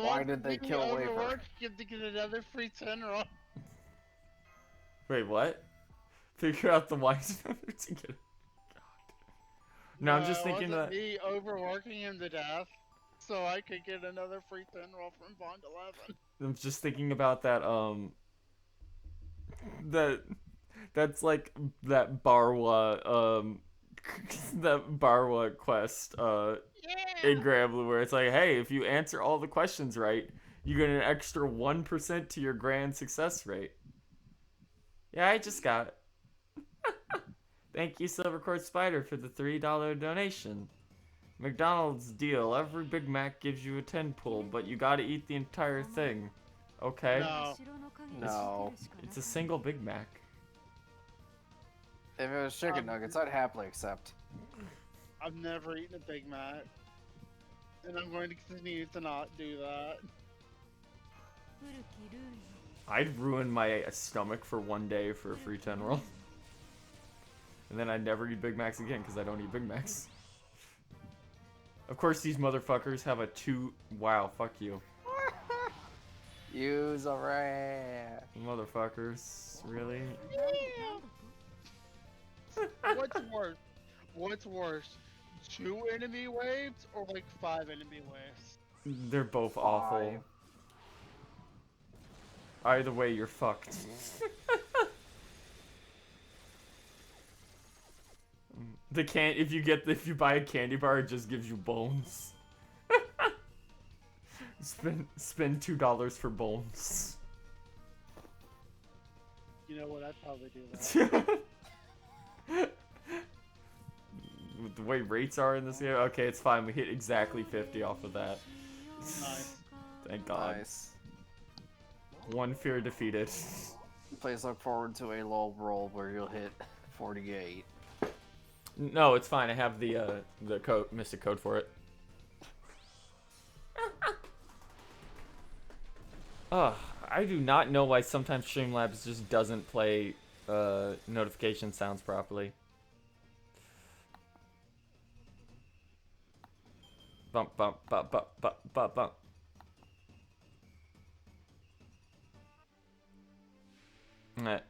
Why did they kill Waver? Overwork, you have to get another free 10 roll. Wait, what? Figure out the why to get it. God. No, I'm just thinking that. Me overworking him to death, so I could get another free 10 roll from Bond 11. I'm just thinking about that. That's like that Barwa that Barwa quest in Grail where it's like, hey, if you answer all the questions right, you get an extra 1% to your grand success rate. Yeah, I just got it. Thank you, Silvercord Spider, for the $3 donation. McDonald's deal. Every Big Mac gives you a 10 pull, but you gotta eat the entire thing. Okay. No. It's a single Big Mac. If it was chicken nuggets, I'd happily accept. I've never eaten a Big Mac, and I'm going to continue to not do that. I'd ruin my stomach for one day for a free 10 roll. And then I'd never eat Big Macs again because I don't eat Big Macs. Of course, these motherfuckers have a 2... Wow, fuck you. Use a rat. Motherfuckers, really? What's worse? What's worse? 2 enemy waves or like 5 enemy waves? They're both awful. Either way, you're fucked. If you buy a candy bar, it just gives you bones. Spend $2 for bones. You know what? I'd probably do that. With the way rates are in this game, okay, it's fine. We hit exactly 50 off of that. Nice. Thank God. Nice. One fear defeated. Please look forward to a low roll where you'll hit 48. No, it's fine. I have the code, mystic code for it. I do not know why sometimes Streamlabs just doesn't play notification sounds properly. Bump, bump, bump, bump, bump, bump, bump. Alright.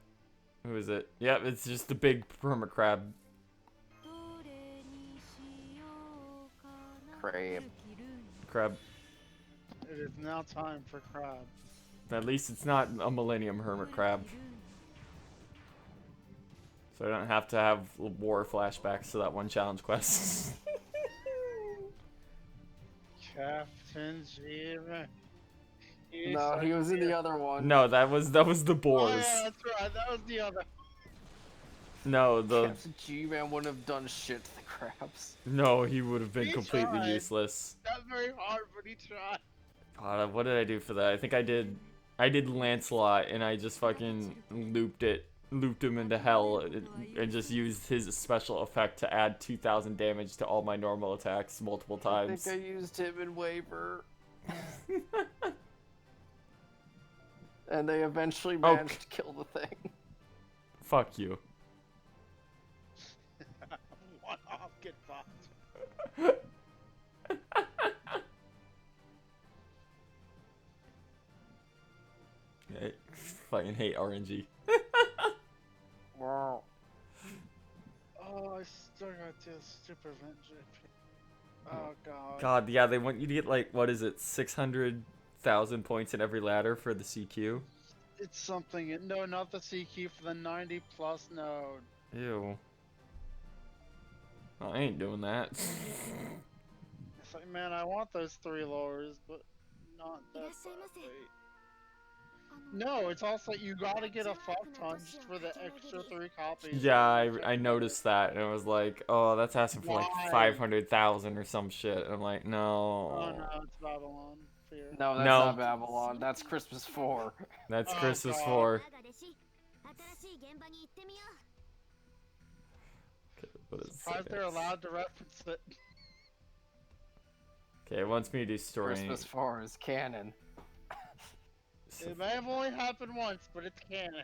Who is it? Yep, it's just the big perma crab. Crab. It is now time for crab. At least it's not a Millennium Hermit Crab. So I don't have to have war flashbacks to that one challenge quest. Captain Jira. No, he was in the other one. No, that was the Oh boars. yeah, that's right. That was the other. No, the Captain G-Man wouldn't have done shit to the crabs. no, he would have been He completely tried. useless. Not very hard, but he tried. God, what did I do for that? I think I did Lancelot, and I just fucking looped him into hell, and just used his special effect to add 2,000 damage to all my normal attacks multiple I times. think I used him in Waver. And they eventually managed to kill the thing. Fuck you. One off, get fucked. I fucking hate RNG. Wow. Oh, I still got this stupid event JP. Oh god. God, yeah, they want you to get like, what is it, 600,000 points in every ladder for the CQ? It's something. No, not the CQ for the 90 plus node. Ew. I ain't doing that. It's like, man, I want those 3 lures, but not that badly. No, it's also you gotta get a fuck ton just for the extra 3 copies. Yeah, I noticed that, and I was like, oh, that's asking for like Why? 500,000 or some shit. And I'm like, Oh no. no, it's Babylon. Fear. No, that's No. not Babylon. That's Christmas 4. That's Oh, Christmas God. 4. What is Surprised they're this? allowed to reference it. Okay, it wants me to do story. Christmas 4 is canon. It may have only happened once, but it's canon.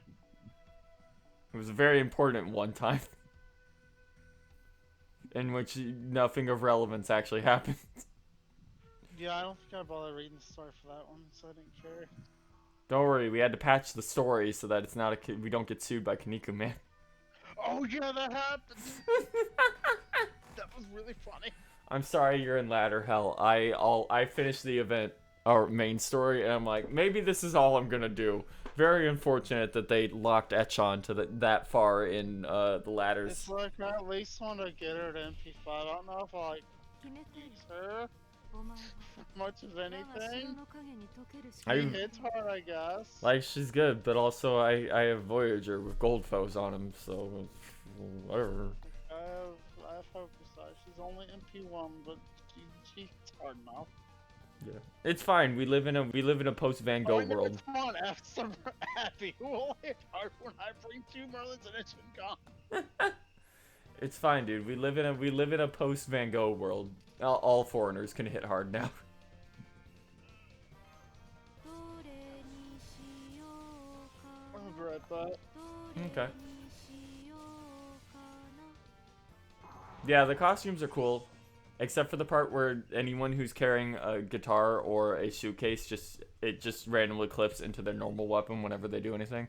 It was very important one time. In which nothing of relevance actually happened. Yeah, I don't think I bothered reading the story for that one, so I didn't care. Don't worry, we had to patch the story so that it's not we don't get sued by Kaneko Man. Oh yeah, that happened! That was really funny. I'm sorry you're in ladder hell. I finished the event, or main story, and I'm like, maybe this is all I'm gonna do. Very unfortunate that they locked Echan to that far in the ladders. It's like I at least want to get her to MP5. I don't know if I like use her much as anything. She hits hard, I guess. Like, she's good, but also I have Voyager with gold foes on him, so whatever. I have Focus Eye. She's only MP1, but she hits hard enough. Yeah, it's fine. We live in a post Van Gogh world. Come on, F Abby. Who will hit hard when I bring 2 Merlins and it's been gone? It's fine, dude. We live in a post Van Gogh world. All foreigners can hit hard now. I'll be right back. Okay. Yeah, the costumes are cool. Except for the part where anyone who's carrying a guitar or a suitcase just randomly clips into their normal weapon whenever they do anything.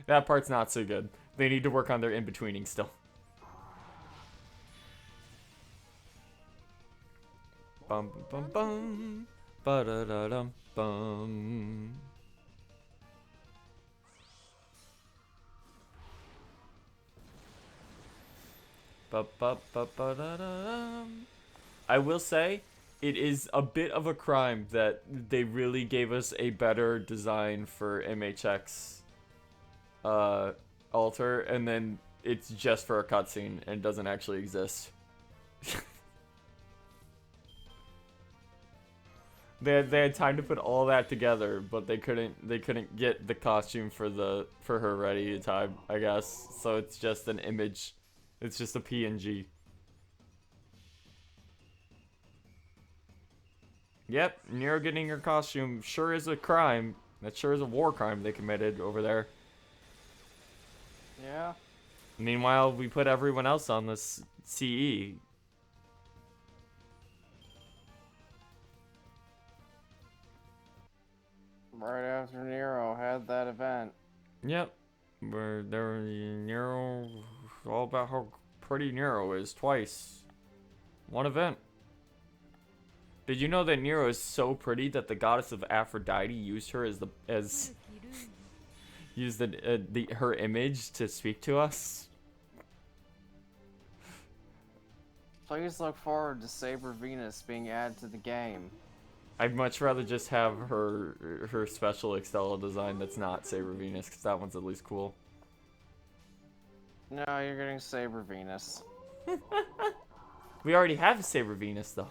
That part's not so good. They need to work on their in-betweening still. Bum bum bum ba da da dum bum. I will say, it is a bit of a crime that they really gave us a better design for MHX altar, and then it's just for a cutscene and doesn't actually exist. They had time to put all that together, but they couldn't get the costume for her ready in time, I guess. So it's just an image. It's just a PNG. Yep, Nero getting her costume sure is a crime. That sure is a war crime they committed over there. Yeah. Meanwhile, we put everyone else on this CE. Right after Nero had that event. Yep. Where there Nero, all about how pretty Nero is twice. One event. Did you know that Nero is so pretty that the goddess of Aphrodite used her used her image to speak to us? Please look forward to Saber Venus being added to the game. I'd much rather just have her special Extella design that's not Saber Venus, because that one's at least cool. No, you're getting Saber Venus. We already have a Saber Venus though.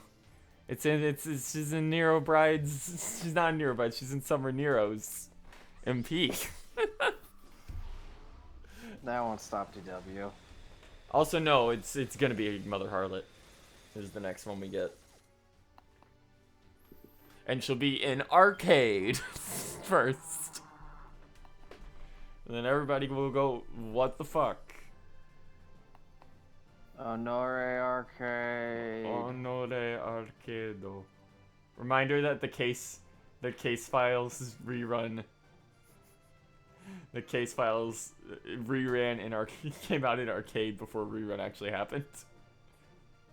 She's in Nero Bride's. She's not in Nero Bride. She's in Summer Nero's MP. That won't stop DW. Also, no, it's gonna be Mother Harlot. Is the next one we get. And she'll be in arcade first. And then everybody will go, what the fuck? Honore Arcade. Honore Arcado. Reminder that the case files rerun. The case files reran in arcade, came out in arcade before rerun actually happened.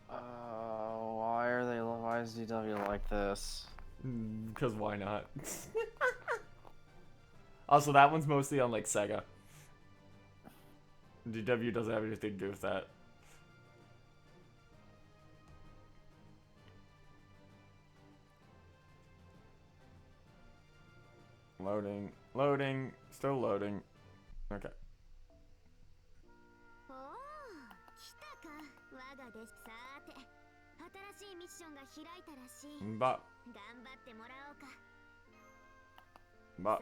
Why is DW like this? Because why not? Also, that one's mostly on, like, Sega. DW doesn't have anything to do with that. Loading. Loading. Still loading. Okay. Ba. Ba.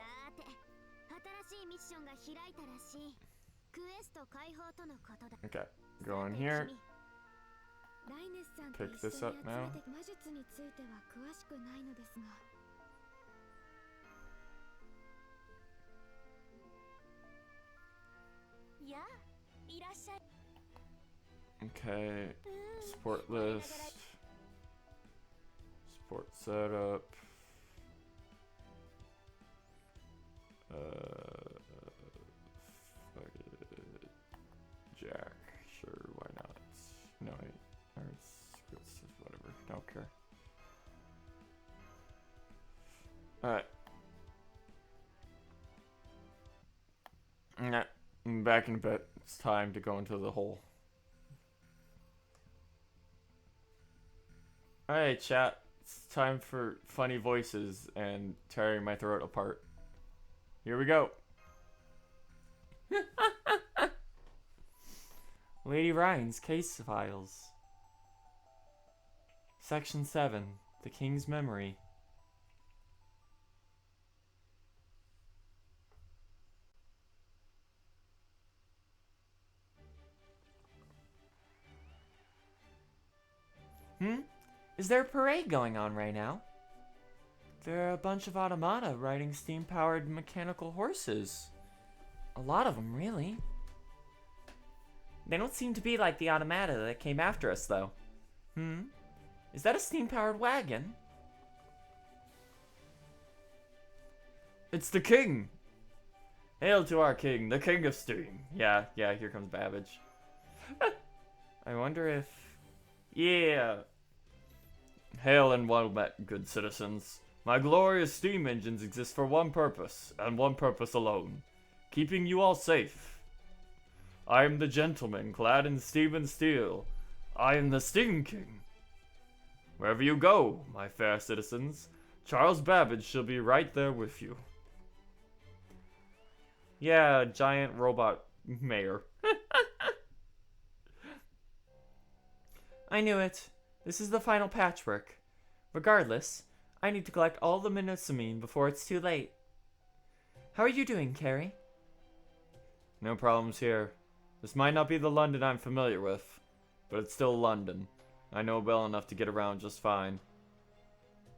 Okay, go in here. Pick this up now. Okay. Support list. Support setup. Fuck it. Jack. Sure, why not? No, wait. Or it's whatever. Don't care. Alright. Nah, I'm back in a bit. It's time to go into the hole. Alright, chat. It's time for funny voices and tearing my throat apart. Here we go. Lady Reines case files. Section 7. The King's Memory. Is there a parade going on right now? There are a bunch of automata riding steam-powered mechanical horses. A lot of them, really. They don't seem to be like the automata that came after us, though. Is that a steam-powered wagon? It's the king! Hail to our king, the king of steam. Yeah, here comes Babbage. I wonder if... Yeah. Hail and well met, good citizens. My glorious steam engines exist for one purpose, and one purpose alone. Keeping you all safe. I am the gentleman clad in steam and steel. I am the Steam King. Wherever you go, my fair citizens, Charles Babbage shall be right there with you. Yeah, giant robot mayor. I knew it. This is the final patchwork. Regardless, I need to collect all the Minusamine before it's too late. How are you doing, Carrie? No problems here. This might not be the London I'm familiar with, but it's still London. I know well enough to get around just fine.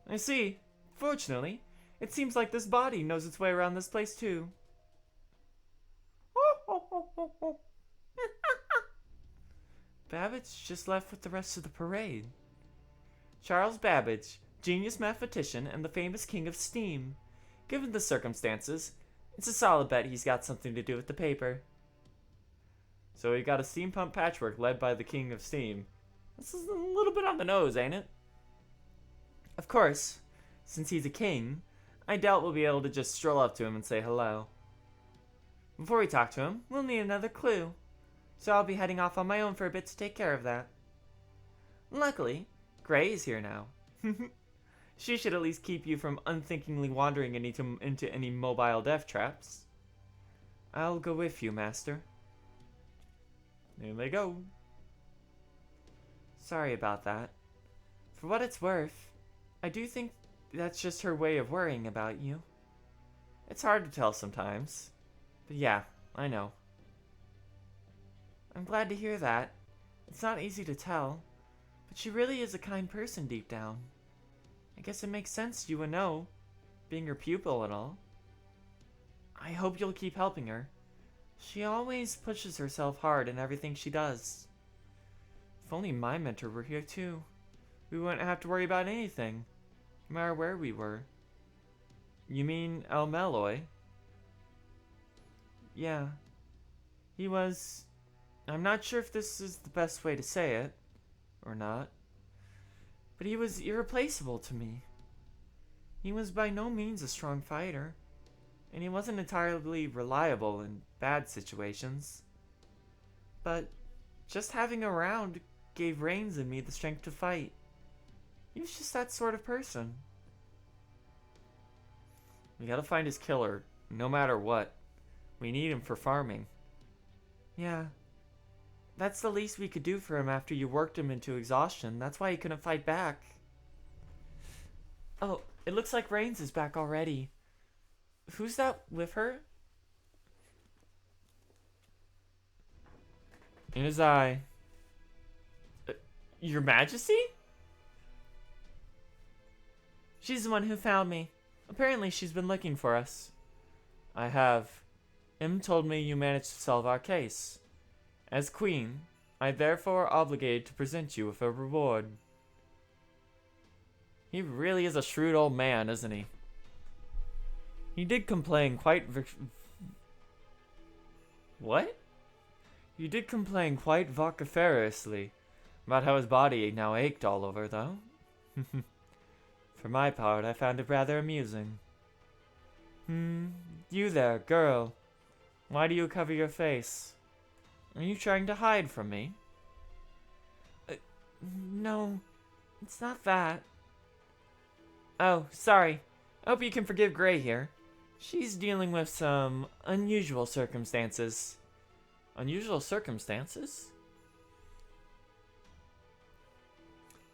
I see. Fortunately, it seems like this body knows its way around this place too. Babbage just left with the rest of the parade. Charles Babbage, genius mathematician and the famous king of steam. Given the circumstances, it's a solid bet he's got something to do with the paper. So we got a steampunk patchwork led by the king of steam. This is a little bit on the nose, ain't it? Of course, since he's a king, I doubt we'll be able to just stroll up to him and say hello. Before we talk to him, we'll need another clue. So I'll be heading off on my own for a bit to take care of that. Luckily, Gray is here now. She should at least keep you from unthinkingly wandering into any mobile death traps. I'll go with you, Master. There they go. Sorry about that. For what it's worth, I do think that's just her way of worrying about you. It's hard to tell sometimes. But yeah, I know. I'm glad to hear that. It's not easy to tell, but she really is a kind person deep down. I guess it makes sense you would know, being her pupil and all. I hope you'll keep helping her. She always pushes herself hard in everything she does. If only my mentor were here too. We wouldn't have to worry about anything, no matter where we were. You mean El Malloy? Yeah. He was... I'm not sure if this is the best way to say it, or not, but he was irreplaceable to me. He was by no means a strong fighter, and he wasn't entirely reliable in bad situations. But just having him around gave Reines and me the strength to fight. He was just that sort of person. We gotta find his killer, no matter what. We need him for farming. Yeah. That's the least we could do for him after you worked him into exhaustion. That's why he couldn't fight back. Oh, it looks like Reines is back already. Who's that with her? In his eye. Your Majesty? She's the one who found me. Apparently she's been looking for us. I have. Im told me you managed to solve our case. As queen, I therefore obligated to present you with a reward. He really is a shrewd old man, isn't he? He did complain quite What? He did complain quite vociferously about how his body now ached all over, though. For my part, I found it rather amusing. You there, girl. Why do you cover your face? Are you trying to hide from me? No, it's not that. Oh, sorry. I hope you can forgive Gray here. She's dealing with some unusual circumstances. Unusual circumstances?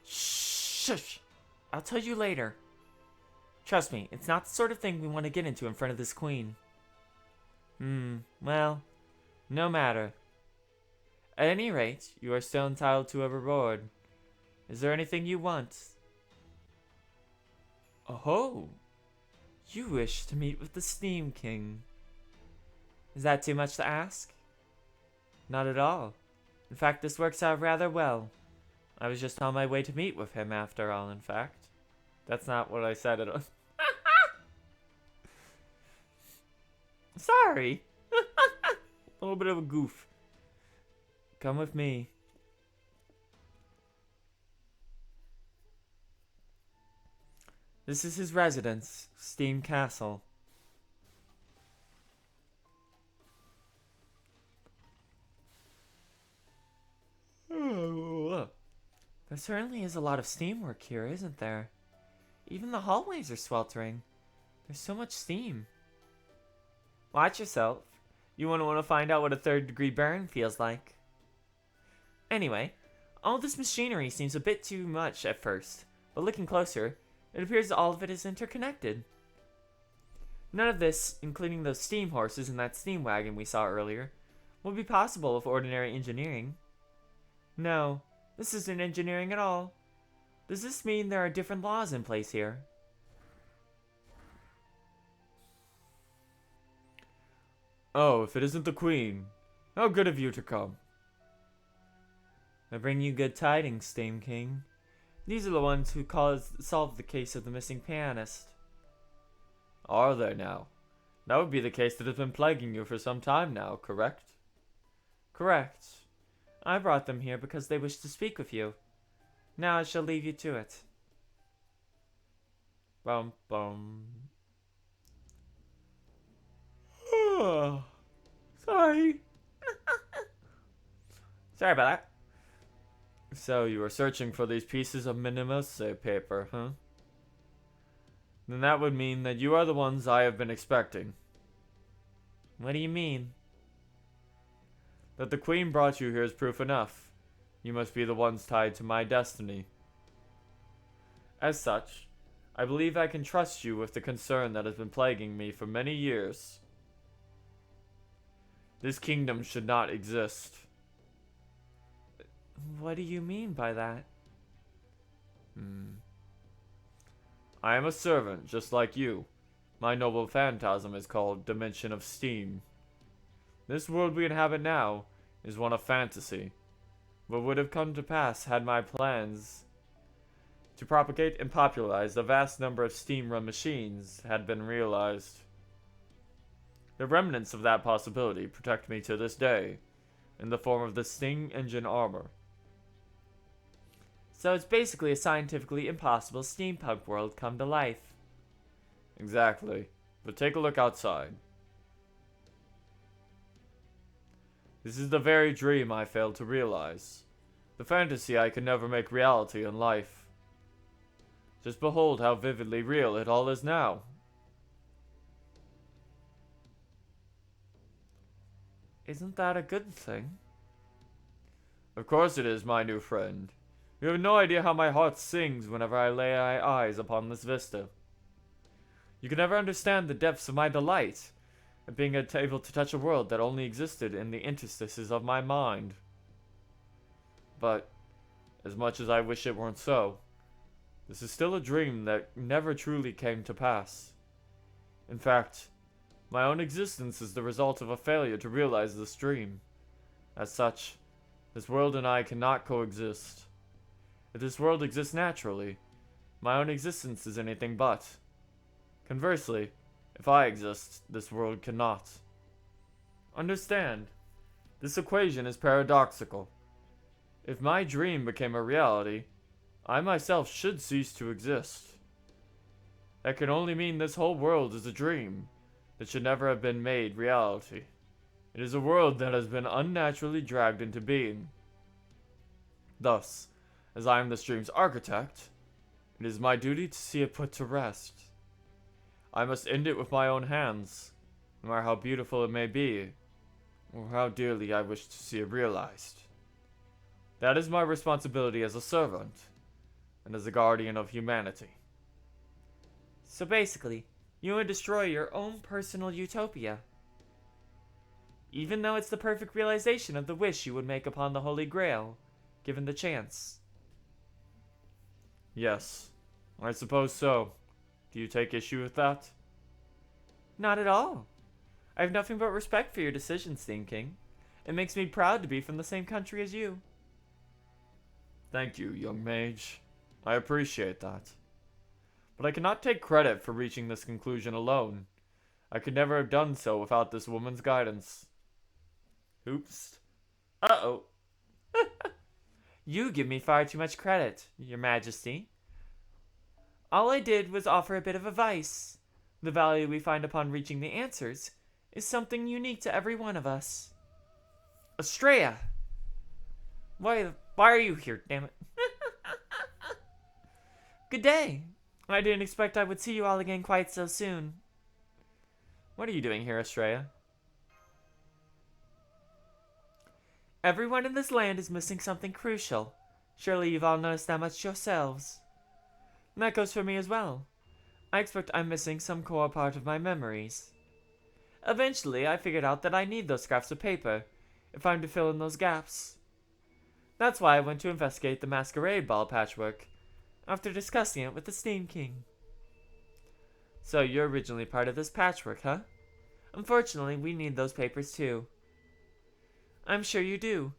Shush! I'll tell you later. Trust me, it's not the sort of thing we want to get into in front of this queen. Well, no matter. At any rate, you are still entitled to a reward. Is there anything you want? Oh, you wish to meet with the Steam King. Is that too much to ask? Not at all. In fact, this works out rather well. I was just on my way to meet with him after all, in fact. That's not what I said at all. Sorry. A little bit of a goof. Come with me. This is his residence, Steam Castle. There certainly is a lot of steam work here, isn't there? Even the hallways are sweltering. There's so much steam. Watch yourself. You wouldn't want to find out what a third-degree burn feels like. Anyway, all this machinery seems a bit too much at first, but looking closer, it appears that all of it is interconnected. None of this, including those steam horses and that steam wagon we saw earlier, would be possible with ordinary engineering. No, this isn't engineering at all. Does this mean there are different laws in place here? Oh, if it isn't the Queen. How good of you to come. I bring you good tidings, Steam King. These are the ones who solved the case of the missing pianist. Are they now? That would be the case that has been plaguing you for some time now, correct? Correct. I brought them here because they wish to speak with you. Now I shall leave you to it. Bum bum. Sorry. Sorry about that. So you were searching for these pieces of minimose paper, huh? Then that would mean that you are the ones I have been expecting. What do you mean? That the Queen brought you here is proof enough. You must be the ones tied to my destiny. As such, I believe I can trust you with the concern that has been plaguing me for many years. This kingdom should not exist. What do you mean by that? I am a servant, just like you. My noble phantasm is called Dimension of Steam. This world we inhabit now is one of fantasy. What would have come to pass had my plans to propagate and popularize the vast number of steam-run machines had been realized. The remnants of that possibility protect me to this day, in the form of the Sting engine armor. So it's basically a scientifically impossible steampunk world come to life. Exactly. But take a look outside. This is the very dream I failed to realize. The fantasy I could never make reality in life. Just behold how vividly real it all is now. Isn't that a good thing? Of course it is, my new friend. You have no idea how my heart sings whenever I lay my eyes upon this vista. You can never understand the depths of my delight at being able to touch a world that only existed in the interstices of my mind. But, as much as I wish it weren't so, this is still a dream that never truly came to pass. In fact, my own existence is the result of a failure to realize this dream. As such, This world and I cannot coexist. If this world exists naturally, my own existence is anything but. Conversely, if I exist, this world cannot. Understand, this equation is paradoxical. If my dream became a reality, I myself should cease to exist. That can only mean this whole world is a dream that should never have been made reality. It is a world that has been unnaturally dragged into being. Thus, as I am this dream's architect, it is my duty to see it put to rest. I must end it with my own hands, no matter how beautiful it may be, or how dearly I wish to see it realized. That is my responsibility as a servant, and as a guardian of humanity. So basically, you would destroy your own personal utopia. Even though it's the perfect realization of the wish you would make upon the Holy Grail, given the chance. Yes, I suppose so. Do you take issue with that? Not at all. I have nothing but respect for your decisions, Theme King. It makes me proud to be from the same country as you. Thank you, young mage. I appreciate that. But I cannot take credit for reaching this conclusion alone. I could never have done so without this woman's guidance. Oops. Uh-oh. You give me far too much credit, Your Majesty. All I did was offer a bit of advice. The value we find upon reaching the answers is something unique to every one of us. Estrella! Why are you here, damn it? Good day. I didn't expect I would see you all again quite so soon. What are you doing here, Estrella? Everyone in this land is missing something crucial. Surely you've all noticed that much yourselves. And that goes for me as well. I expect I'm missing some core part of my memories. Eventually, I figured out that I need those scraps of paper if I'm to fill in those gaps. That's why I went to investigate the Masquerade ball patchwork, after discussing it with the Steam King. So you're originally part of this patchwork, huh? Unfortunately, we need those papers too. I'm sure you do,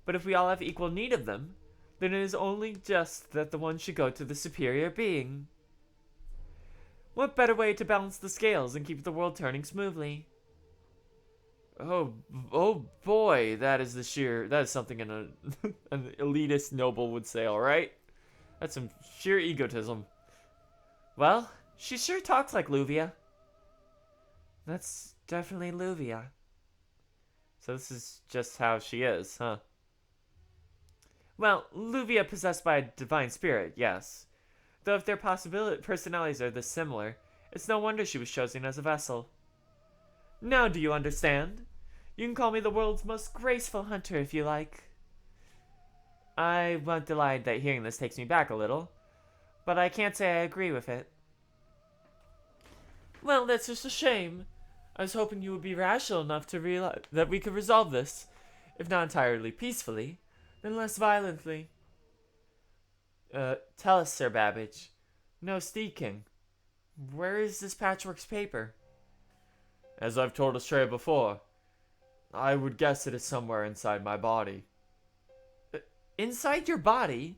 but if we all have equal need of them, then it is only just that the one should go to the superior being. What better way to balance the scales and keep the world turning smoothly? Oh boy, that is something an elitist noble would say, alright? That's some sheer egotism. Well, she sure talks like Luvia. That's definitely Luvia. So this is just how she is, huh? Well, Luvia possessed by a divine spirit, yes. Though if their personalities are this similar, it's no wonder she was chosen as a vessel. Now do you understand? You can call me the world's most graceful hunter if you like. I won't deny that hearing this takes me back a little, but I can't say I agree with it. Well, that's just a shame. I was hoping you would be rational enough to realize that we could resolve this, if not entirely peacefully, then less violently. Tell us, Sir Babbage. No, Steed King. Where is this patchwork's paper? As I've told Estrella before, I would guess it is somewhere inside my body. Inside your body?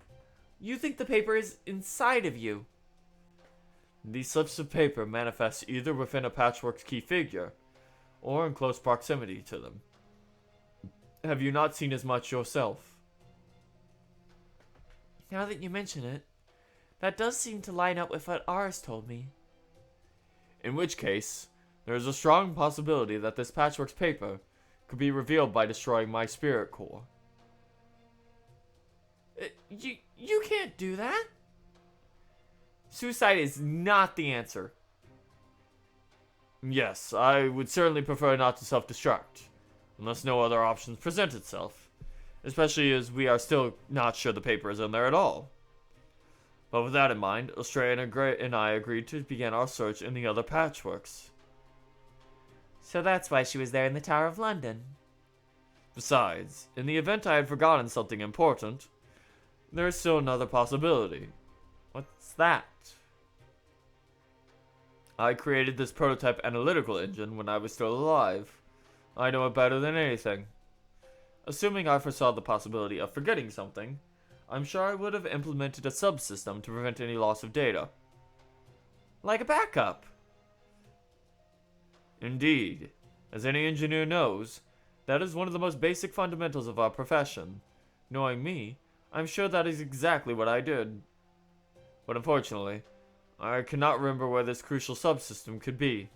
You think the paper is inside of you? These slips of paper manifest either within a patchwork's key figure, or in close proximity to them. Have you not seen as much yourself? Now that you mention it, that does seem to line up with what Ars told me. In which case, there is a strong possibility that this patchwork's paper could be revealed by destroying my spirit core. You can't do that. Suicide is not the answer. Yes, I would certainly prefer not to self-destruct, unless no other options present itself, especially as we are still not sure the paper is in there at all. But with that in mind, Estrella and I agreed to begin our search in the other patchworks. So that's why she was there in the Tower of London. Besides, in the event I had forgotten something important, there is still another possibility. What's that? I created this prototype analytical engine when I was still alive. I know it better than anything. Assuming I foresaw the possibility of forgetting something, I'm sure I would have implemented a subsystem to prevent any loss of data. Like a backup. Indeed. As any engineer knows, that is one of the most basic fundamentals of our profession. Knowing me, I'm sure that is exactly what I did. But unfortunately, I cannot remember where this crucial subsystem could be.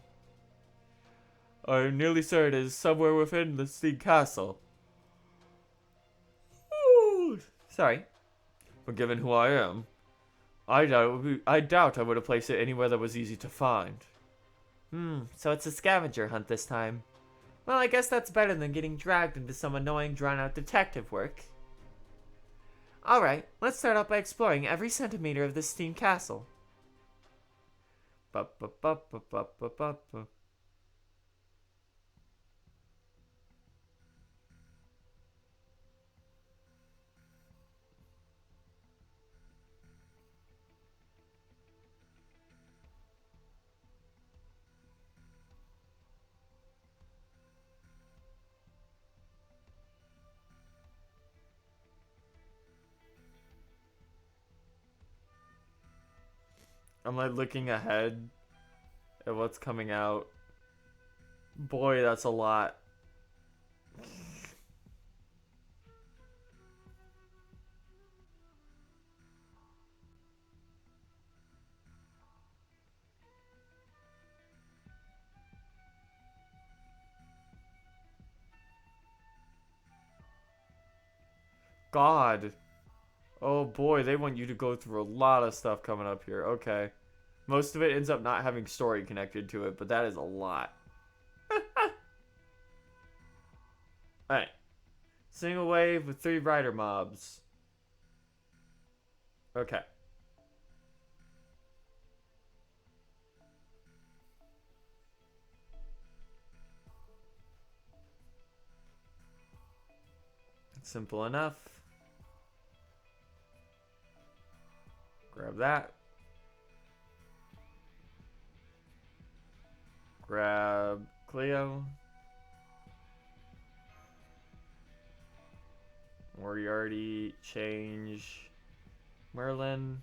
I'm nearly certain it is somewhere within the Steam Castle. Ooh, sorry. But given who I am, I doubt I would have placed it anywhere that was easy to find. So it's a scavenger hunt this time. Well, I guess that's better than getting dragged into some annoying, drawn-out detective work. Alright, let's start out by exploring every centimeter of this Steam Castle. Ba-ba-ba-ba-ba-ba-ba. I'm like looking ahead at what's coming out. Boy, that's a lot. God. Oh boy, they want you to go through a lot of stuff coming up here. Okay. Most of it ends up not having story connected to it, but that is a lot. Alright. Single wave with 3 rider mobs. Okay. Simple enough. Grab that. Grab Cleo. Moriarty, change Merlin.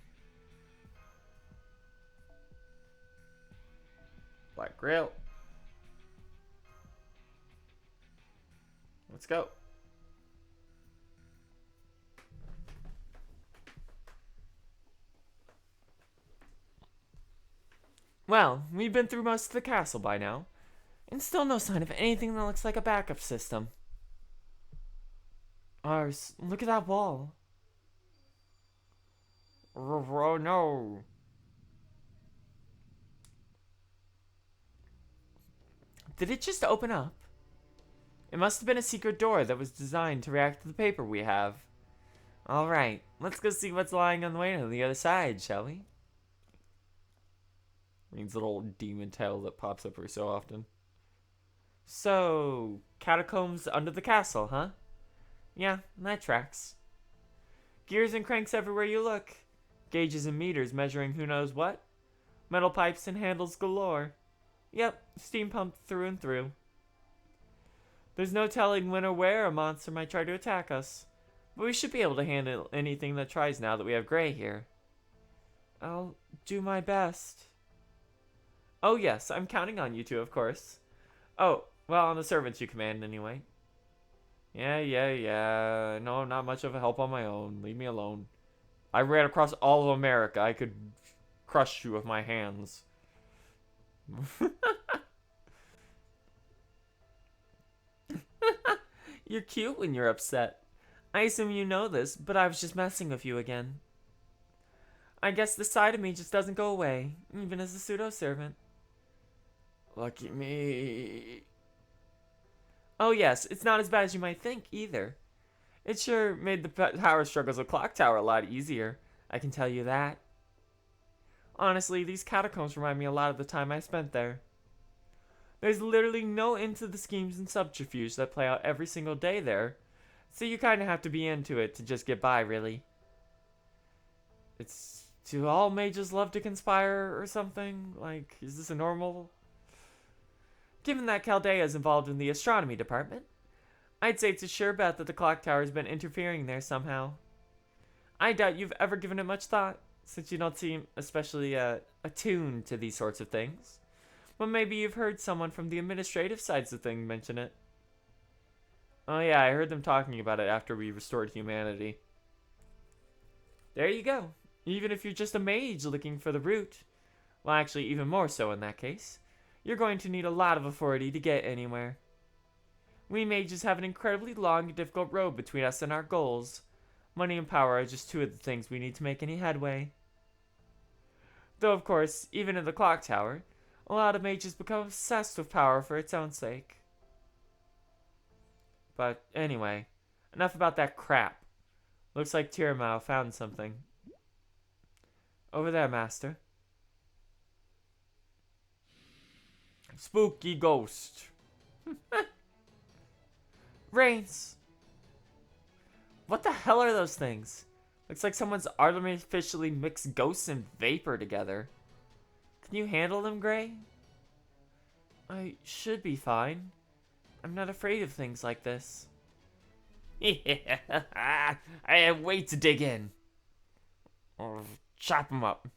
Black Grail. Let's go. Well, we've been through most of the castle by now, and still no sign of anything that looks like a backup system. Ars, look at that wall. Oh no. Did it just open up? It must have been a secret door that was designed to react to the paper we have. Alright, let's go see what's lying on the way to the other side, shall we? Means little demon tail that pops up every so often. So, catacombs under the castle, huh? Yeah, that tracks. Gears and cranks everywhere you look. Gauges and meters measuring who knows what. Metal pipes and handles galore. Yep, steam pumped through and through. There's no telling when or where a monster might try to attack us, but we should be able to handle anything that tries now that we have Gray here. I'll do my best. Oh yes, I'm counting on you two, of course. Oh, well, on the servants you command anyway. Yeah. No, not much of a help on my own. Leave me alone. I ran across all of America. I could crush you with my hands. You're cute when you're upset. I assume you know this, but I was just messing with you again. I guess this side of me just doesn't go away, even as a pseudo-servant. Lucky me. Oh yes, it's not as bad as you might think, either. It sure made the power struggles with Clock Tower a lot easier, I can tell you that. Honestly, these catacombs remind me a lot of the time I spent there. There's literally no end to the schemes and subterfuge that play out every single day there, so you kinda have to be into it to just get by, really. Do all mages love to conspire or something? Like, is this a normal... Given that Chaldea is involved in the astronomy department, I'd say it's a sure bet that the clock tower's been interfering there somehow. I doubt you've ever given it much thought, since you don't seem especially attuned to these sorts of things. But maybe you've heard someone from the administrative sides of things mention it. Oh yeah, I heard them talking about it after we restored humanity. There you go. Even if you're just a mage looking for the root, well actually even more so in that case, you're going to need a lot of authority to get anywhere. We mages have an incredibly long and difficult road between us and our goals. Money and power are just two of the things we need to make any headway. Though of course, even in the clock tower, a lot of mages become obsessed with power for its own sake. But anyway, enough about that crap. Looks like Tiramao found something. Over there, master. Spooky ghost. Reines. What the hell are those things? Looks like someone's artificially mixed ghosts and vapor together. Can you handle them, Gray? I should be fine. I'm not afraid of things like this. I have wait to dig in. Or chop them up.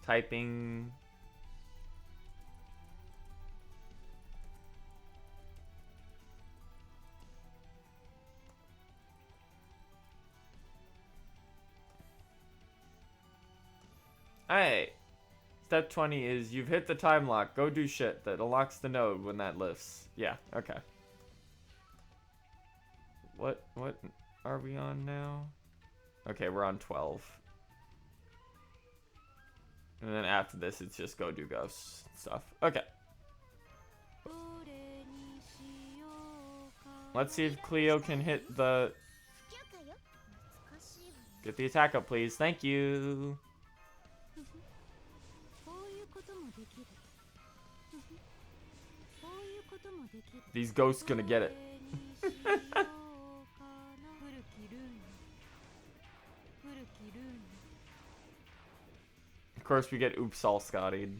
Typing. Alright. Step 20 is you've hit the time lock. Go do shit that unlocks the node when that lifts. Yeah, okay. What are we on now? Okay, we're on 12. And then after this, it's just go do ghosts stuff. Okay. Let's see if Cleo can hit the... Get the attack up, please. Thank you. These ghosts gonna get it. Of course, we get oops all Scottied.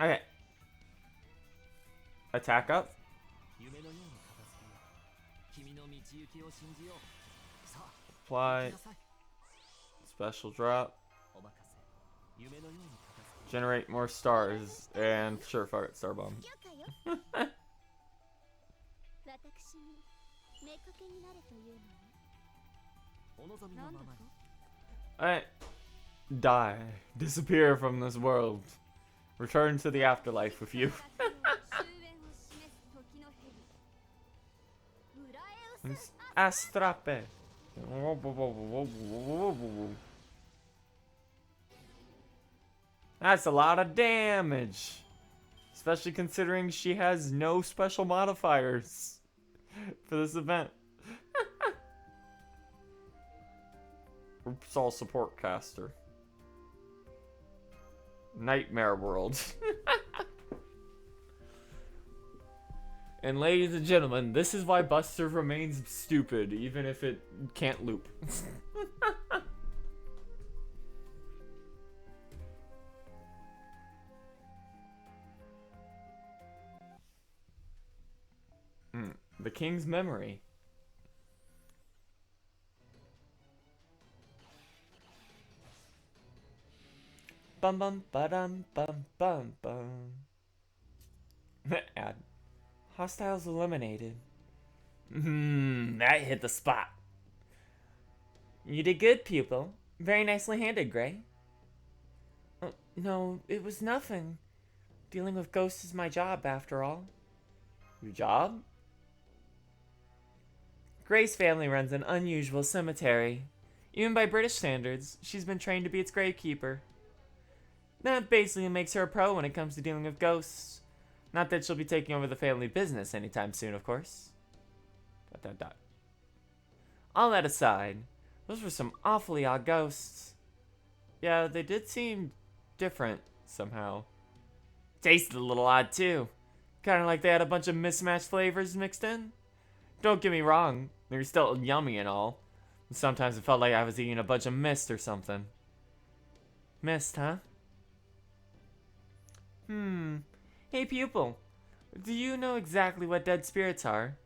Okay. Attack up. Apply. Special drop. Generate more stars. And surefire star bomb. Alright. Die. Disappear from this world. Return to the afterlife with you. Astrape. That's a lot of damage. Especially considering she has no special modifiers for this event. Oops, all support caster. Nightmare world. And ladies and gentlemen, this is why Buster remains stupid, even if it can't loop. The King's Memory. Bum bum ba-dum bum bum bum. Add. Hostiles eliminated. That hit the spot. You did good, pupil. Very nicely handled, Gray. No, it was nothing. Dealing with ghosts is my job, after all. Your job? Gray's family runs an unusual cemetery. Even by British standards, she's been trained to be its gravekeeper. That basically makes her a pro when it comes to dealing with ghosts. Not that she'll be taking over the family business anytime soon, of course. ... All that aside, those were some awfully odd ghosts. Yeah, they did seem different somehow. Tasted a little odd too. Kind of like they had a bunch of mismatched flavors mixed in. Don't get me wrong, they were still yummy and all. Sometimes it felt like I was eating a bunch of mist or something. Mist, huh? Hey pupil, do you know exactly what dead spirits are?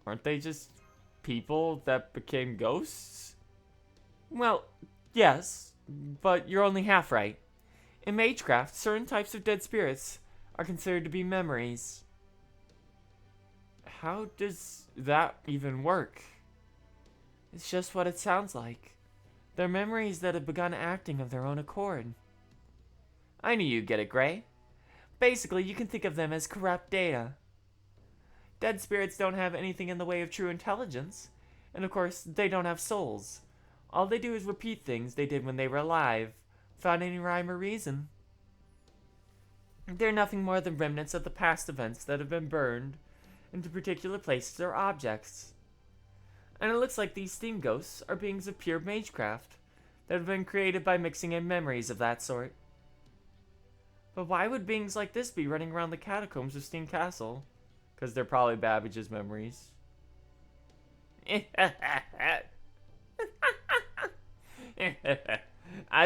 Aren't they just people that became ghosts? Well, yes, but you're only half right. In Magecraft, certain types of dead spirits are considered to be memories. How does that even work? It's just what it sounds like. They're memories that have begun acting of their own accord. I knew you'd get it, Gray. Basically, you can think of them as corrupt data. Dead spirits don't have anything in the way of true intelligence, and of course, they don't have souls. All they do is repeat things they did when they were alive, without any rhyme or reason. They're nothing more than remnants of the past events that have been burned into particular places or objects. And it looks like these steam ghosts are beings of pure magecraft that have been created by mixing in memories of that sort. But why would beings like this be running around the catacombs of Steam Castle? Because they're probably Babbage's memories. I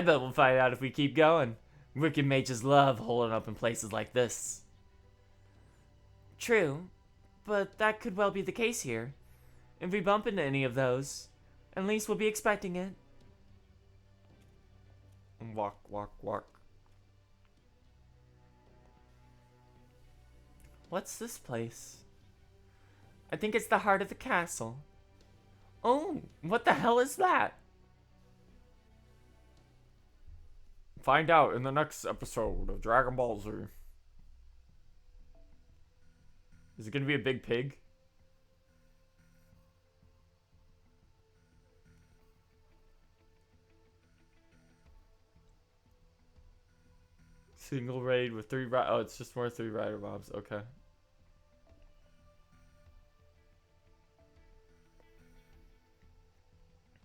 bet we'll find out if we keep going. Wicked mages love holding up in places like this. True, but that could well be the case here. If we bump into any of those, at least we'll be expecting it. Walk, walk, walk. What's this place? I think it's the heart of the castle. Oh, what the hell is that? Find out in the next episode of Dragon Ball Z. Is it gonna be a big pig? Single raid with 3 oh, it's just more 3 rider mobs. Okay.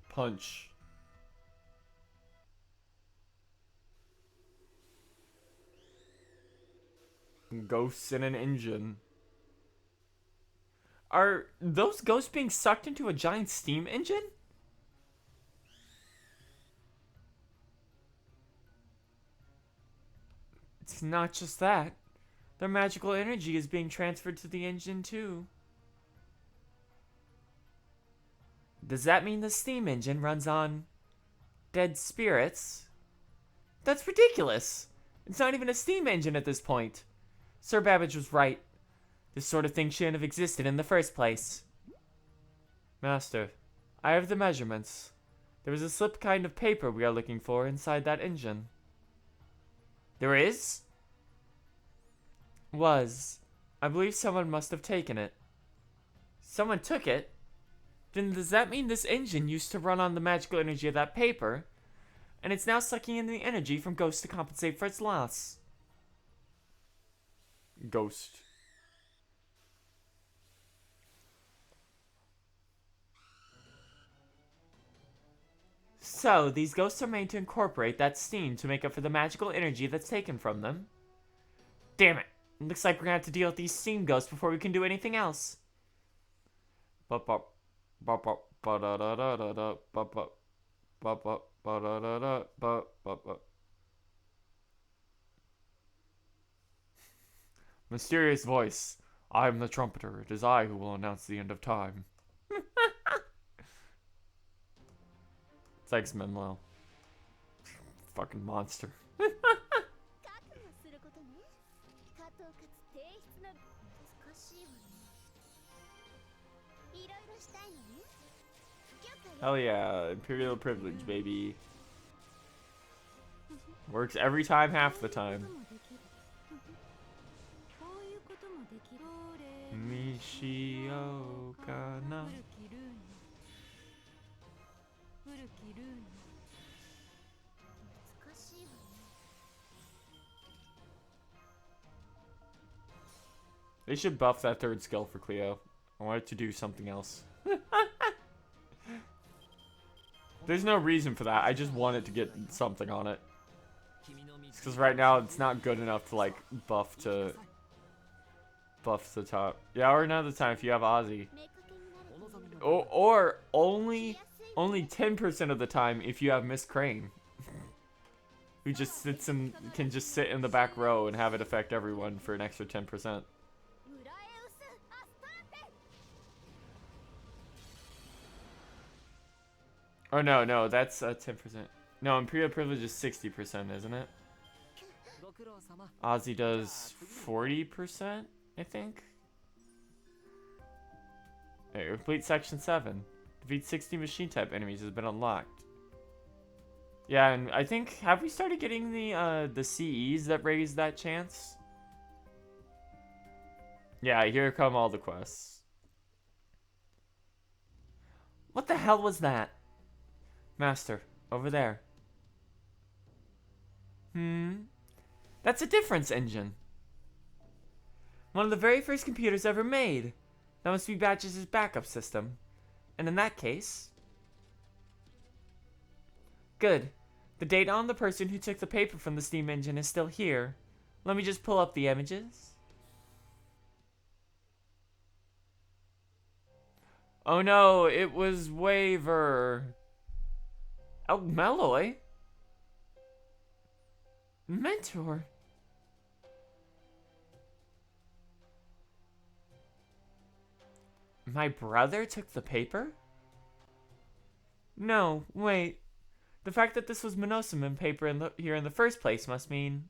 Punch. Ghosts in an engine. Are those ghosts being sucked into a giant steam engine? It's not just that. Their magical energy is being transferred to the engine too. Does that mean the steam engine runs on dead spirits? That's ridiculous. It's not even a steam engine at this point. Sir Babbage was right. This sort of thing shouldn't have existed in the first place. Master, I have the measurements. There is a slip kind of paper we are looking for inside that engine. There is? Was. I believe someone must have taken it. Someone took it? Then does that mean this engine used to run on the magical energy of that paper, and it's now sucking in the energy from Ghost to compensate for its loss? Ghost. So, these ghosts are made to incorporate that steam to make up for the magical energy that's taken from them? Damn it! Looks like we're gonna have to deal with these steam ghosts before we can do anything else. Mysterious voice. I am the trumpeter. It is I who will announce the end of time. Thanks, Menlo. Fucking monster. Hell yeah, Imperial privilege, baby. Works every time, half the time. Mishio kana. They should buff that third skill for Cleo. I want it to do something else. There's no reason for that. I just want it to get something on it. Because right now it's not good enough to like buff the top. Yeah, or another time if you have Ozzy. Or only 10% of the time if you have Miss Crane. Who just can just sit in the back row and have it affect everyone for an extra 10%. Oh no, that's 10%. No, Imperial Privilege is 60%, isn't it? Ozzy does 40%, I think. Hey, complete section 7. Defeat 60 machine type enemies has been unlocked. Yeah, and I think, have we started getting the CEs that raise that chance? Yeah, here come all the quests. What the hell was that? Master, over there. That's a difference engine. One of the very first computers ever made. That must be Batch's backup system. And in that case... Good. The data on the person who took the paper from the steam engine is still here. Let me just pull up the images. Oh no, it was Waver. Oh, Malloy? Mentor? My brother took the paper? No, wait. The fact that this was Monosumen paper here in the first place must mean...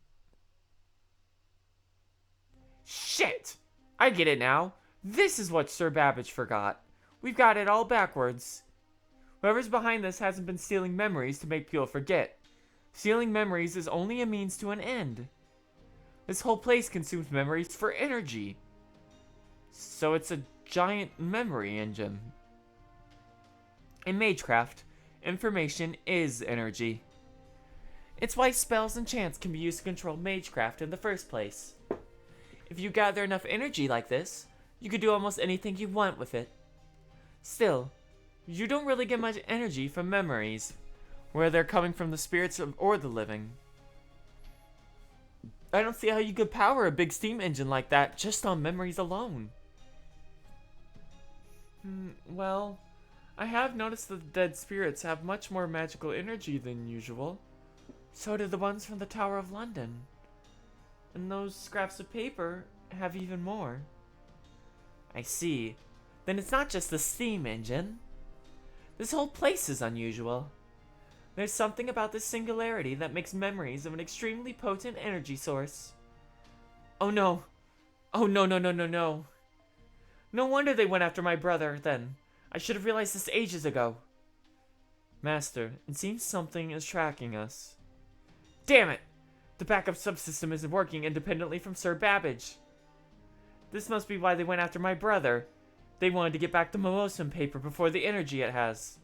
Shit! I get it now. This is what Sir Babbage forgot. We've got it all backwards. Whoever's behind this hasn't been stealing memories to make people forget. Stealing memories is only a means to an end. This whole place consumes memories for energy. So it's a giant memory engine. In Magecraft, information is energy. It's why spells and chants can be used to control Magecraft in the first place. If you gather enough energy like this, you could do almost anything you want with it. Still, you don't really get much energy from memories, whether they're coming from the spirits or the living. I don't see how you could power a big steam engine like that just on memories alone. Well, I have noticed that the dead spirits have much more magical energy than usual. So do the ones from the Tower of London. And those scraps of paper have even more. I see. Then it's not just the steam engine. This whole place is unusual. There's something about this singularity that makes memories of an extremely potent energy source. Oh no. Oh no. No wonder they went after my brother, then. I should have realized this ages ago. Master, it seems something is tracking us. Damn it! The backup subsystem isn't working independently from Sir Babbage. This must be why they went after my brother. They wanted to get back the Mimosan paper before the energy it has.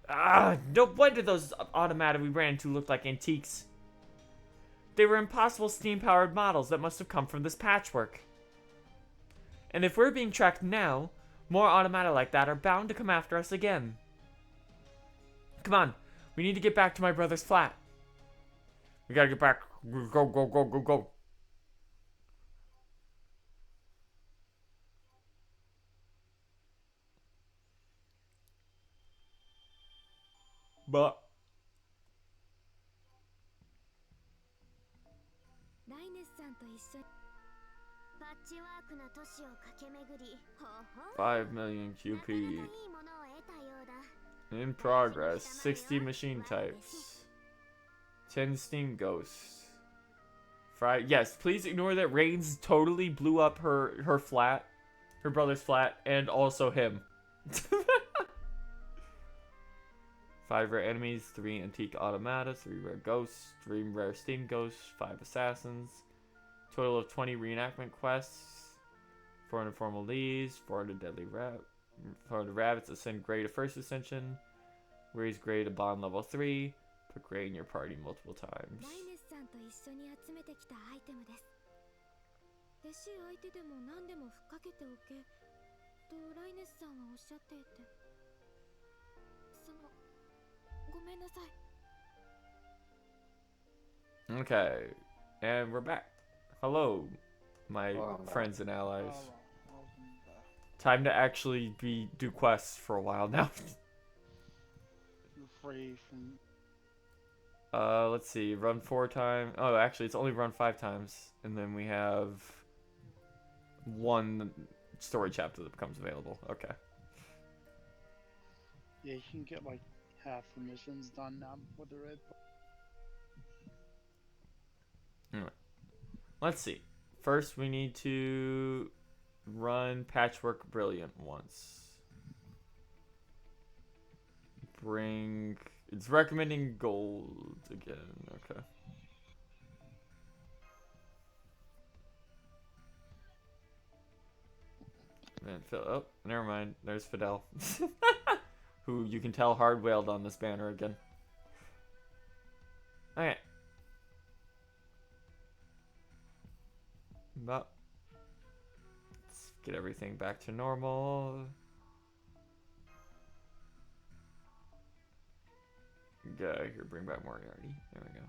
No wonder those automata we ran into looked like antiques. They were impossible steam-powered models that must have come from this patchwork. And if we're being tracked now, more automata like that are bound to come after us again. Come on, we need to get back to my brother's flat. We gotta get back. Go. But Reines さんと一緒にパッチワークな都市を駆け巡り、ほほ 5 million なかなか QP いいものを得たようだ。 in progress. 60 machine types. 10 steam ghosts. Yes, please ignore that Reines totally blew up her flat, her brother's flat, and also him. 5 rare enemies, 3 antique automata, 3 rare ghosts, 3 rare steam ghosts, 5 assassins. Total of 20 reenactment quests, 400 formal leads, 400 deadly 400 rabbits. Ascend Grail to first ascension. Raise Grail to bond level 3. Put Grail in your party multiple times. ライネスさんと一緒に集めてきたアイテムです。弟子相手でも何でもふっかけておけとライネスさんはおっしゃっていて、ごめんなさい。 Okay, and we're back. Hello, my Welcome back. friends and allies. Welcome back. Time to actually do quests for a while now. You're free from. Let's see. Run 4 times. Oh, actually, it's only run 5 times, and then we have 1 story chapter that becomes available. Okay. Yeah, you can get like half the missions done now with the red. Alright. Let's see. First, we need to run Patchwork Brilliant once. Bring... It's recommending gold again. Okay. Man, Phil. Oh, never mind. There's Fidel. Who you can tell hard wailed on this banner again. Okay. But let's get everything back to normal. Go here, bring back Moriarty. There we go.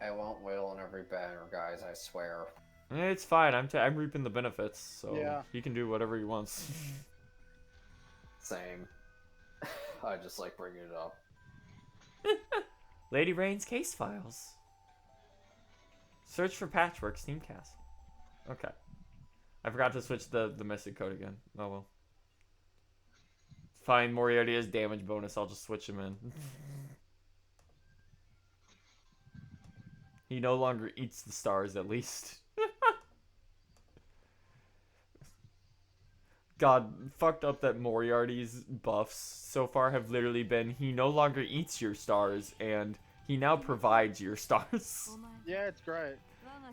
I won't wail on every banner, guys, I swear. It's fine. I'm reaping the benefits, so Yeah. he can do whatever he wants. Same. I just like bringing it up. Lady Reines case files. Search for Patchwork Steamcast. Okay. I forgot to switch the missing code again. Oh well. Fine, Moriarty has damage bonus. I'll just switch him in. He no longer eats the stars, at least. God, fucked up that Moriarty's buffs so far have literally been he no longer eats your stars, and he now provides your stars. Yeah, it's great.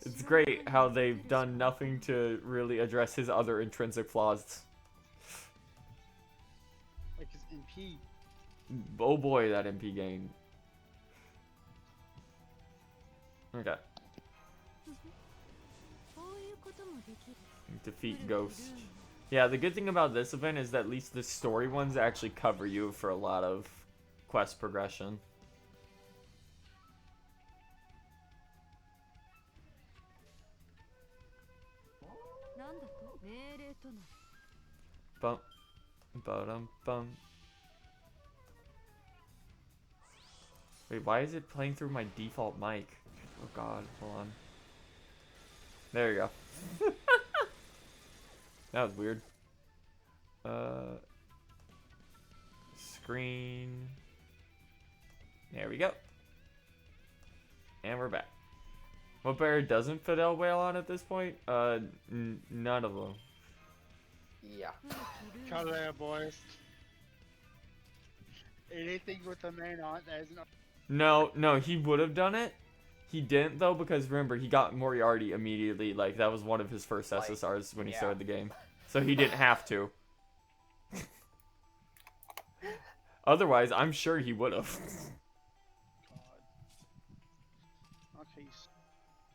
It's great how they've done nothing to really address his other intrinsic flaws. Like his MP. Oh boy, that MP gain. Okay. Defeat Ghost. Yeah, the good thing about this event is that at least the story ones actually cover you for a lot of quest progression. Bum, ba-dum, bum. Wait, why is it playing through my default mic? Oh god, hold on. There you go. That was weird. Screen. There we go. And we're back. What bear doesn't Fidel wail on at this point? None of them. Yeah. Cut it out, boys. Anything with the main on that is not. No, he would have done it. He didn't though, because remember he got Moriarty immediately. Like that was one of his first Like, SSRs when he yeah. started the game, so he didn't have to. Otherwise, I'm sure he would have. God. Okay,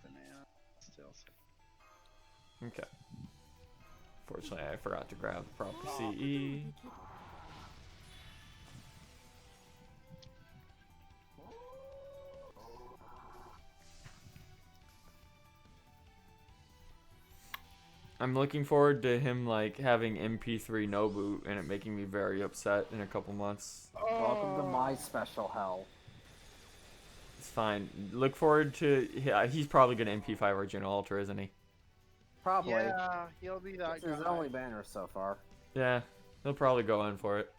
banana. Still. Okay. Fortunately, I forgot to grab the proper CE. I'm looking forward to him like having MP3 no boot and it making me very upset in a couple months. Welcome to my special hell. It's fine. Look forward to. Yeah, he's probably gonna MP5 Original Alter, isn't he? Probably. Yeah, he'll be that This guy. is his only banner so far. Yeah, he'll probably go in for it.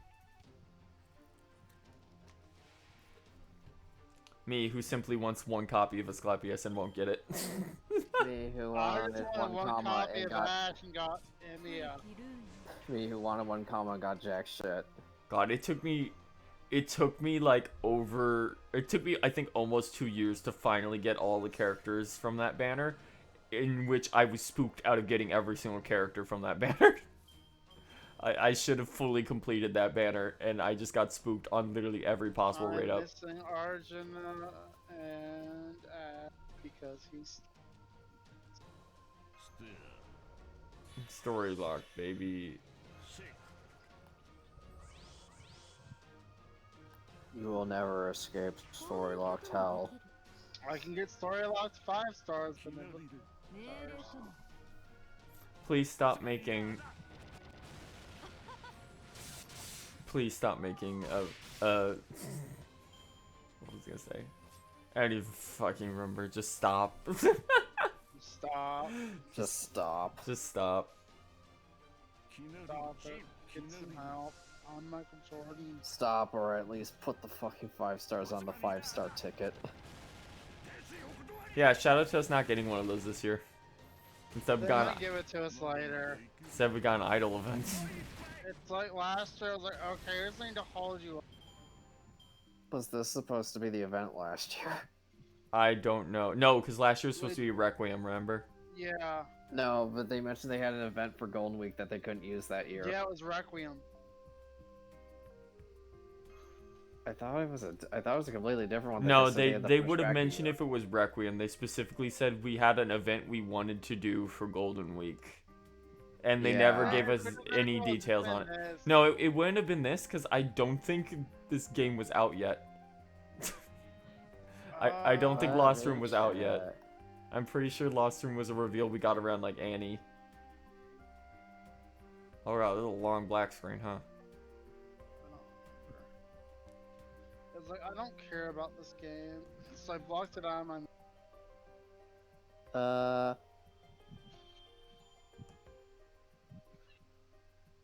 Me, who simply wants one copy of Asclepius and won't get it. Me who I wanted just one wanted one comma copy and of got Ash and got Emia. me who wanted one comma and got jack shit. God, it took me like it took me I think almost 2 years to finally get all the characters from that banner, in which I was spooked out of getting every single character from that banner. I should have fully completed that banner, and I just got spooked on literally every possible raid I'm up. missing Arjuna and Ash because because he's. Story lock, baby. You will never escape story locked hell. I can get story locked 5 stars, but never. Please stop making. Please stop making a. What was I gonna say? I don't even fucking remember. Just stop. Stop. Just stop. Just stop. Stop it. Get some help. I'm Michael Jordan. Stop, or at least put the fucking 5 stars on the 5-star ticket. Yeah, shout out to us not getting one of those this year. Instead we They got might give it to us later. instead we got an idol event. It's like last year, I was like, okay, here's something to hold you up. Was this supposed to be the event last year? I don't know. No, because last year was supposed to be Requiem, remember? Yeah. No, but they mentioned they had an event for Golden Week that they couldn't use that year. Yeah, it was Requiem. I thought it was a completely different one. No, just said they had to they push would have back a mentioned year. if it was Requiem. They specifically said we had an event we wanted to do for Golden Week. And they never Yeah. gave us any details on it. No, it wouldn't have been this because I don't think this game was out yet. I don't think Lost Room was out yet. I'm pretty sure Lost Room was a reveal we got around like Annie. Oh wow, this is a long black screen, huh? It's like, I don't care about this game. So I blocked it out on my.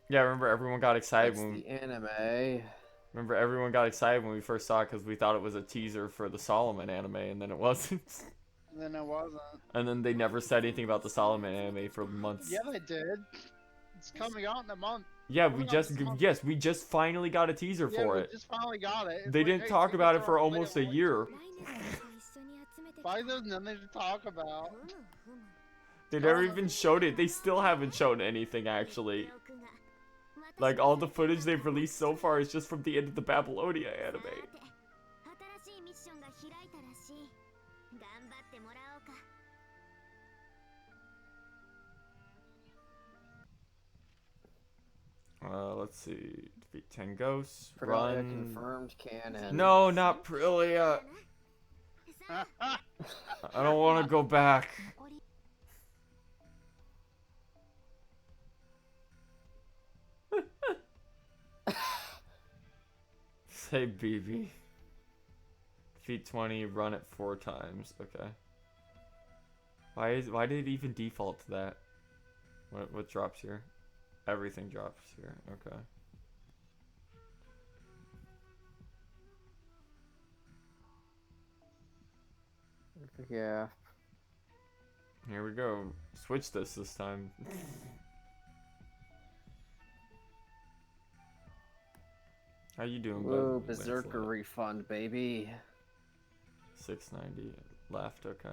Yeah, remember everyone got excited It's when the anime. remember everyone got excited when we first saw it because we thought it was a teaser for the Solomon anime, and then it wasn't. And then it wasn't. And then they never said anything about the Solomon anime for months. Yeah, they did. It's coming out in a month. Yeah, Coming we out just this month. yes, we just finally got a teaser Yeah, for we it. just finally got it. It's They like, didn't hey, talk about it tickets for are almost a available. year. Why there's nothing to talk about? They never even showed it. They still haven't shown anything actually. Like all the footage they've released so far is just from the end of the Babylonia anime. Let's see. Defeat 10 ghosts. Prelia Run. confirmed canon. No, not Prelia. I don't want to go back. Say BB. Defeat 20, run it 4 times. Okay. Why did it even default to that? What drops here? Everything drops here. Okay. Yeah. Here we go. Switch this time. How you doing, Woo, bud? Berserker refund, baby. 690 left. Okay.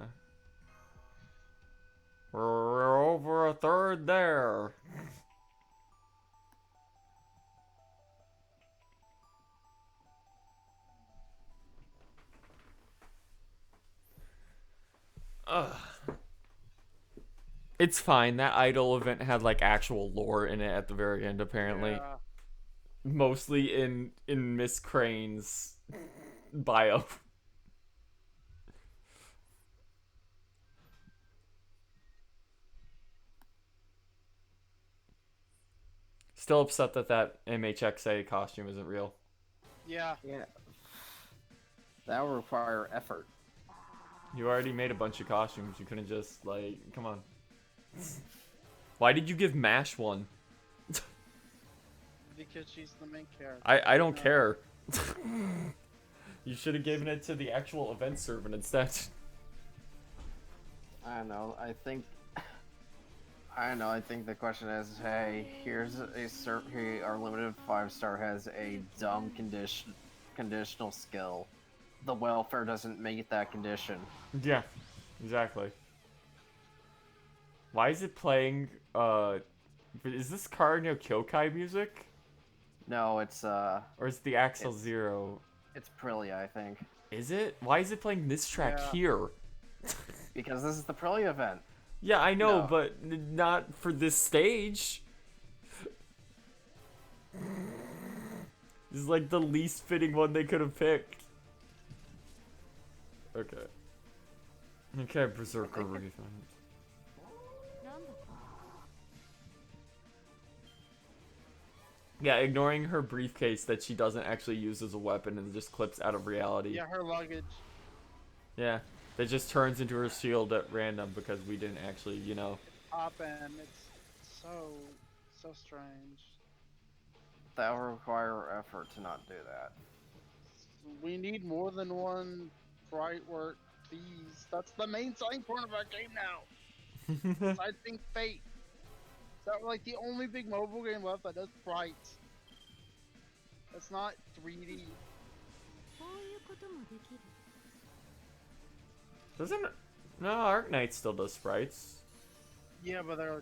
We're over a third there. Ugh. It's fine. That idol event had like actual lore in it at the very end, apparently. Yeah. Mostly in Miss Crane's bio. Still upset that MHXA costume isn't real. Yeah. Yeah. That will require effort. You already made a bunch of costumes. You couldn't just, like, come on. Why did you give MASH one? Because she's the main character. I don't care. You should have given it to the actual event servant instead. I don't know. I think the question is, hey, here's here, our limited 5-star has a dumb conditional skill. The welfare doesn't make that condition. Yeah, exactly. Why is it playing, is this Karno Kyokai music? No, it's Or is it the Axel Zero? it's Prilia, I think. Is it? Why is it playing this track Yeah. here? Because this is the Prilly event. Yeah, I know, No. but not for this stage. This is like the least fitting one they could have picked. Okay. Okay, Berserker Reines. Yeah, ignoring her briefcase that she doesn't actually use as a weapon and just clips out of reality. Yeah, her luggage. Yeah, that just turns into her shield at random because we didn't actually, you know. Top end. It's so strange. That will require effort to not do that. We need more than one bright work, please. That's the main selling point of our game now. I think Fate. Is that like the only big mobile game left that does sprites? That's not 3D. Doesn't no Arc Knight still does sprites? Yeah, but they're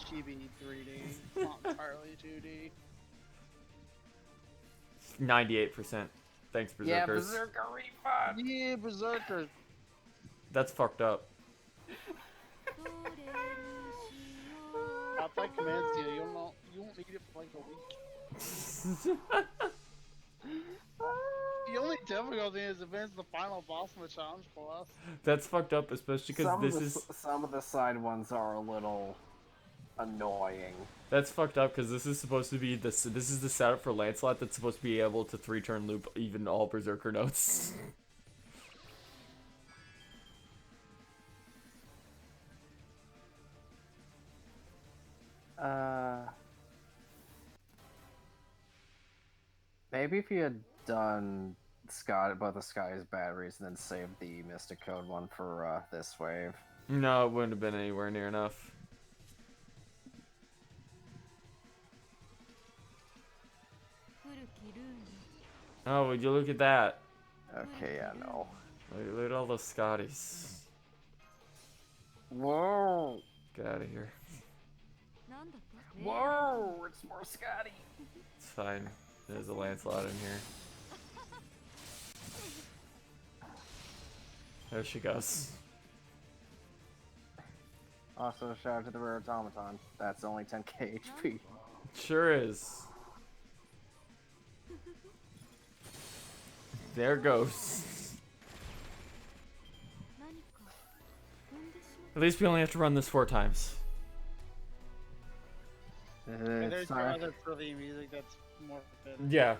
chibi 3D, not entirely 2D. 98%. Thanks, Berserkers. Yeah, Berserker refund! Yeah, Berserker. That's fucked up. If that commands you, you won't need it for like a week. The only difficulty is against the final boss in the challenge class. That's fucked up, especially because some of the side ones are a little annoying. That's fucked up because this is supposed to be this is the setup for Lancelot that's supposed to be able to 3-turn loop even all Berserker notes. Maybe if you had done both the Sky's batteries and then saved the Mystic Code one for this wave. No, it wouldn't have been anywhere near enough. Oh, would you look at that? Okay, yeah, no. Look at all those Scotties. Whoa! Get out of here. Whoa! It's more Scotty! It's fine. There's a Lancelot in here. There she goes. Also, shout out to the rare automaton. That's only 10k HP. Sure is. There goes. At least we only have to run this 4 times. And there's It's no time. other Prilly music that's more fitting. Yeah.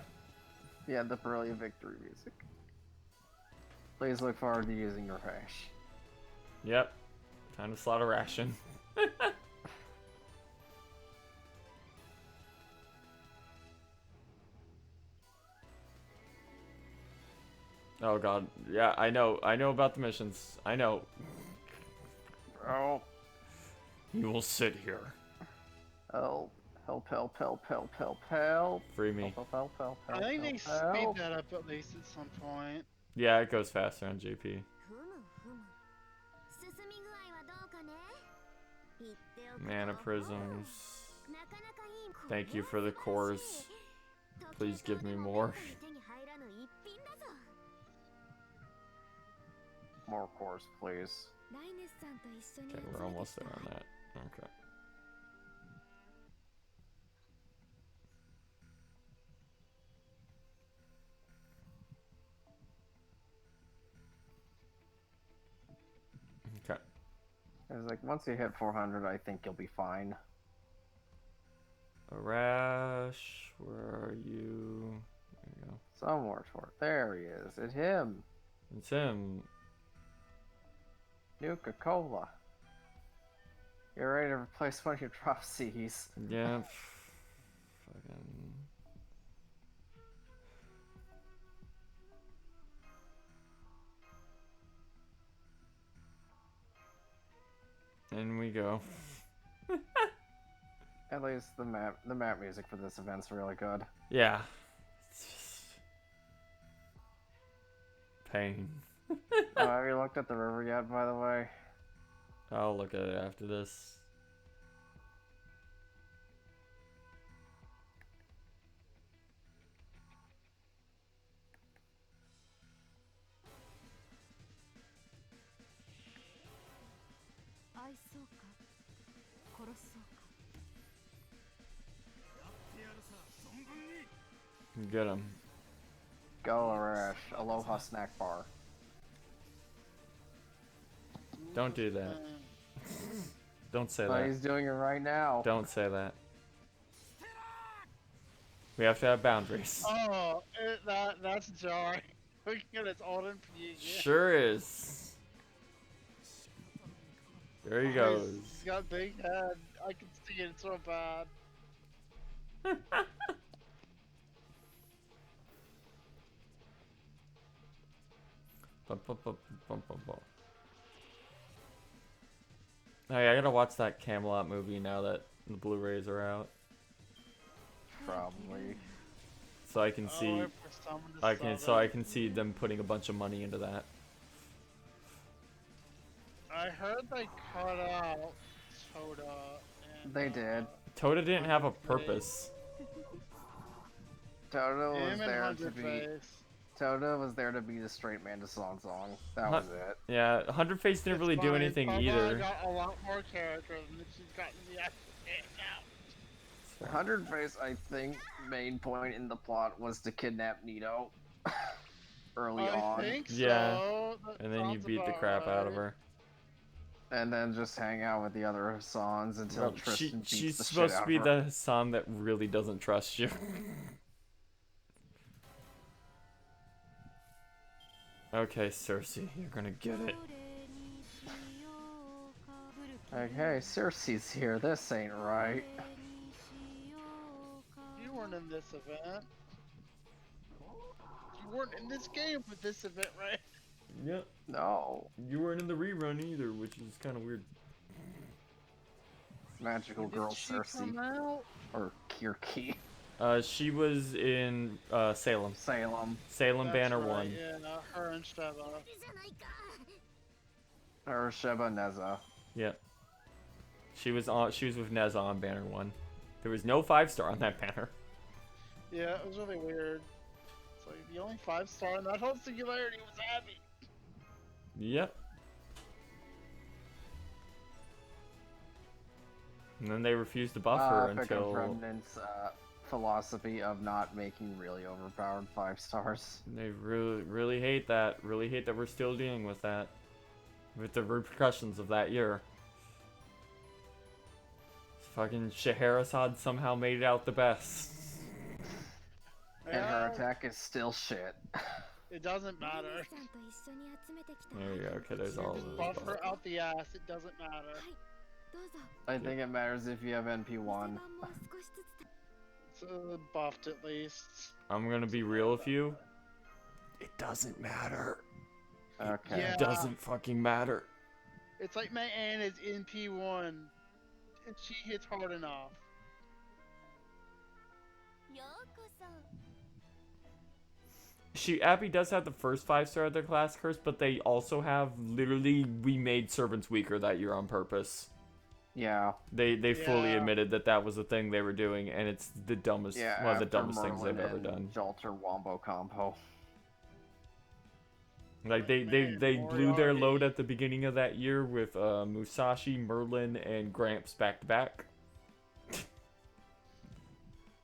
Yeah, the brilliant victory music. Please look forward to using your hash. Yep. Time to slot a ration. Oh god. Yeah, I know. I know about the missions. I know. Oh. You will sit here. Help. Help, help, help, help, help, help. Free me. Help, help, help, help, I think they help, speed help. that up at least at some point. Yeah, it goes faster on JP. Mana prisms. Thank you for the cores. Please give me more. More cores, please. Okay, we're almost there on that. Okay. Okay. It was like, once you hit 400, I think you'll be fine. Arash, where are you? There you go. Somewhere toward. There he is. It's him. It's him. Nuka-Cola. You're ready to replace one of your drop Cs. Yeah. Fucking. In we go. At least the map music for this event's really good. Yeah. It's just pain. Oh, have you looked at the river yet, by the way? I'll look at it after this. Get him. Go, Arash. Aloha snack bar. Don't do that. Don't say But that. he's doing it right now. Don't say that. We have to have boundaries. Oh, that's jarring. Looking at its old NP again. Sure is. There he goes. He's got a big head. I can see it so bad. Bum, bum, bum, bum, bum, bum. Hey, I gotta watch that Camelot movie now that the Blu-rays are out, Probably. so I can see. I can see them putting a bunch of money into that. I heard they cut out Toda. And, They did. Toda didn't have a purpose. Toto was Him and there to Hundred be. Face. Toto was there to be the straight man to song. That was it. Yeah, Hundred Face didn't really do anything Papa either. got a lot more character than she's gotten in the actual game now. 100 Face, I think, main point in the plot was to kidnap Nito early I on, think so. Yeah. That And then you sounds beat the about crap out of right. her. and then just hang out with the other Hassans until Well, Tristan beats she's the supposed shit to out be of her. the Hassan that really doesn't trust you. Okay, Cersei, you're gonna get it. Okay, Cersei's here. This ain't right. You weren't in this event. You weren't in this game with this event, right? Yep. No. You weren't in the rerun either, which is kind of weird. Magical Did girl she Cersei. come out? Or Kirki. She was in Salem. Salem. Salem That's Banner right, 1. Yeah, her and Sheva. Or Sheba Neza. Yep. She was with Neza on Banner 1. There was no 5-star on that banner. Yeah, it was really weird. It's like the only 5-star in that whole Singularity was Abby. Yep. And then they refused to buff her Pick up until Remnant's philosophy of not making really overpowered 5-stars. they really hate that. Really hate that we're still dealing with that. With the repercussions of that year. Fucking Scheherazade somehow made it out the best. And her Yeah, attack is still shit. it doesn't matter. There you go. Okay, there's all of Just those. buff her out the ass, it doesn't matter. I think it matters if you have NP1. It's buffed at least. I'm gonna be real with you. It doesn't matter. Okay. Yeah. It doesn't fucking matter. It's like my Anne is in P1, and she hits hard enough. Abby does have the first 5-star of their class curse, but they also have literally we made servants weaker that year on purpose. Yeah. They fully Yeah. admitted that that was the thing they were doing, and it's the dumbest Yeah. one of the after dumbest things they've Merlin ever and done. Jolter Wombo combo. Like Man, they blew their Moriarty. load at the beginning of that year with Musashi, Merlin, and Gramps back to back.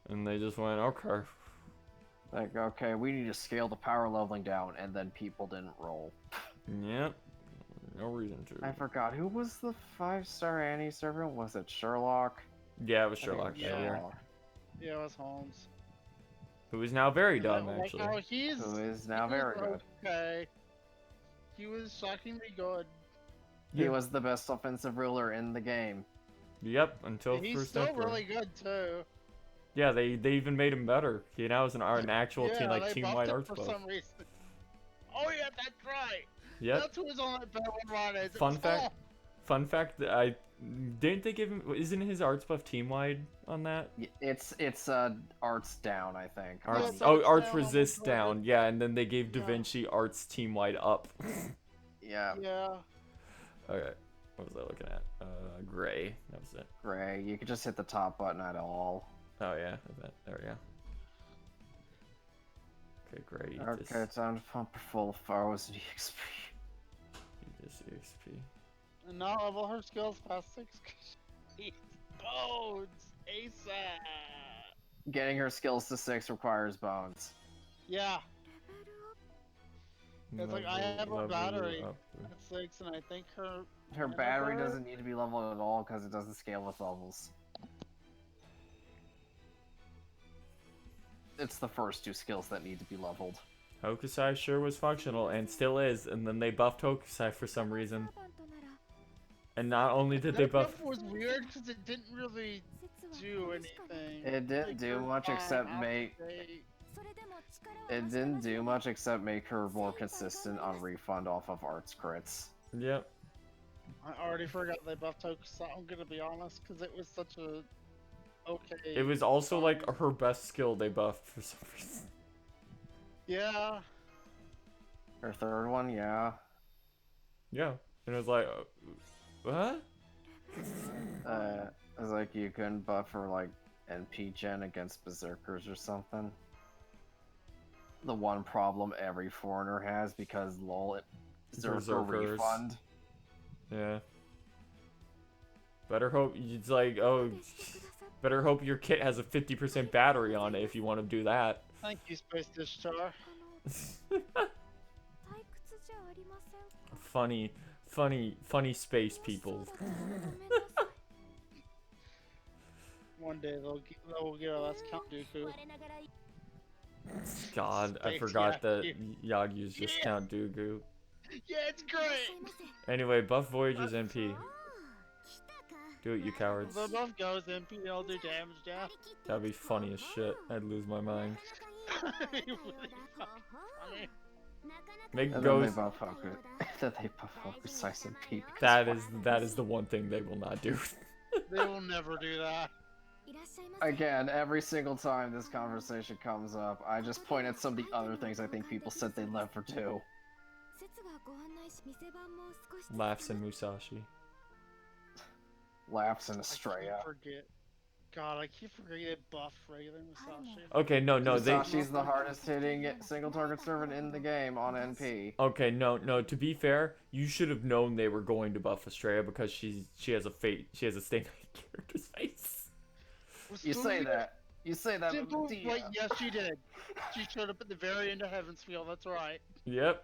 And they just went, okay. Like, okay, we need to scale the power leveling down, and then people didn't roll. Yep. No reason to. I forgot, who was the 5-star Annie servant? Was it Sherlock? Yeah, it was I think it Sherlock was that year. Sherlock. Yeah, it was Holmes. Who is now very And dumb, like, actually. oh, he's Who is now he was very good. Okay. He was shockingly good. He Yeah. was the best offensive ruler in the game. Yep, until He's first still Emperor. really good too. Yeah, they even made him better. He now is an actual Yeah, team they team-wide buffed him arts for buff. some reason. Oh yeah, that's right. Yep. That's who was on that battle line. Is Fun fact. Fun fact. Didn't they give him? Isn't his arts buff team-wide on that? It's arts down, I think. Arts. it's Oh, arts arts down, resist almost down. Yeah, and then they gave Da Yeah. Vinci arts team-wide up. Yeah, Yeah. Okay. What was I looking at? Gray. That was it. Gray. You could just hit the top button at all. Oh yeah. There we go. Okay, Gray. Eat Okay, this. time to pump her full of 4,000 EXP. Eat this EXP. And not level her skills past 6 'cause she needs bones ASAP. Getting her skills to 6 requires bones. Yeah, it's like I have a Level battery up. at 6, and I think her Her battery doesn't need to be leveled at all because it doesn't scale with levels. It's the first 2 skills that need to be leveled. Hokusai sure was functional and still is, and then they buffed Hokusai for some reason. And not only did they That buff, buff was weird because it didn't really do anything. It didn't do much except make her more consistent on refund off of arts crits. yep. I already forgot they buffed Hokusai, I'm gonna be honest, because it was such a okay. It was also like her best skill they buffed for some reason. Yeah. Her third one, yeah. Yeah, and it was like, what? It was like you couldn't buff her like NP gen against berserkers or something. The one problem every foreigner has because lol, berserker Berserkers. refund. Yeah. Better hope it's like, oh, better hope your kit has a 50% battery on it if you want to do that. Thank you, Space Dish Star. funny space people. One day they'll get our last Count Dooku. God, I Space forgot that Yagyu. Yagyu's just Yeah. Count Dooku. Yeah, it's great! Anyway, buff Voyager's MP. Do it, you cowards. The buff goes MP, they'll do damage down. That'd be funny as shit. I'd lose my mind. It really funny. Make And then goes. they buff Hokusai. Then they buff Hokusai and P. That is the one thing they will not do. They will never do that. Again, every single time this conversation comes up, I just point at some of the other things I think people said they'd never do. Laughs and Musashi. Laughs and I Estrella. keep forget. God, I keep forgetting they buff regular Musashi. Okay, no, Musashi's the hardest hitting single target servant in the game on NP. Okay, no. To be fair, you should have known they were going to buff Estrella because she has a Stay Night character's face. You say that. You say that. Simple, But like, yes, she did. She showed up at the very end of Heaven's Field, that's right. Yep.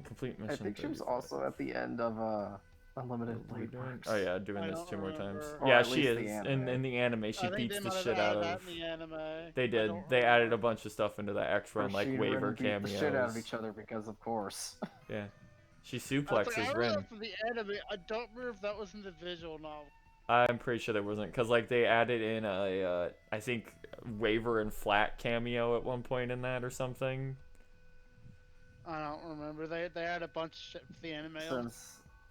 Complete mission. I think she was 35. also at the end of Unlimited What are we Blade doing? Works. Oh yeah, doing I this don't 2 more times. remember. Or Yeah, at she least is. the In anime. the anime, she I think beats they the might have shit out added of. that in the anime. They I did. don't They added a remember. bunch of stuff into the X run, like She waiver beat cameos. the shit out of each other because, of course. Yeah. She I was like, suplexes I remember Rin. that from the anime. I don't remember if that was in the visual novel. I'm pretty sure there wasn't, because like they added in a, I think waiver and flat cameo at one point in that or something. I don't remember. They had a bunch of shit for the anime.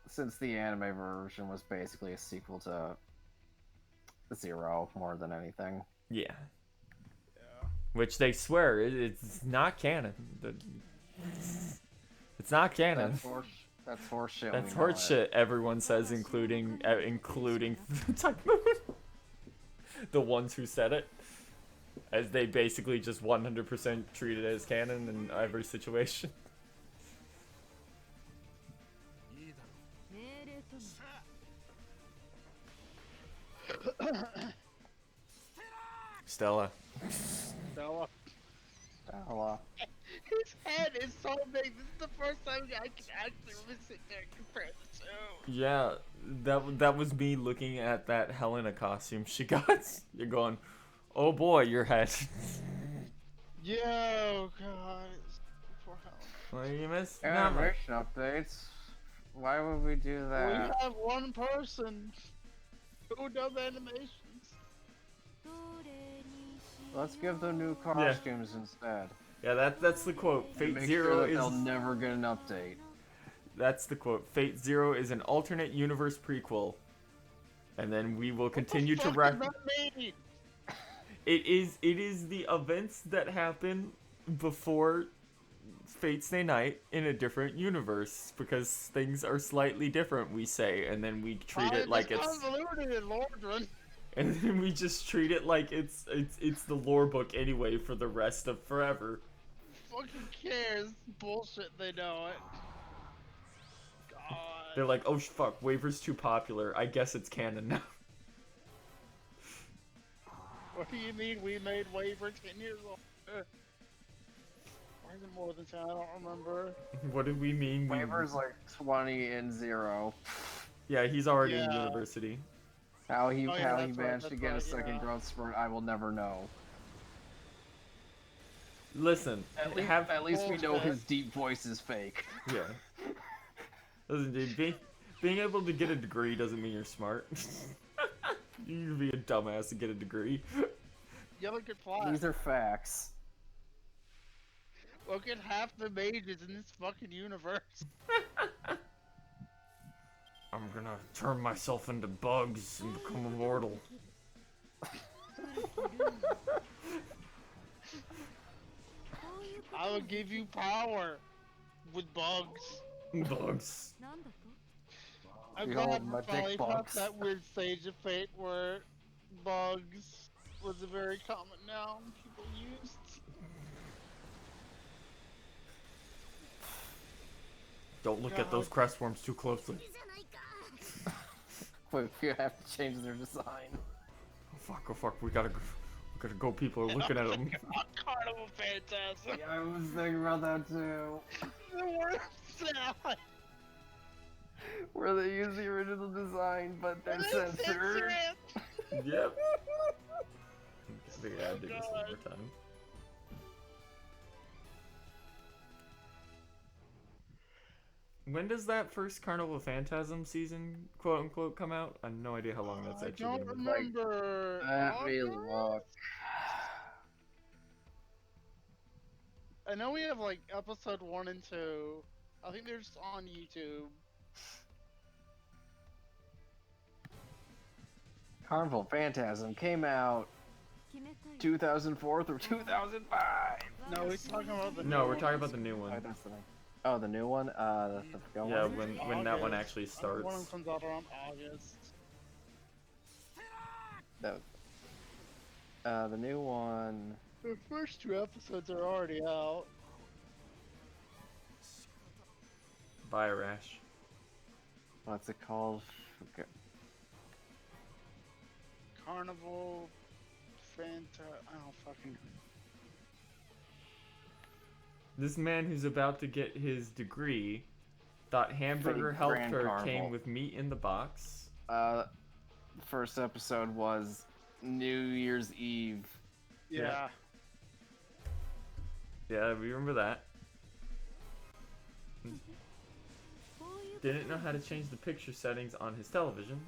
Since the anime version was basically a sequel to Zero more than anything. Yeah. Yeah. Which they swear it's not canon. It's not canon. That's horseshit. That's we know it. horseshit. Everyone says, including Type Moon. The ones who said it, as they basically just 100% treat it as canon in every situation. Stella. Bella. Stella. His head is so big. This is the first time I can actually really sit there and compare the two. Yeah, that was me looking at that Helena costume she got. You're going, oh boy, your head. Yo, God. Poor hell. What do you miss? Not much. Animation updates. Why would we do We that? have one person who does animations. Let's give them new costumes instead. Yeah, that's the quote. Fate Make Zero sure that is. they'll never get an update. That's the quote. Fate Zero is an alternate universe prequel, and then we will continue to What rec. the fuck does that mean? It is the events that happen before Fate Stay Night in a different universe, because things are slightly different, we say, and then we treat it like it's convoluted in Lordran. and then we just treat it like it's the lore book anyway for the rest of forever. Fucking cares? Bullshit. They know it. They're like, oh fuck, Waver's too popular. I guess it's canon now. What do you mean we made Waver 10 years old? Or is it more than 10? I don't remember. What did we mean? Waver's like 20 and 0. Yeah, he's already in Yeah. university. How he Oh, yeah, how he that's right, managed to that's get a right, second yeah. growth spurt, I will never know. Listen, At least, have at least we know bullshit. his deep voice is fake. yeah. Listen, dude, being able to get a degree doesn't mean you're smart. You can be a dumbass to get a degree. Yeah, look at fly. These are facts. Look at half the mages in this fucking universe. I'm gonna turn myself into bugs and become immortal. I will give you power with bugs. Bugs. I'm Behold glad my we finally dick found bugs. that weird stage of fate where bugs was a very common noun people used. Don't look at those crest worms too closely. Wait, you have to change their design. Oh fuck, we gotta go, people are looking at them. Carnival Phantasm. Yeah, I was thinking about that too. The worst sound. Where they use the original design, but they're censored. Yep. I gotta do this one more time. When does that first Carnival Phantasm season, quote unquote, come out? I have no idea how long that's I actually don't been. remember. Let me August? look. I know we have like episode 1 and 2. I think they're just on YouTube. Carnival Phantasm came out 2004 through 2005. No, we're talking about the No, new we're talking one. about the new one. Oh, that's the name. Oh, the new one? The film Yeah, one? when that one August. actually I think one of them starts. comes out around August. The new one. The first 2 episodes are already out. Rash. What's it called? Okay. Carnival I don't fucking. This man who's about to get his degree thought hamburger Fake helper Grand Carnival. came with meat in the box. The first episode was New Year's Eve. Yeah. Yeah, we remember that. Didn't know how to change the picture settings on his television.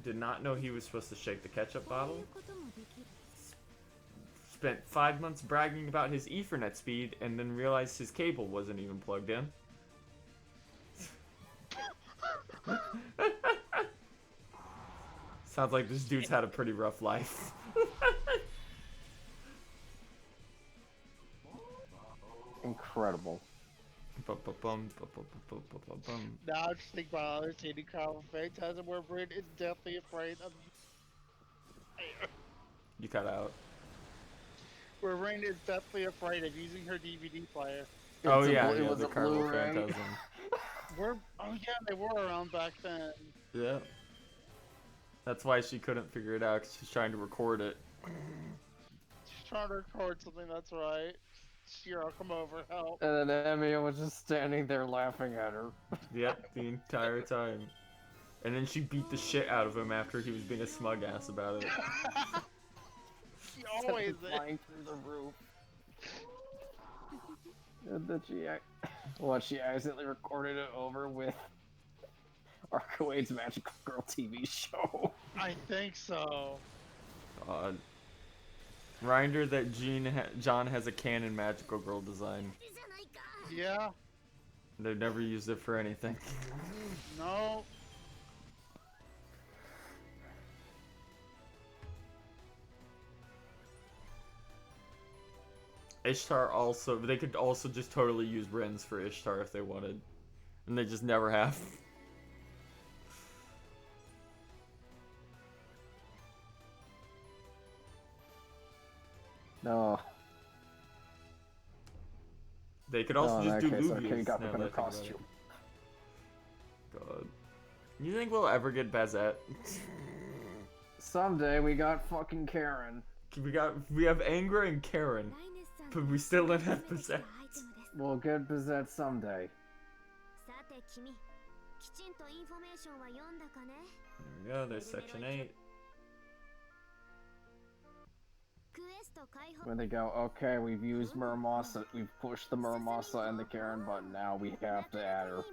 Did not know he was supposed to shake the ketchup bottle. Spent 5 months bragging about his Ethernet speed and then realized his cable wasn't even plugged in. Sounds like this dude's had a pretty rough life. Incredible. Now I just think about other TV Carnival Phantasm where Bryn is deathly afraid of. You cut out. Where Rain is deathly afraid of using her DVD player. Oh It's a yeah, blu- it yeah, was the a Carnival Blu-ray. Phantasm. Oh yeah, they were around back then. Yeah. That's why she couldn't figure it out, 'cause she's trying to record it. She's trying to record something, that's right. Shiro, come over, help. And then Emmy was just standing there laughing at her. Yep, the entire time. And then she beat the shit out of him after he was being a smug ass about it. She always is. Flying through the roof. And then she accidentally recorded it over with Arcawade's Magical Girl TV show. I think so. God. Reminder that John has a canon magical girl design. Yeah, They've never used it for anything. no. Ishtar also, they could also just totally use Reines for Ishtar if they wanted. And they just never have. No. They could also in just that do case, Luvias. okay, got the now better that I think about it. costume. God. You think we'll ever get Bazette? Someday we got fucking Karen. We have Angra and Karen, but we still don't have Bazette. We'll get Bizette someday. さて君、きちんとインフォメーションは読んだかね? There we go, there's section 8. クエスト開放 When they go, okay, we've used Muramasa, we've pushed the Muramasa and the Karen button, now we have to add her.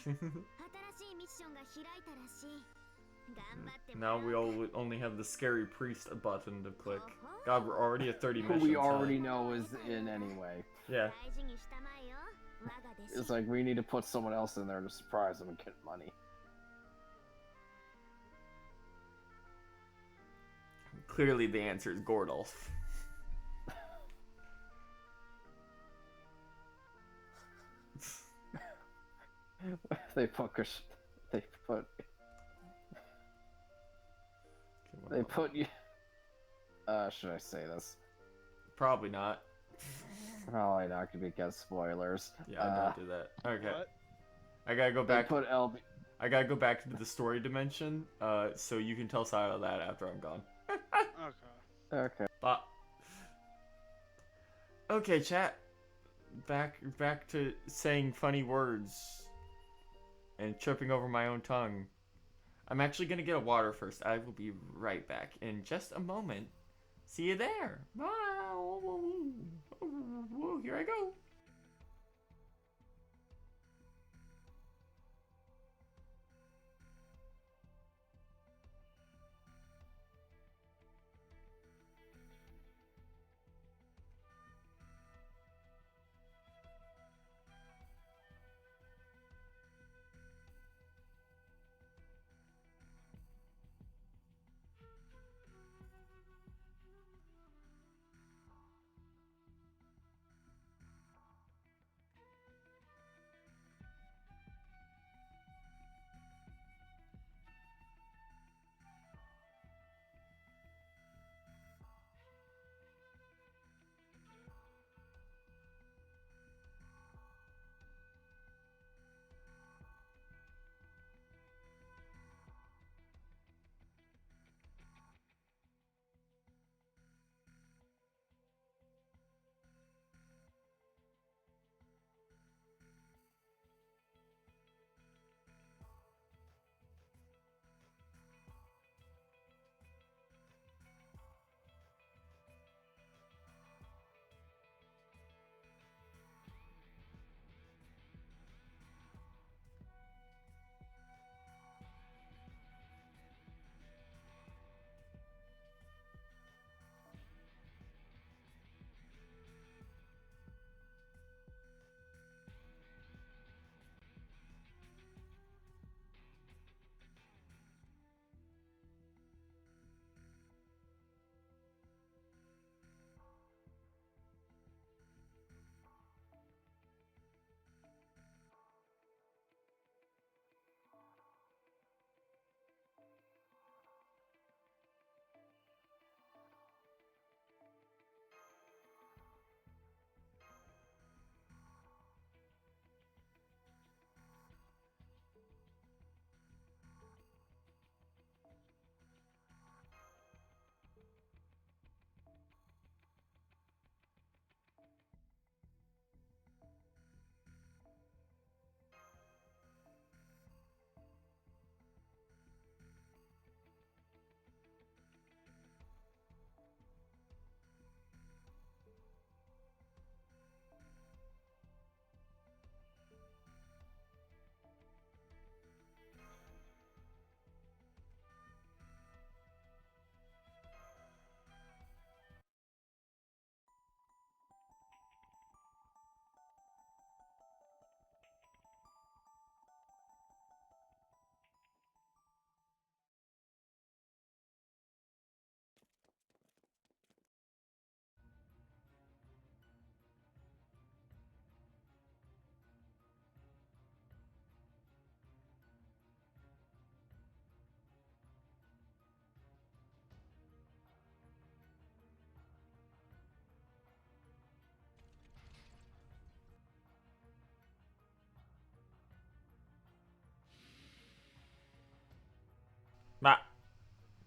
新しいミッションが開いたらしい。頑張ってもら Now おう we only have the scary priest button to click. God, we're already at 30 Who missions. we huh? already know is in anyway. Yeah. 大事にしたまえよ。我が弟子 It's like we need to put someone else in there to surprise them and get money. Clearly the answer is Gordolf. They put you. Should I say this? Probably not. Probably not gonna be against spoilers. Yeah, don't do that. Okay. What? I gotta go They back. put LB. I gotta go back to the story dimension. So you can tell Silo that after I'm gone. Okay. Okay. But okay, chat. Back to saying funny words and tripping over my own tongue. I'm actually gonna get a water first. I will be right back in just a moment. See you there. Bye. Here I go.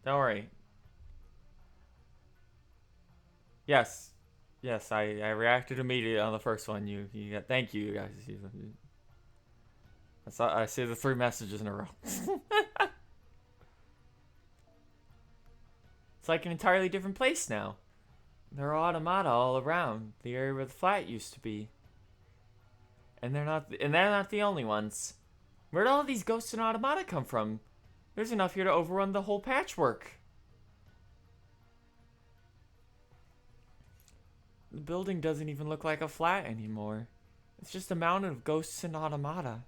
Don't worry. Yes. Yes, I reacted immediately on the first one. You got, thank you guys. I see the 3 messages in a row. It's like an entirely different place now. There are automata all around the area where the flat used to be. And they're not the only ones. Where'd all these ghosts and automata come from? There's enough here to overrun the whole patchwork. The building doesn't even look like a flat anymore. It's just a mountain of ghosts and automata.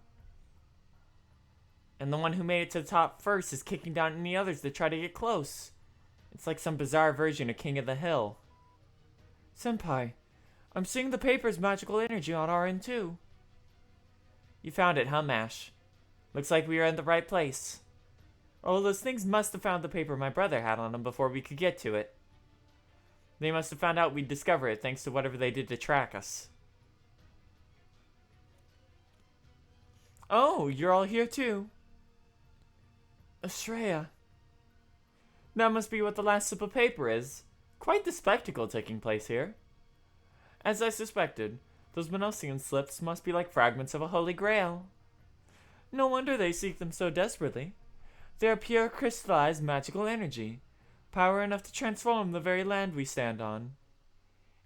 And the one who made it to the top first is kicking down any others that try to get close. It's like some bizarre version of King of the Hill. Senpai, I'm seeing the paper's magical energy on our end too. You found it, huh, Mash? Looks like we are in the right place. Oh, those things must have found the paper my brother had on him before we could get to it. They must have found out we'd discover it thanks to whatever they did to track us. Oh, you're all here too. Ashreya. That must be what the last slip of paper is. Quite the spectacle taking place here. As I suspected, those Monosian slips must be like fragments of a holy grail. No wonder they seek them so desperately. They are pure crystallized magical energy, power enough to transform the very land we stand on.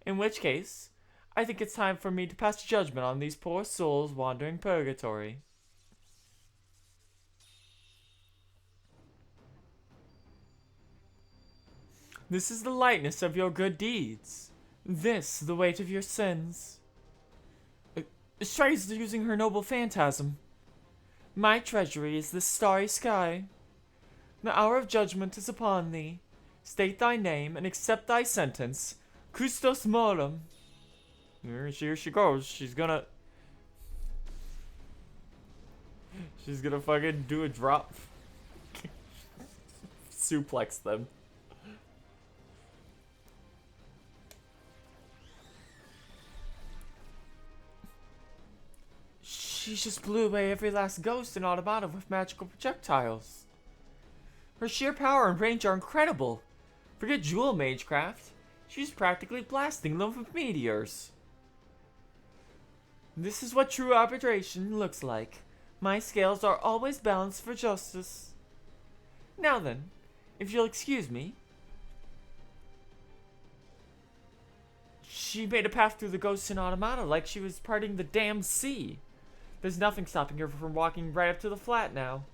In which case, I think it's time for me to pass judgment on these poor souls wandering purgatory. This is the lightness of your good deeds. This, the weight of your sins. Shreya's using her noble phantasm. My treasury is this starry sky. The hour of judgment is upon thee. State thy name and accept thy sentence. Custos mortem. Here she goes. She's gonna fucking do a drop. Suplex them. She just blew away every last ghost and automata with magical projectiles. Her sheer power and range are incredible. Forget jewel magecraft. She's practically blasting them with meteors. This is what true arbitration looks like. My scales are always balanced for justice. Now then, if you'll excuse me. She made a path through the ghosts and automata like she was parting the damned sea. There's nothing stopping her from walking right up to the flat now.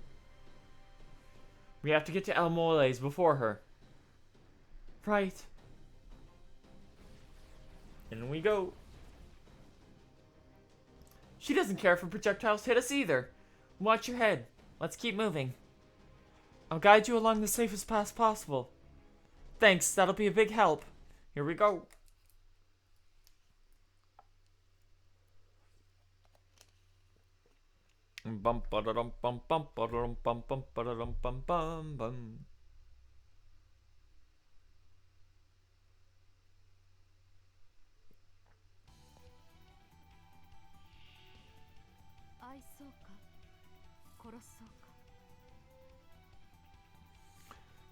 We have to get to El Mole's before her. Right. In we go. She doesn't care if her projectiles hit us either. Watch your head. Let's keep moving. I'll guide you along the safest path possible. Thanks, that'll be a big help. Here we go. Bum ba-da-dum bum bum ba-da-dum bum bum ba-da-dum bum bum bum.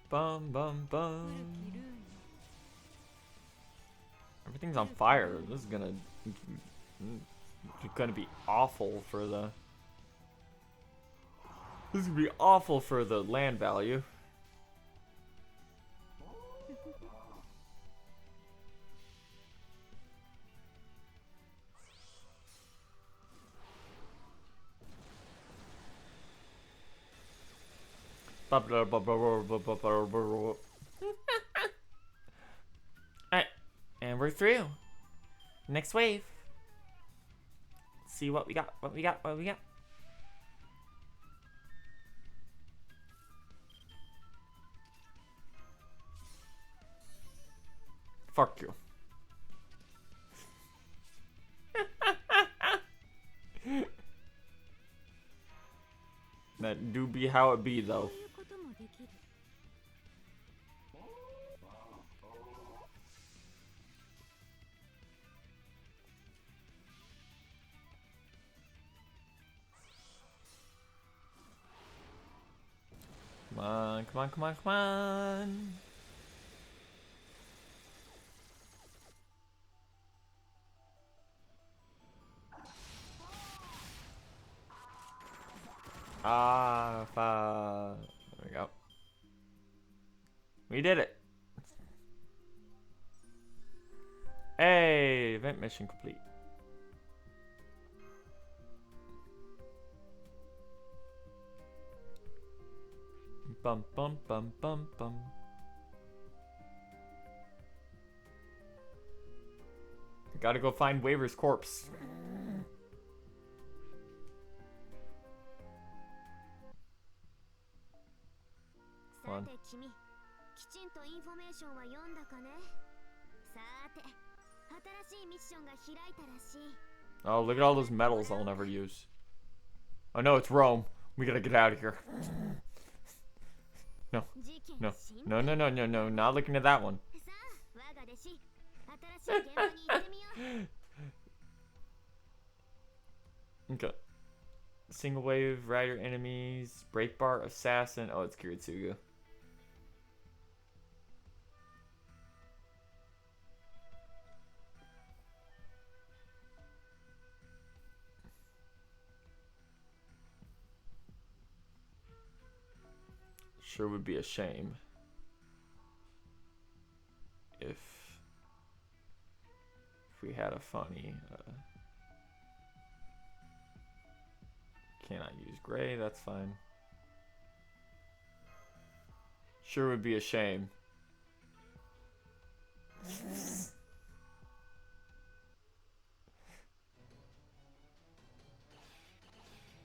Bum bum bum. Everything's on fire. This is gonna be awful for the. This is gonna be awful for the land value. Alright, and we're through. Next wave. Let's see what we got. What we got. Fuck you. That do be how it be, though. Come on, on, come on, come on, come on. There we go. We did it. Hey, event mission complete. Bum bum bum bum bum. Gotta go find Waver's corpse. さて君、きちんとインフォメーションは読んだかね。さて、新しいミッションが開いたらしい。 Oh, look at all those medals I'll never use. Oh no, it's Rome. We gotta get out of here. No, no, no, no, no, no, no, not looking at that one. さあ、我が弟子、新しい現場に行ってみよう。 Okay. Single wave, rider enemies, breakbar, assassin. Oh, it's Kiritsugu. Sure would be a shame if we had a funny cannot use gray, that's fine. Sure would be a shame.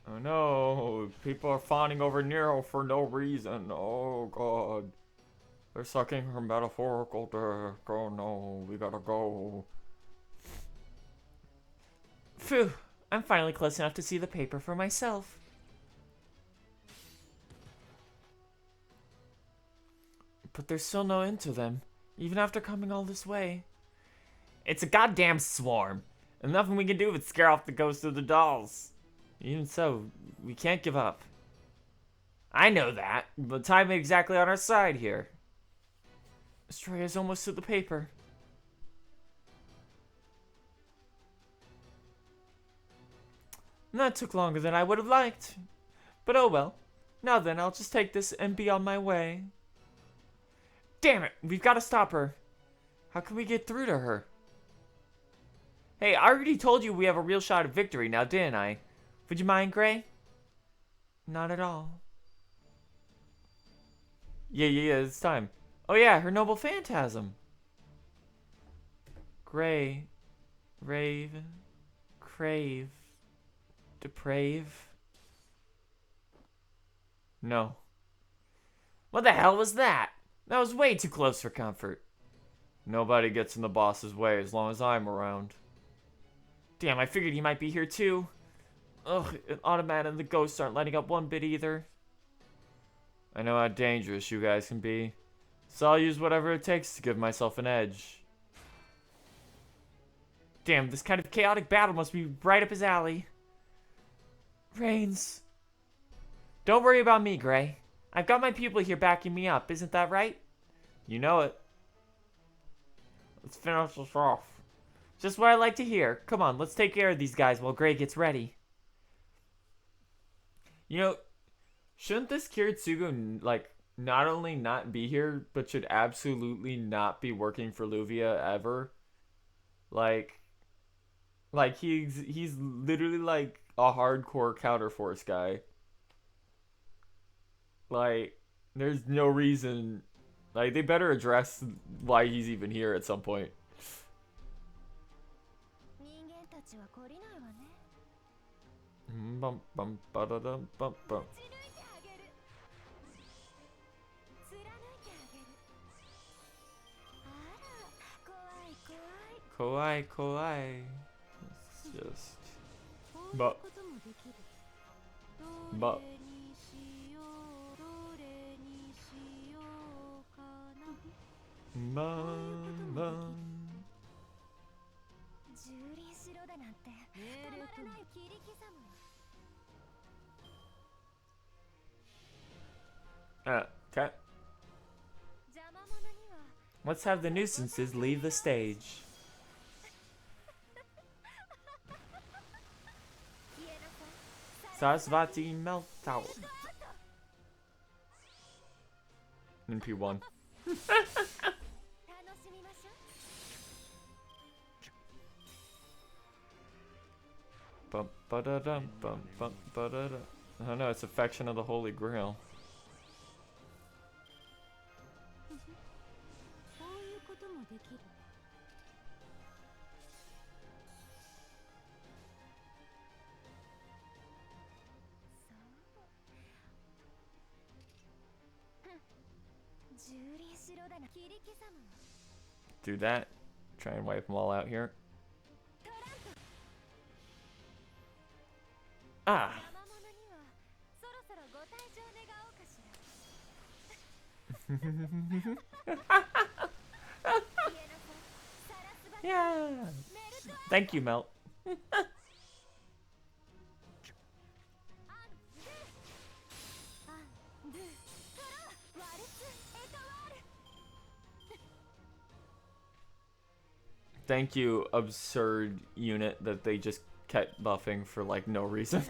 Oh no, people are fawning over Nero for no reason. Oh god. They're sucking her metaphorical dick. Oh no, we gotta go. Phew, I'm finally close enough to see the paper for myself. But there's still no end to them, even after coming all this way. It's a goddamn swarm, and nothing we can do but scare off the ghosts of the dolls. Even so, we can't give up. I know that, but time ain't exactly on our side here. Estrella's almost to the paper. That took longer than I would have liked. But oh well. Now then, I'll just take this and be on my way. Damn it, we've got to stop her. How can we get through to her? Hey, I already told you we have a real shot at victory now, didn't I? Would you mind, Gray? Not at all. Yeah, it's time. Oh yeah, her noble phantasm. Gray, rave, crave, deprave. No. What the hell was that? That was way too close for comfort. Nobody gets in the boss's way as long as I'm around. Damn, I figured he might be here too. Ugh, and Automat and the ghosts aren't letting up one bit either. I know how dangerous you guys can be, so I'll use whatever it takes to give myself an edge. Damn, this kind of chaotic battle must be right up his alley. Reines. Don't worry about me, Gray. I've got my people here backing me up, isn't that right? You know it. Let's finish this off. Just what I like to hear. Come on, let's take care of these guys while Gray gets ready. You know, shouldn't this Kiritsugu, like, not only not be here, but should absolutely not be working for Luvia ever? Like he's literally like a hardcore counterforce guy. Like, there's no reason. Like, they better address why he's even here at some point. Bum bum ba da dum bum bum. Kawaii. It's just but Okay. Let's have the nuisances leave the stage. Sarasvati Meltdown. In P1. Bum ba da dum bum bum ba da da. Oh no, it's Affection of the Holy Grail. Do that. Try and wipe them all out here. Ah. Yeah. Thank you, Melt. Thank you, absurd unit that they just kept buffing for like no reason.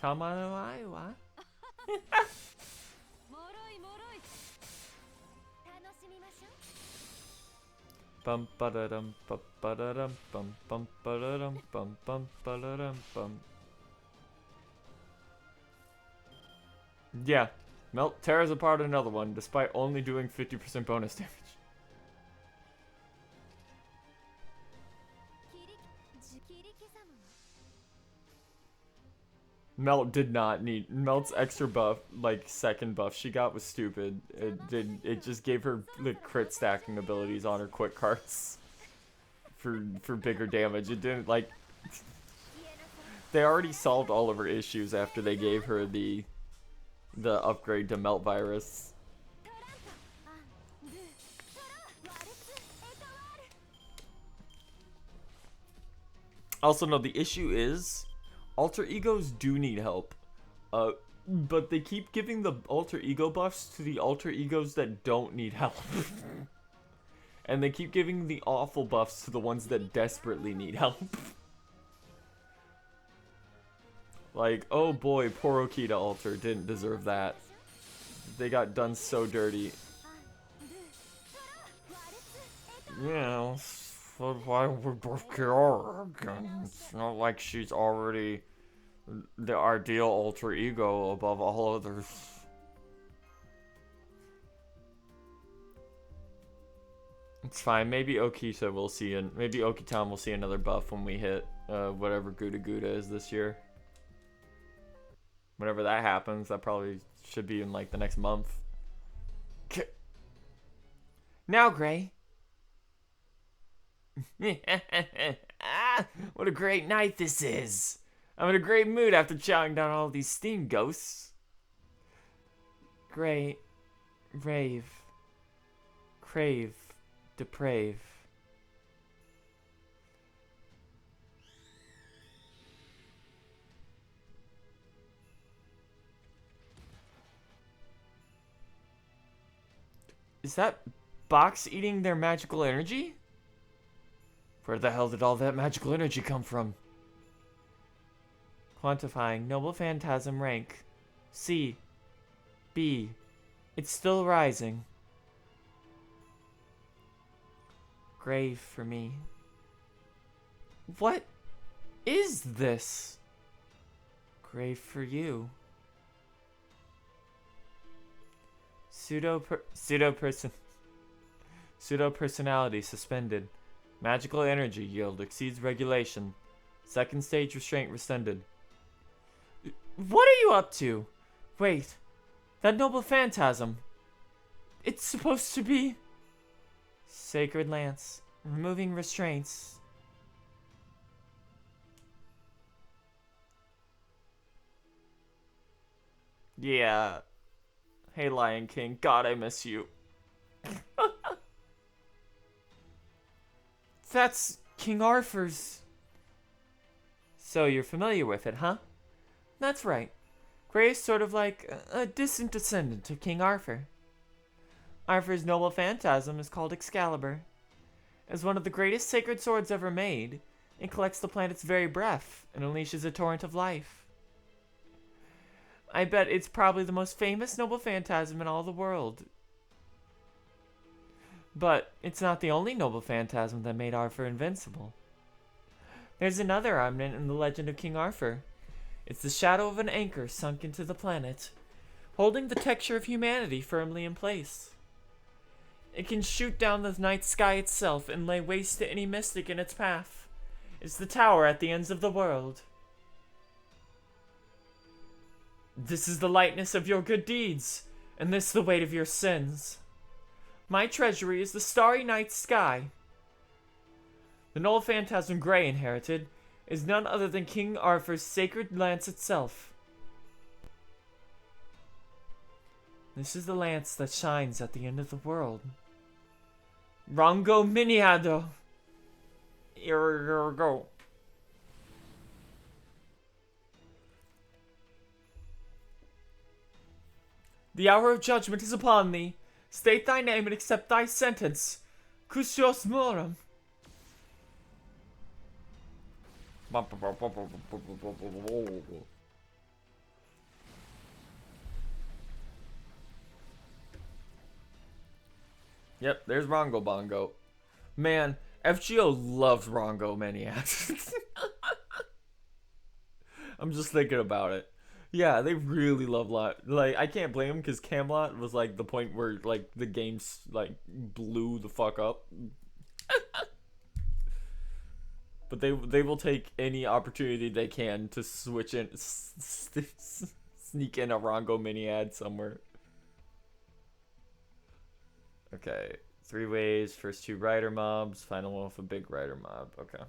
Tamanaiwa. Bum ba da dum bum ba da dum bum bum ba da dum bum bum ba da dum bum. Yeah, Melt tears apart another one despite only doing 50% bonus damage. Melt did not need Melt's extra buff, like second buff she got was stupid. It just gave her the crit stacking abilities on her quick cards for bigger damage. It didn't like they already solved all of her issues after they gave her the upgrade to Melt Virus. Also, no, the issue is alter egos do need help, but they keep giving the alter ego buffs to the alter egos that don't need help. And they keep giving the awful buffs to the ones that desperately need help. Like, oh boy, poor Okita alter didn't deserve that. They got done so dirty. Yeah, so why would both kill again? It's not like she's already the ideal alter ego above all others. It's fine. Maybe Okita will see maybe Okitan will see another buff when we hit whatever Gouda Gouda is this year. Whenever that happens, that probably should be in like the next month. Now, Gray. What a great night this is. I'm in a great mood after chowing down all these steam ghosts. Gray. Rave. Crave. Deprave. Is that box eating their magical energy? Where the hell did all that magical energy come from? Quantifying. Noble Phantasm rank. C. B. It's still rising. Grave for me. What is this? Grave for you. Pseudo personality suspended. Magical energy yield exceeds regulation. Second stage restraint rescinded. What are you up to? Wait. That noble phantasm. It's supposed to be... Sacred Lance. Removing restraints. Yeah. Hey, Lion King. God, I miss you. That's King Arthur's. So you're familiar with it, huh? That's right. Grail is sort of like a distant descendant of King Arthur. Arthur's noble phantasm is called Excalibur. As one of the greatest sacred swords ever made, it collects the planet's very breath and unleashes a torrent of life. I bet it's probably the most famous noble phantasm in all the world. But it's not the only noble phantasm that made Arthur invincible. There's another remnant in the legend of King Arthur. It's the shadow of an anchor sunk into the planet, holding the texture of humanity firmly in place. It can shoot down the night sky itself and lay waste to any mystic in its path. It's the tower at the ends of the world. This is the lightness of your good deeds, and this the weight of your sins. My treasury is the starry night sky. The noble phantasm Grail inherited is none other than King Arthur's sacred lance itself. This is the lance that shines at the end of the world. Rango Miniado. Here we go. The hour of judgment is upon thee. State thy name and accept thy sentence. Cusios morum. Yep, there's Rongo Bongo. Man, FGO loves Rongo Maniacs. I'm just thinking about it. Yeah, they really love Lot. Like, I can't blame them because Camelot was like the point where like the games like blew the fuck up. But they will take any opportunity they can to switch in, sneak in a Rongo mini ad somewhere. Okay, 3 waves, first 2 rider mobs, final one with a big rider mob. Okay.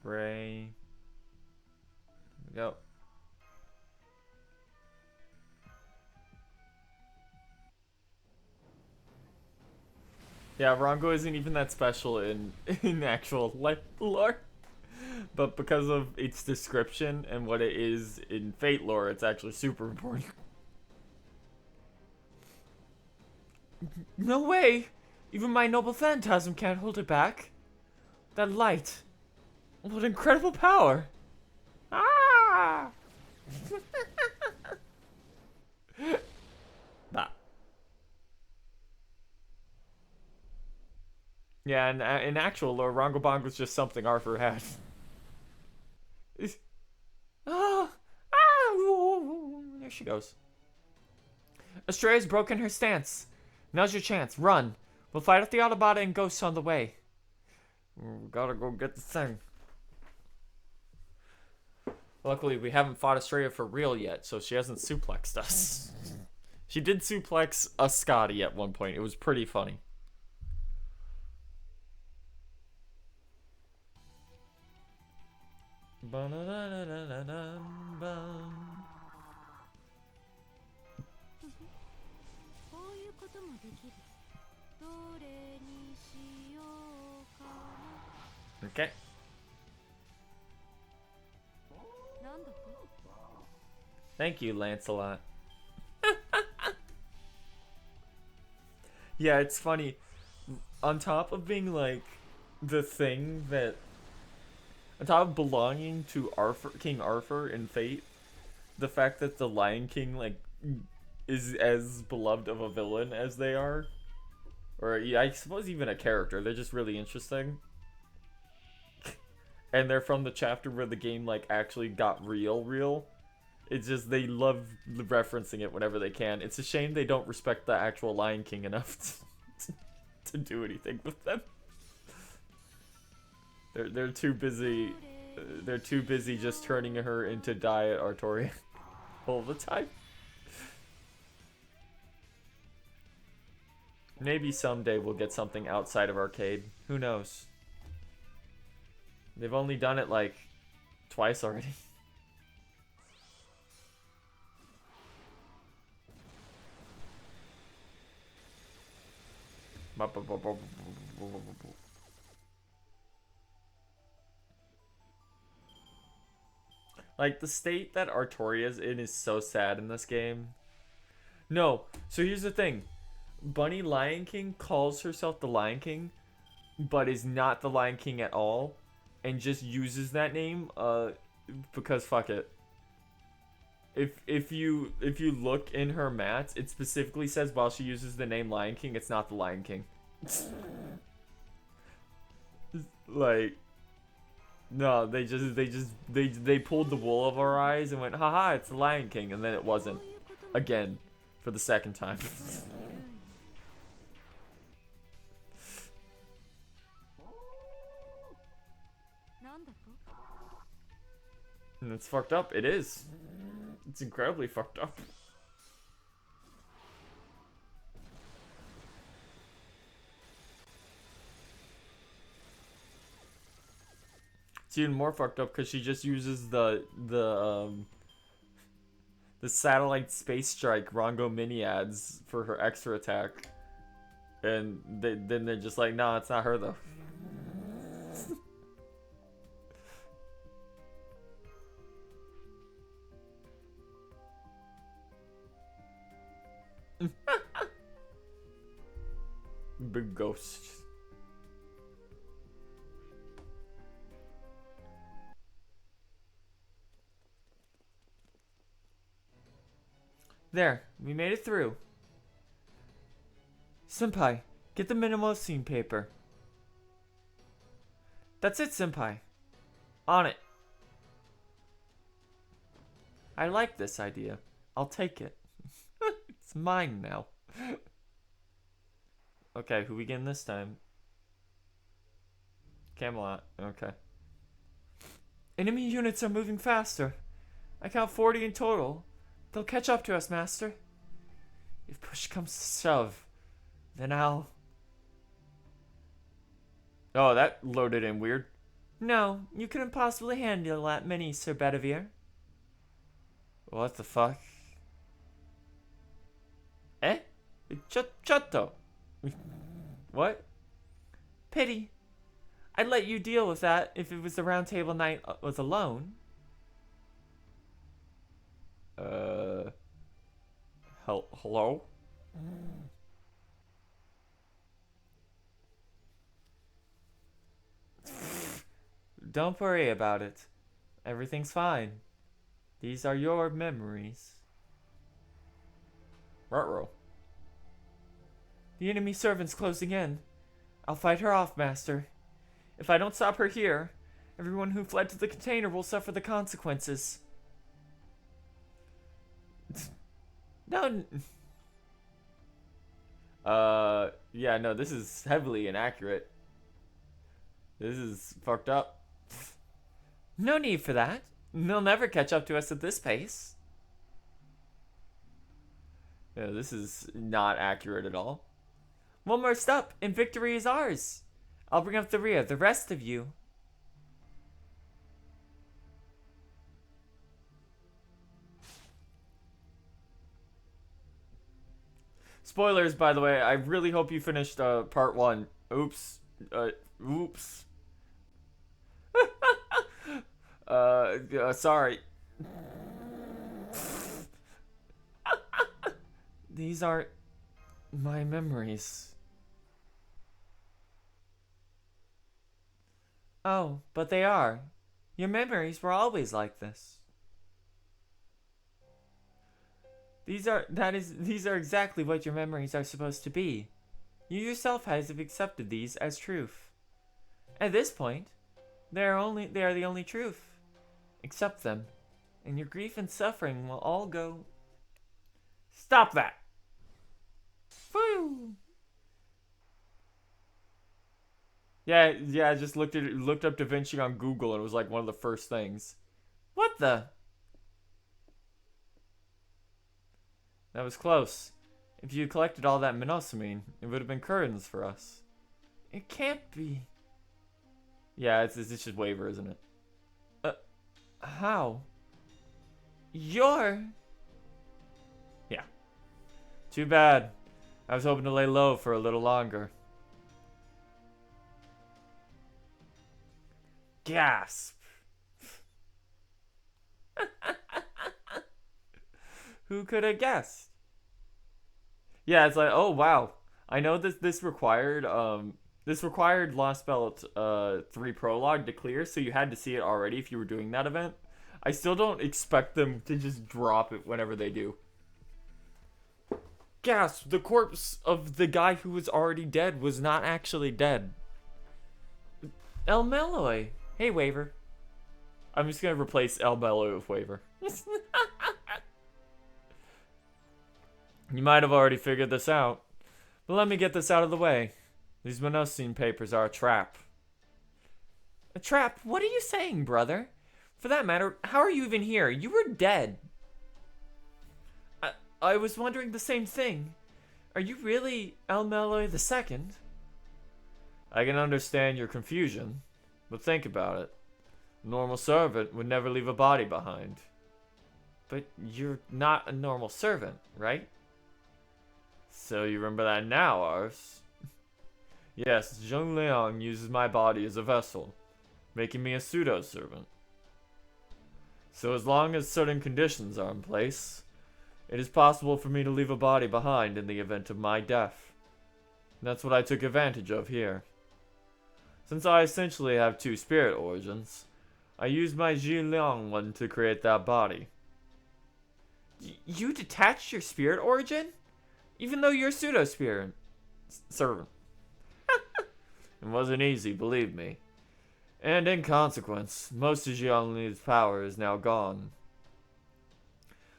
Ray. Here we go. Yeah, Rongo isn't even that special in actual lore, but because of its description and what it is in Fate lore, it's actually super important. No way! Even my noble phantasm can't hold it back. That light. What incredible power! Ah! Bah. Yeah, and in actual lore, Rongo Bong was just something Arthur had. Ah! There she goes. Astrea's broken her stance. Now's your chance. Run. We'll fight off the Autobata and Ghosts on the way. We gotta go get the thing. Luckily, we haven't fought Estrella for real yet, so she hasn't suplexed us. She did suplex a Scotty at one point. It was pretty funny. Okay. Thank you, Lancelot. Yeah, it's funny. On top of being like the thing that, on top of belonging to Arthur, King Arthur in Fate, the fact that the Lion King like is as beloved of a villain as they are, or yeah, I suppose even a character. They're just really interesting. And they're from the chapter where the game like actually got real. It's just they love referencing it whenever they can. It's a shame they don't respect the actual Lion King enough to do anything with them. They're too busy. They're too busy just turning her into Diet Artoria all the time. Maybe someday we'll get something outside of arcade. Who knows? They've only done it like twice already. Like, the state that Artoria's in is so sad in this game. No, so here's the thing. Bunny Lion King calls herself the Lion King, but is not the Lion King at all, and just uses that name, because fuck it. If you look in her mats, it specifically says while she uses the name Lion King, it's not the Lion King. Like, no, they pulled the wool over our eyes and went, haha, it's the Lion King, and then it wasn't. Again, for the second time. And it's fucked up. It is. It's incredibly fucked up. It's even more fucked up because she just uses the satellite space strike Rongo mini ads for her extra attack, and then they're just like, nah, it's not her though. Big ghost. There, we made it through. Senpai, get the minimal scene paper. That's it, Senpai. On it. I like this idea. I'll take it. It's mine now. Okay, who we getting this time? Camelot. Okay. Enemy units are moving faster. I count 40 in total. They'll catch up to us, Master. If push comes to shove, then I'll... Oh, that loaded in weird. No, you couldn't possibly handle that many, Sir Bedivere. What the fuck? Eh? Chotto. What? Pity. I'd let you deal with that if it was the round table knight was alone. Hello? Don't worry about it. Everything's fine. These are your memories. Ruh-roh. The enemy servant's closing in. I'll fight her off, Master. If I don't stop her here, everyone who fled to the container will suffer the consequences. No. Yeah, no, this is heavily inaccurate. This is fucked up. No need for that. They'll never catch up to us at this pace. Yeah, this is not accurate at all. One more step, and victory is ours. I'll bring up the rear, the rest of you. Spoilers, by the way. I really hope you finished part 1. Oops. Oops. Sorry. These aren't my memories. Oh, but they are. Your memories were always like this. These are exactly what your memories are supposed to be. You yourself have accepted these as truth. At this point, they are the only truth. Accept them, and your grief and suffering will all go. Stop that! Woo! Yeah, I just looked up Da Vinci on Google, and it was like one of the first things. What the? That was close. If you collected all that minosamine, it would have been curtains for us. It can't be. Yeah, it's just waver, isn't it? How? You're... Yeah. Too bad. I was hoping to lay low for a little longer. Gasp. Who could have guessed? Yeah, it's like, oh wow. I know this required Lost Belt 3 prologue to clear, so you had to see it already if you were doing that event. I still don't expect them to just drop it whenever they do. Gasp, the corpse of the guy who was already dead was not actually dead. El Meloy. Hey, Waver. I'm just gonna replace El Bello with Waver. You might have already figured this out, but let me get this out of the way. These Mnemosyne papers are a trap. A trap? What are you saying, brother? For that matter, how are you even here? You were dead. I was wondering the same thing. Are you really El Meloy II? I can understand your confusion, but think about it. A normal servant would never leave a body behind. But you're not a normal servant, right? So you remember that now, Ars? Yes, Zheng Liang uses my body as a vessel, making me a pseudo-servant. So as long as certain conditions are in place, it is possible for me to leave a body behind in the event of my death. That's what I took advantage of here. Since I essentially have two spirit origins, I used my Zhi Liang one to create that body. You detached your spirit origin? Even though you're a pseudo-spirit servant. It wasn't easy, believe me. And in consequence, most of Zhongli's power is now gone.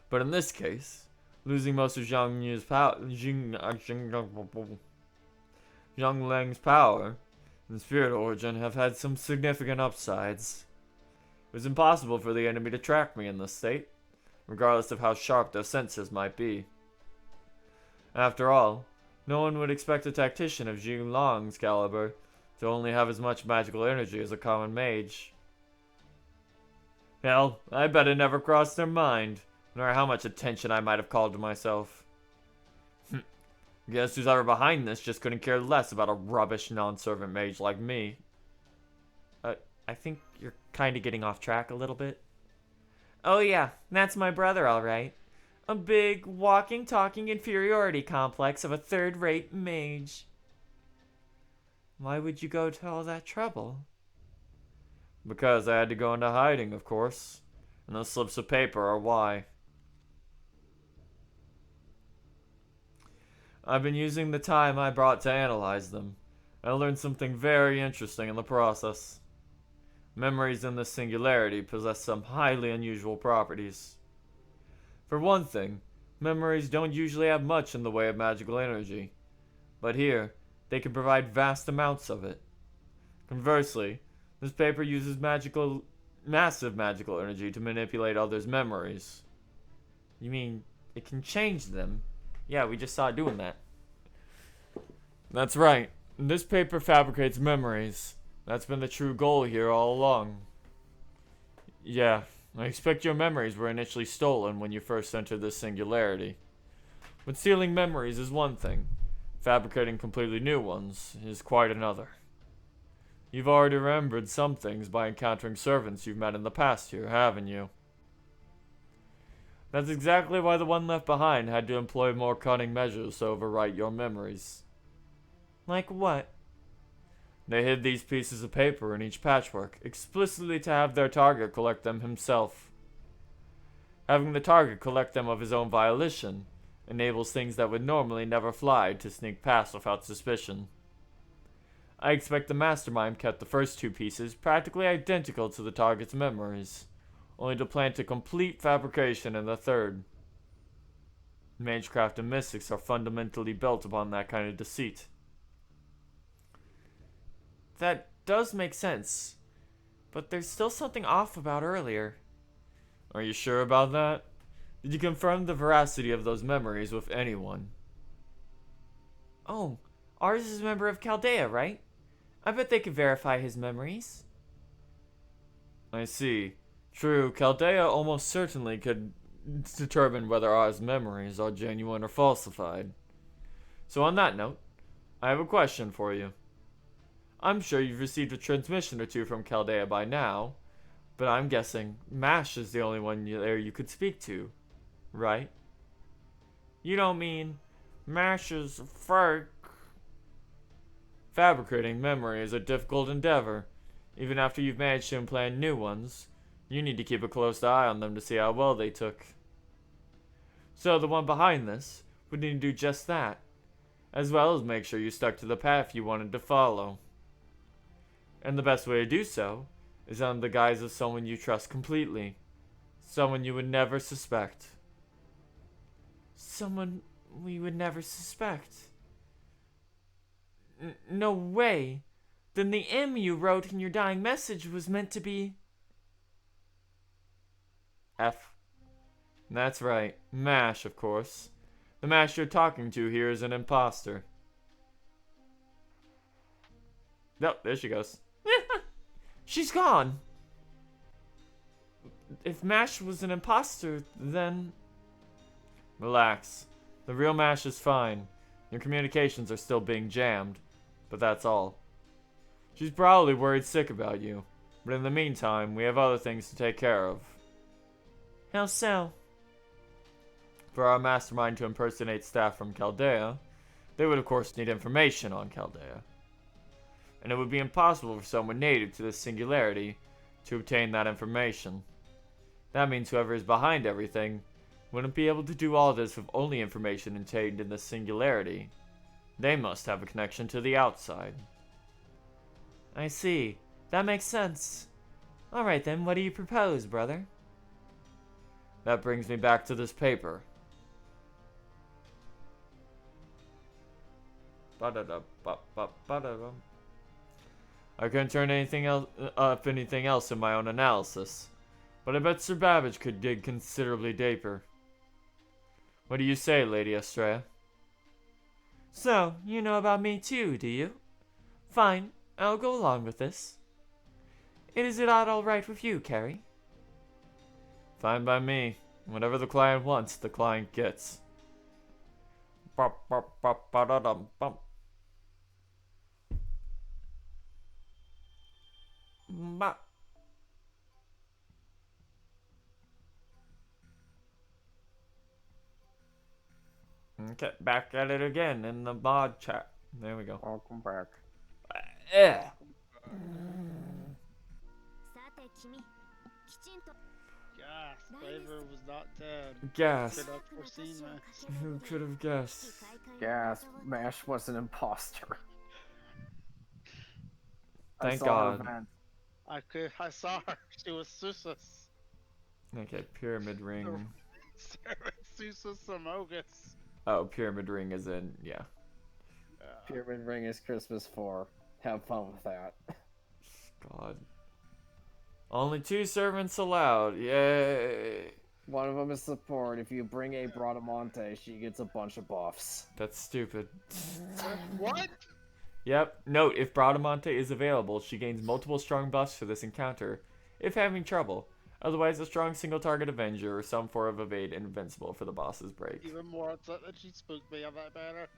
But in this case, losing most of Zhongling's power and spirit origin have had some significant upsides. It was impossible for the enemy to track me in this state, regardless of how sharp their senses might be. After all, no one would expect a tactician of Jing Long's caliber to only have as much magical energy as a common mage. Hell, I bet it never crossed their mind, no matter how much attention I might have called to myself. Guess who's ever behind this just couldn't care less about a rubbish non-servant mage like me. I think you're kind of getting off track a little bit. Oh yeah, that's my brother, alright. A big, walking, talking inferiority complex of a third-rate mage. Why would you go to all that trouble? Because I had to go into hiding, of course. And those slips of paper are why. I've been using the time I brought to analyze them. I learned something very interesting in the process. Memories in the Singularity possess some highly unusual properties. For one thing, memories don't usually have much in the way of magical energy. But here, they can provide vast amounts of it. Conversely, this paper uses massive magical energy to manipulate others' memories. You mean, it can change them? Yeah, we just saw it doing that. That's right. This paper fabricates memories. That's been the true goal here all along. Yeah, I expect your memories were initially stolen when you first entered this Singularity. But stealing memories is one thing. Fabricating completely new ones is quite another. You've already remembered some things by encountering servants you've met in the past here, haven't you? That's exactly why the one left behind had to employ more cunning measures to overwrite your memories. Like what? They hid these pieces of paper in each patchwork, explicitly to have their target collect them himself. Having the target collect them of his own volition enables things that would normally never fly to sneak past without suspicion. I expect the mastermind kept the first two pieces practically identical to the target's memories, only to plant a complete fabrication in the third. Magecraft and mystics are fundamentally built upon that kind of deceit. That does make sense, but there's still something off about earlier. Are you sure about that? Did you confirm the veracity of those memories with anyone? Oh, ours is a member of Chaldea, right? I bet they could verify his memories. I see. True, Chaldea almost certainly could determine whether Ours memories are genuine or falsified. So on that note, I have a question for you. I'm sure you've received a transmission or two from Chaldea by now, but I'm guessing Mash is the only one there you could speak to, right? You don't mean Mash is fake? Fabricating memory is a difficult endeavor. Even after you've managed to implant new ones, you need to keep a close eye on them to see how well they took. So the one behind this would need to do just that, as well as make sure you stuck to the path you wanted to follow. And the best way to do so is under the guise of someone you trust completely. Someone you would never suspect. Someone we would never suspect. No way. Then the M you wrote in your dying message was meant to be... F. That's right. Mash, of course. The Mash you're talking to here is an imposter. Nope, there she goes. She's gone. If Mash was an imposter, then... Relax. The real Mash is fine. Your communications are still being jammed, but that's all. She's probably worried sick about you, but in the meantime, we have other things to take care of. How so? For our mastermind to impersonate staff from Chaldea, they would of course need information on Chaldea. And it would be impossible for someone native to the Singularity to obtain that information. That means whoever is behind everything wouldn't be able to do all this with only information contained in the Singularity. They must have a connection to the outside. I see. That makes sense. Alright then, what do you propose, brother? That brings me back to this paper. I couldn't turn anything else up anything else in my own analysis, but I bet Sir Babbage could dig considerably deeper. What do you say, Lady Estrella? So, you know about me too, do you? Fine, I'll go along with this. Is it not all right with you, Carrie? Fine by me. Whatever the client wants, the client gets. Ba- Okay, back at it again in the mod chat. There we go. Welcome back. Yeah. さて君、きちんと Gas, Flavor was not dead. Gas. Could have foreseen this. Who could have guessed? Gas, Mash was an imposter. I Thank saw her God. vent. I saw her. She was Susus. Okay, Pyramid Ring. Susus Samogus. Oh, Pyramid Ring is in, yeah. Pyramid Ring is Christmas 4. Have fun with that. God. Only 2 servants allowed. Yay. One of them is support. If you bring a Bradamante, she gets a bunch of buffs. That's stupid. What? Yep. Note, if Bradamante is available, she gains multiple strong buffs for this encounter, if having trouble. Otherwise, a strong single target Avenger or some form of evade invincible for the boss's break. Even more upset that she spooked me on that banner.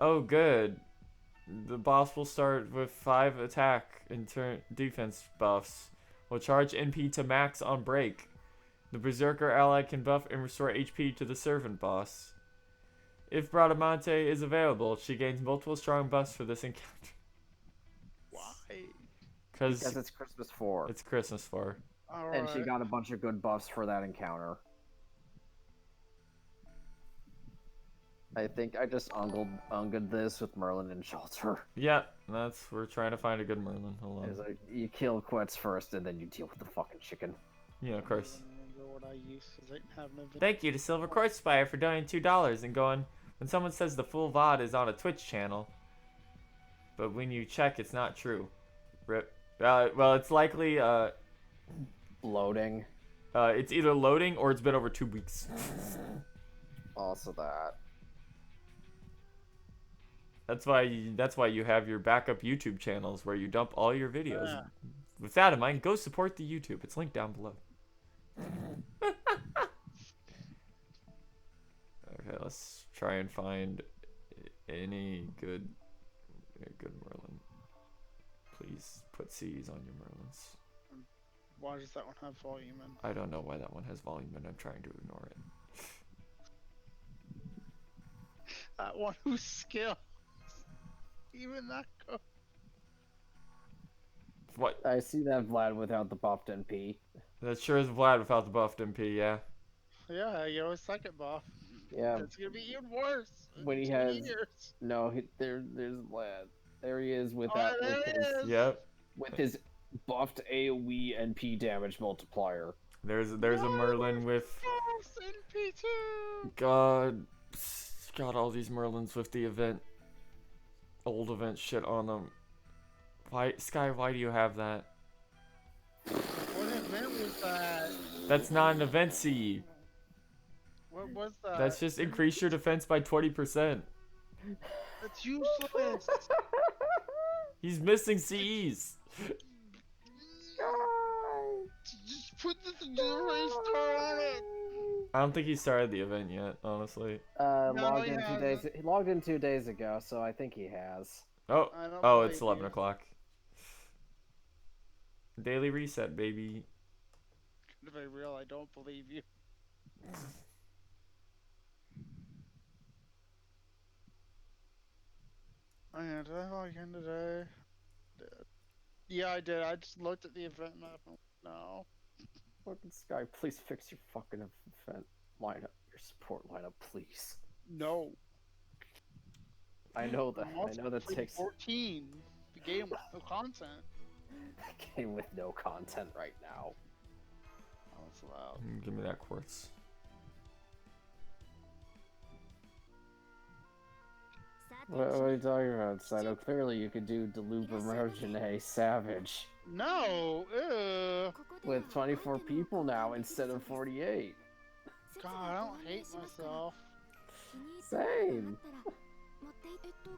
Oh, good. The boss will start with 5 attack and defense buffs. Will charge NP to max on break. The Berserker ally can buff and restore HP to the servant boss. If Bradamante is available, she gains multiple strong buffs for this encounter. Why? Because it's Christmas 4. It's Christmas for. And she got a bunch of good buffs for that encounter. I think I just ungled this with Merlin and Shelter. Yeah, we're trying to find a good Merlin. Hold It's on. like, you kill Quetz first, and then you deal with the fucking chicken. Yeah, of course. Remember what I used 'cause I didn't have no video. Thank you to Silver Quartz Spire for donating $2 and going, when someone says the full VOD is on a Twitch channel, but when you check, it's not true. Rip. Well, it's likely, Loading. it's either loading or it's been over 2 weeks. Also that. That's why you have your backup YouTube channels where you dump all your videos. Yeah. With that in mind, go support the YouTube. It's linked down below. Okay, let's try and find any good Merlin. Please put C's on your Merlins. Why does that one have volume in? I don't know why that one has volume and I'm trying to ignore it. That one whose skill. Even that go. What? I see that Vlad without the buffed NP. That sure is Vlad without the buffed MP, yeah. Yeah, you always second buff. Yeah. It's gonna be even worse. in When he 2 has years. no, there's Vlad. There he is without there with he his, is. Yep. with his buffed AoE NP damage multiplier. There's a Merlin with NP2. God, all these Merlins with the old event shit on them. Why, Sky? Why do you have that? What event was that? That's not an event C. What was that? That's just increase your defense by 20%. That's useless. He's missing Cs. Just put the race car on it. I don't think he started the event yet, honestly. Logged he in 2 hasn't. days. He logged in 2 days ago, so I think he has. Oh, I don't oh, it's believe 11 you. o'clock. Daily reset, baby. To be real, I don't believe you. Oh yeah, did I log in today? Did. Yeah, I did. I just looked at the event map and no. Fucking Sky, please fix your fucking event lineup, your support lineup, please. No. I know that. I'm I also know that playing takes 14. The game with no content. a game with no content right now. Oh, it's loud. Give me that quartz. What are you talking about, Saito? Clearly you could do Deluva Mergenet Savage No! Ew. with 24 people now instead of 48. God, I don't hate myself. Same.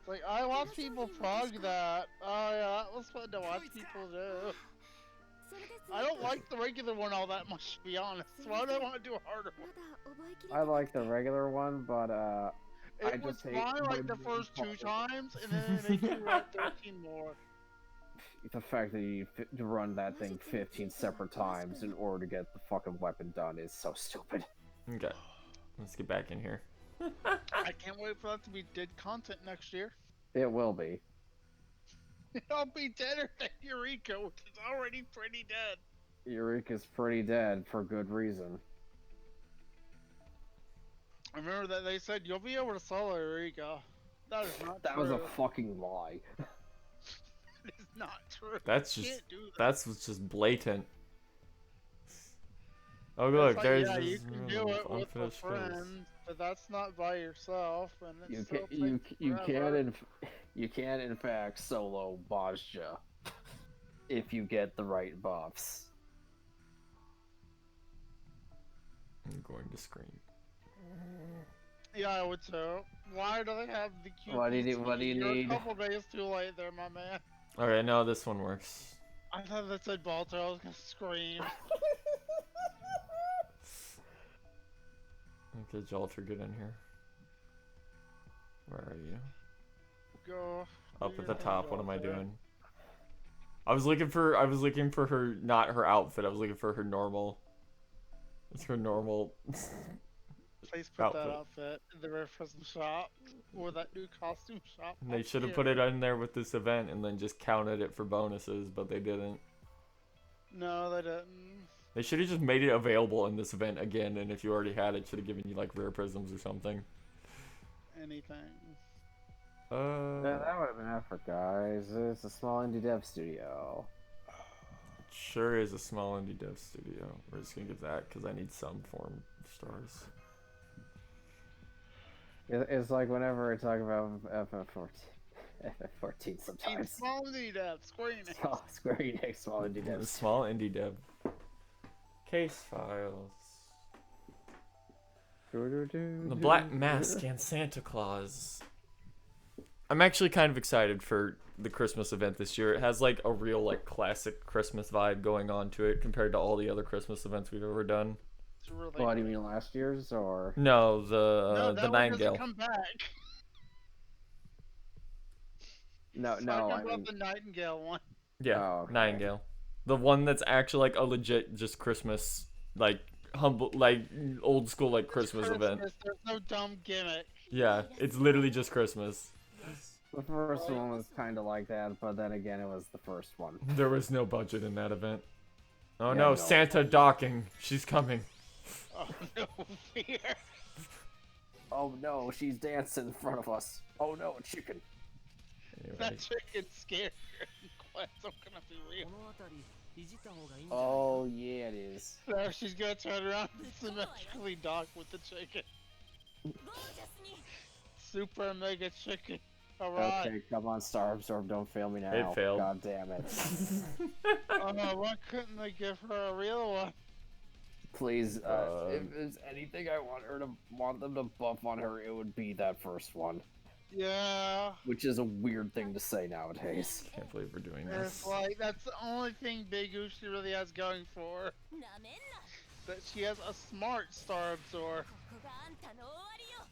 Like, I watch people prog that. Oh yeah, that was fun to watch people do. I don't like the regular one all that much, to be honest. Why do I want to do a harder one? I like the regular one, but I It was just hate fine like the when first 2 people- times, and then it makes you add 13 more. the fact that you to run that thing 15 separate times in order to get the fucking weapon done is so stupid. Okay, let's get back in here. I can't wait for that to be dead content next year. It will be. I'll be deader than Eureka, which is already pretty dead. Eureka's pretty dead for good reason. I remember that they said you'll be able to solo Eureka. That is not That true. was a fucking lie. It is not true. That's You just can't do that. that's just blatant. Oh It's look, like, there's yeah, this you can do it with a unfinished skills. friend, but that's not by yourself, and it You still can takes you forever. can in fact solo Bozja if you get the right buffs. I'm going to scream. Yeah, I would too. Why do they have the cute? What do you need- what do you You're need? a couple days too late there, my man. Okay, no, this one works. I thought that said Balto. I was gonna scream. Okay, Jolter, get in here. Where are you? Go. Up do at your the thing, top. What am I Balto. doing? I was looking for her, not her outfit. I was looking for her normal. It's her normal. Please put that outfit. outfit in the Phantasm shop or that new costume shop. They should have put it in there with this event and then just counted it for bonuses, but they didn't. No, they didn't. They should have just made it available in this event again, and if you already had it, should have given you like rare prisms or something. Anything. Yeah, that would have been effort, guys. It's a small indie dev studio. Sure is a small indie dev studio. We're just gonna get that because I need some form of stars. It's like whenever I talk about FF14 sometimes. Small need that screen. Oh, Square Enix, small indie The devs. small indie dev. Case files. The Black Mask and Santa Claus. I'm actually kind of excited for the Christmas event this year. It has like a real like classic Christmas vibe going on to it compared to all the other Christmas events we've ever done. It's really What do you good. mean, last year's or? No, No, the that one doesn't Nightingale. come back. No, Talking no, I about mean, the Nightingale one. Yeah, Oh, okay. Nightingale. The one that's actually like a legit just Christmas, like humble, like old school like It's Christmas event. There's no dumb gimmick. Yeah, it's literally just Christmas. the first one was kind of like that, but then again, it was the first one. There was no budget in that event. Oh Yeah, no, no. Santa docking. She's coming. Oh no, fear. Oh no, she's dancing in front of us. Oh no, a chicken. Anyway. That chicken scared Quest, I'm gonna be real. Oh yeah, it is. Now she's gonna turn around and symmetrically dock with the chicken. Super mega chicken. Alright. Okay, come on, Star Absorb, don't fail me now. It failed. God damn it. Oh, why couldn't they give her a real one? Please, if there's anything I want them to buff on her, it would be that first one. Yeah. Which is a weird thing to say nowadays. Can't believe we're doing It's this. like, that's the only thing Big Uchi really has going for her. That she has a smart Star Absorb.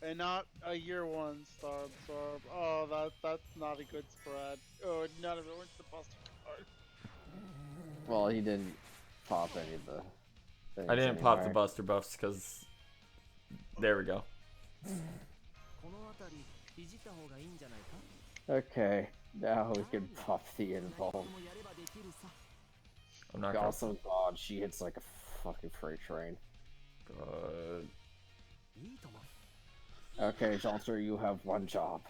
And not a year one Star Absorb. Oh, that's not a good spread. Oh, none of it went to the Buster card. Well, he didn't pop any of the things I didn't pop the anyway. Buster Buffs because there we go. Okay, now we can pop the involve. I'm not gonna. Also, God, she hits like a fucking freight train. Okay, Jalter, you have one job.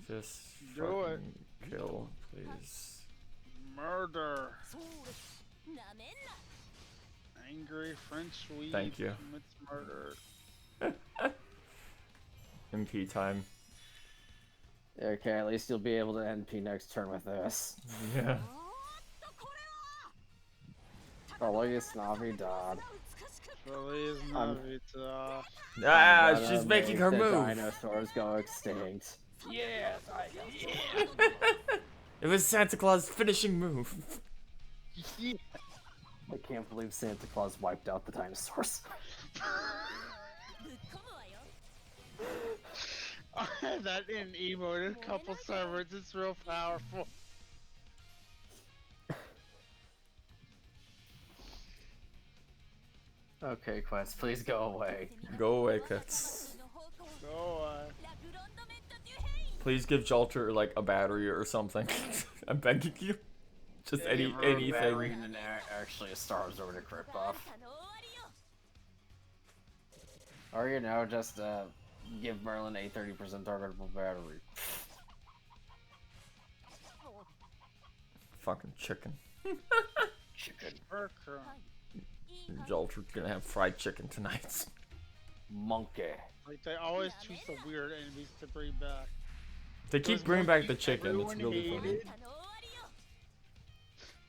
Just Do it. fucking kill, please. Murder. Angry French weed. Thank you. Commits murder. MP time. Okay, at least you'll be able to NP next turn with this. Yeah. Oh, look at Snobby Dodd. Feliz I'm- Navidad. Ah, I'm gonna she's making her make the move. Dinosaurs go extinct. Yeah. It was Santa Claus' finishing move. Yeah. I can't believe Santa Claus wiped out the dinosaurs. I had that in emote in a couple servers. It's real powerful. Okay, Quest, please go away. Go away, Cuts. Go Please give Jalter like a battery or something. I'm begging you. Just anything. And actually a Star Absorber to crit buff. Or, you know, just give Merlin a 30% targetable battery. Fucking chicken. Chicken. Burker. Jalter's gonna have fried chicken tonight. Monkey. Like they always choose the weird enemies to bring back. They keep Those bringing back the monkeys chicken. It's everyone really funny. hated.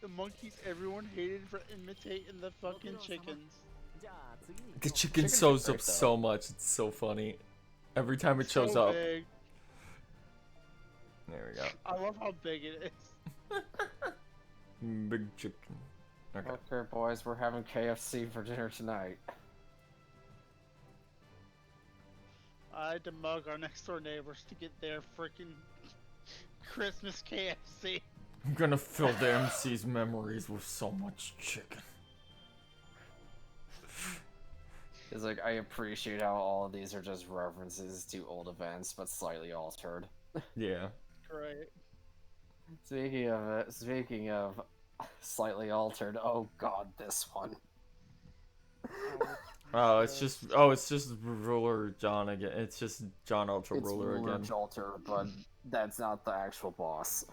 The monkeys everyone hated for imitating the fucking chickens. The chicken Chicken's shows great, up though. so much. It's so funny. Every time it shows So up. big. There we go. I love how big it is. Big chicken. Okay. Okay, boys, we're having KFC for dinner tonight. I had to mug our next door neighbors to get their freaking Christmas KFC. I'm gonna fill the MC's memories with so much chicken. It's like, I appreciate how all of these are just references to old events, but slightly altered. Yeah. Great. Speaking of slightly altered, oh god, this one. Oh, it's just Ruler John again. It's just John Ultra It's Ruler Ruler again. Jalter, but that's not the actual boss.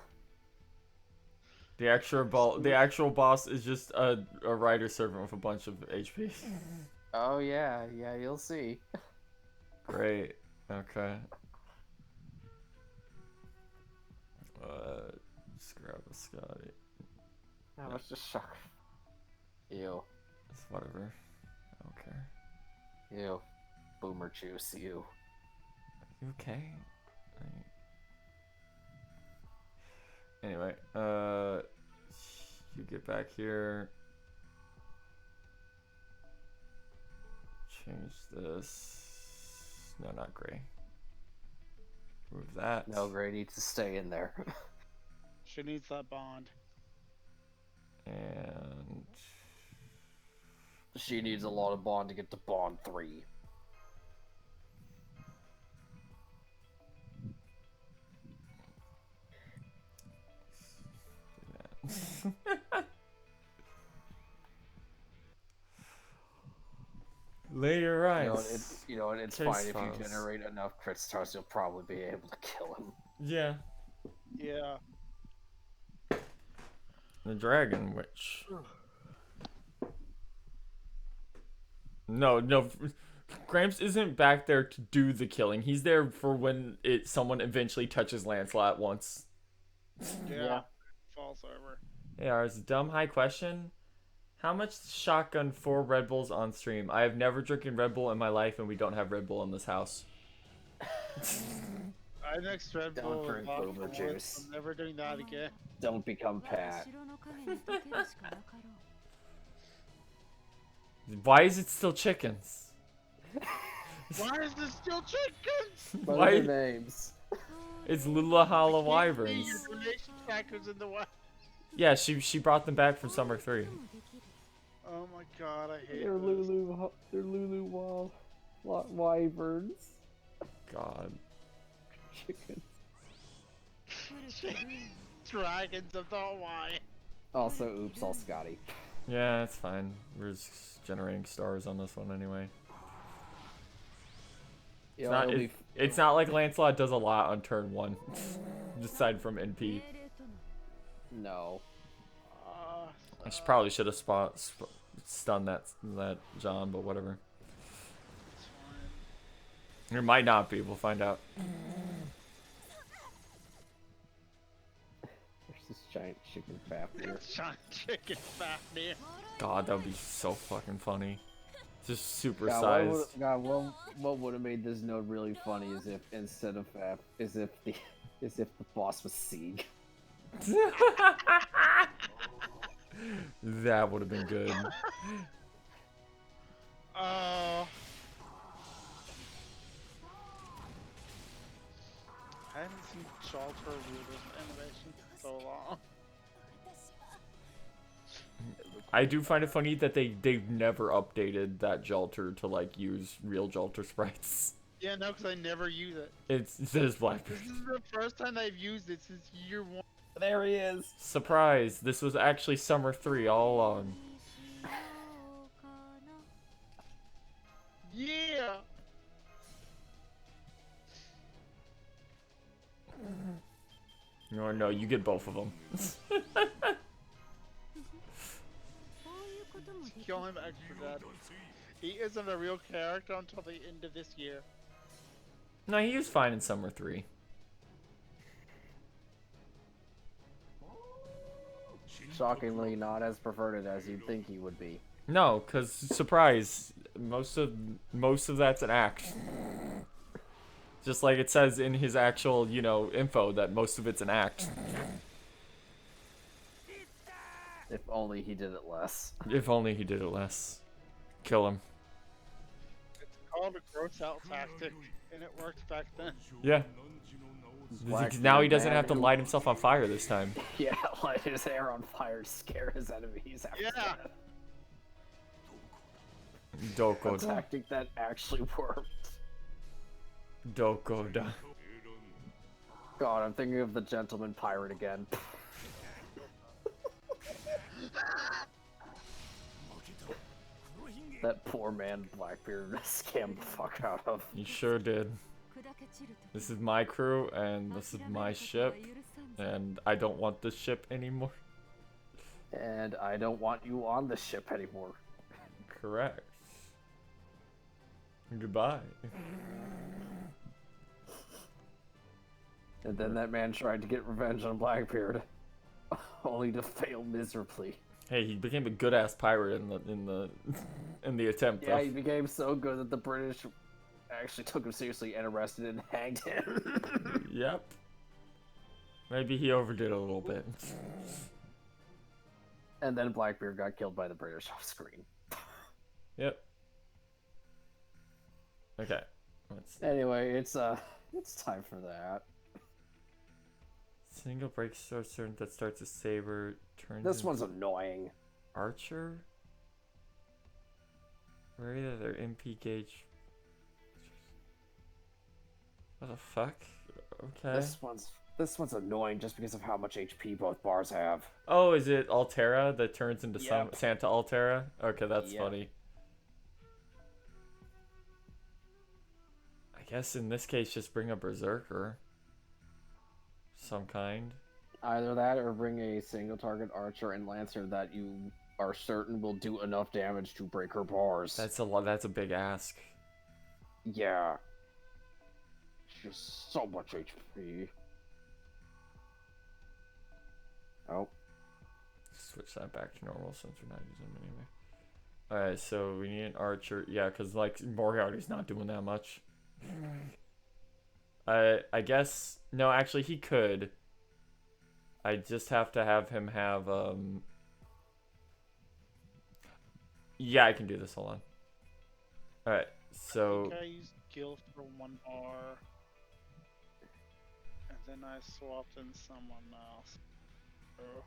The actual boss is just a rider servant with a bunch of HP. Oh yeah, you'll see. Great. Okay. Just grab a Scotty. How much just shock? Ew. It's whatever. I don't care. Ew. Boomer juice, you. You okay? Anyway, you get back here. Change this. No, not gray. Move that. No, Gray needs to stay in there. She needs that bond. And She needs a lot of bond to get to bond 3. later Reines. You know what? It's Case fine if files. you generate enough crit stars, you'll probably be able to kill him. Yeah. Yeah. The Dragon Witch. No. Gramps isn't back there to do the killing. He's there for when someone eventually touches Lancelot once. Yeah. Falls over. Hey, ours dumb high question. How much shotgun for Red Bulls on stream? I have never drinking Red Bull in my life, and we don't have Red Bull in this house. I next Red Don't Bull drink vodka boomer once. juice. I'm never doing that again. Don't become Pat. Why is it still chickens? Why is this still chickens? What Why- are their names? It's Lulahala Your Wyverns. donation trackers in the way. Yeah, she brought them back from Summer 3. Oh my god, I hate They're this. Lulu wyverns. God. Chickens. Dragons of the Hawaii. Also, oops, all Scotty. Yeah, it's fine. We're just generating stars on this one anyway. Yeah, It's not, it'll it- be it's not like Lancelot does a lot on turn 1. Aside from NP. no. I probably should have stunned that John, but whatever. It's fine. There might not be. We'll find out. There's this giant chicken Fafnir. Giant chicken Fafnir. God, that would be so fucking funny. Just super God, sized. what would have made this node really funny is if instead of is if the boss was Sieg. That would have been good. I haven't seen Shelter Ruler's animation in so long. I do find it funny that they've never updated that Jolter to like use real Jolter sprites. Yeah, no, because I never use it. It says Blackbeard. This is the first time I've used it since year 1. There he is. Surprise! This was actually Summer 3 all along. Yeah! No, you get both of them. Kill him extra dead. He isn't a real character until the end of this year. No, he was fine in Summer 3. Shockingly, not as perverted as you'd think he would be. No, cause surprise, most of that's an act. Just like it says in his actual, info that most of it's an act. If only he did it less. If only he did it less. Kill him. It's called a gross out tactic, and it worked back then. Yeah. Blackbeard Now he doesn't man have to who- light himself on fire this time. Yeah, light his hair on fire to scare his enemies after Yeah. that. A Dokoda. tactic that actually worked. Dokoda. God, I'm thinking of the gentleman pirate again. That poor man Blackbeard scammed the fuck out of. You sure did. This is my crew, and this is my ship, and I don't want this ship anymore. And I don't want you on the ship anymore. Correct. Goodbye. And then that man tried to get revenge on Blackbeard, only to fail miserably. Hey, he became a good ass pirate in the attempt. Yeah, Though. he became so good that the British actually took him seriously and arrested and hanged him. Yep. Maybe he overdid a little bit. And then Blackbeard got killed by the British off screen. Yep. Okay. Anyway, it's time for that. Single break source turn that starts a saber turns. This one's into annoying. archer. Where are their MP gauge? What the fuck? Okay. This one's annoying just because of how much HP both bars have. Oh, is it Altera that turns into Yep. Santa Altera? Okay, that's Yep. funny. I guess in this case, just bring a Berserker. Some kind. Either that or bring a single target archer and lancer that you are certain will do enough damage to break her bars. That's a lot. That's a big ask. Yeah. Just so much HP. Oh. Switch that back to normal since we're not using them anyway. Alright, so we need an archer. Yeah, because, like, Moriarty's not doing that much. I guess... No, actually, he could. I just have to have him have, Yeah, I can do this. Hold on. Alright, so... I think I used Gil for 1 bar. And then I swapped in someone else. Oh.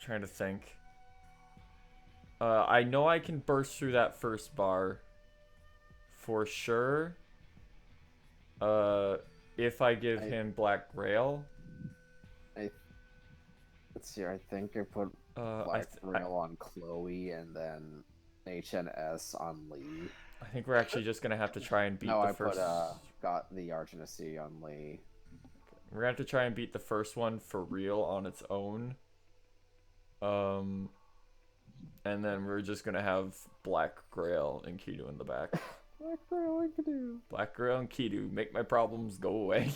Trying to think. I know I can burst through that first bar. For sure. If I give him Black Grail. Let's see, I think I put Black Grail on Chloe and then HNS on Lee. I think we're actually just gonna have to try and beat No, the I first. got the Archinacy on Lee. We're gonna have to try and beat the first one for real on its own. And then we're just gonna have Black Grail and Kidu in the back. Black Grail and Kidu. Black Grail and Kidu, make my problems go away.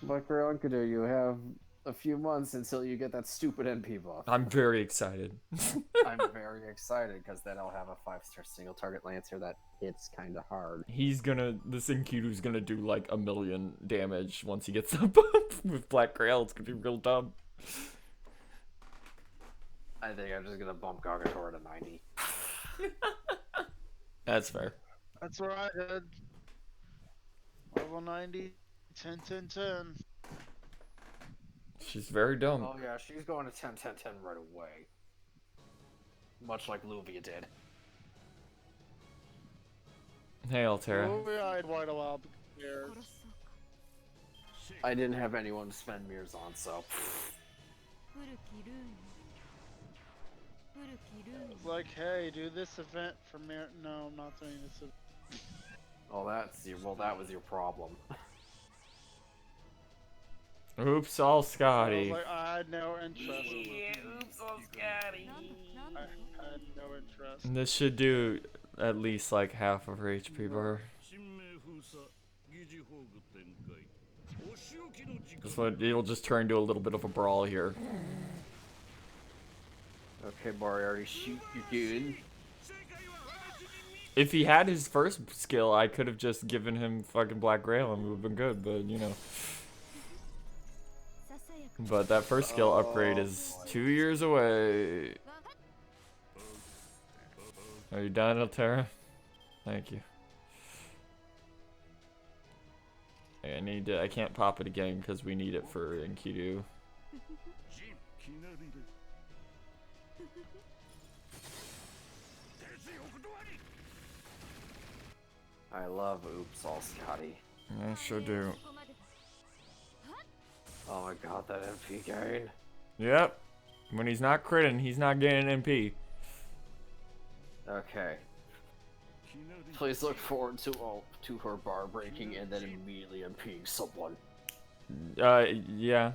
Black Grail and Kidu, you have a few months until you get that stupid NP buff. I'm very excited. I'm very excited because then I'll have a 5-star single target lancer that hits kind of hard. This Inkidu's gonna do like 1 million damage once he gets up with Black Grail. It's gonna be real dumb. I think I'm just gonna bump Gagator to 90. That's fair. That's what I did. Level 90, 10, 10, 10. She's very dumb. Oh yeah, she's going to 10, 10, 10 right away. Much like Luvia did. Hey, Altera. Oh, yeah, I'd white a while here. I didn't have anyone to spend mirrors on, so. It's like, hey, do this event for Mir. No, I'm not doing this event. Oh, that was your problem. Oops, all I was Scotty. like, I had no interest. oops, oh, Scotty. I had no interest. This should do at least like half of her HP bar. It'll just turn into a little bit of a brawl here. Okay, Moriarty, shoot your gun. If he had his first skill, I could have just given him fucking Black Grail and we would have been good, but you know. But that first skill upgrade is 2 years away. Are you done, Altera? Thank you. I can't pop it again because we need it for Enkidu. I love Oops All Scotty. I sure do. Oh my god, that MP gain. Yep. When he's not critting, he's not getting MP. Okay. Please look forward to her bar breaking and then immediately MPing someone. Yeah.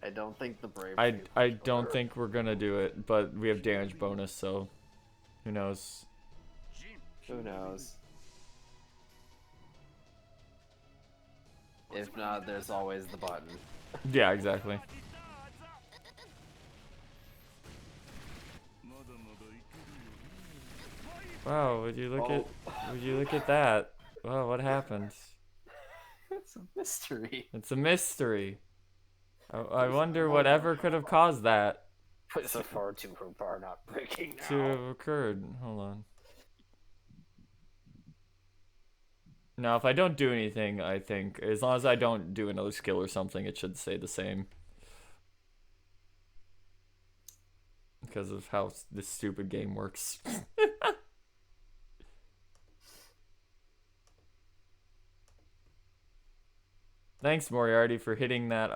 I don't think the brave. I don't think we're gonna do it, but we have damage bonus, so who knows? Who knows? If not, there's always the button. Yeah, exactly. Wow, would you look at that? Wow, what happened? It's a mystery. It's a mystery. I wonder whatever could have caused that Put so far to her bar not breaking now. to have occurred. Hold on. Now, if I don't do anything, I think, as long as I don't do another skill or something, it should stay the same. Because of how this stupid game works. Thanks, Moriarty, for hitting that,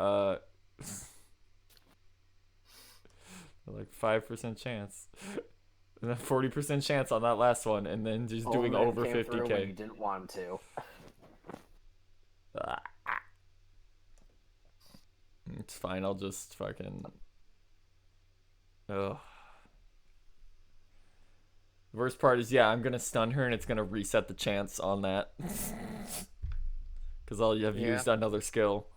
like 5% chance. And then 40% chance on that last one, and then just doing Old Man over came through when 50k. you didn't want to. It's fine, I'll just fucking... Ugh. The worst part is, yeah, I'm gonna stun her and it's gonna reset the chance on that. Because I'll have used another skill.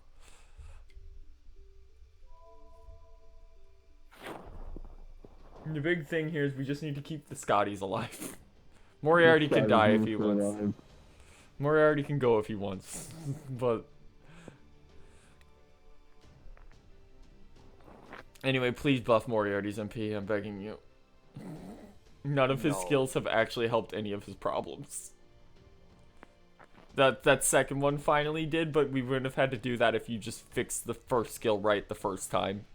The big thing here is we just need to keep the Scotties alive. Moriarty can die if he wants. Moriarty can go if he wants. But... Anyway, please buff Moriarty's MP, I'm begging you. None of his skills have actually helped any of his problems. That second one finally did, but we wouldn't have had to do that if you just fixed the first skill right the first time.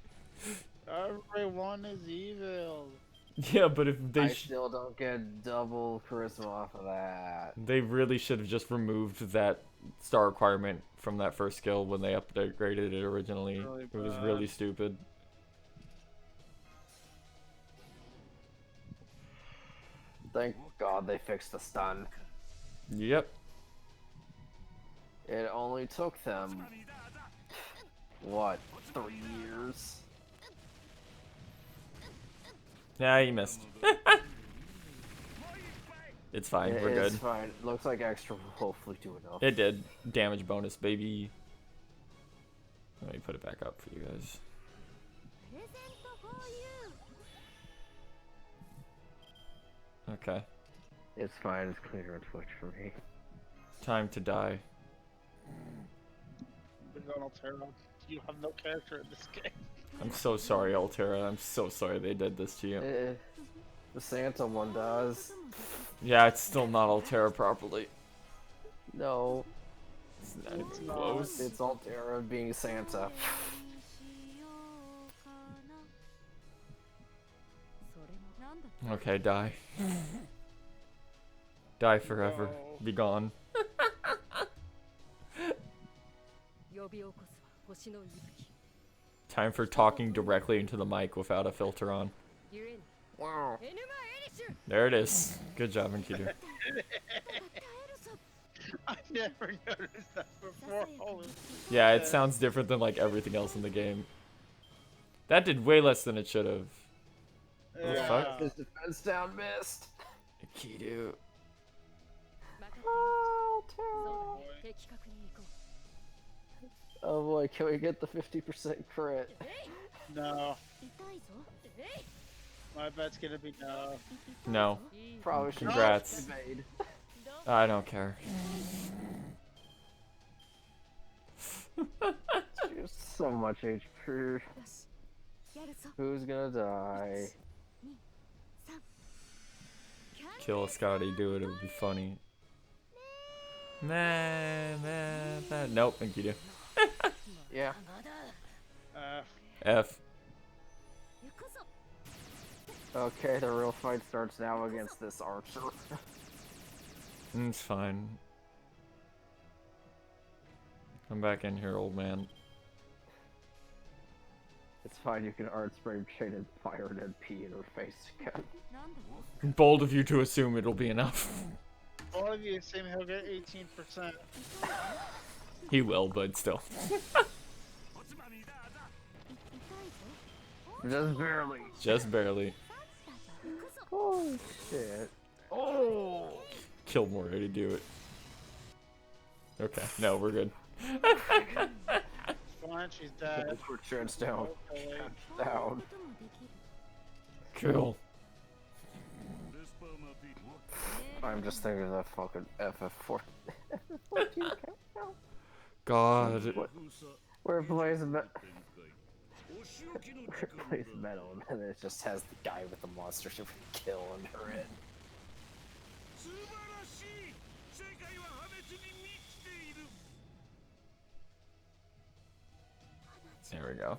Everyone is evil. Yeah, but if they... I still don't get double charisma off of that. They really should have just removed that star requirement from that first skill when they upgraded it originally. Really It was bad. really stupid. Thank God they fixed the stun. Yep. It only took them, what, 3 years? Yeah, you missed. It's fine, we're good. It's fine. Looks like extra will hopefully do enough. It did. Damage bonus, baby. Let me put it back up for you guys. Okay. It's fine. It's clear on Twitch for me. Time to die. Altera, you have no character in this game. I'm so sorry, Altera. I'm so sorry they did this to you. The Santa one does. Yeah, it's still not Altera properly. No, It's not even close. it's Altera being Santa. Okay, die. Die forever. No. Be gone. Time for talking directly into the mic without a filter on. Wow. There it is. Good job, Enkidu. I never noticed that before. Holy Yeah, it sounds different than like everything else in the game. That did way less than it should have. What the fuck? His defense down missed. Enkidu. Oh boy, can we get the 50% crit? No. My bet's gonna be no. No. Probably should Congrats. evade. I don't care. There's so much HP. Who's gonna die? Kill a Scotty, do it, it would be funny. Nah. Nope, Enkidu. Yeah. F. Okay, the real fight starts now against this archer. It's fine. Come back in here, old man. It's fine, you can art spray shaded fire and then pee in her face again. Bold of you to assume it'll be enough. All of you assume he'll get 18%. He will, but still. Just barely. Just barely. Oh shit. Oh! Kill Moriarty to do it. Okay, no, we're good. Fine, she's dead. Put chance down. Okay. Down. Cool. I'm just thinking of that fucking FF4. FF14 countdown. God. Where it plays metal, and then it just has the guy with the monster super kill under it. There we go.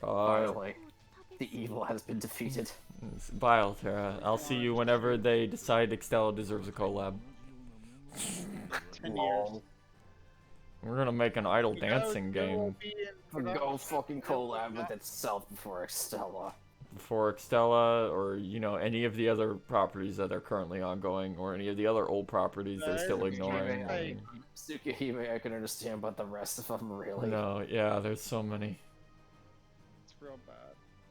Finally, the evil has been defeated. Biotera. I'll see you whenever they decide Extella deserves a collab. 10 years. We're gonna make an idle dancing It game won't be in Go production. fucking collab with itself before Extella. before Extella, or any of the other properties that are currently ongoing, or any of the other old properties they're still ignoring. Hey. Tsukihime I can understand, but the rest of them really. No, yeah, there's so many. It's real bad.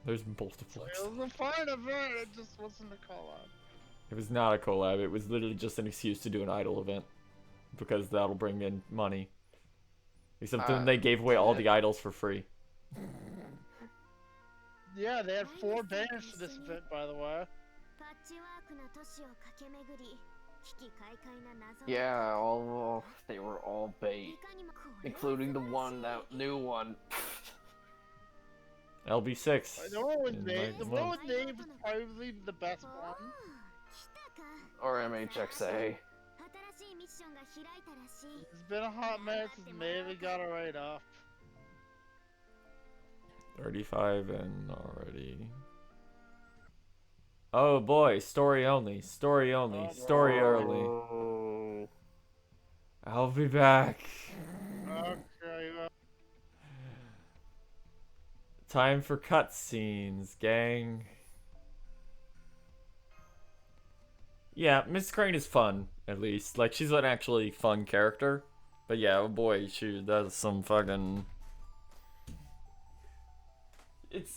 There's multiple. It was a fine event, it just wasn't a call-out. It was not a collab. It was literally just an excuse to do an idle event, because that'll bring in money. Except then they gave away all the idols for free. Yeah, they had 4 banners for this event, by the way. Yeah, they were all bait, including that new one. LB6. The one with in Nave, my the one month. with Nave is probably the best one. Or MHXA. It's been a hot minute since Maeve got it right up. 35 and already. Oh boy, story only, story only, story early. Oh. I'll be back. Okay, Time for cutscenes, gang. Yeah, Miss Crane is fun, at least. Like, she's an actually fun character. But yeah, oh boy, she does some fucking...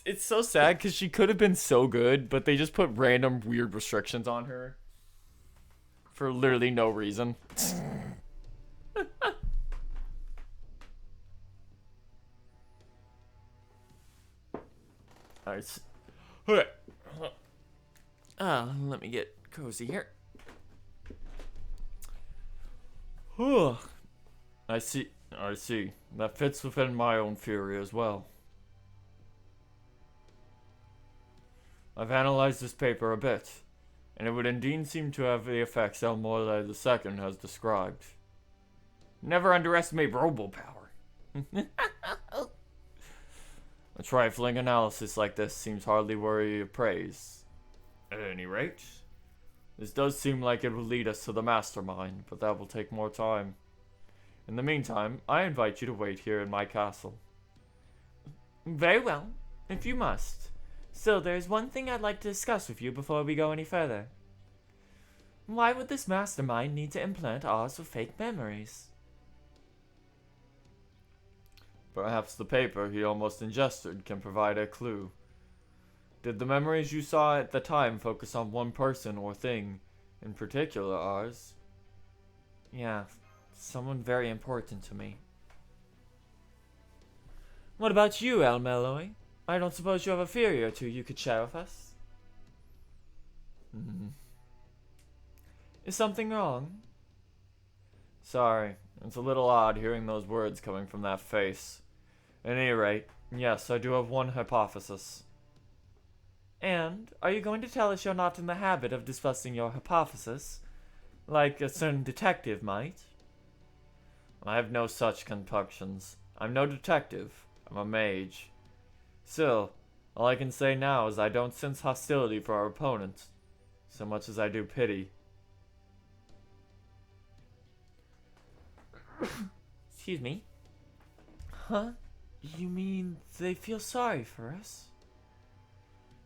It's so sad, because she could have been so good, but they just put random weird restrictions on her. For literally no reason. Alright. Okay. Let me get cozy here. I see. That fits within my own fury as well. I've analyzed this paper a bit, and it would indeed seem to have the effects El Morle II has described. Never underestimate robo power. A trifling analysis like this seems hardly worthy of praise. At any rate, this does seem like it will lead us to the mastermind, but that will take more time. In the meantime, I invite you to wait here in my castle. Very well, if you must. Still, there's one thing I'd like to discuss with you before we go any further. Why would this mastermind need to implant ours with fake memories? Perhaps the paper he almost ingested can provide a clue. Did the memories you saw at the time focus on one person or thing, in particular ours? Yeah, someone very important to me. What about you, El Meloy? I don't suppose you have a theory or two you could share with us? Is something wrong? Sorry, it's a little odd hearing those words coming from that face. At any rate, yes, I do have one hypothesis. And, are you going to tell us you're not in the habit of discussing your hypothesis, like a certain detective might? I have no such compunctions. I'm no detective. I'm a mage. Still, all I can say now is I don't sense hostility for our opponent, so much as I do pity. Excuse me? Huh? You mean they feel sorry for us?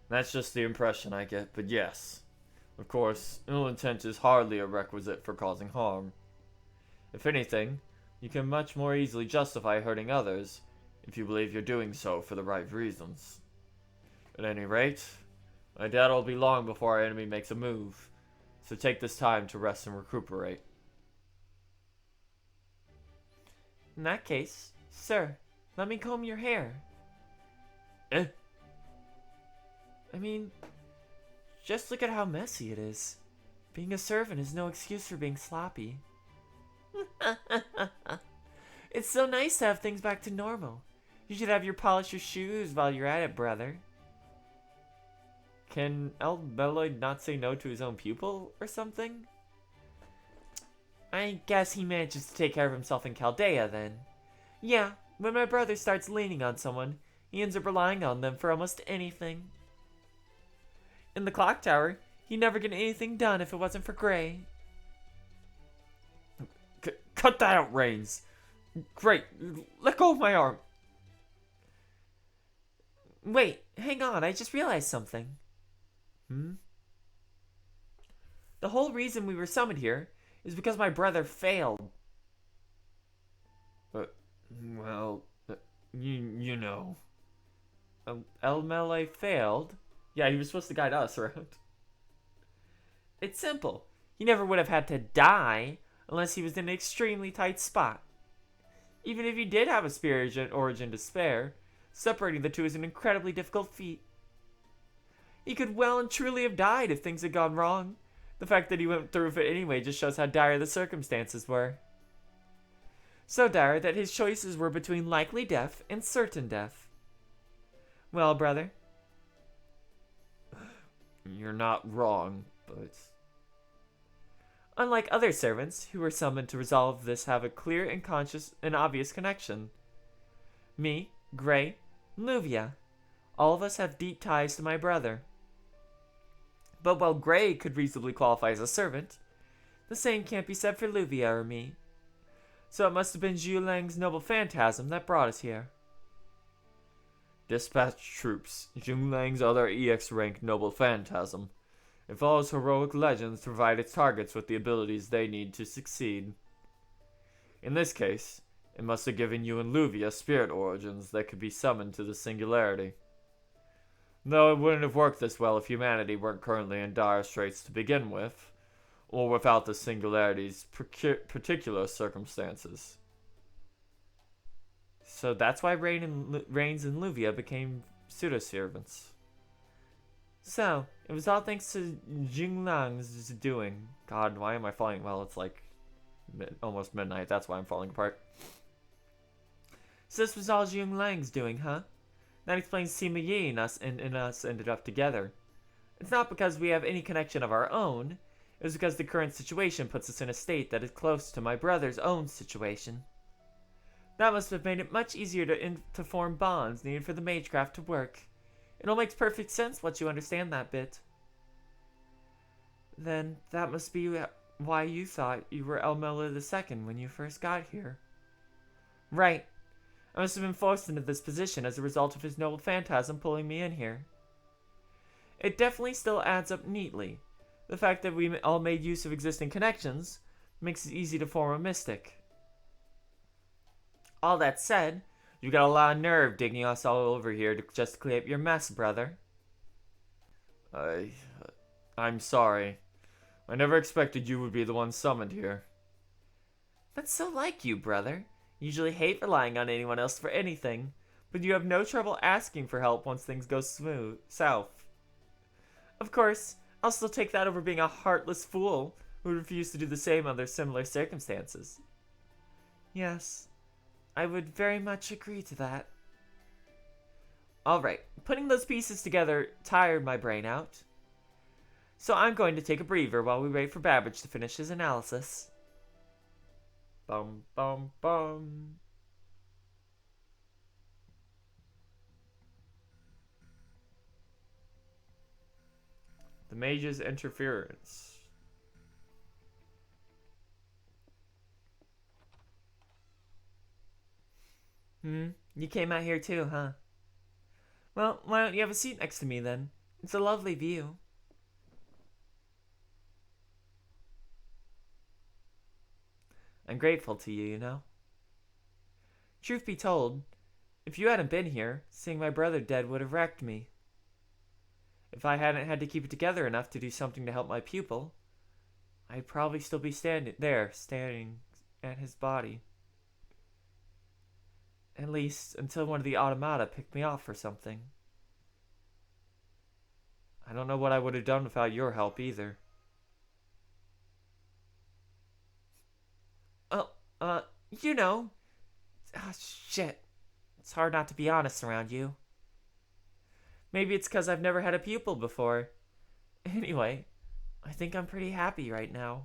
That's just the impression I get, but yes. Of course, ill intent is hardly a requisite for causing harm. If anything, you can much more easily justify hurting others if you believe you're doing so for the right reasons. At any rate, I doubt it'll be long before our enemy makes a move, so take this time to rest and recuperate. In that case, sir, let me comb your hair. Eh? I mean, just look at how messy it is. Being a servant is no excuse for being sloppy. It's so nice to have things back to normal. You should have your polish your shoes while you're at it, brother. Can El Beloid not say no to his own pupil or something? I guess he manages to take care of himself in Chaldea then. Yeah, when my brother starts leaning on someone, he ends up relying on them for almost anything. In the clock tower, he'd never get anything done if it wasn't for Gray. Cut that out, Reines. Great, let go of my arm. Wait, hang on, I just realized something. The whole reason we were summoned here is because my brother failed. You know. El Melee failed? Yeah, he was supposed to guide us around. It's simple. He never would have had to die unless he was in an extremely tight spot. Even if he did have a spirit origin to spare, separating the two is an incredibly difficult feat. He could well and truly have died if things had gone wrong. The fact that he went through with it anyway just shows how dire the circumstances were. So dire that his choices were between likely death and certain death. Well, brother. You're not wrong, but... Unlike other servants, who were summoned to resolve this have a clear and conscious and obvious connection. Me, Gray, Luvia. All of us have deep ties to my brother. But while Gray could reasonably qualify as a servant, the same can't be said for Luvia or me. So it must have been Zhu Lang's noble phantasm that brought us here. Dispatch troops, Zhu Lang's other EX rank noble phantasm. It follows heroic legends to provide its targets with the abilities they need to succeed. In this case, it must have given you and Luvia spirit origins that could be summoned to the Singularity. Though it wouldn't have worked this well if humanity weren't currently in dire straits to begin with, or without the Singularity's particular circumstances. So that's why Reines and Luvia became pseudo-servants. So, it was all thanks to Jing Lang's doing. God, why am I falling? Well, it's like almost midnight, that's why I'm falling apart. So this was all Jing Lang's doing, huh? That explains Sima Yi and us ended up together. It's not because we have any connection of our own. It was because the current situation puts us in a state that is close to my brother's own situation. That must have made it much easier to form bonds needed for the magecraft to work. It all makes perfect sense once you understand that bit. Then that must be why you thought you were Elmela II when you first got here. Right. I must have been forced into this position as a result of his noble phantasm pulling me in here. It definitely still adds up neatly. The fact that we all made use of existing connections makes it easy to form a mystic. All that said, you got a lot of nerve digging us all over here to just clean up your mess, brother. I'm sorry. I never expected you would be the one summoned here. That's so like you, brother. You usually hate relying on anyone else for anything, but you have no trouble asking for help once things go south. Of course, I'll still take that over being a heartless fool who would refuse to do the same under similar circumstances. Yes, I would very much agree to that. Alright, putting those pieces together tired my brain out. So I'm going to take a breather while we wait for Babbage to finish his analysis. Bum bum bum. The mage's interference. You came out here too, huh? Well, why don't you have a seat next to me then? It's a lovely view. I'm grateful to you, you know. Truth be told, if you hadn't been here, seeing my brother dead would have wrecked me. If I hadn't had to keep it together enough to do something to help my pupil, I'd probably still be staring at his body. At least, until one of the automata picked me off for something. I don't know what I would have done without your help either. You know. Ah, shit. It's hard not to be honest around you. Maybe it's because I've never had a pupil before. Anyway, I think I'm pretty happy right now.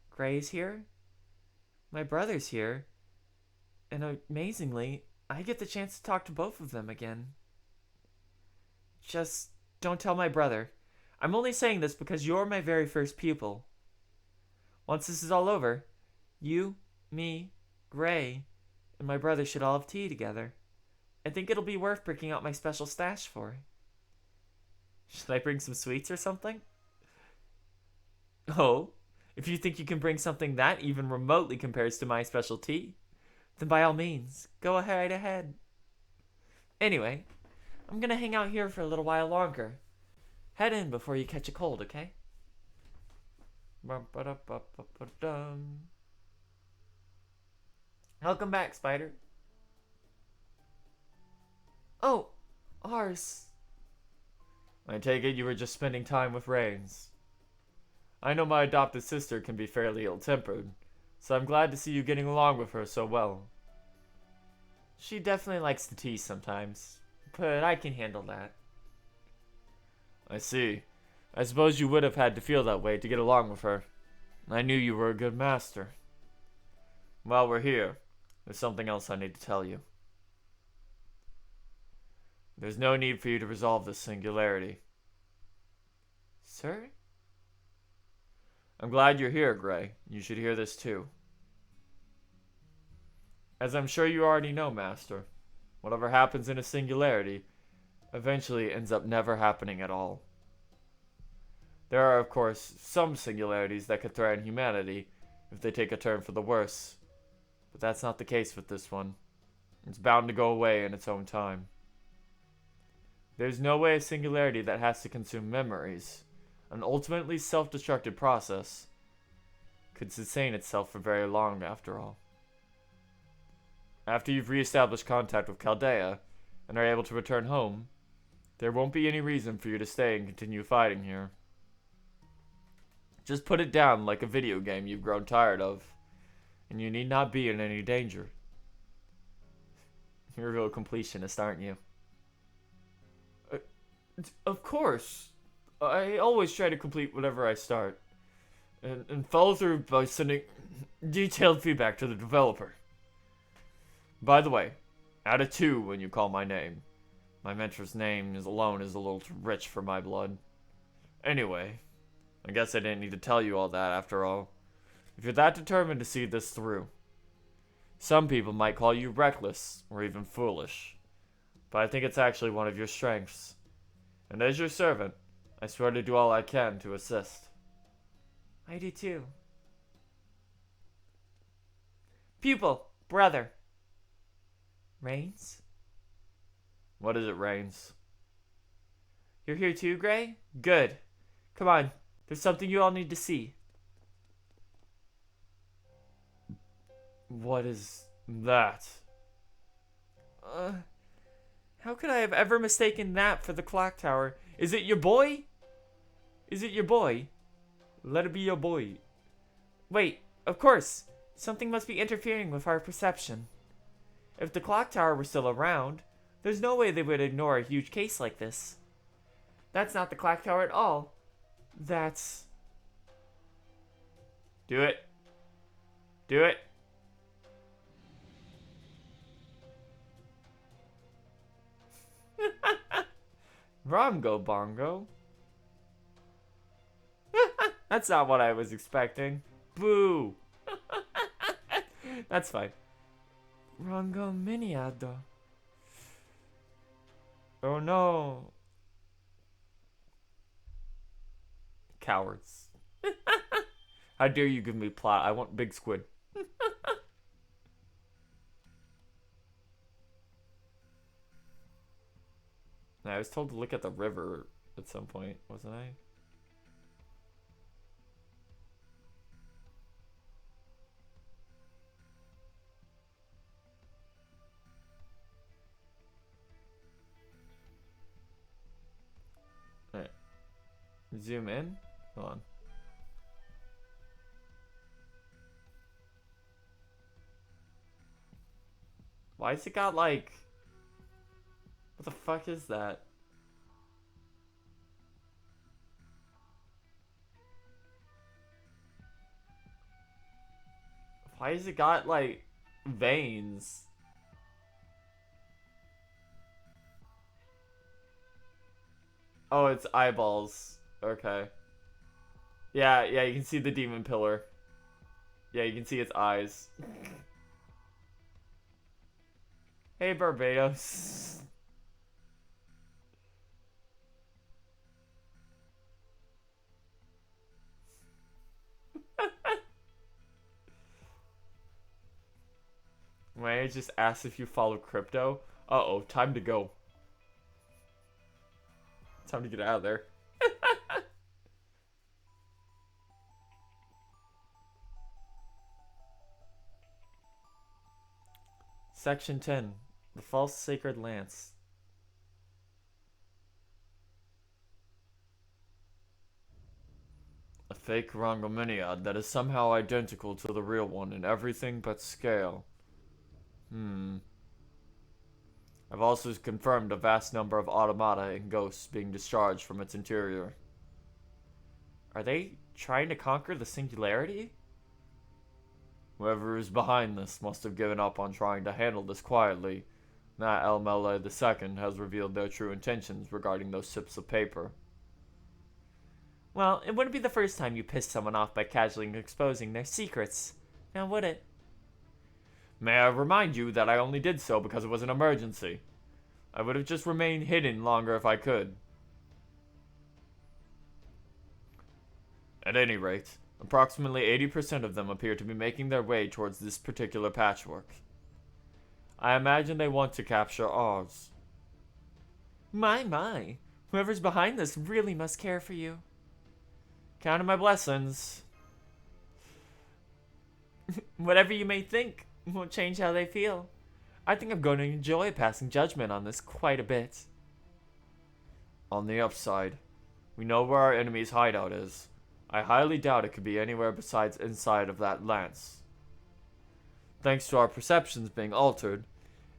Gray's here. My brother's here. And amazingly, I get the chance to talk to both of them again. Just don't tell my brother. I'm only saying this because you're my very first pupil. Once this is all over, you, me, Gray, and my brother should all have tea together. I think it'll be worth breaking out my special stash for. Should I bring some sweets or something? Oh, if you think you can bring something that even remotely compares to my special tea, then by all means, go right ahead. Anyway, I'm gonna hang out here for a little while longer. Head in before you catch a cold, okay? Welcome back, Spider. Oh, Ars. I take it you were just spending time with Reines. I know my adopted sister can be fairly ill-tempered, so I'm glad to see you getting along with her so well. She definitely likes to tease sometimes, but I can handle that. I see. I suppose you would have had to feel that way to get along with her. I knew you were a good master. While we're here, there's something else I need to tell you. There's no need for you to resolve this singularity. Sir? I'm glad you're here, Gray. You should hear this too. As I'm sure you already know, Master, whatever happens in a singularity eventually ends up never happening at all. There are, of course, some singularities that could threaten humanity if they take a turn for the worse, but that's not the case with this one. It's bound to go away in its own time. There's no way a singularity that has to consume memories, an ultimately self-destructive process, could sustain itself for very long after all. After you've re-established contact with Chaldea and are able to return home, there won't be any reason for you to stay and continue fighting here. Just put it down like a video game you've grown tired of, and you need not be in any danger. You're a real completionist, aren't you? Of course. I always try to complete whatever I start, and follow through by sending detailed feedback to the developer. By the way, add a 2 when you call my name. My mentor's name alone is a little too rich for my blood. Anyway, I guess I didn't need to tell you all that after all. If you're that determined to see this through. Some people might call you reckless, or even foolish. But I think it's actually one of your strengths. And as your servant, I swear to do all I can to assist. I do too. Pupil, brother. Reines? What is it, Reines? You're here too, Gray? Good. Come on, there's something you all need to see. What is that? How could I have ever mistaken that for the clock tower? Is it your boy? Is it your boy? Let it be your boy. Wait, of course. Something must be interfering with our perception. If the clock tower were still around, there's no way they would ignore a huge case like this. That's not the clock tower at all. That's... Do it. Do it. Rongo Bongo. That's not what I was expecting. Boo. That's fine. Rongo Miniado. Oh no. Cowards. How dare you give me plot? I want big squid. I was told to look at the river at some point, wasn't I? Alright. Zoom in. Hold on. Why's it got like... What the fuck is that? Why has it got like veins? Oh, it's eyeballs. Okay. Yeah, you can see the demon pillar. Yeah, you can see its eyes. Hey, Barbados. May I just ask if you follow crypto? Uh-oh, time to go. Time to get out of there. Section 10. The False Sacred Lance. A fake Rongominiad that is somehow identical to the real one in everything but scale. I've also confirmed a vast number of automata and ghosts being discharged from its interior. Are they trying to conquer the Singularity? Whoever is behind this must have given up on trying to handle this quietly. That El Mele II has revealed their true intentions regarding those sips of paper. Well, it wouldn't be the first time you pissed someone off by casually exposing their secrets. Now would it? May I remind you that I only did so because it was an emergency. I would have just remained hidden longer if I could. At any rate, approximately 80% of them appear to be making their way towards this particular patchwork. I imagine they want to capture ours. My. Whoever's behind this really must care for you. Counting my blessings. Whatever you may think won't change how they feel. I think I'm going to enjoy passing judgment on this quite a bit. On the upside, we know where our enemy's hideout is. I highly doubt it could be anywhere besides inside of that lance. Thanks to our perceptions being altered,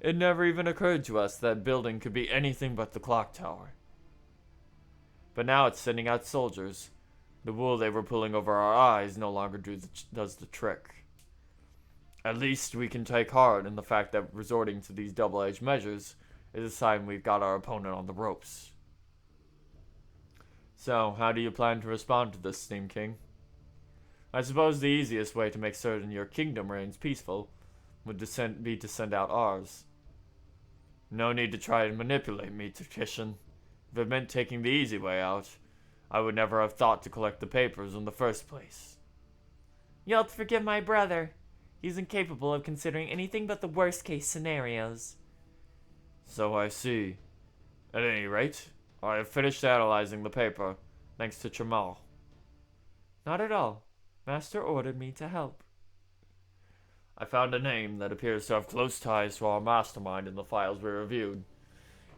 it never even occurred to us that building could be anything but the clock tower. But now it's sending out soldiers. The wool they were pulling over our eyes no longer does the trick. At least we can take heart in the fact that resorting to these double-edged measures is a sign we've got our opponent on the ropes. So, how do you plan to respond to this, Steam King? I suppose the easiest way to make certain your kingdom reigns peaceful would be to send out ours. No need to try and manipulate me, Tactician. If it meant taking the easy way out, I would never have thought to collect the papers in the first place. You'll have to forgive my brother. He's incapable of considering anything but the worst-case scenarios. So I see. At any rate, I have finished analyzing the paper, thanks to Chamal. Not at all. Master ordered me to help. I found a name that appears to have close ties to our mastermind in the files we reviewed.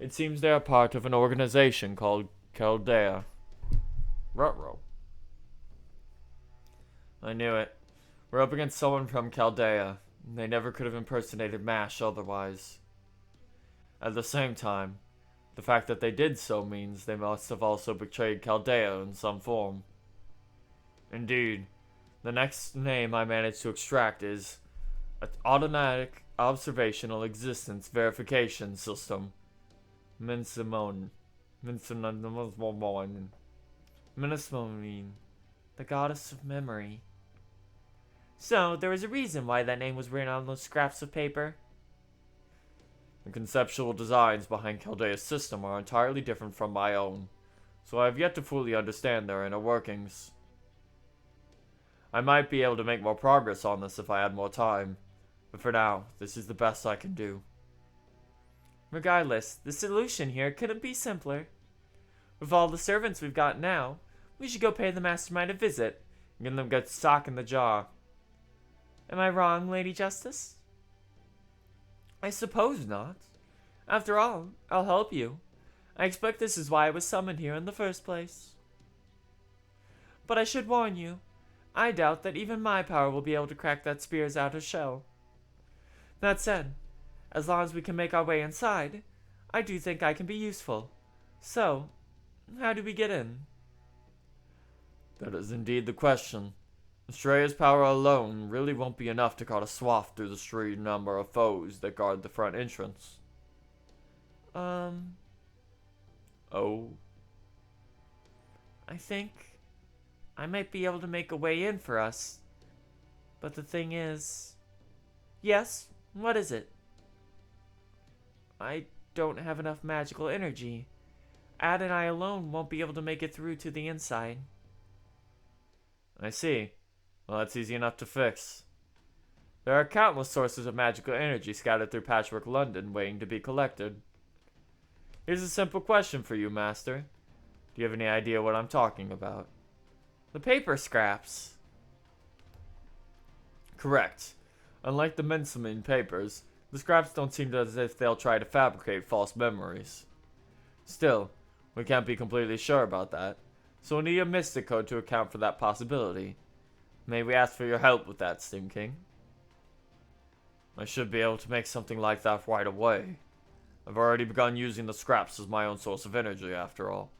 It seems they are part of an organization called Chaldea. Ruh-roh. I knew it. We're up against someone from Chaldea. They never could have impersonated MASH otherwise. At the same time, the fact that they did so means they must have also betrayed Chaldea in some form. Indeed, the next name I managed to extract is an Automatic Observational Existence Verification System. Minsimone. Minsimone. The goddess of memory. So, there was a reason why that name was written on those scraps of paper? The conceptual designs behind Chaldea's system are entirely different from my own, so I have yet to fully understand their inner workings. I might be able to make more progress on this if I had more time, but for now, this is the best I can do. Regardless, the solution here couldn't be simpler. With all the servants we've got now, we should go pay the mastermind a visit and get them good sock in the jaw. Am I wrong, Lady Justice? I suppose not. After all, I'll help you. I expect this is why I was summoned here in the first place. But I should warn you, I doubt that even my power will be able to crack that spear's outer shell. That said, As long as we can make our way inside, I do think I can be useful. So, how do we get in? That is indeed the question. Estrella's power alone really won't be enough to cut a swath through the sheer number of foes that guard the front entrance. Oh. I think I might be able to make a way in for us. But the thing is... Yes, what is it? I don't have enough magical energy. Ad and I alone won't be able to make it through to the inside. I see. Well, that's easy enough to fix. There are countless sources of magical energy scattered through Patchwork London waiting to be collected. Here's a simple question for you, Master. Do you have any idea what I'm talking about? The paper scraps. Correct. Unlike the Mincemean papers, the scraps don't seem as if they'll try to fabricate false memories. Still, we can't be completely sure about that, so we'll need a mystic code to account for that possibility. May we ask for your help with that, Steam King? I should be able to make something like that right away. I've already begun using the scraps as my own source of energy, after all.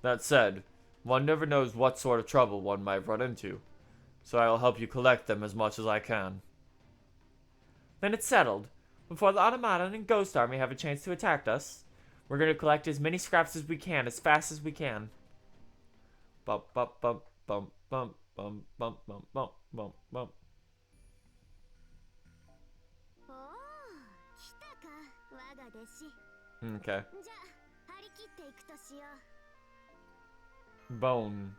That said, one never knows what sort of trouble one might run into, so I will help you collect them as much as I can. Then it's settled. Before the Automaton and Ghost Army have a chance to attack us, we're going to collect as many scraps as we can, as fast as we can. Bump, bump, bump, bump, bump, bump, bump, bump, bump, bump, bump. おお、来たか、我が弟子。 Okay. じゃあ、張り切っていくとしよう。 Bone.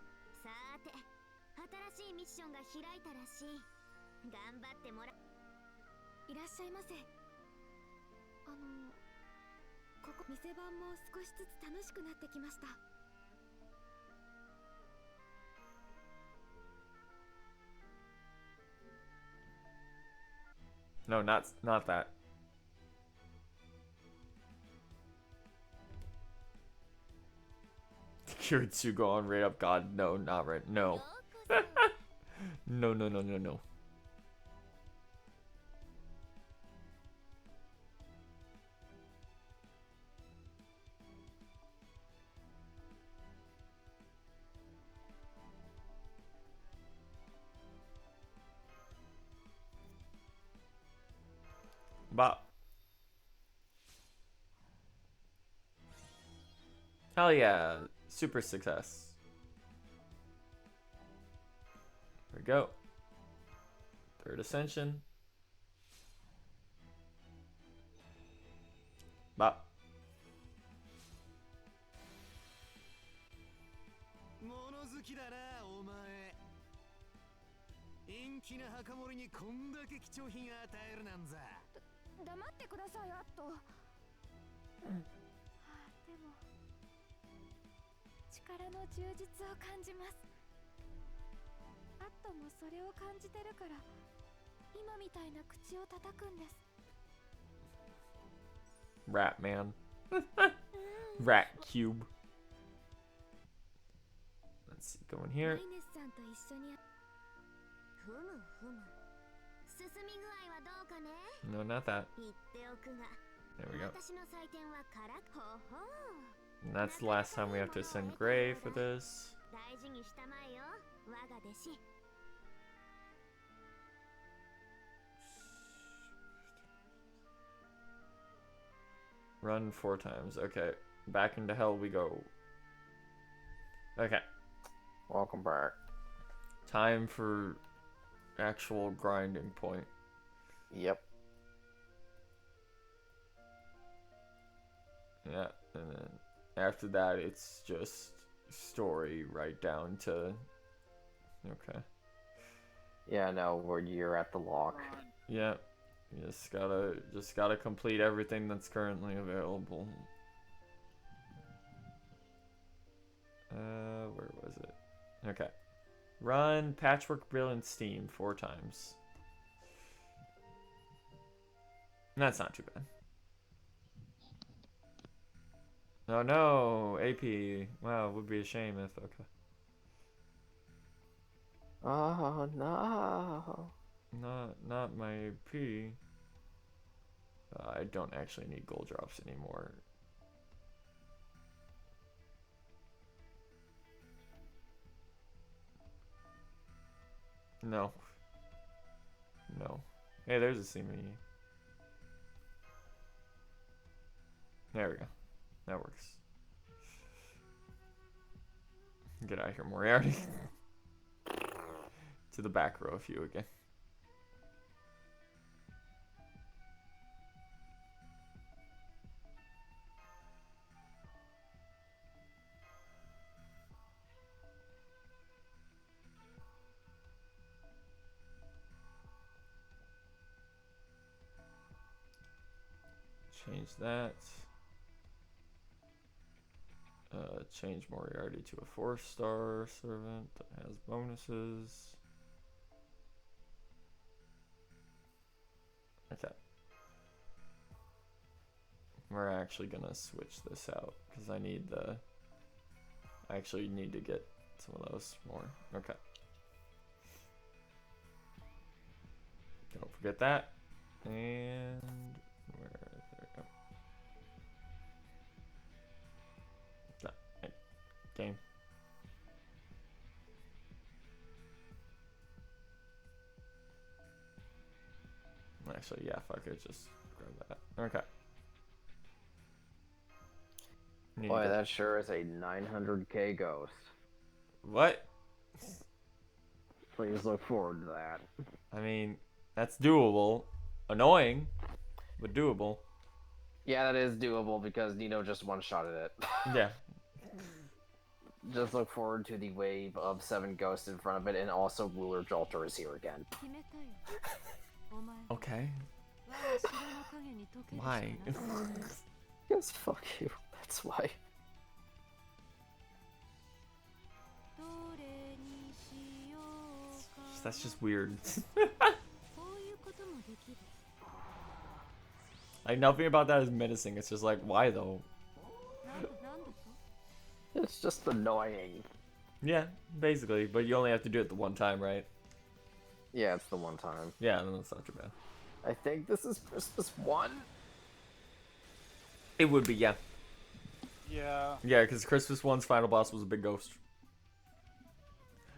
さーて、新しいミッションが開いたらしい。頑張ってもら。いらっしゃいませ。ここ店番も少しずつ楽しくなってきました。 No, not that. Kiritsugo on Raid Up God. No, not right. No. No, no, no, no, no. Bop. Hell yeah. Super success. There we go. Third ascension. Bop. 物好きだな、お前。陰気な墓守にこんだけ貴重品与えるなんざ。黙ってください、アット。はあ、でも力の充実を感じます。アットもそれを感じてるから今みたいな口を叩くんです。 Rat man. Rat cube. Let's see, go in here. ライネスさんと一緒に。ふむふむ。進み具合はどうかね。 No, not that. 言っておくが。 There we go. 私の採点は辛く。ほほう。 And that's the last time we have to send Grail for this. 大事にしたまえよ、我が弟子。 Run 4 times. Okay. Back into hell we go. Okay. Welcome back. Time for actual grinding point. Yep. Yeah, and then after that it's just story right down to... Okay. Yeah, no, where you're at the lock. Yeah. You just gotta complete everything that's currently available. Where was it? Okay. Run Patchwork Brilliant Steam 4 times. That's not too bad. Oh no, AP. Wow, it would be a shame if, okay. Oh no. Not my AP. I don't actually need gold drops anymore. No. No. Hey, there's a CME. There we go. That works. Get out of here, Moriarty. To the back row of you again. Change that. Change Moriarty to a 4-star servant that has bonuses. Okay. We're actually gonna switch this out because I need the. I actually need to get some of those more. Okay. Don't forget that. And where? There we go. Game. Actually, yeah, fuck it, just grab that. Okay. Boy, that sure is a 900k ghost. What? Please look forward to that. I mean, that's doable. Annoying, but doable. Yeah, that is doable because Nino just one-shotted it. Yeah. Just look forward to the wave of 7 ghosts in front of it, and also Ruler Jolter is here again. Okay. Why? Yes, fuck you. That's why. That's just weird. Like, nothing about that is menacing. It's just like, why though? It's just annoying. Yeah, basically. But you only have to do it the one time, right? Yeah, it's the one time. Yeah, then that's not too bad. I think this is Christmas 1? It would be, yeah. Yeah. Yeah, because Christmas 1's final boss was a big ghost.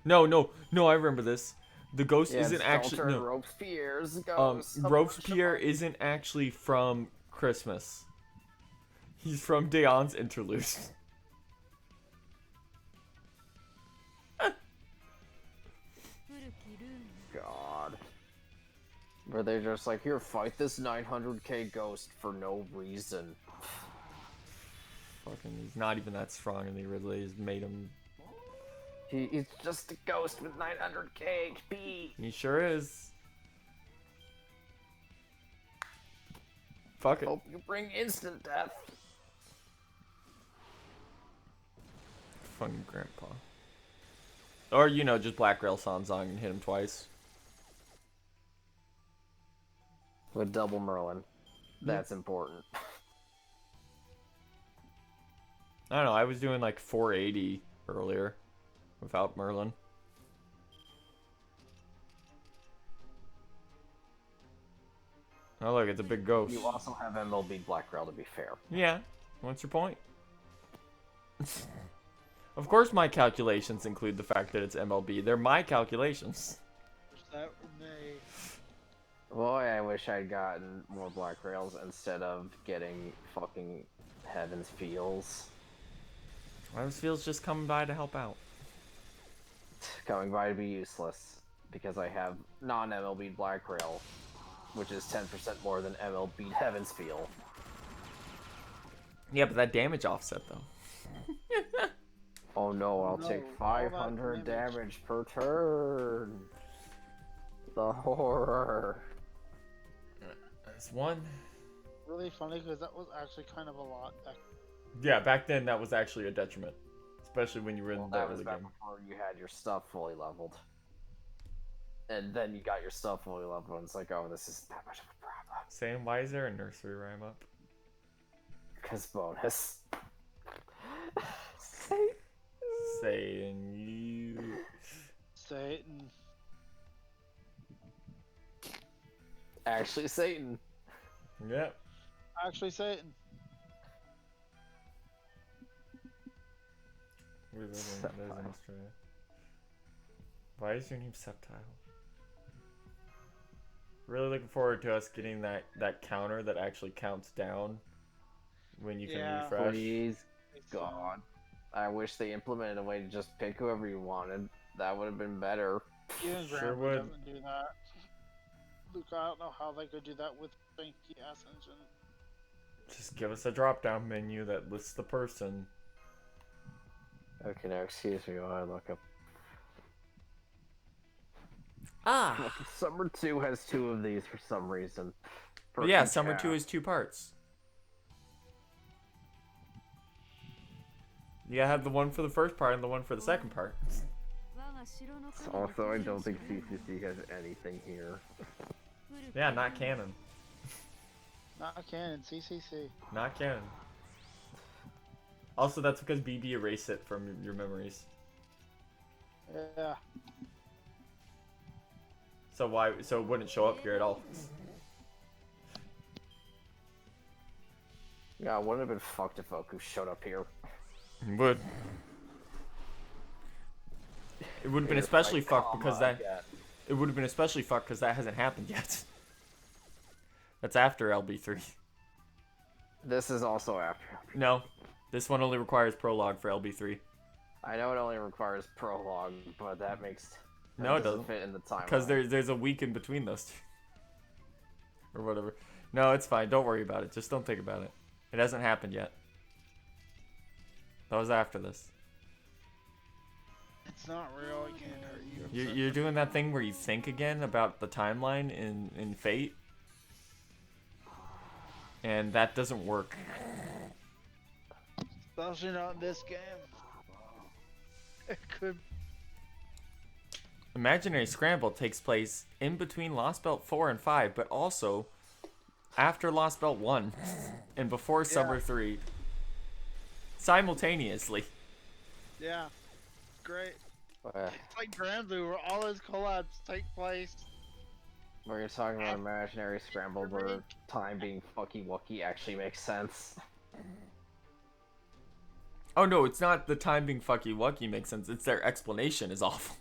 No, I remember this. The ghost Yeah, isn't actually... No. Robespierre's ghost. Robespierre isn't actually from Christmas. He's from Deon's Interlude. God. Where they're just like, here, fight this 900k ghost for no reason. Fucking, he's not even that strong, and they really just made him... He's just a ghost with 900k HP. He sure is. Fuck it. Hope you bring instant death. Fucking grandpa. Or, you know, just Black Grail Sanzong and hit him twice. With double Merlin. That's important. I don't know, I was doing like 480 earlier without Merlin. Oh look, it's a big ghost. You also have MLB Black Grail, to be fair. Yeah, what's your point? Of course my calculations include the fact that it's MLB. They're my calculations. That may... Boy, I wish I'd gotten more Black Grails instead of getting fucking Heaven's Feels. Heaven's Feels just coming by to help out. Coming by to be useless, because I have non-MLB Black Grail, which is 10% more than MLB Heaven's Feel. Yeah, but that damage offset though. Oh no, I'll No, take all that 500 damage. damage per turn. The horror. That's one. Really funny because that was actually kind of a lot. Yeah, back then that was actually a detriment. Especially when you were in Well, the that was early back game. before you had your stuff fully leveled. And then you got your stuff fully leveled, and it's like, oh, this isn't that much of a problem. Sam, why is there a nursery rhyme up? Because bonus. Saying you. Satan. Actually, Satan. Yep. Actually, Satan. We live in there's in Australia. Why is your name Septile? Really looking forward to us getting that counter that actually counts down when you can Yeah. refresh. Please, God. I wish they implemented a way to just pick whoever you wanted. That would have been better. Even Sure Grandpa would. doesn't do that. Luke, I don't know how they could do that with Banky ass engine. Just give us a drop down menu that lists the person. Okay, now excuse me while I look up. Ah! Summer 2 has 2 of these for some reason. For Yeah, each Summer half. 2 is 2 parts. You gotta have the one for the first part and the one for the second part. Also, I don't think CCC has anything here. Yeah, not canon. Not canon, CCC. Not canon. Also, that's because BB erased it from your memories. Yeah. So why? So it wouldn't show up here at all. Yeah, it wouldn't have been fucked if Oku showed up here. It would. It would have been especially fucked because that. It would have been especially fucked because that hasn't happened yet. That's after LB3. This is also after. No, this one only requires prologue for LB3. I know it only requires prologue, but that makes No, it doesn't. fit in the timeline. Because there's a week in between those two. Or whatever. No, it's fine. Don't worry about it. Just don't think about it. It hasn't happened yet. That was after this. It's not real, it can't hurt you. You're doing that thing where you think again about the timeline in Fate. And that doesn't work. Especially not in this game. It could. Imaginary Scramble takes place in between Lost Belt 4 and 5, but also after Lost Belt 1 and before Summer 3. Simultaneously. Yeah. Great. Uh, It's like Granblue where all those collabs take place. where you're talking about imaginary scramble where time being fucky wucky actually makes sense. Oh no, it's not the time being fucky wucky makes sense. It's their explanation is awful.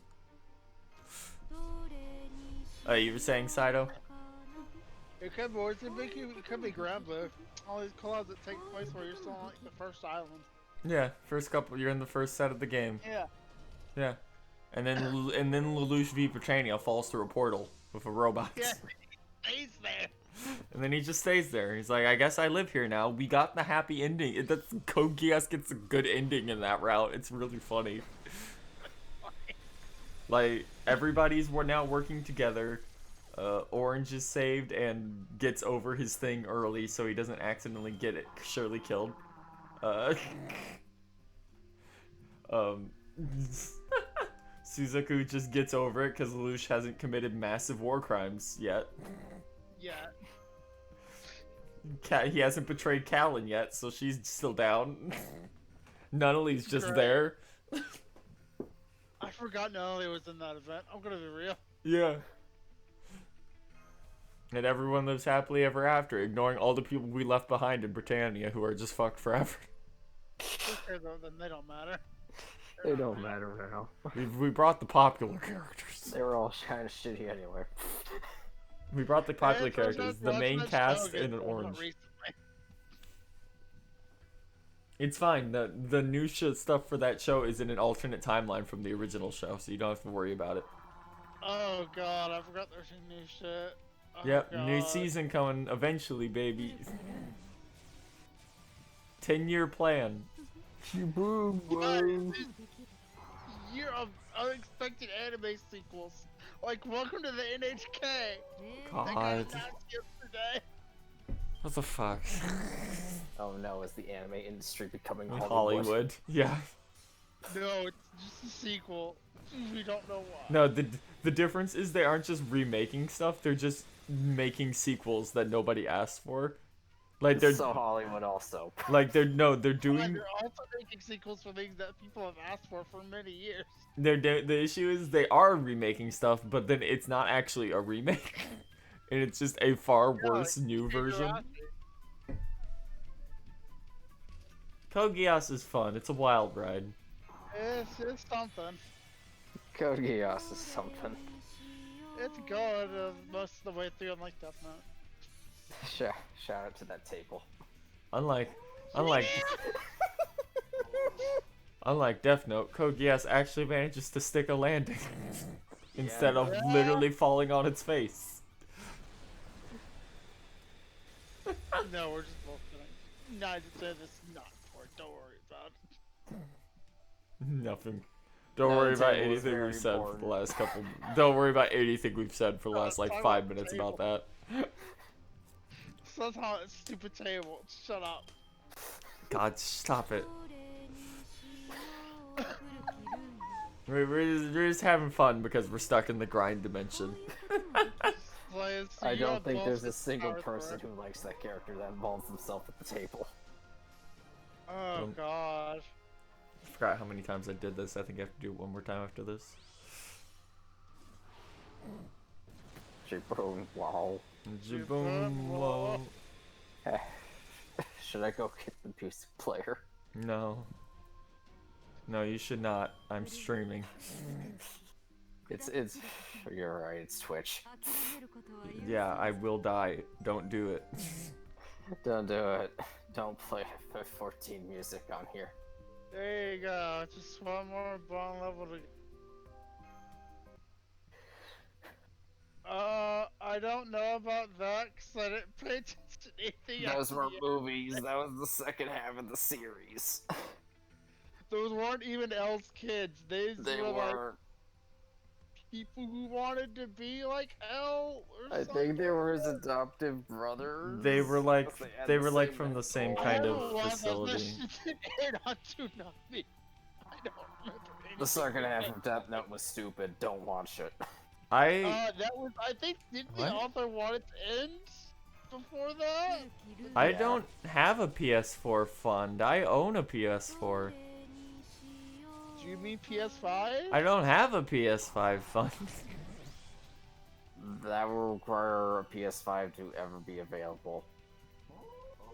You were saying, Saito? It could be, it could be Granblue. All these collabs that take place where you're still on like the first island. Yeah, first couple. You're in the first set of the game. Yeah. Yeah, and then Lelouch v Britannia falls through a portal with a robot. Yeah. He's there. And then he just stays there. He's like, I guess I live here now. We got the happy ending. That's Code Geass gets a good ending in that route. It's really funny. Like everybody's now working together. Orange is saved and gets over his thing early, so he doesn't accidentally get it surely killed. Suzaku just gets over it because Lelouch hasn't committed massive war crimes yet. Yeah. He hasn't betrayed Callan yet, so she's still down. Nunnally's just Great. there. I forgot Natalie was in that event. I'm gonna be real. Yeah. And everyone lives happily ever after, ignoring all the people we left behind in Britannia who are just fucked forever. Okay, though, then they don't matter. They don't matter now. We brought the popular characters. They were all kind of shitty anyway. We brought the popular Yeah, characters, the main cast, and an orange. Recently. It's fine. The new stuff for that show is in an alternate timeline from the original show, so you don't have to worry about it. Oh god, I forgot there's some new shit. Oh, Yep, new God. season coming eventually, baby. 10-year plan. Guys, year of unexpected anime sequels. Like, welcome to the NHK. They got God. announced yesterday. What the fuck? Oh no, is the anime industry becoming Hollywood. Yeah. No, it's just a sequel. We don't know why. No, the difference is they aren't just remaking stuff, they're just making sequels that nobody asked for. Like they're So Hollywood also. like they're And doing they're also making sequels for things that people have asked for many years. the issue is they are remaking stuff, but then it's not actually a remake. And it's just a far worse new version. Code Geass is fun. It's a wild ride. It's something. Code Geass is something. It's good most of the way through, unlike Death Note. Shout out to that table. Unlike Death Note, Code Geass actually manages to stick a landing instead of literally falling on its face. No, we're just both kidding. Neither said it's not important. Don't worry about it. Nothing. Don't No, worry the about table was anything very we've said for important. the last couple. Don't worry about anything we've said for the last like talk 5 about the minutes about table. that. Somehow it's stupid table. Shut up. God, stop it. We're just having fun because we're stuck in the grind dimension. I don't think there's a single person who likes that character that involves himself at the table. Oh god. I forgot how many times I did this. I think I have to do it one more time after this. Jiboom, wow. Jiboom, whoa. Should I go get the music player? No. No, you should not. I'm streaming. It's you're right, it's Twitch. Yeah, I will die. Don't do it. Don't do it. Don't play 14 music on here. There you go. Just one more bond level to. I don't know about that because I didn't pay attention to anything. Those after were the movies. That was the second half of the series. Those weren't even L's kids. They were like were. people who wanted to be like L or I something. think they were his adoptive brothers. They were like They had the like same from the same mental- kind I of don't want that facility. mission to air on Toonami. I don't remember anything. The second half of Death Note was stupid. Don't watch it. That was. I think didn't the What? author want it to end before that? I don't have a PS4 fund. I own a PS4. Do you mean PS5? I don't have a PS5 fund. That will require a PS5 to ever be available.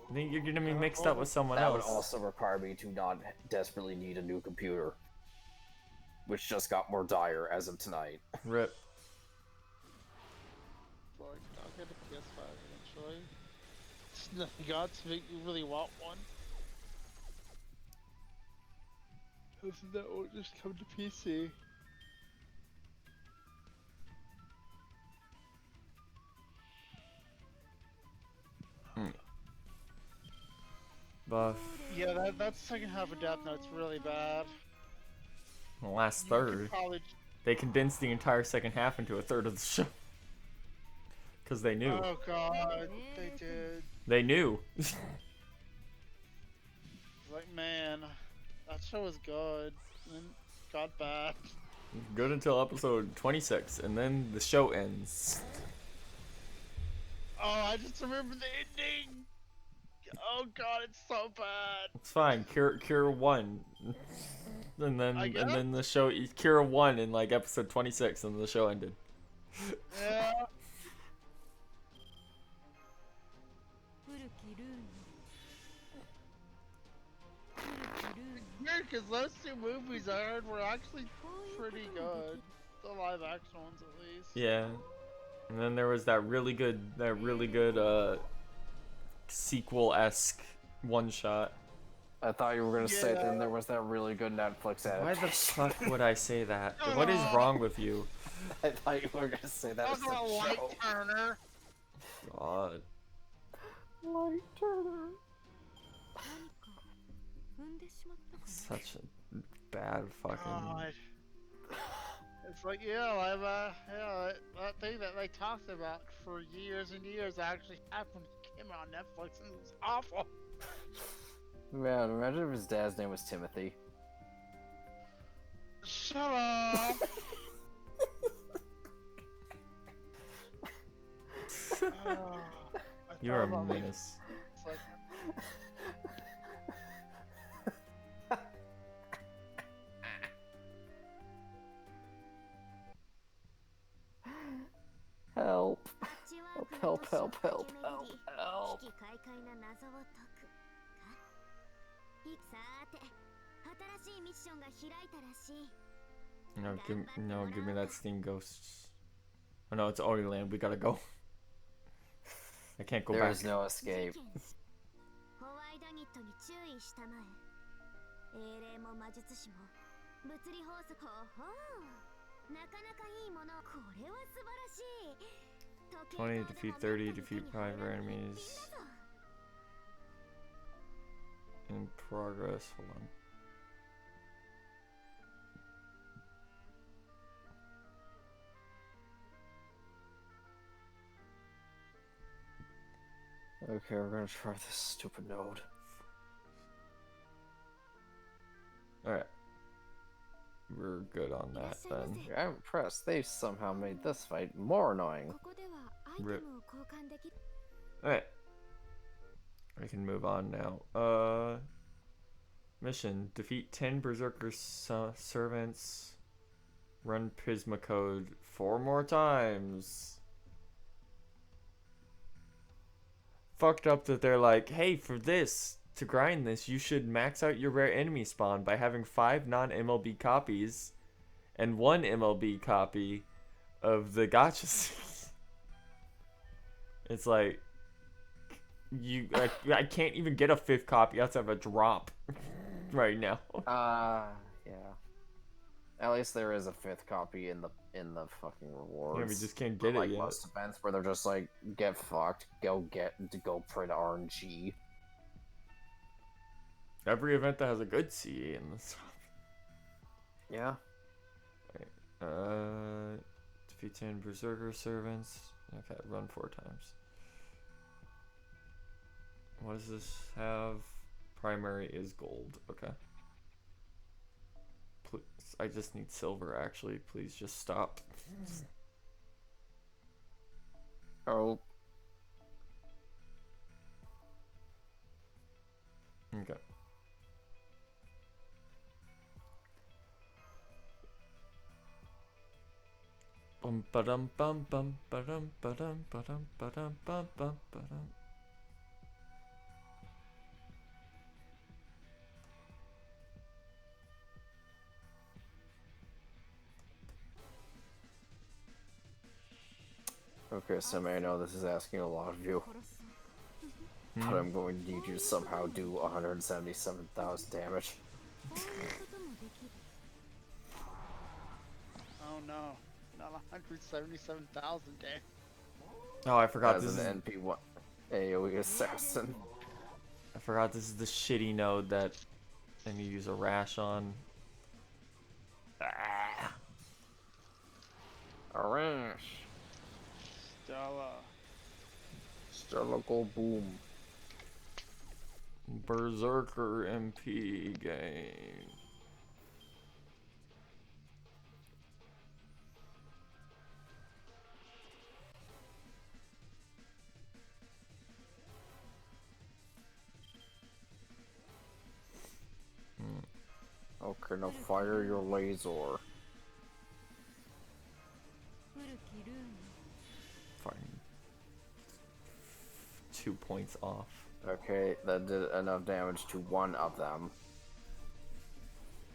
I think you're gonna be mixed up with someone That would else. also require me to not desperately need a new computer. Which just got more dire as of tonight. Rip. Like, I'll get a PS5 eventually. It's nothing got to make you really want one. Doesn't that won't just come to PC? Buff. Yeah, that second half of Death Note's really bad. The last You third. could probably. They condensed the entire second half into a third of the show. Because they knew. Oh god, they did. They knew. Like, man, that show was good. And then got bad. Good until episode 26, and then the show ends. Oh, I just remember the ending! Oh god, it's so bad! It's fine. Cure won. And I guess? then the show Cure won in like episode 26, and the show ended. Yeah. Weird, because those two movies I heard were actually pretty good. The live action ones, at least. Yeah. And then there was that really good sequel-esque one shot. I thought you were gonna say Yeah. then there was that really good Netflix Why adaptation. the fuck would I say that? What is wrong with you? I thought you were gonna say that Talk as about a Light show. Turner. God. Light Turner. Such a bad fucking... God. It's like, that thing that they talked about for years and years actually happened. It came out on Netflix and it was awful. Man, imagine if his dad's name was Timothy. Shut up! Oh, I You're a thought about making- menace. it's like, Help. パッチワークの Help, 都市を help, 駆 help, け巡り help, help. 危機快快な謎を解くかイーク新しいミッションが開いたらしい。 No, give me that Steam Ghosts. Oh no, it's already land. We gotta go. I can't go There back. is no escape. ホワイダギットに注意したまえ。英霊も魔術師も物理法則。ほほう、なかなかいいもの。これは素晴らしい。 20 defeat 30, defeat private enemies. In progress. Hold on. Okay, we're gonna try this stupid node. Alright. We're good on that then. I'm impressed. They somehow made this fight more annoying. ここではアイテムを交換できる。 Alright. I can move on now. Mission. Defeat 10 Berserker servants. Run Prisma code 4 more times. Fucked up that they're like, hey, for this, to grind this, you should max out your rare enemy spawn by having 5 non-MLB copies and 1 MLB copy of the gacha series. It's like, I can't even get a 5th copy outside of a drop right now. Yeah. At least there is a 5th copy in the fucking rewards. Yeah, we just can't get it like yet. most events where they're just like, get fucked, go print RNG. Every event that has a good CE in this. Yeah. Defeat 10 Berserker servants. Okay, run 4 times. What does this have? Primary is gold. Okay. Please, I just need silver actually. Please just stop. Oh. Okay. Bum ba-dum bum bum ba-dum ba-dum ba-dum ba-dum bum bum ba-dum. Okay, Semi, I know this is asking a lot of you, but I'm going to need you to somehow do 177,000 damage. Oh no, not 177,000 damn. Oh, I forgot As this is. an NP1 AoE assassin. I forgot this is the shitty node that I need to use a rash on. Ah. A rash. Stella go boom. Berserker MP game. Okay, now fire your laser. Fine. 2 points off. Okay, that did enough damage to one of them.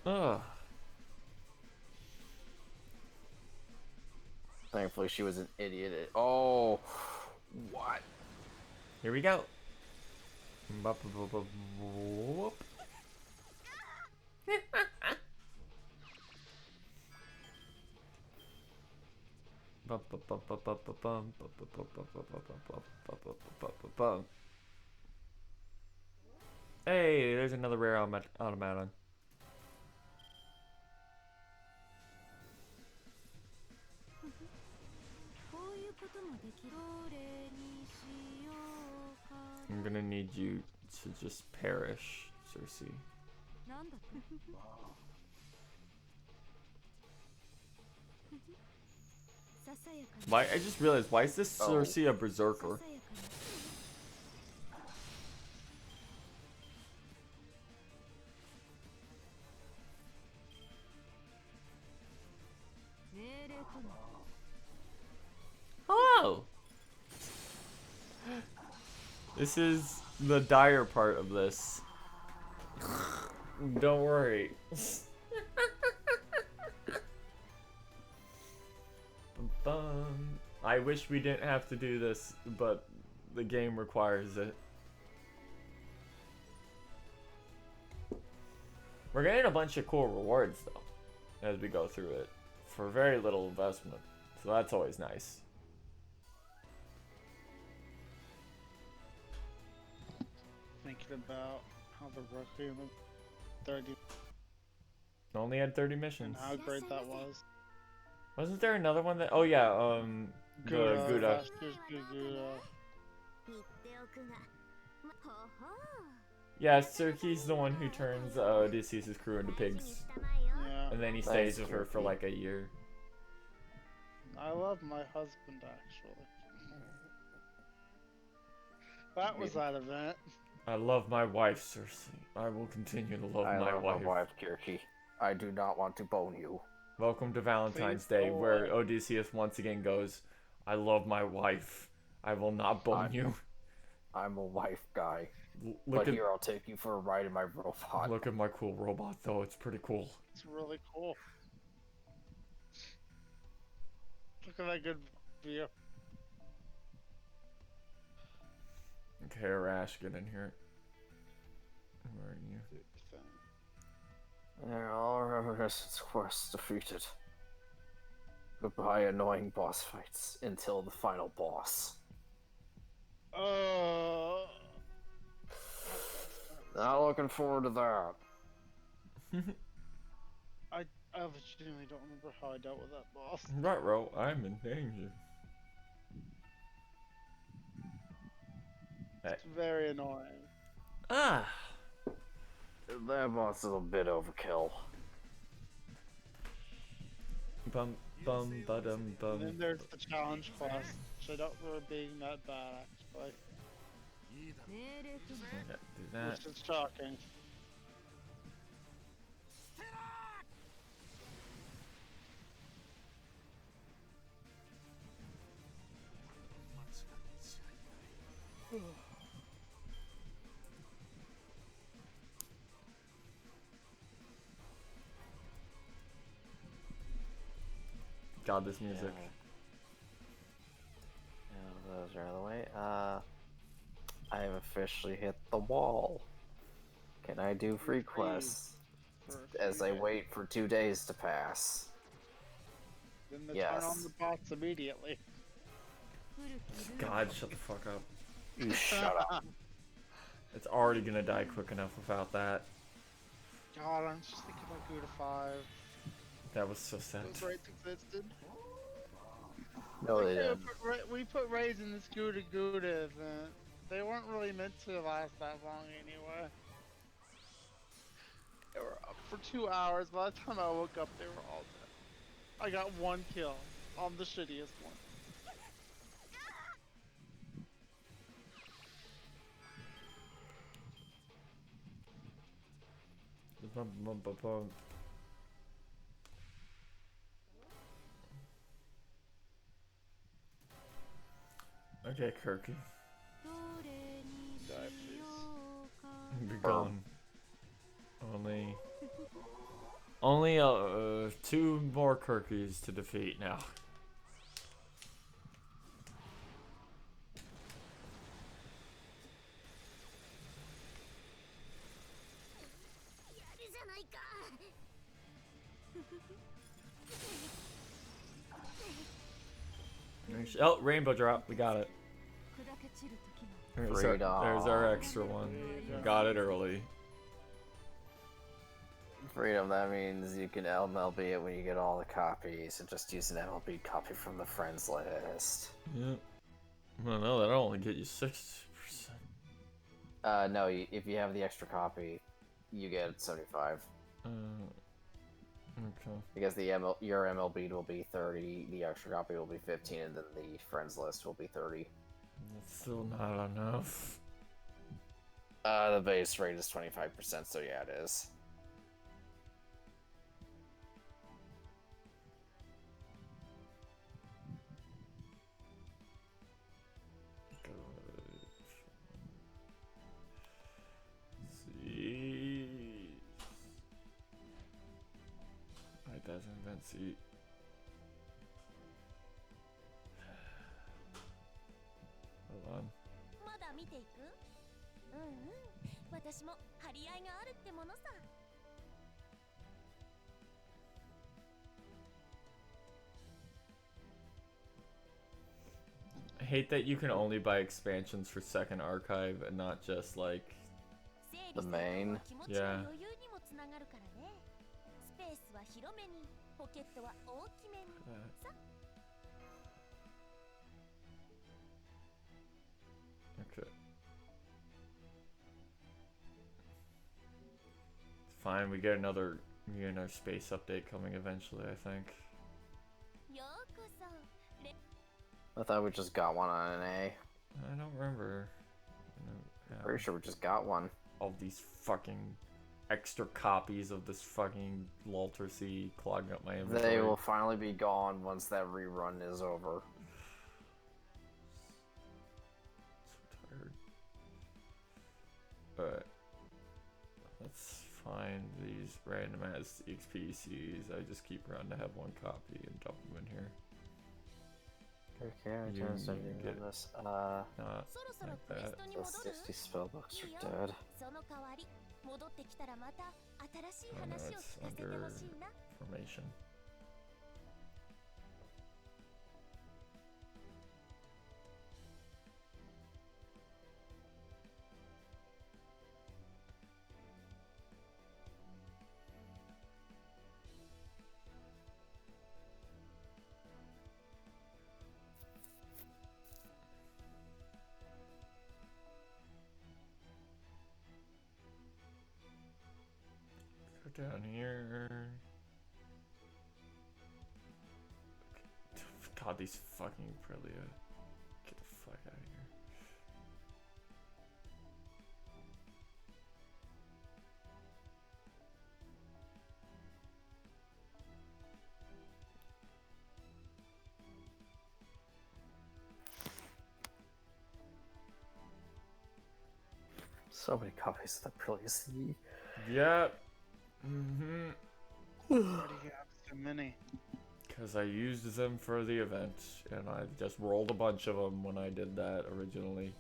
Ugh. Thankfully, she was an idiot. Oh, what? Here we go. Whoop. Hey, there's another rare automaton. I'm gonna need you to just perish, Cersei. Why? I just realized, why is this Cersei a berserker? Hello! This is the dire part of this. Don't worry. I wish we didn't have to do this, but the game requires it. We're getting a bunch of cool rewards though, as we go through it, for very little investment. So that's always nice. Thinking about how the Requiem of 30 Only had 30 and missions. how great that was. Wasn't there another one that? Oh yeah, the Gouda. Master's Gouda. 言っておくがほほう Yeah, Serki's the one who turns Odysseus' crew into 大事に pigs, したまえよ Yeah, and then he Nice, stays with her for Serki. like a year. I love my husband actually. That was that event. I love my wife, Cersei. I will continue to love I my love wife. my wife, Kirky. I do not want to bone you. Welcome to Valentine's Please Day, go where away. Odysseus once again goes, I love my wife. I will not bone you. I'm a wife guy. Look But at here, I'll take you for a ride in my robot. look at my cool robot, though. It's pretty cool. It's really cool. Look at that good view. Okay, Rash, get in here. Where are you? There are resistance quests defeated. Goodbye, annoying boss fights until the final boss. Not looking forward to that. I legitimately don't remember how I dealt with that boss. Ruh-roh, I'm in danger. It's very annoying. Ah! That boss is a bit overkill. Bum bum ba-dum And then bum. there's the challenge quest, which I don't remember being that bad actually. 命令と Okay, do that. Which is shocking. God, this music. Those are out of the way. I have officially hit the wall. Can I do free quests For a as few I days. wait for 2 days to pass? Then they turn on Yes. the bots immediately. 古きルール God, shut the fuck up. You shut up. It's already gonna die quick enough without that. God, I'm just thinking about Gouda 5. That was so sad. Those raids existed. No, they Like, didn't. we put raids in this Gouda event. They weren't really meant to last that long anyway. They were up for 2 hours. By the time I woke up, they were all dead. I got 1 kill on the shittiest one. Bum, bum, bum, bum. Okay, Kirky. どれにしようか Be gone. Only 2 more Kirkies to defeat now. やるじゃないか Oh, rainbow drop. We got it. 砕け散る時の There's our extra one. We got it early. Freedom, that means you can MLB it when you get all the copies and just use an MLB copy from the friends list. Yeah. Well, no, that'll only get you 60%. No, if you have the extra copy, you get 75. Okay. Because your MLB will be 30, the extra copy will be 15, and then the friends list will be 30. That's still not enough. The base rate is 25%, so yeah, it is. See. can't see. Hold on. まだ見ていく？うんうん。私も張り合いがあるってものさ。I hate that you can only buy expansions for Second Archive and not just like The main. Yeah. 余裕にもつながるからね。スペースは広めに、ポケットは大きめに。さ。 Okay. Fine, we get another space update coming eventually, I think. ようこそ。 I thought we just got one on an A. I don't remember. Yeah. Pretty sure we just got one. All these fucking extra copies of this fucking Lalter C clogging up my inventory. They will finally be gone once that rerun is over. So tired. Alright. Let's find these random ass XPCs. I just keep around to have one copy and dump them in here. Okay, I You just need to get this. Not そろそろ like クエス that. トに The 戻る？ 60 spellbooks いい are よ。 dead. その代わり戻ってきたらまた新しい Oh no, 話を it's 聞かせて under ほしいな。 formation. Go down here. God, these fucking Prelia. Get the fuck out of here. So many copies of the Brilliant C. Yep. Mm-hmm. Why do you have so many? Because I used them for the event, and I just rolled a bunch of them when I did that originally.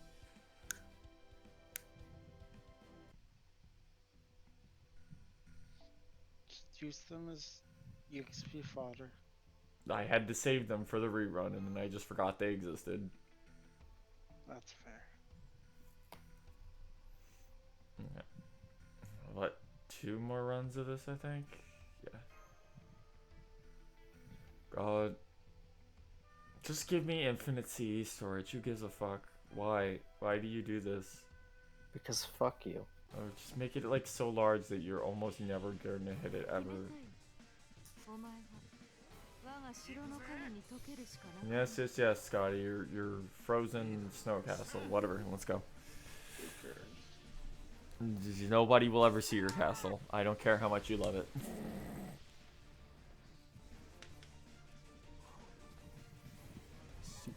Just use them as EXP fodder. I had to save them for the rerun, and then I just forgot they existed. That's fair. Yeah. What? 2 more runs of this, I think? Yeah. God. Just give me infinite CE storage. Who gives a fuck? Why? Why do you do this? Because fuck you. Oh, just make it like so large that you're almost never gonna hit it ever. Yes, yes, yes, Scotty. Your frozen snow castle. Whatever. Let's go. Nobody will ever see your castle. I don't care how much you love it.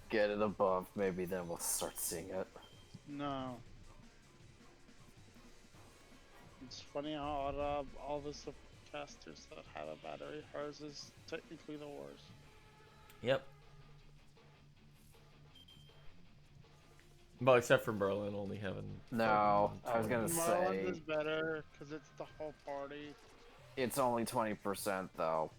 Get it above, maybe then we'll start seeing it. No. It's funny how out of all the subcasters that have a battery, hers is technically the worst. Yep. Well, except for Berlin only having. No, I was gonna Merlin say is better because it's the whole party. it's only 20% though.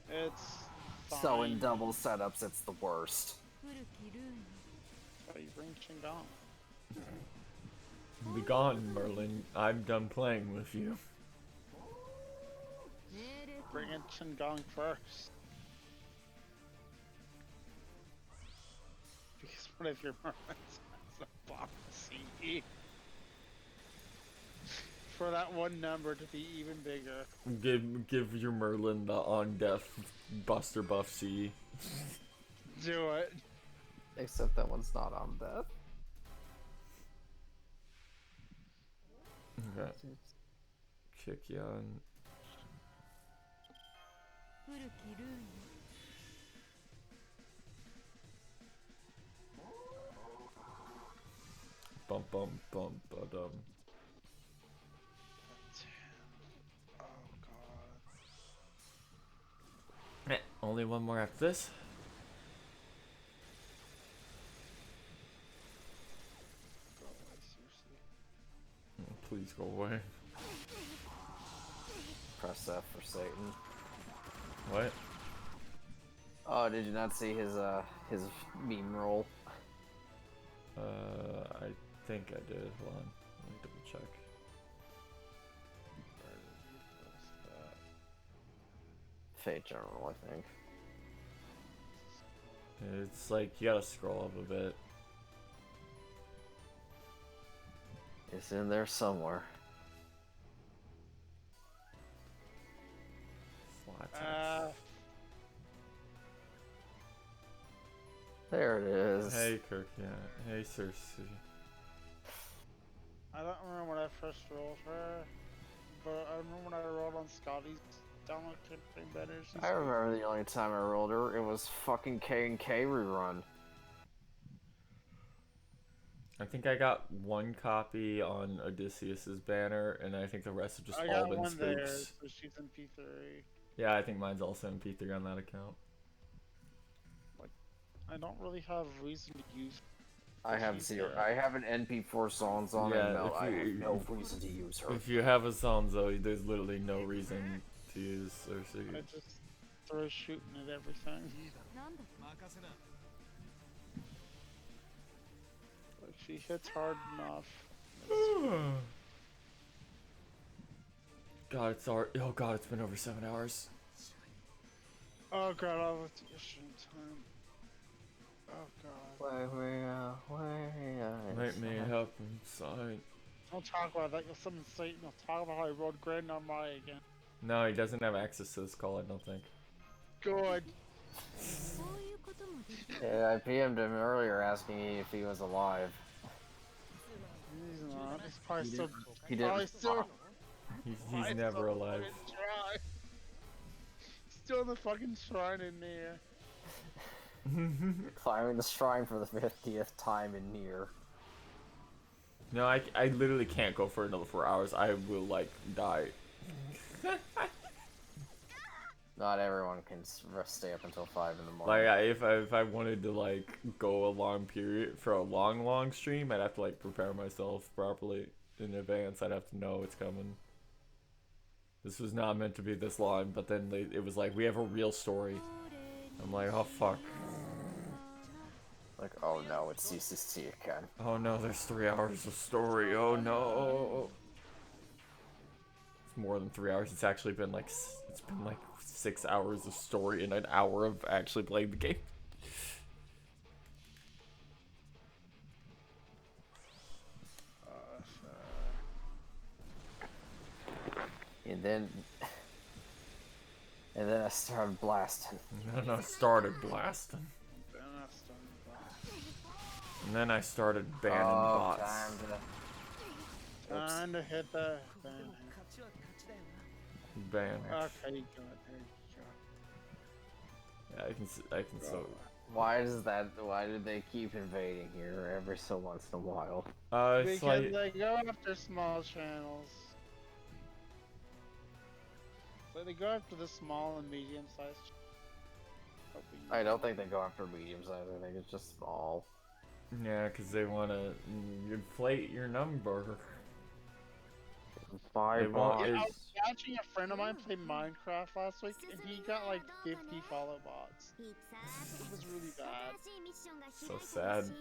It's fine. So in double setups, it's the worst. So you bring Shingon. Be gone, Merlin. I'm done playing with you. Bring in Shingon first. Because what if your Merlin's has a bomb CE? For that one number to be even bigger. Give your Merlin the on death Buster buff C. Do it. Except that one's not on death. Okay. Kick Yan. Bum bum bum ba-dum. Oh god. Only one more after this. Go away, seriously. Oh, please go away. Press F for Satan. What? Oh, did you not see his meme roll? I think I did. Hold on. Let me double check. Where did you post that? Fate General, I think. It's like you gotta scroll up a bit. It's in there somewhere. Slot text. There it is. Hey Kirk, yeah. Hey Cersei. I don't remember when I first rolled her, but I remember when I rolled on Scotty's download campaign banners. I remember the only time I rolled her, it was fucking K&K rerun. I think I got one copy on Odysseus's banner, and I think the rest have just I all got been one there, scoops. so she's in P3. Yeah, I think mine's also in P3 on that account. I don't really have reason to use. I have zero. I have an NP4 songs on Yeah, and no, if I you- have no reason to use her. If you have a Sanzo, there's literally no reason to use Cersei. I just throw shooting at everything. なんだ任せな Like she hits hard enough. God, it's already. Oh God, it's been over 7 hours. Oh god, I was issue time. Oh god. Make me up inside. Don't talk about that, you'll summon Satan. You'll talk about how I rode Grand on my again. No, he doesn't have access to this call, I don't think. Good. そういうこともできる Yeah, I PM'd him earlier asking if he was alive. He's not. He's probably still. He Probably didn't. still. He's probably never still alive. fucking shrine. Still in the fucking shrine in there. Climbing the shrine for the 50th time in near. No, I literally can't go for another 4 hours. I will, like, die. Not everyone can stay up until 5 in the Like, morning. if I wanted to, like, go a long period for a long stream, I'd have to, like, prepare myself properly in advance. I'd have to know it's coming. This was not meant to be this long, but then it was like, we have a real story. I'm like, oh fuck. Like, oh no, it's CCC again. Oh no, there's 3 hours of story. Oh no. It's more than 3 hours. It's actually been like, it's been like 6 hours of story and an hour of actually playing the game. And then I started blasting. And then I started blasting. Then I started back. And then I started banning Oh, bots. time to... Oops. Time to hit the thing. 勝ちは勝ちだよな Ban. Okay, you got it. There you go. Yeah, I can so. Why did they keep invading here every so once in a while? It's Because like, they go after small channels. So they go after the small and medium sized. I don't think they go after medium size, I think it's just small. yeah, because they want to inflate your number. Buy They want- bots. I was watching a friend of mine play Minecraft last week, and he got like 50 follow bots. いつあ It was really bad. 新しいミッションが開いて So るし sad.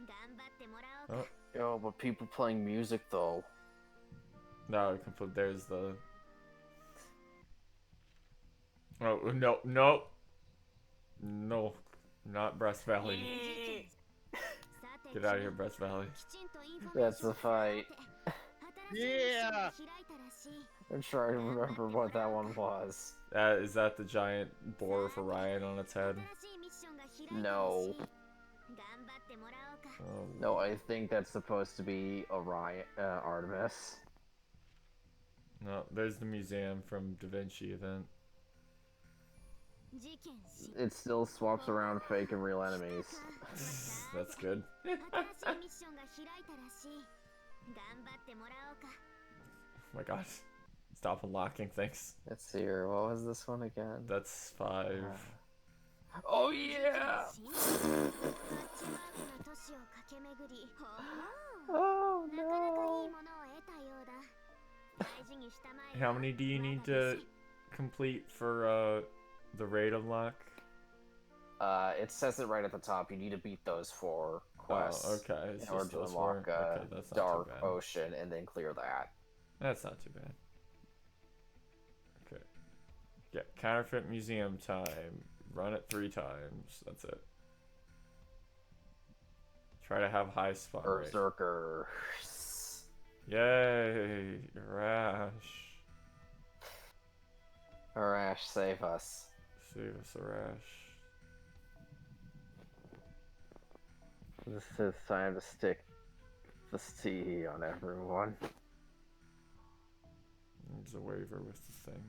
頑張ってもらおうか Oh, Yo, but people playing music though. no, I can put, there's the. Oh, no, no. No, not Breast Valley. さて Get out of here, Breast Valley. きちんとインフォメー That's ション the fight. 新しいミッションが開いたらしい I'm trying to remember what that one was. Is that the giant boar for Ryan on its head? 新しいミッションが開いたらしい No. 頑張ってもらおうか Oh, No, I think that's supposed to be Orion, Artemis. no, there's the museum from Da Vinci event. 事件し It still swaps around fake and real enemies. That's good. 新しいミッションが開いたらしい頑張ってもらおうか Oh my god. Stop unlocking things. Let's see here. What was this one again? That's 5. Oh yeah! Oh no! How many do you need to complete for the raid unlock? It says it right at the top. You need to beat those 4 quests. Oh, okay. It's in order just to those unlock 4. Okay, that's not Dark too bad. Ocean and then clear that. That's not too bad. Okay. Yeah, counterfeit museum time. Run it 3 times. That's it. Try to have high spot rate. Berserker. Yay! Rash. Arash, save us. Save us, Rash. This is time to stick the CE on everyone. There's a waiver with the thing.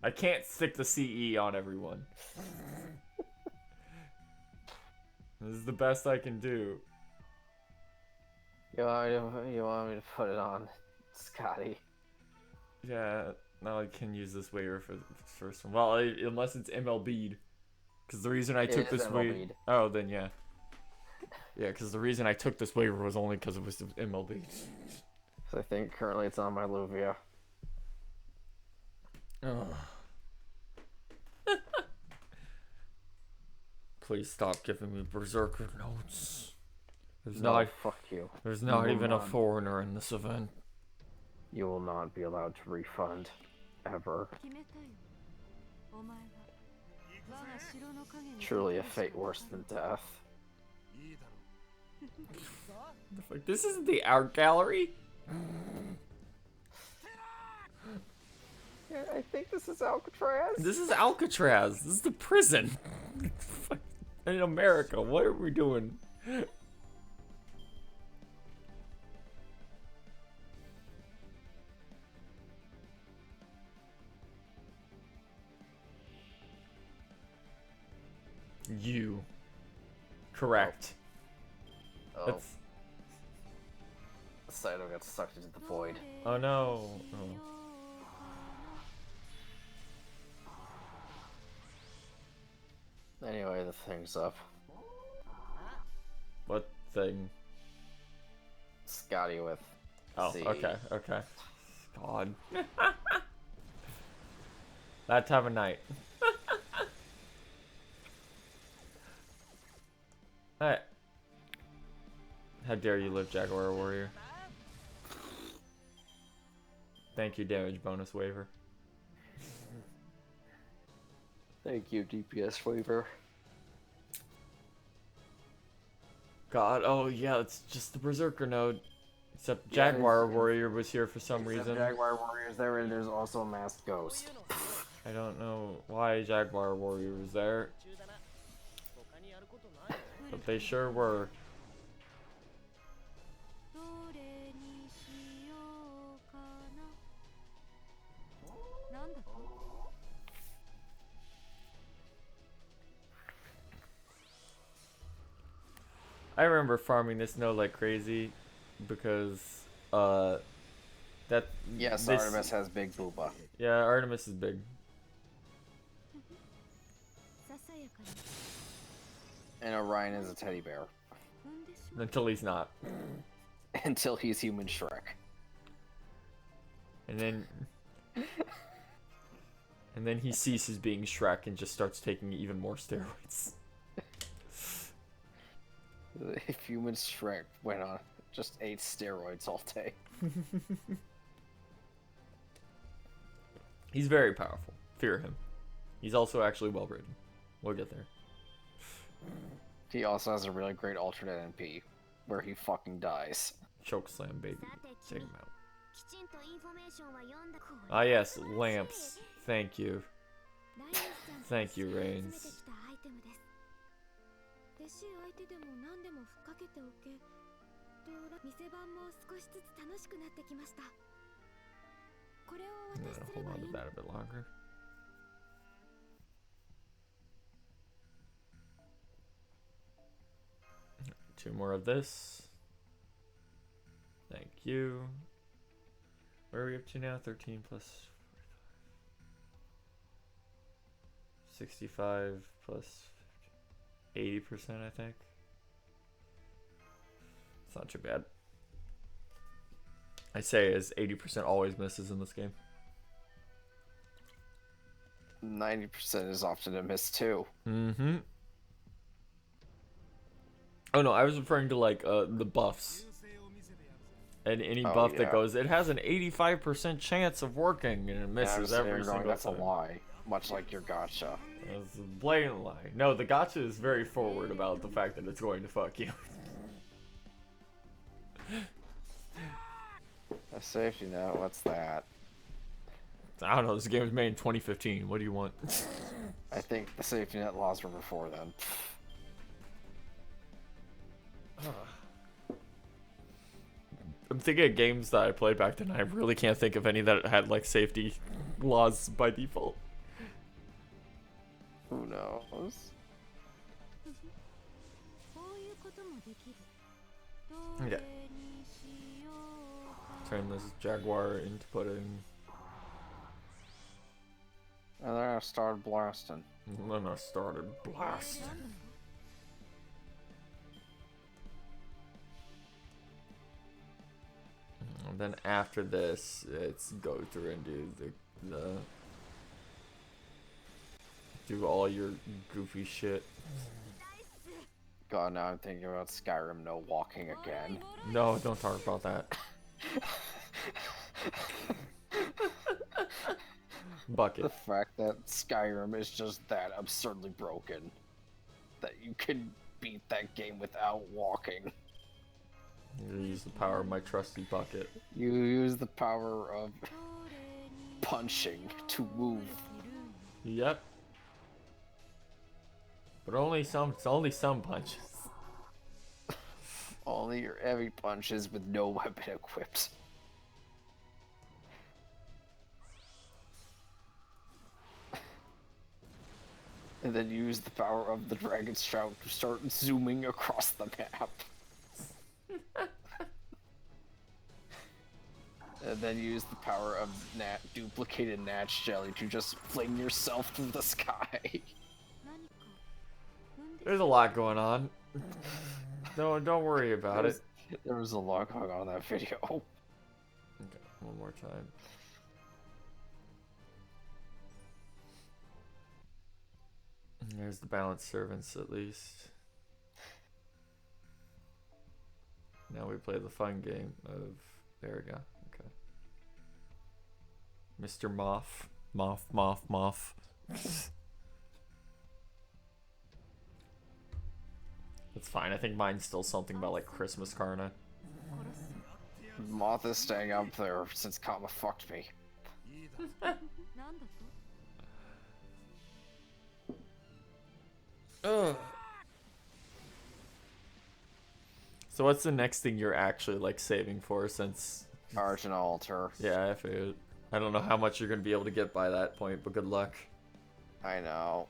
I can't stick the CE on everyone. This is the best I can do. You want me to put it on Scotty? Yeah, now I can use this waiver for the first one. Well, unless it's MLB'd. Because the reason I took this waiver... MLB'd. Oh, then yeah. Yeah, because the reason I took this waiver was only because it was MLB'd. So I think currently it's on my Luvia. Ugh. Please stop giving me Berserker notes. Fuck you. There's not You even will a not. foreigner in this event. You will not be allowed to refund. Ever. Truly a fate worse than death. Like, this isn't the art gallery. Yeah, I think this is Alcatraz. This is Alcatraz. This is the prison. In America, what are we doing? You. Correct. Oh, That's... Saito got sucked into the void. Oh no. Oh. Anyway, the thing's up. What thing? Scotty with Oh, C. okay, okay. God. That time of night. Alright. How dare you live, Jaguar Warrior? Thank you, damage bonus waiver. Thank you, DPS waiver. God, oh yeah, it's just the Berserker node. Except Yeah, Jaguar Warrior was here for some Except reason. Jaguar Warrior's there, and there's also a masked ghost. I don't know why Jaguar Warrior was there, but they sure were. I remember farming this node like crazy because that Yes, this- Artemis has big booba. Yeah, Artemis is big. And Orion is a teddy bear. Until he's not. Until he's human Shrek. And then he ceases being Shrek and just starts taking even more steroids. If human Shrek went on, just ate steroids all day. He's very powerful. Fear him. He's also actually well written. We'll get there. He also has a really great alternate NP, where he fucking dies. Choke slam, baby. Take him out. Ah yes, lamps. Thank you. Thank you, Reines. 嬉しい相手でも何でもふっかけておけと店番も少しずつ楽しくなってきましたこれを I'm お渡し gonna すれ hold ば on い to い that a bit longer. Two more of this. Thank you. Where are we up to now? 13 plus 65 plus 80%, I think. It's not too bad. I say as 80% always misses in this game. 90% is often a miss too. Mm-hmm. Oh no, I was referring to like the buffs. And any Oh, buff that yeah. goes, it has an 85% chance of working, and it Yeah, I misses was every going, single that's time. a lie. Much like your gotcha. It's a blatant lie. No, the gotcha is very forward about the fact that it's going to fuck you. A safety net, what's that? I don't know, this game was made in 2015. What do you want? I think the safety net laws were before then. I'm thinking of games that I played back then. I really can't think of any that had like safety laws by default. Who knows? Okay. Turn this Jaguar into pudding. And then I started blasting. And then I started blasting. And then after this, it's go through and do the do all your goofy shit. God, now I'm thinking about Skyrim no walking again. No, don't talk about that. The Bucket. fact that Skyrim is just that absurdly broken that you can beat that game without walking. You use the power of my trusty bucket. You use the power of punching to move. Yep. But only some punches. Only your heavy punches with no weapon equipped. And then use the power of the Dragon's Shout to start zooming across the map. And then use the power of duplicated Natch Jelly to just fling yourself through the sky. There's a lot going on. Don't worry about it. There was a lot going on in that video. Okay, one more time. There's the balanced servants at least. Now we play the fun game of... There we go. Okay. Mr. Moth. Moth. That's fine. I think mine's still something about like Christmas Karna. Moth is staying up there since Kama fucked me. Ugh. So what's the next thing you're actually like saving for since... Argent Altar. Yeah, I figured. I don't know how much you're going to be able to get by that point, but good luck. I know.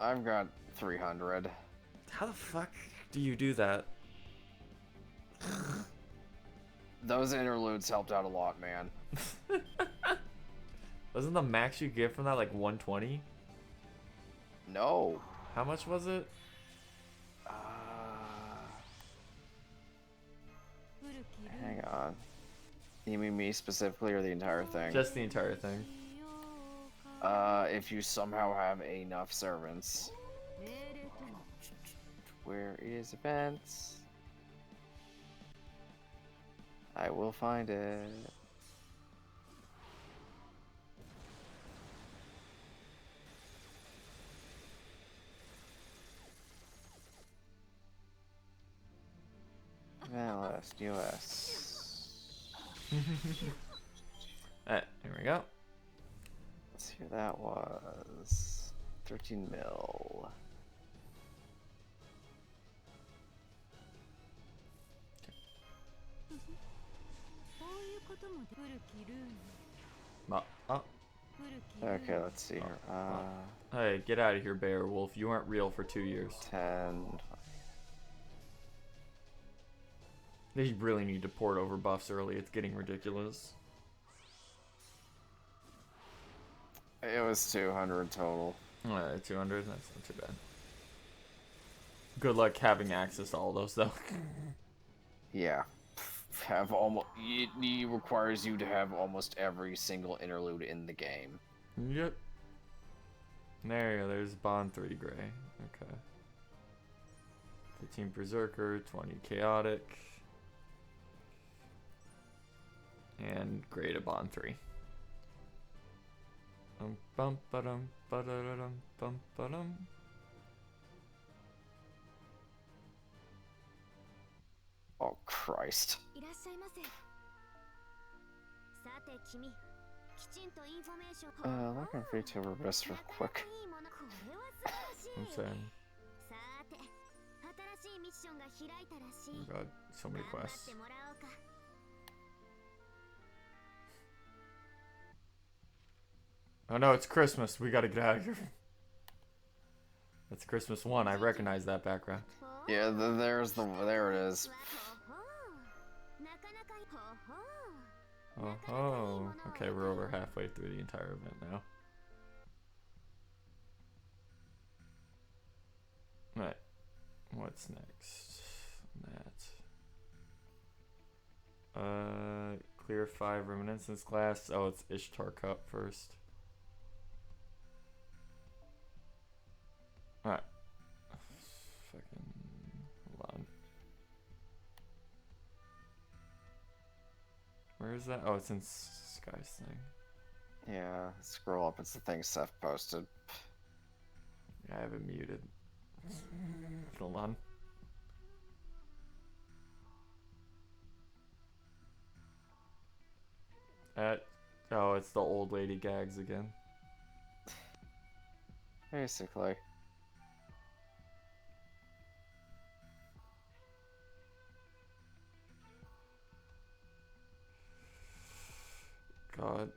I've got 300. How the fuck do you do that? Those interludes helped out a lot, man. Wasn't the max you get from that like 120? No. How much was it? Hang on. You mean me specifically or the entire thing? Just the entire thing. If you somehow have enough servants. Where is events? I will find it. Event list, US. Alright, here we go. Let's see who that was. 13 mil. Okay, let's see here. Hey, get out of here, Beowulf. You aren't real for 2 years. 10. They really need to port over buffs early. It's getting ridiculous. It was 200 total. 200. That's not too bad. Good luck having access to all those, though. Yeah. Have almost. It requires you to have almost every single interlude in the game. Yep. There you go. There's Bond 3 Gray. Okay. 15 Berserker, 20 Chaotic. And Gray to Bond 3. Bum ba-dum ba-da-da-dum bum ba-dum. Oh, Christ. いらっしゃいませ。さて君、きちんとインフォメーション。Looking for you to reverse real quick. いいもの。これは素晴らしい。 I'm saying. さて、新しいミッションが開いたらしい。 Oh god, so many 頑張っ quests. てもらおうか。 Oh no, it's Christmas. We gotta get out of here. That's Christmas 1. I recognize that background. Yeah, there it is. Oh, oh. Okay, we're over halfway through the entire event now. Alright. What's next? That. Clear 5 Reminiscence Glass. Oh, it's Ishtar Cup first. Alright. Fucking. Hold on. Where is that? Oh, it's in Sky's thing. Yeah, scroll up. It's the thing Seth posted. Yeah, I have it muted. Hold on. Oh, it's the old lady gags again. Basically. God.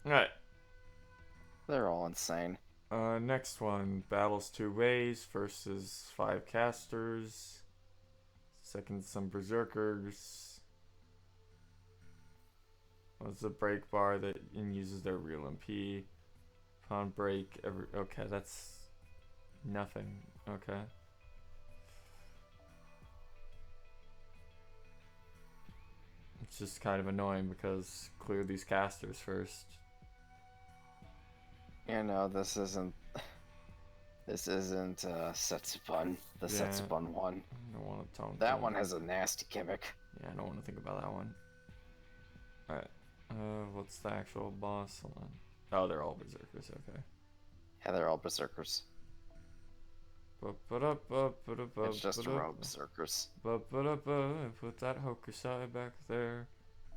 Alright. They're all insane. Next one. Battles 2 ways. First is 5 casters. Second, some berserkers. What's the break bar that uses their real MP? Upon break, okay, that's nothing. Okay. It's just kind of annoying because clear these casters first. You know, this isn't Setsupun, the Yeah. Setsupun one. I don't want to tone. That one has a nasty gimmick. Yeah, I don't want to think about that one. Alright. What's the actual boss? Hold on. Oh, they're all berserkers, okay. Yeah, they're all berserkers. It's just a row of berserkers. Put that Hokusai back there.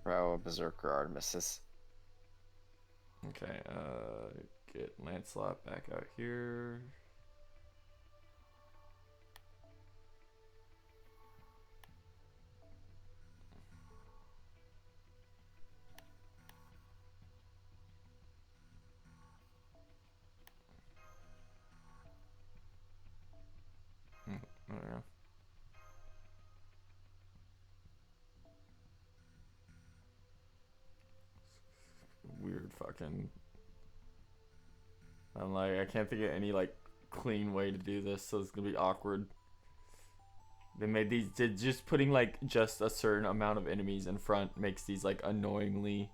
Row of berserker Artemises. Okay, get Lancelot back out here. I don't know. Weird fucking. I'm like, I can't think of any like clean way to do this, so it's gonna be awkward. They made these, just putting like just a certain amount of enemies in front makes these like annoyingly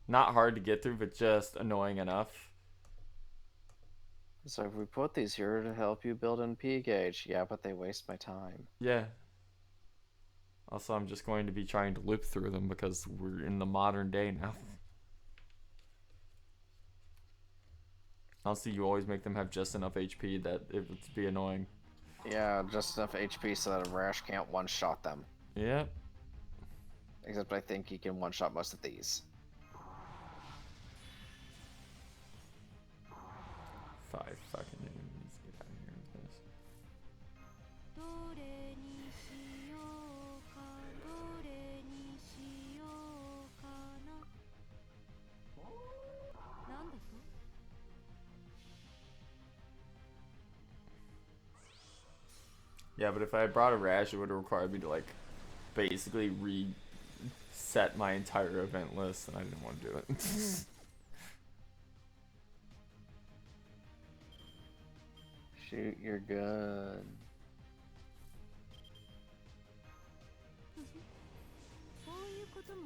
not hard to get through, but just annoying enough. So if we put these here to help you build an P gauge, yeah, but they waste my time. Yeah. Also, I'm just going to be trying to loop through them because we're in the modern day now. Honestly, you always make them have just enough HP that it would be annoying. Yeah, just enough HP so that a rash can't one-shot them. Yep. Except I think he can one-shot most of these. 5 fucking enemies. Get out of here with this. どれにしようかどれにしようかななんだと Yeah, but if I had brought a rash, it would have required me to like basically set my entire event list, and I didn't want to do it. Shoot your gun.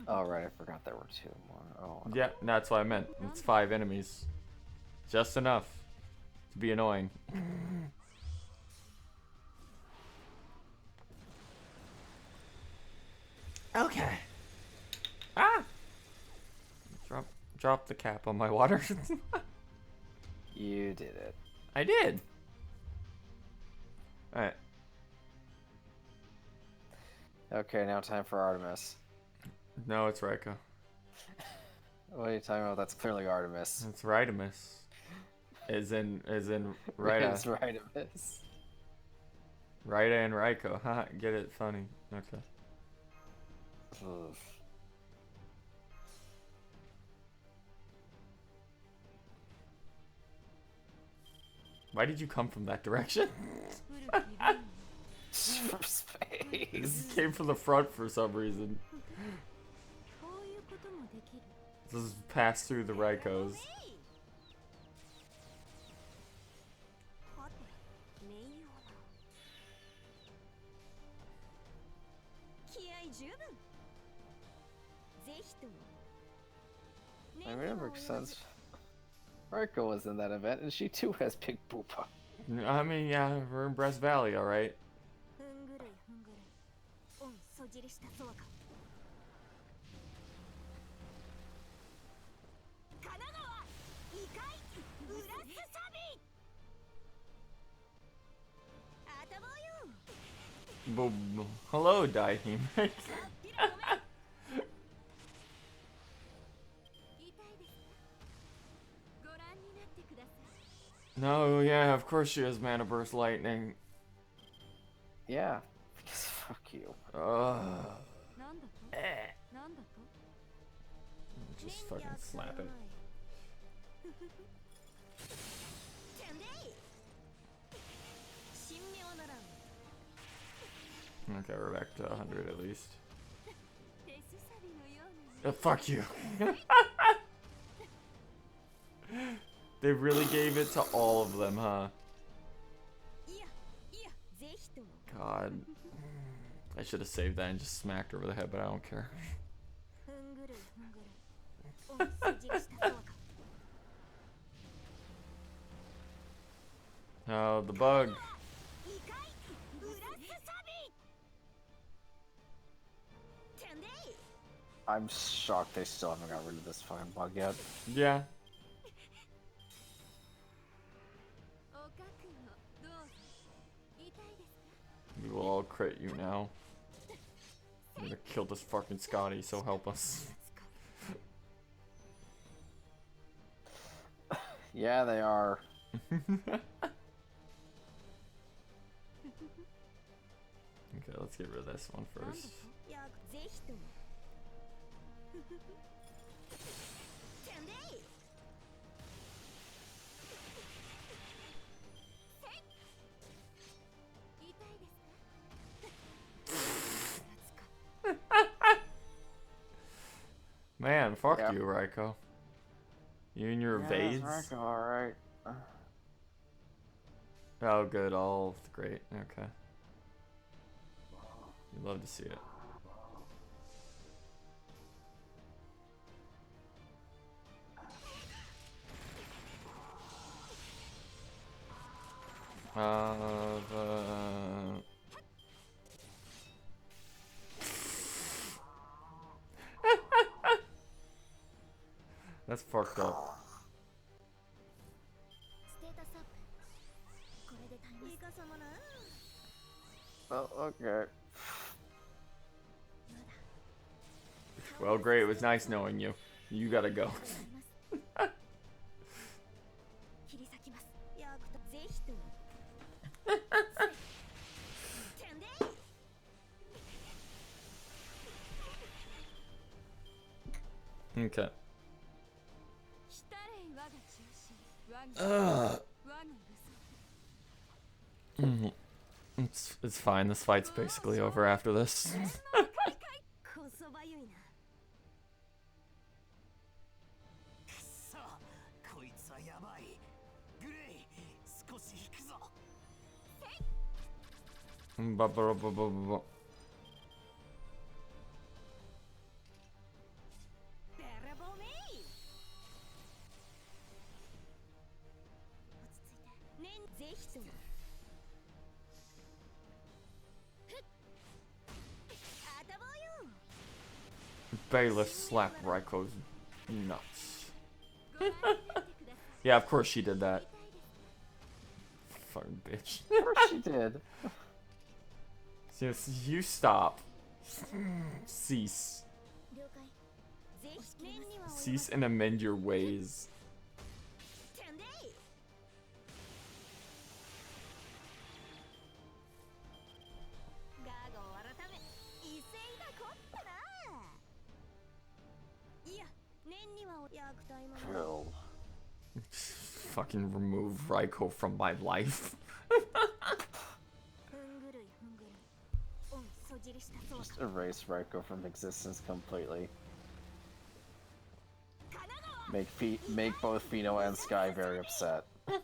Oh, right, I forgot there were 2 more. Oh, Yeah, that's what I meant. It's 5 enemies. Just enough to be annoying. Okay. Ah! Drop the cap on my water. you did it. I did. Alright. Okay, now time for Artemis. No, it's Raiko. What are you talking about? That's clearly Artemis. It's Rhydamus. As in Rhyda. It's Artemis. Rhyda and Raiko. Haha, get it? Funny. Okay. Ugh. Why did you come from that direction? For space. This came from the front for some reason. This is passed through the Raikos. I remember since Raiko was in that event, and she too has big boopa. I mean, yeah, we're in Breast Valley, alright? Boom. Hello, Daihime. No, yeah, of course she has Mana Burst Lightning. Yeah, because fuck you. Just fucking slap it. Okay, we're back to 100 at least. Fuck you. They really gave it to all of them, huh? God. I should have saved that and just smacked her over the head, but I don't care. Oh, the bug. I'm shocked they still haven't got rid of this fucking bug yet. Yeah. We will all crit you now. I'm gonna kill this fucking Scotty, so help us. Yeah, they are. Okay, let's get rid of this one first. Man, fuck Yep. you, Raiko. You and your evades. Alright. Oh, good. All great. Okay. You love to see it. That's fucked up. Oh, okay. Well, great. It was nice knowing you. You gotta go. Okay. It's fine. This fight's basically over after this. やばい。グレイ、少し引くぞ。べらぼめい。落ち着いて。ねんぜひとも。ふっ。あたぼうよ。Bayless slapped Raiko's nuts. Yeah, of course she did that. Fucking bitch. Of course she did. Yes, you stop. Cease. 了解。ぜひ念には及ば Cease and amend your ways. てんでい。ガーゴを改め威勢が凝ったな。いや、念には役隊も True. Fucking remove Raiko from my life. ふんぐるいふんぐるい。おんそじりしたそう Just だ。 erase Raiko from existence completely. 神奈川 Make both Fino and Sky very upset. 堪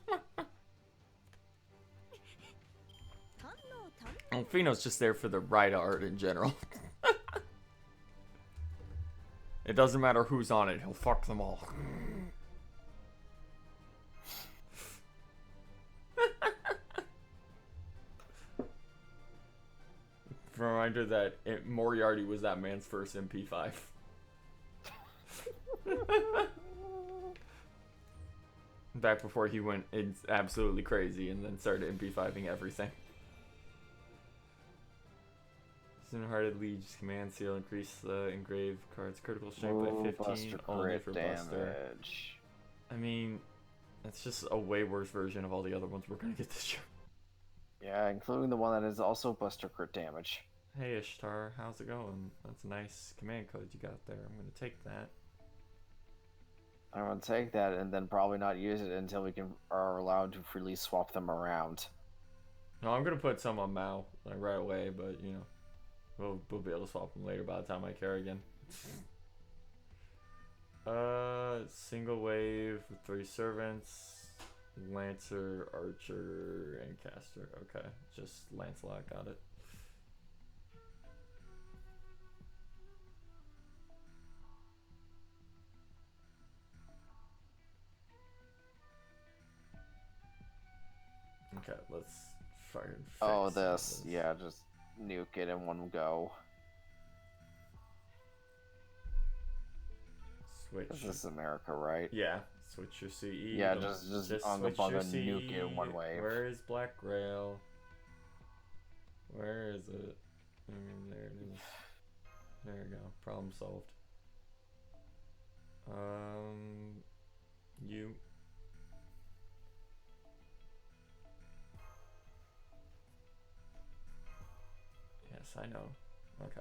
能堪能。 Well, Fino's just there for the ride art in general. It doesn't matter who's on it, he'll fuck them all. Reminder that Moriarty was that man's first MP5. Back before he went absolutely crazy and then started MP5ing everything. Cinder-Hearted Liege's command seal increase the engraved card's critical strength by 15 Buster only crit for Buster. damage. I mean, that's just a way worse version of all the other ones we're gonna get this year. Yeah, including the one that is also Buster crit damage. Hey Ishtar, how's it going? That's a nice command code you got there. I'm gonna take that. I'm gonna take that and then probably not use it until we are allowed to freely swap them around. No, I'm gonna put some on Mao like right away, but you know, we'll be able to swap them later by the time I care again. Single wave with 3 servants, Lancer, Archer, and Caster. Okay, just Lancelot, got it. Okay, let's fucking fix Oh, this. Yeah, just nuke it in one go. Switch. This is America, right? Yeah, switch your CE. Yeah, Don't- just switch Unga your Bunga CE. nuke it in one wave. Where is Black Grail? Where is it? There it is. There we go. Problem solved. You. Yes, I know. Okay.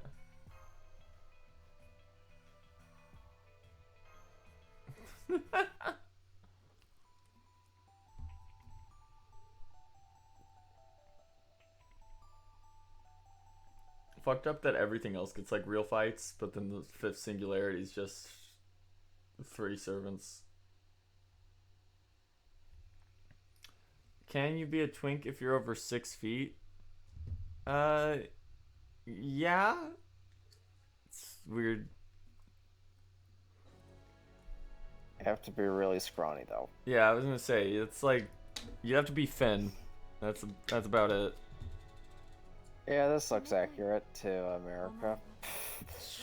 Fucked up that everything else gets like real fights, but then the 5th Singularity is just 3 servants. Can you be a twink if you're over 6 feet? Yeah. It's weird. You have to be really scrawny though. Yeah, I was gonna say it's like you have to be Finn. That's about it. Yeah, this looks accurate to America.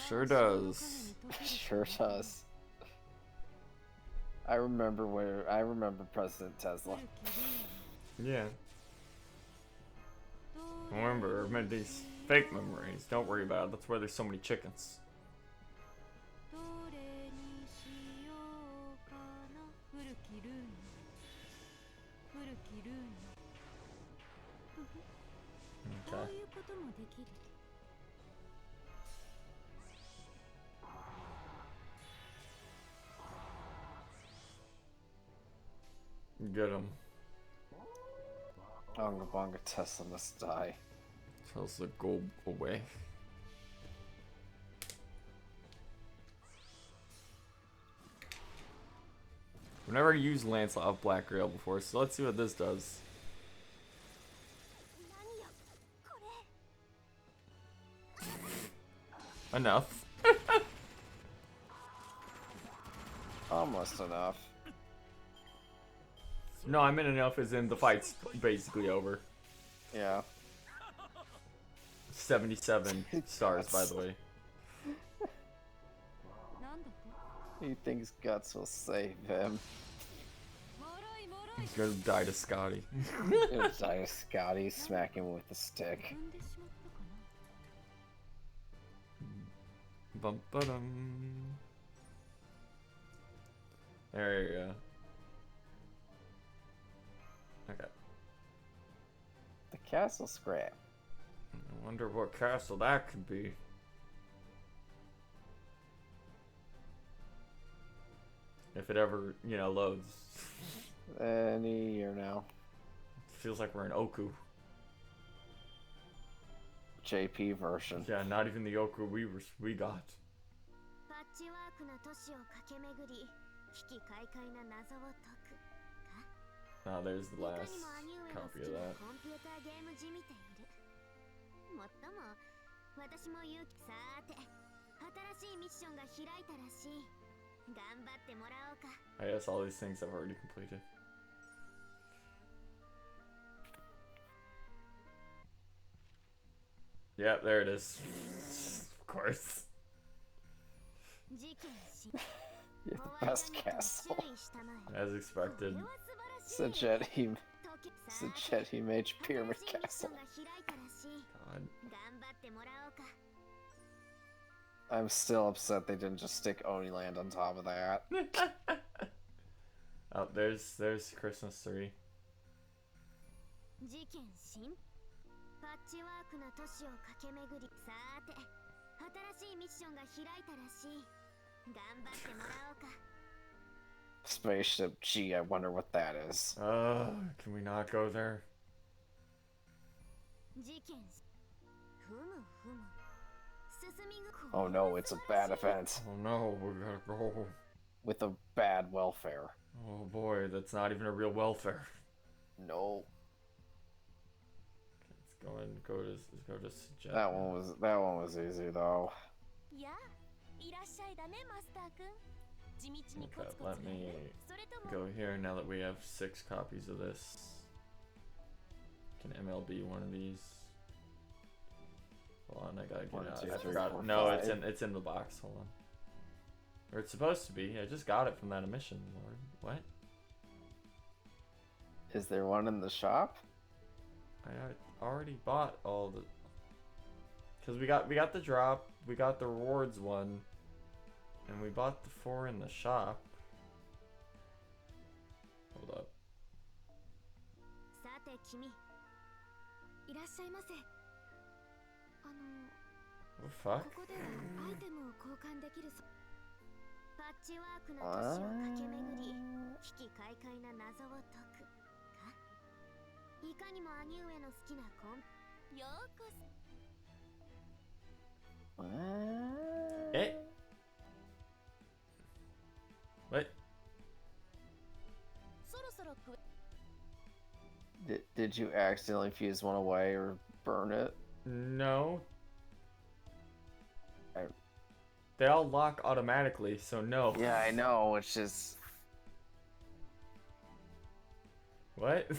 Sure does. Sure does. I remember President Tesla. Yeah. Remember, I meant these fake memories. Don't worry about it. That's why there's so many chickens. どれにしようかな。古きルーン。古きルーン。こ Okay. ういうこともできる。 Get him. Unga Bunga Tesla must die. Tells the go away. I've never used Lancelot of Black Grail before, so let's see what this does. Enough. Almost enough. No, I meant enough as in the fight's basically over. Yeah. 77 stars, by the way. He thinks Guts will save him. He's gonna die to Scotty. It's like Scotty smack him with the stick. Bum ba-dum. There you go. Okay. The castle scrap. I wonder what castle that could be. If it ever, you know, loads. Any year now. Feels like we're in Oku. JP version. Yeah, not even the Oku we got. Oh, there's the last copy of that. 私も勇気さーて新しいミッションが開いたらしい頑張ってもらおうか I guess all these things I've already completed. Yeah, there it is. Of course. You're the best castle. As expected. Sajetti Mage Pyramid Castle. God. I'm still upset they didn't just stick Oniland on top of that. Oh, there's Christmas 3. パッチワークな都市を駆け巡りさーて新しいミッションが開いたらしい頑張ってもらおうか Spaceship G, I wonder what that is. Can we not go there? 事件ふむふむ進みぐ Oh no, it's a bad event. Oh no, we gotta go. With a bad welfare. Oh boy, that's not even a real welfare. No. Let's go to suggest. That one was easy though. やいらっしゃいだねマスターくん地道にコ Okay, ツコ let ツ me それとも go here now that we have 6 copies of this. Can MLB one of these? Hold on, I gotta get 1, out. 2, I 3, forgot. 4, No, 5. it's in the box. Hold on. Or it's supposed to be. I just got it from that emission, Lord. What? Is there one in the shop? I already bought all the. Cause we got the drop, we got the rewards one, and we bought the 4 in the shop. Hold up. さて君いらっしゃいませ What the fuck? ここではアイテムを交換できるそパッチワークな都市を駆け巡り危機快快な謎を解くかいかにも兄上の好きなコンようこそ Eh? What? そろそろく Did you accidentally fuse one away or burn it? No. I- They all lock automatically, so no. Yeah, I know, it's just... What?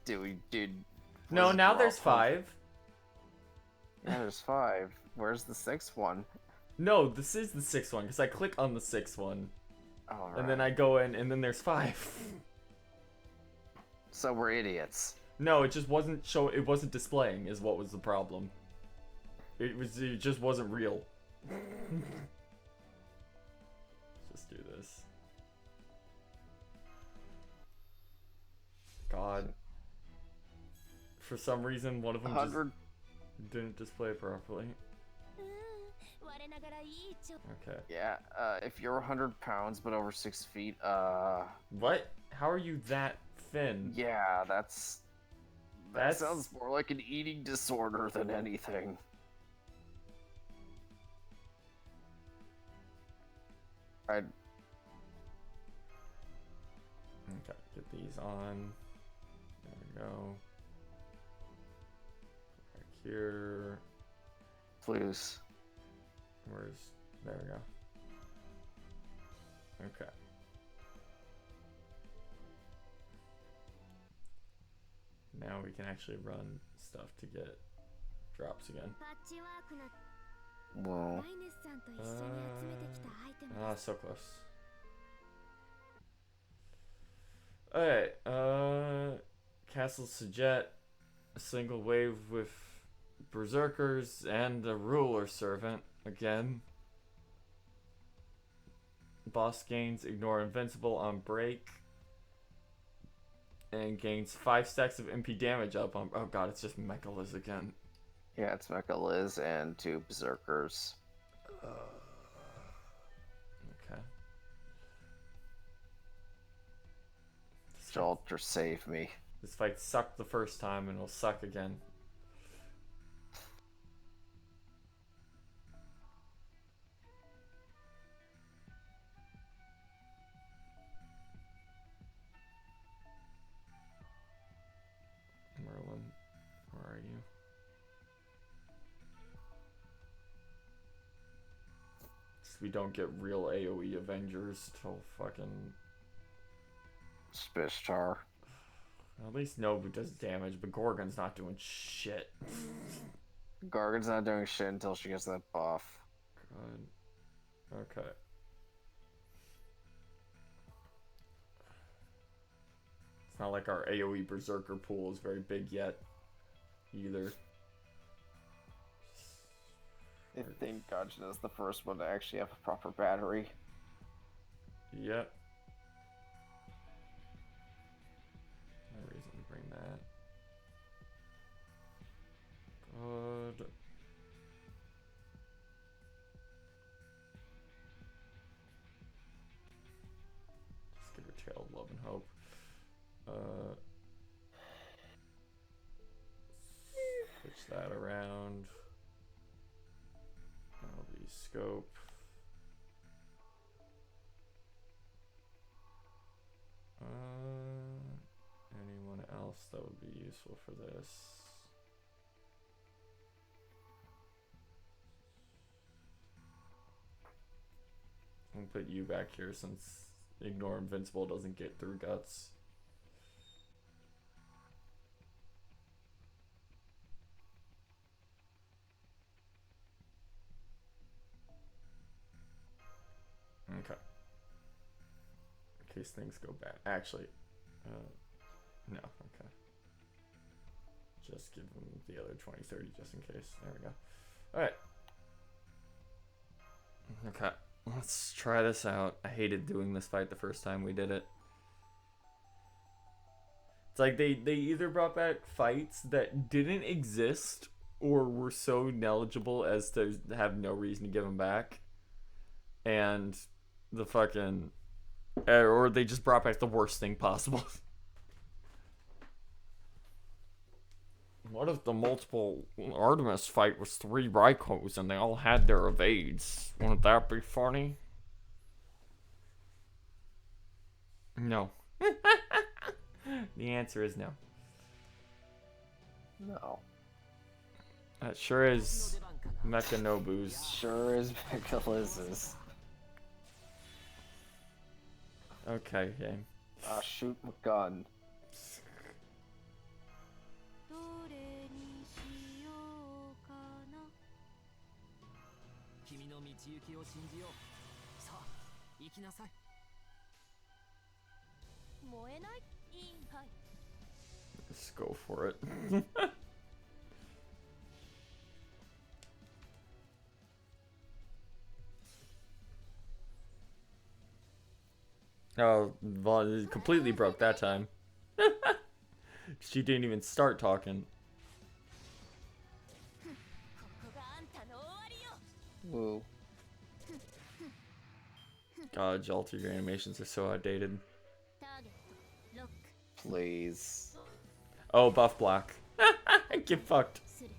Dude. No, was now there's drop one? 5. Yeah, there's 5. Where's the 6th one? No, this is the 6th one, because I click on the 6th one, Oh, and then I go in, and then there's 5. So we're idiots. No, it just wasn't it wasn't displaying is what was the problem. It just wasn't real. Let's just do this. God. For some reason one of them just 100... didn't display properly. 我ながらいいちょ Okay. Yeah, if you're 100 pounds but over 6 feet, What? How are you that thin? yeah, that That's- sounds more like an eating disorder than anything. Okay, get these on. There we go. Back here. Please. There we go. Okay. Now we can actually run stuff to get drops again. パッチワークな Well, ライネスさんと一緒に集めてきたアイテム Ah, so close. Alright, Castle Sajet, a single wave with berserkers and a ruler servant again. Boss gains ignore invincible on break. And gains 5 stacks of MP damage up on. Oh god, it's just Mecha Liz again. yeah, it's Mecha Liz and 2 berserkers. Okay. Shelter, save me. This fight sucked the first time and it'll suck again. Merlin, where are you? We don't get real AoE Avengers till fucking... Spishtar. At least Nobu does damage, but Gorgon's not doing shit. Gargan's not doing shit until she gets that buff. Good. Okay. It's not like our AoE Berserker pool is very big yet, either. Thank God she was the first one to actually have a proper battery. Yep. No reason to bring that. Good. Just give her Tale of Love and Hope. Switch that around. That'll be scope. Anyone else that would be useful for this? I'll put you back here since Ignore Invincible doesn't get through Guts. Okay. In case things go bad. Actually, no, okay. Just give them the other 20-30 just in case. There we go. Alright. Okay, let's try this out. I hated doing this fight the first time we did it. It's like they either brought back fights that didn't exist or were so negligible as to have no reason to give them back. And the fucking... or they just brought back the worst thing possible. What if the multiple Artemis fight was 3 Raikos and they all had their evades? Wouldn't that be funny? No. The answer is no. No. That sure is Mecha Nobu's. Sure is Mecha Liz's. Okay, game. Shoot my gun. どれにしようかな君の道行きを信じよう。さあ、行きなさい。燃えないいいんかい Just go for it. Oh, Vaughn completely broke that time. She didn't even start talking. ここがあんたの終わりよ Woo. God, Jalter, your animations are so outdated. ターゲットロック Please. Oh, buff block. Get fucked. する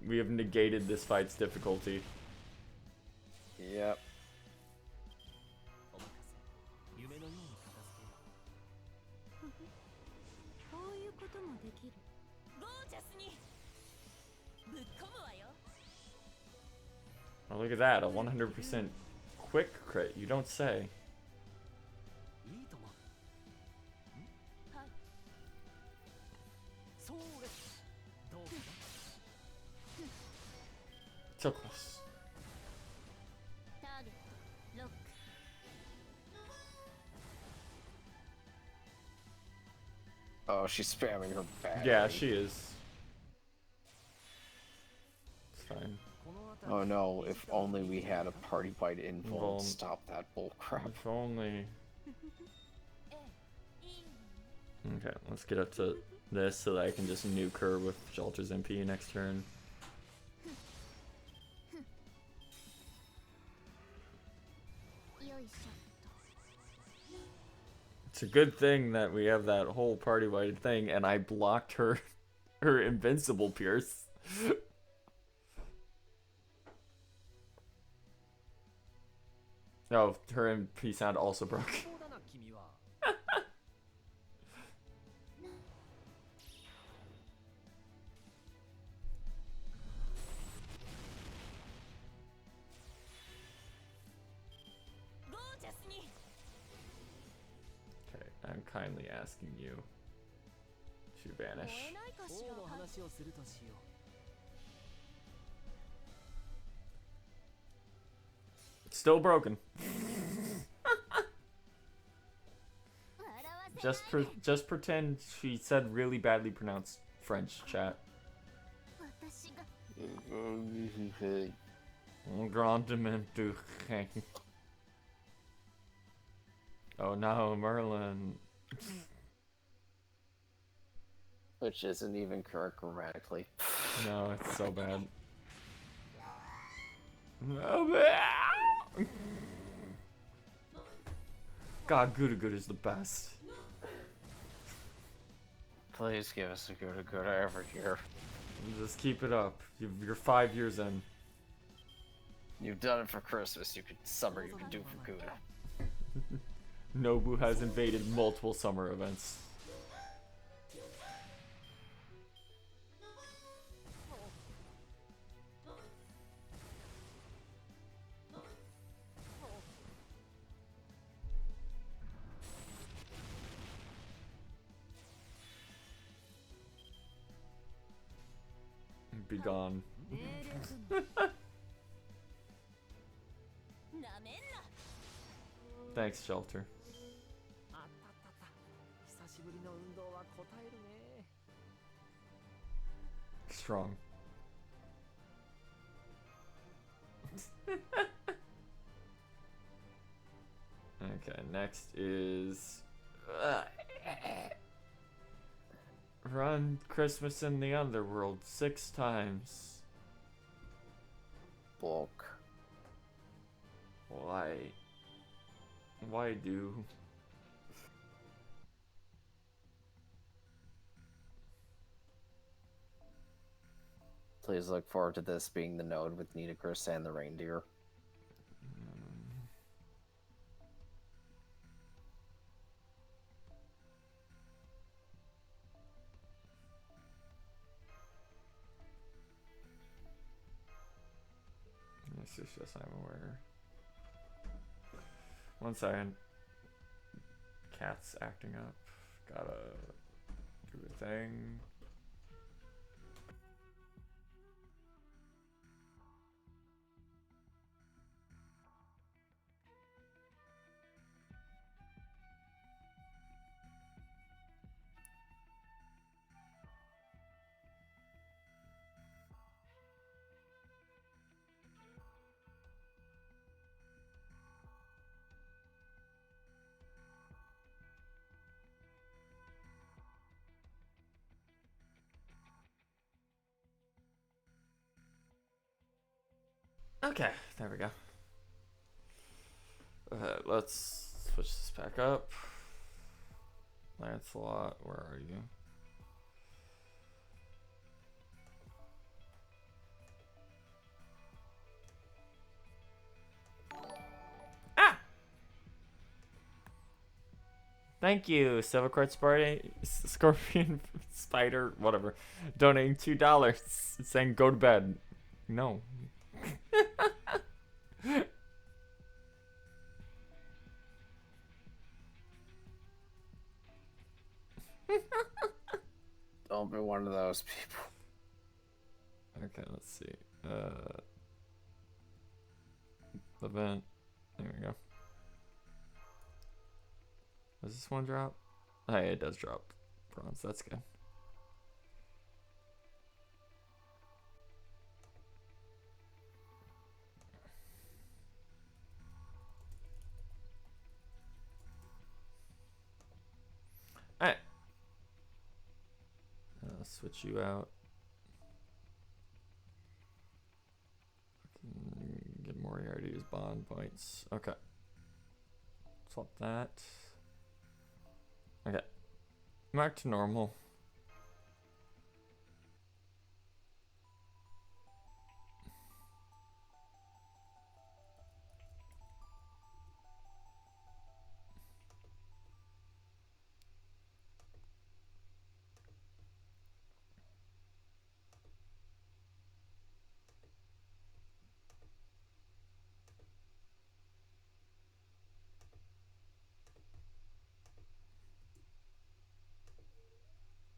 We have negated this fight's difficulty. Yep. Oh, look at that, a 100% quick crit. You don't say. いいともはい。そうです。どうかな So close. ターゲットロック。 Oh, she's spamming her back. Yeah, she is. It's fine. この辺り Oh no, if only we had a party bite invuln Invuln. to stop that bullcrap. If only. ええ、いいのに。 Okay, let's get up to this so that I can just nuke her with Shelter's MP next turn. It's a good thing that we have that whole party wide thing and I blocked her her invincible pierce. Oh, her MP sound also broke. そうだな君は ゴージャスに。 Okay, I'm kindly asking you to 燃 vanish. えないかし王のら。話をするとしよ Still broken. 笑わせないで。 Just pretend she said really badly pronounced French, chat. 私が Grandement du King. Oh no, Merlin. Which isn't even correct grammatically. No, it's so bad. No, bad. God, Gouda Gouda is the best. Please give us a good every year. Just keep it up. You're 5 years in. You've done it for Christmas. Summer you can do for Gouda. Nobu has invaded multiple summer events. Be gone. 命令文。なめんな。 Thanks, Shelter. うあったったった久しぶりの運動は応えるね Strong. Okay, next is run Christmas in the Underworld 6 times. Bulk. Why? Why do? Please look forward to this being the node with Nidacris and the reindeer. This is just I'm aware. 1 second. Cat's acting up. Gotta do a thing. Okay, there we go. Let's switch this back up. Lancelot, where are you? Ah! Thank you, Silver Quartz Scorpion Spider, whatever. Donating $2. Saying go to bed. No. Don't be one of those people. Okay, let's see. Event. There we go. Does this one drop? Oh, yeah, it does drop bronze. That's good. Alright. I'll switch you out. Get Moriarty's bond points. Okay. Swap that. Okay. Back to normal.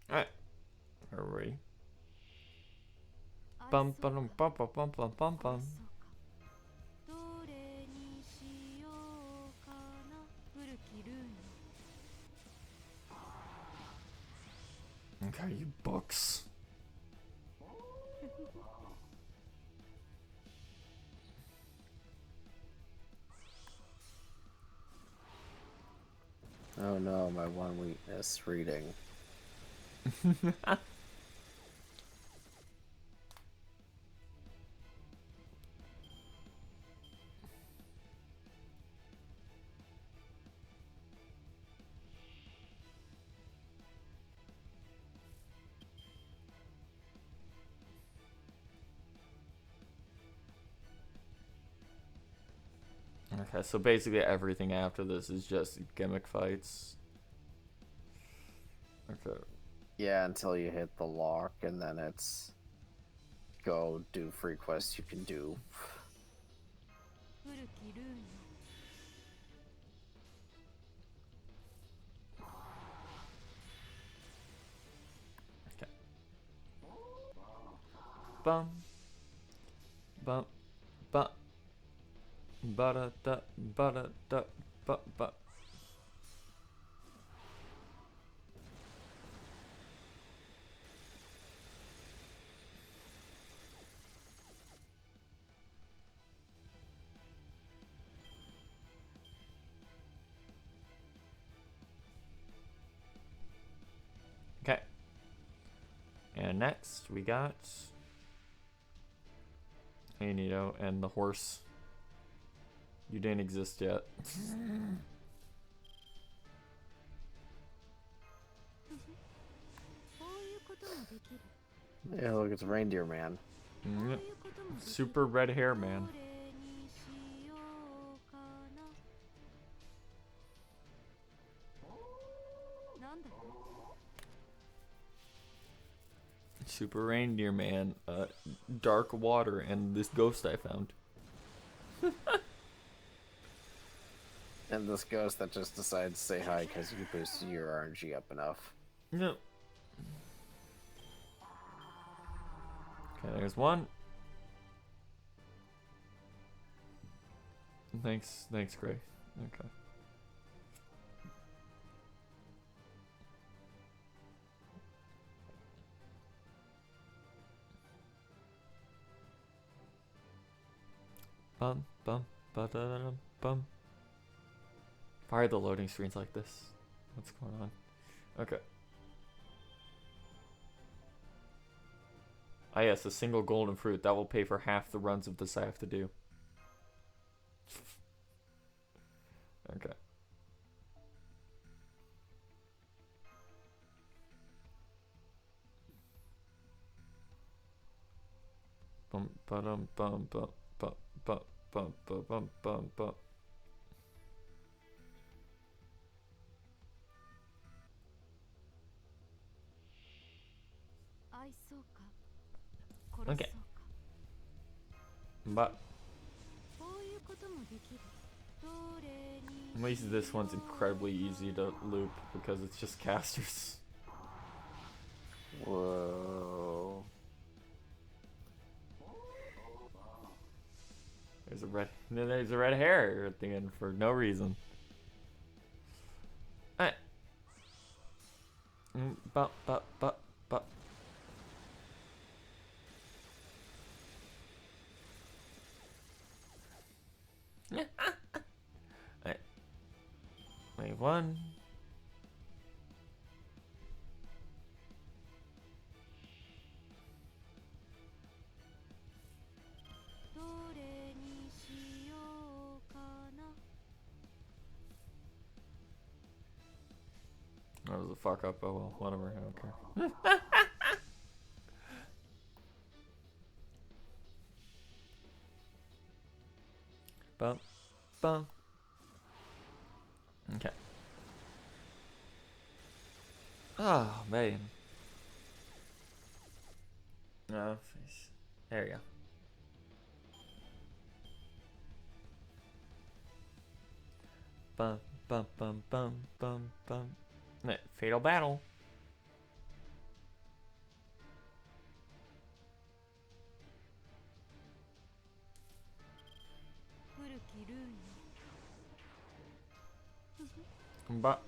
Alright. Are we ready? Bum bum bum bum bum bum bum bum. Okay, you books. Oh no, my one weakness, reading. Okay, so basically everything after this is just gimmick fights. Okay. Yeah, until you hit the lock, and then it's go do free quests you can do. Okay. Bum. Bum. Bum. Ba da da ba. Okay. And next we got Hey Nito and the horse. You didn't exist yet. Yeah, look, it's Reindeer Man. Yep. Super red hair man. Super reindeer man, dark water, and this ghost I found. And this ghost that just decides to say hi because you boosted your RNG up enough. Yep. Okay, there's one. Thanks, Gray. Okay. Bum bum ba da da bum. Why are the loading screens like this? What's going on? Okay. Ah yes, a single golden fruit. That will pay for half the runs of this I have to do. Okay. Bum ba dum bum bum bum bum bum bum bum bum bum. Okay. But at least this one's incredibly easy to loop because it's just casters. Whoa. There's a red hair at the end for no reason. Alright. Bump. Alright. Wave 1. That was a fuck up. Oh well, whatever. I don't care. Bump. Okay. Oh man. No face. There you go. Bum. Fatal battle. Ba.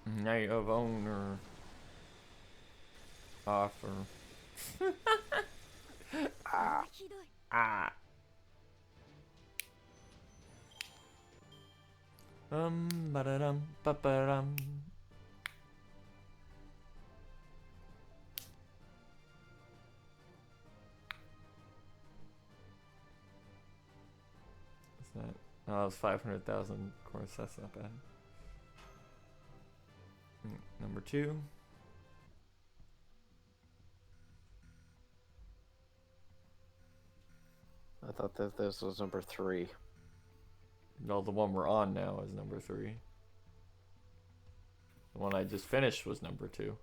Night of owner. Offer. Ah. Ba-da-dum, ba-ba-dum. What's that? Oh, it's 500,000. Of course, that's not bad. Number 2. I thought that this was number 3. No, the one we're on now is number 3. The one I just finished was number 2.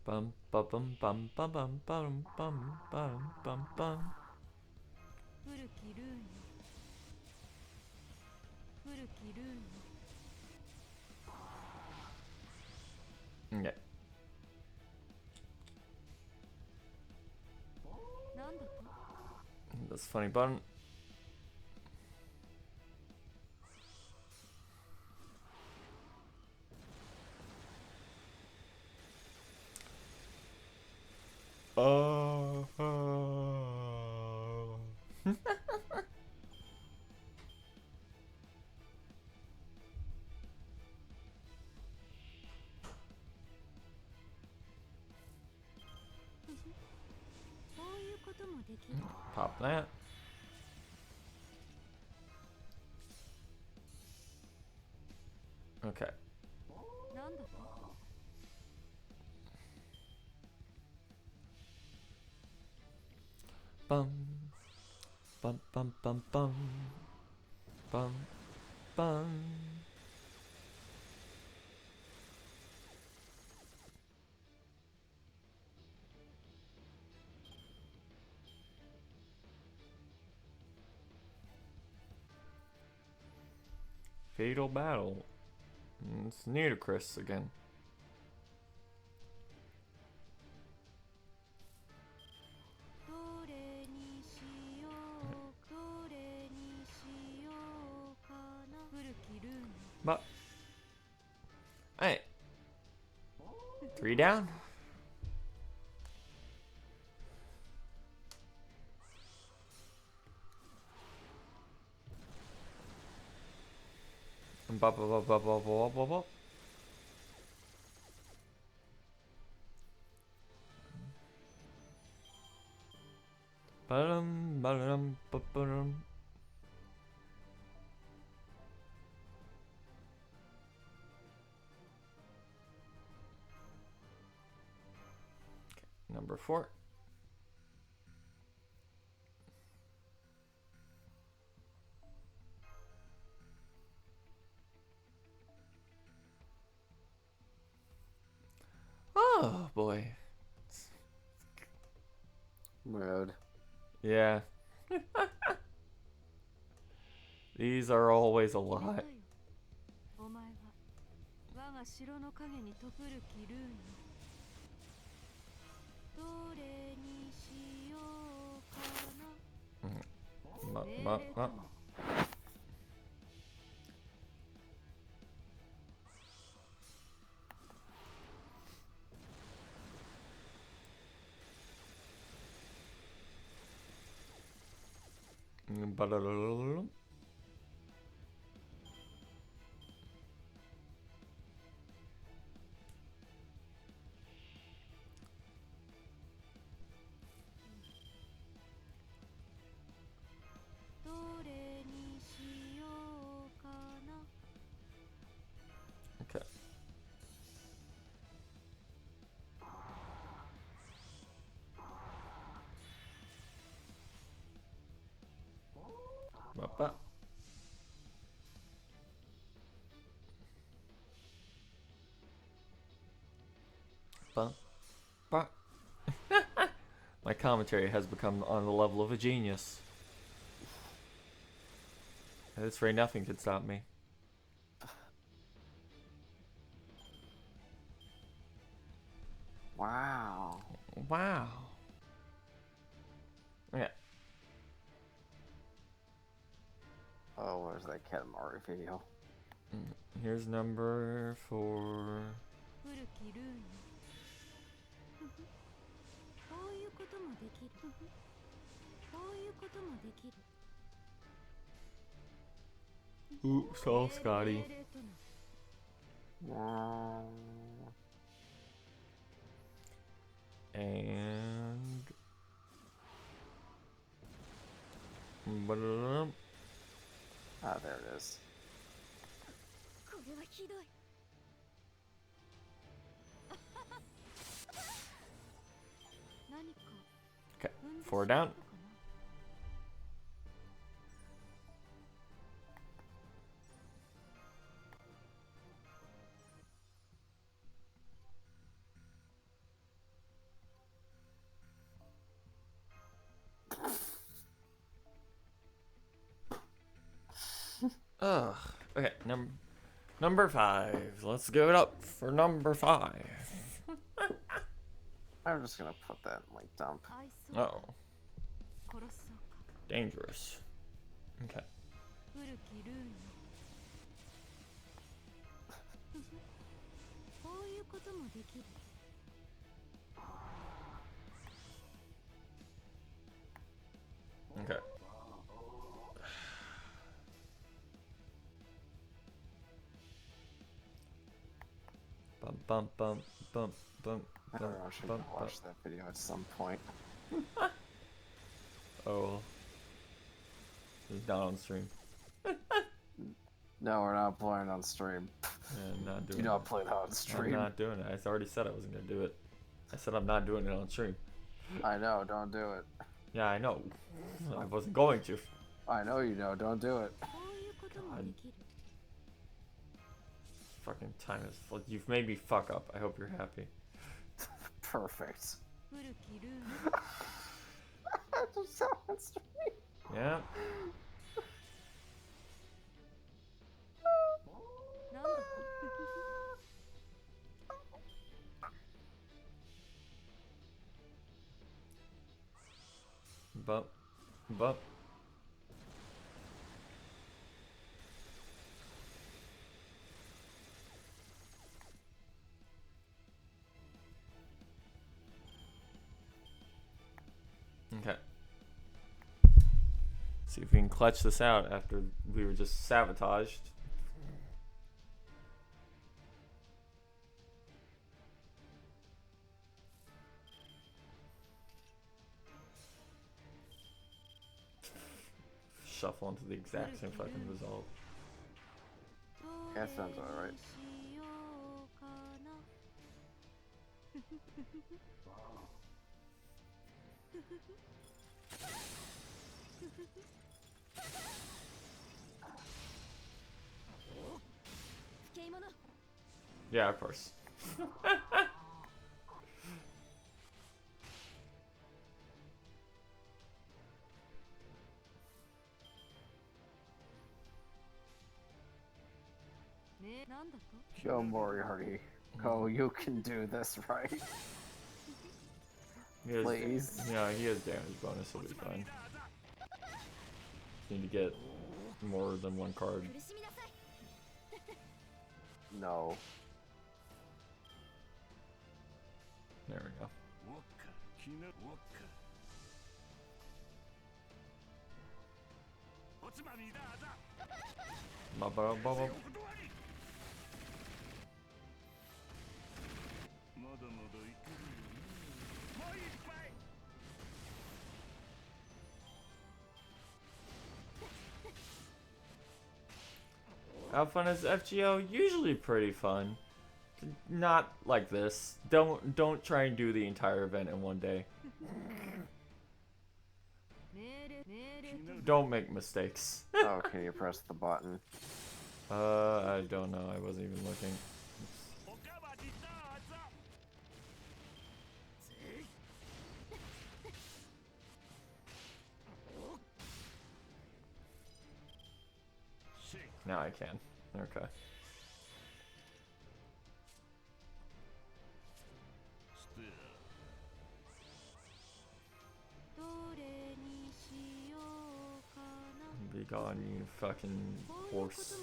Bum bum bum bum bum bum bum bum bum bum. Okay. That's a funny button. Pop that. Okay. Bum bum bum bum bum bum bum. Fatal battle. It's ludicrous again. But, alright. 3 down. Bop, bop, bop, bop, bop, bop, bop. Ba-dum, ba-dum, ba-ba-dum. Okay, number 4. Yeah. These are always a lot. お前は我が城の影にとくる気ルーンどれにしようかな。Ba-da-da-da-da-da. Okay. Ba-ba. Ba. Ba. My commentary has become on the level of a genius. At this rate, nothing could stop me. Wow. Wow. Yeah. Oh, where's that Katamari video? Here's number 4. 古きルーンこういうこともできるこういうこともできる Oops, all Scotty. And Ah, there it is. これはひどい 何か okay, 4 down. Ugh. Okay, number 5. Let's give it up for number 5. I'm just gonna put that in like dump. 愛想 Uh-oh. 殺そうか Dangerous. Okay. 古きルーンこういうこともできる Okay. Bump, bump, bump, bump, bump, I bump, don't know, I should bump, watch that video at some point. Oh. It's not on stream. No, we're not playing on stream. Yeah, I'm not doing Do it. not play that on I'm stream. not doing it. I already said I wasn't gonna do it. I said I'm not doing it on stream. I know, don't do it. Yeah, I know. I wasn't going to. I know you know, don't do it. こういうこともできる Fucking time is full. You've made me fuck up. I hope you're happy. Perfect. 古きルーン Just so on stream. Yeah. なんだ Bump. Bump. Okay. See if we can clutch this out after we were just sabotaged. Shuffle into the exact same fucking result. Yeah, sounds alright. しようかな Yeah, of course. Go Moriarty. Go, you can do this, right? He has, Please. Yeah, he has damage bonus, he'll be fine. Need to get more than one card. No. There we go. Ba ba ba ba. How fun is FGO? Usually pretty fun. Not like this. Don't try and do the entire event in one day. Don't make mistakes. Oh, can you press the button? I don't know. I wasn't even looking. Now I can. Okay. Be gone, you fucking horse.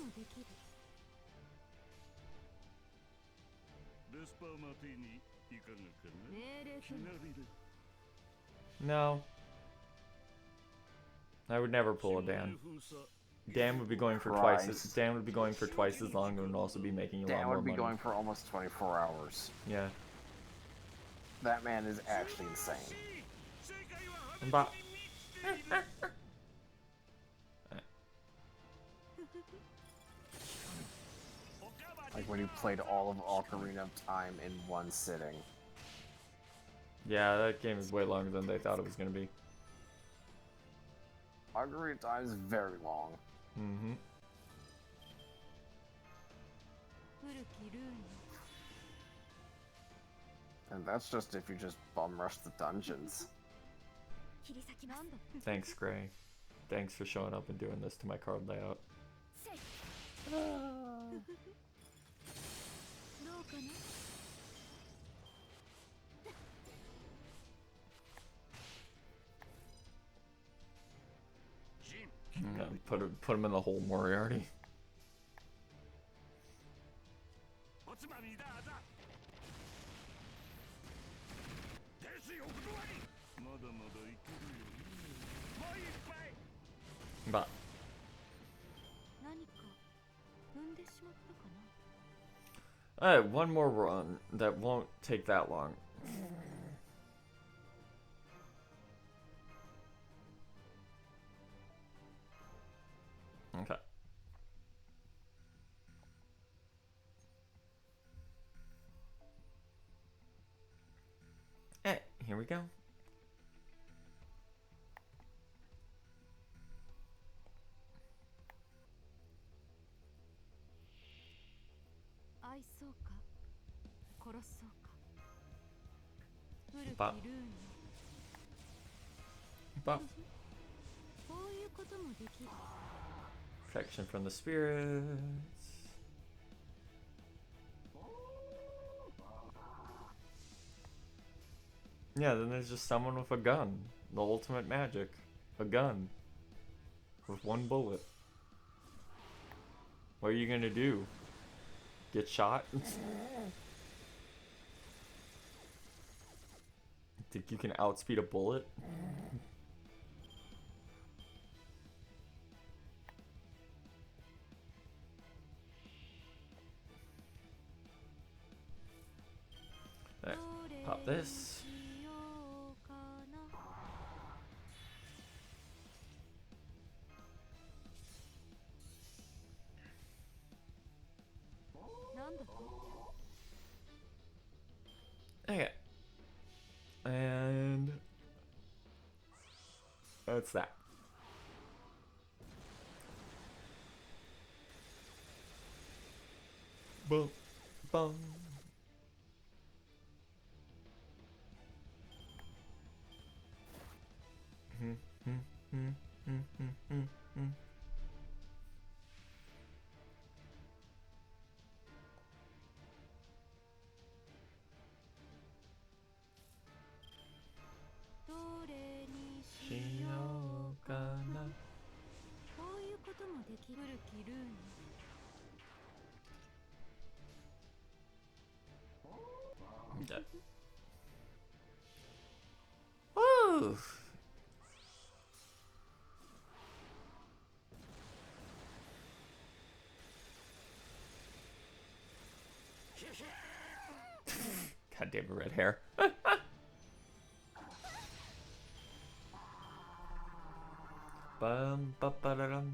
No. I would never pull a Dan. Dan would be going for twice. Dan would be going for twice as long, and would also be making a lot Dan more would be money. going for almost 24 hours. Yeah. That man is actually insane. But Like when you played all of Ocarina of Time in one sitting. yeah, that game is way longer than they thought it was gonna be. Ocarina of Time is very long. Mm-hmm. And that's just if you just bum rush the dungeons. Thanks, Gray. Thanks for showing up and doing this to my card layout. Yeah, put him in the hole, Moriarty. But alright, one more run that won't take that long. Okay. Here we go. Bop. Bop. Protection from the spirits. Yeah, then there's just someone with a gun. The ultimate magic. A gun. With one bullet. What are you gonna do? Get shot? Think you can outspeed a bullet? Alright, pop this. Okay. And that's that. Boom. Boom. Okay. Woo! God damn it, red hair. Bum, ba, ba, da, dum.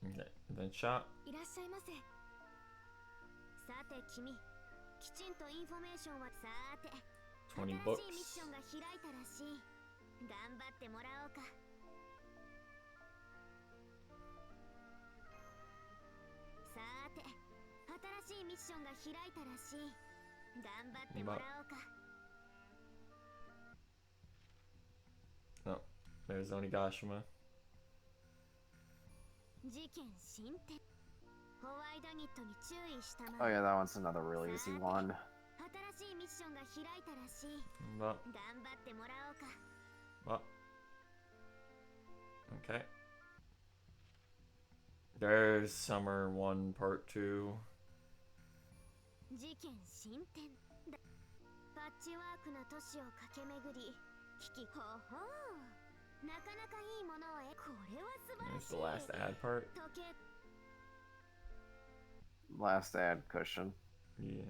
Okay, then shot. いらっしゃいませ。さて君、きちんとインフォメーションはさーて。 20新 bucks. しいミッションが開いたらしい。頑張ってもらおうか。さーて、新しいミッションが開いたらしい。頑張ってもらおうか。 No, there's Onigashima. 事件進展。ホワイダニットに注意したま Oh え。 yeah, that one's another really easy one. 新しいミッションが開いたらしい。 But, 頑張ってもらおうか。 but. Okay. There's Summer 1 Part 2. 事件進展だ。パッチワークな都市を駆け巡り、危機ほほう。なかなかいいものをこれは素晴ら There's し the い。 last ad part. 時計 Last ad cushion. Yeah.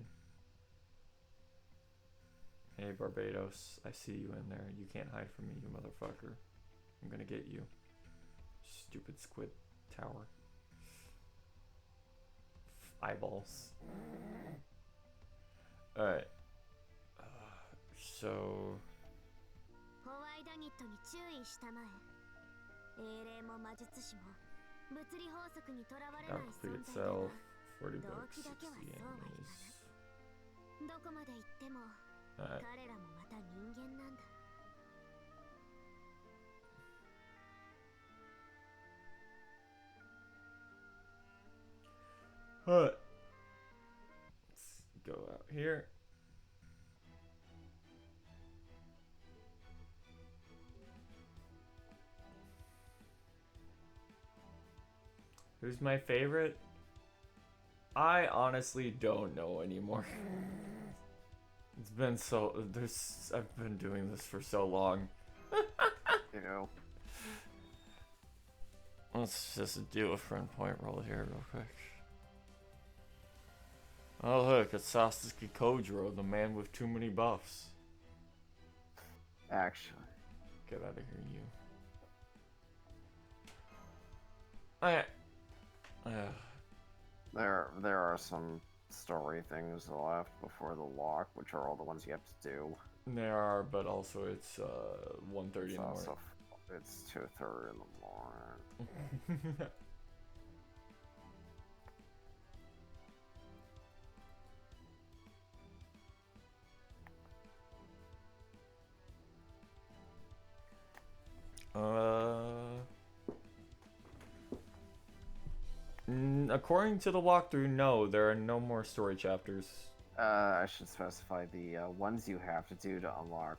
Hey Barbados, I see you in there. You can't hide from me, you motherfucker. I'm gonna get you. Stupid squid tower. Eyeballs. Alright. So... ホワイダニットに注意したまえ。英霊も魔術師も物理法則にとらわれない that'll 存 complete 在だが、 itself. 40 動 bucks, 機だけは 60 そうはいかない。 enemies. どこまで行っても Alright. 彼らもまた人間なんだ。 Alright. Let's go out here. Who's my favorite? I honestly don't know anymore. It's been so I've been doing this for so long. You know. Let's just do a friend point roll here real quick. Oh look, it's Sasuke Kojiro, the man with too many buffs. Actually. Get out of here, you. Alright. There are some story things left before the lock, which are all the ones you have to do. There are, but also it's 1:30 in It's the morning. also it's 2:30 in the morning. According to the walkthrough, no, there are no more story chapters. I should specify the ones you have to do to unlock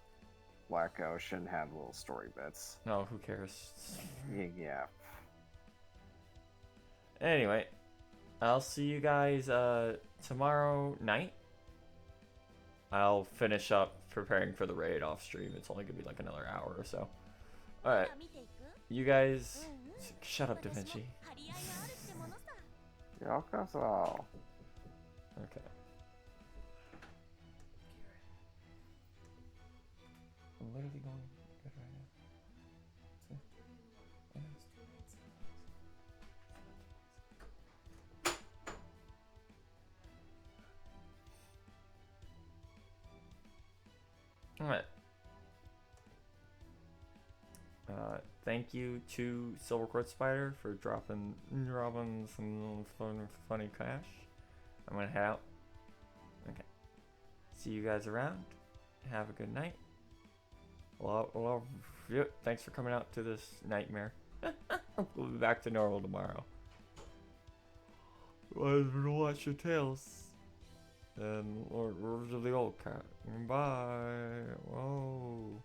Black Ocean have little story bits. No, who cares? Yeah. Anyway, I'll see you guys tomorrow night. I'll finish up preparing for the raid off stream. It's only gonna be like another hour or so. Alright, you guys, shut up, Da Vinci. Yokoso. Okay. I'm literally going good right now. Alright. Thank you to Silver Quartz Spider for dropping some funny cash. I'm gonna head out. Okay. See you guys around. Have a good night. Thanks for coming out to this nightmare. We'll be back to normal tomorrow. watch your tails. And Lord of the Old Cat. Bye. Whoa.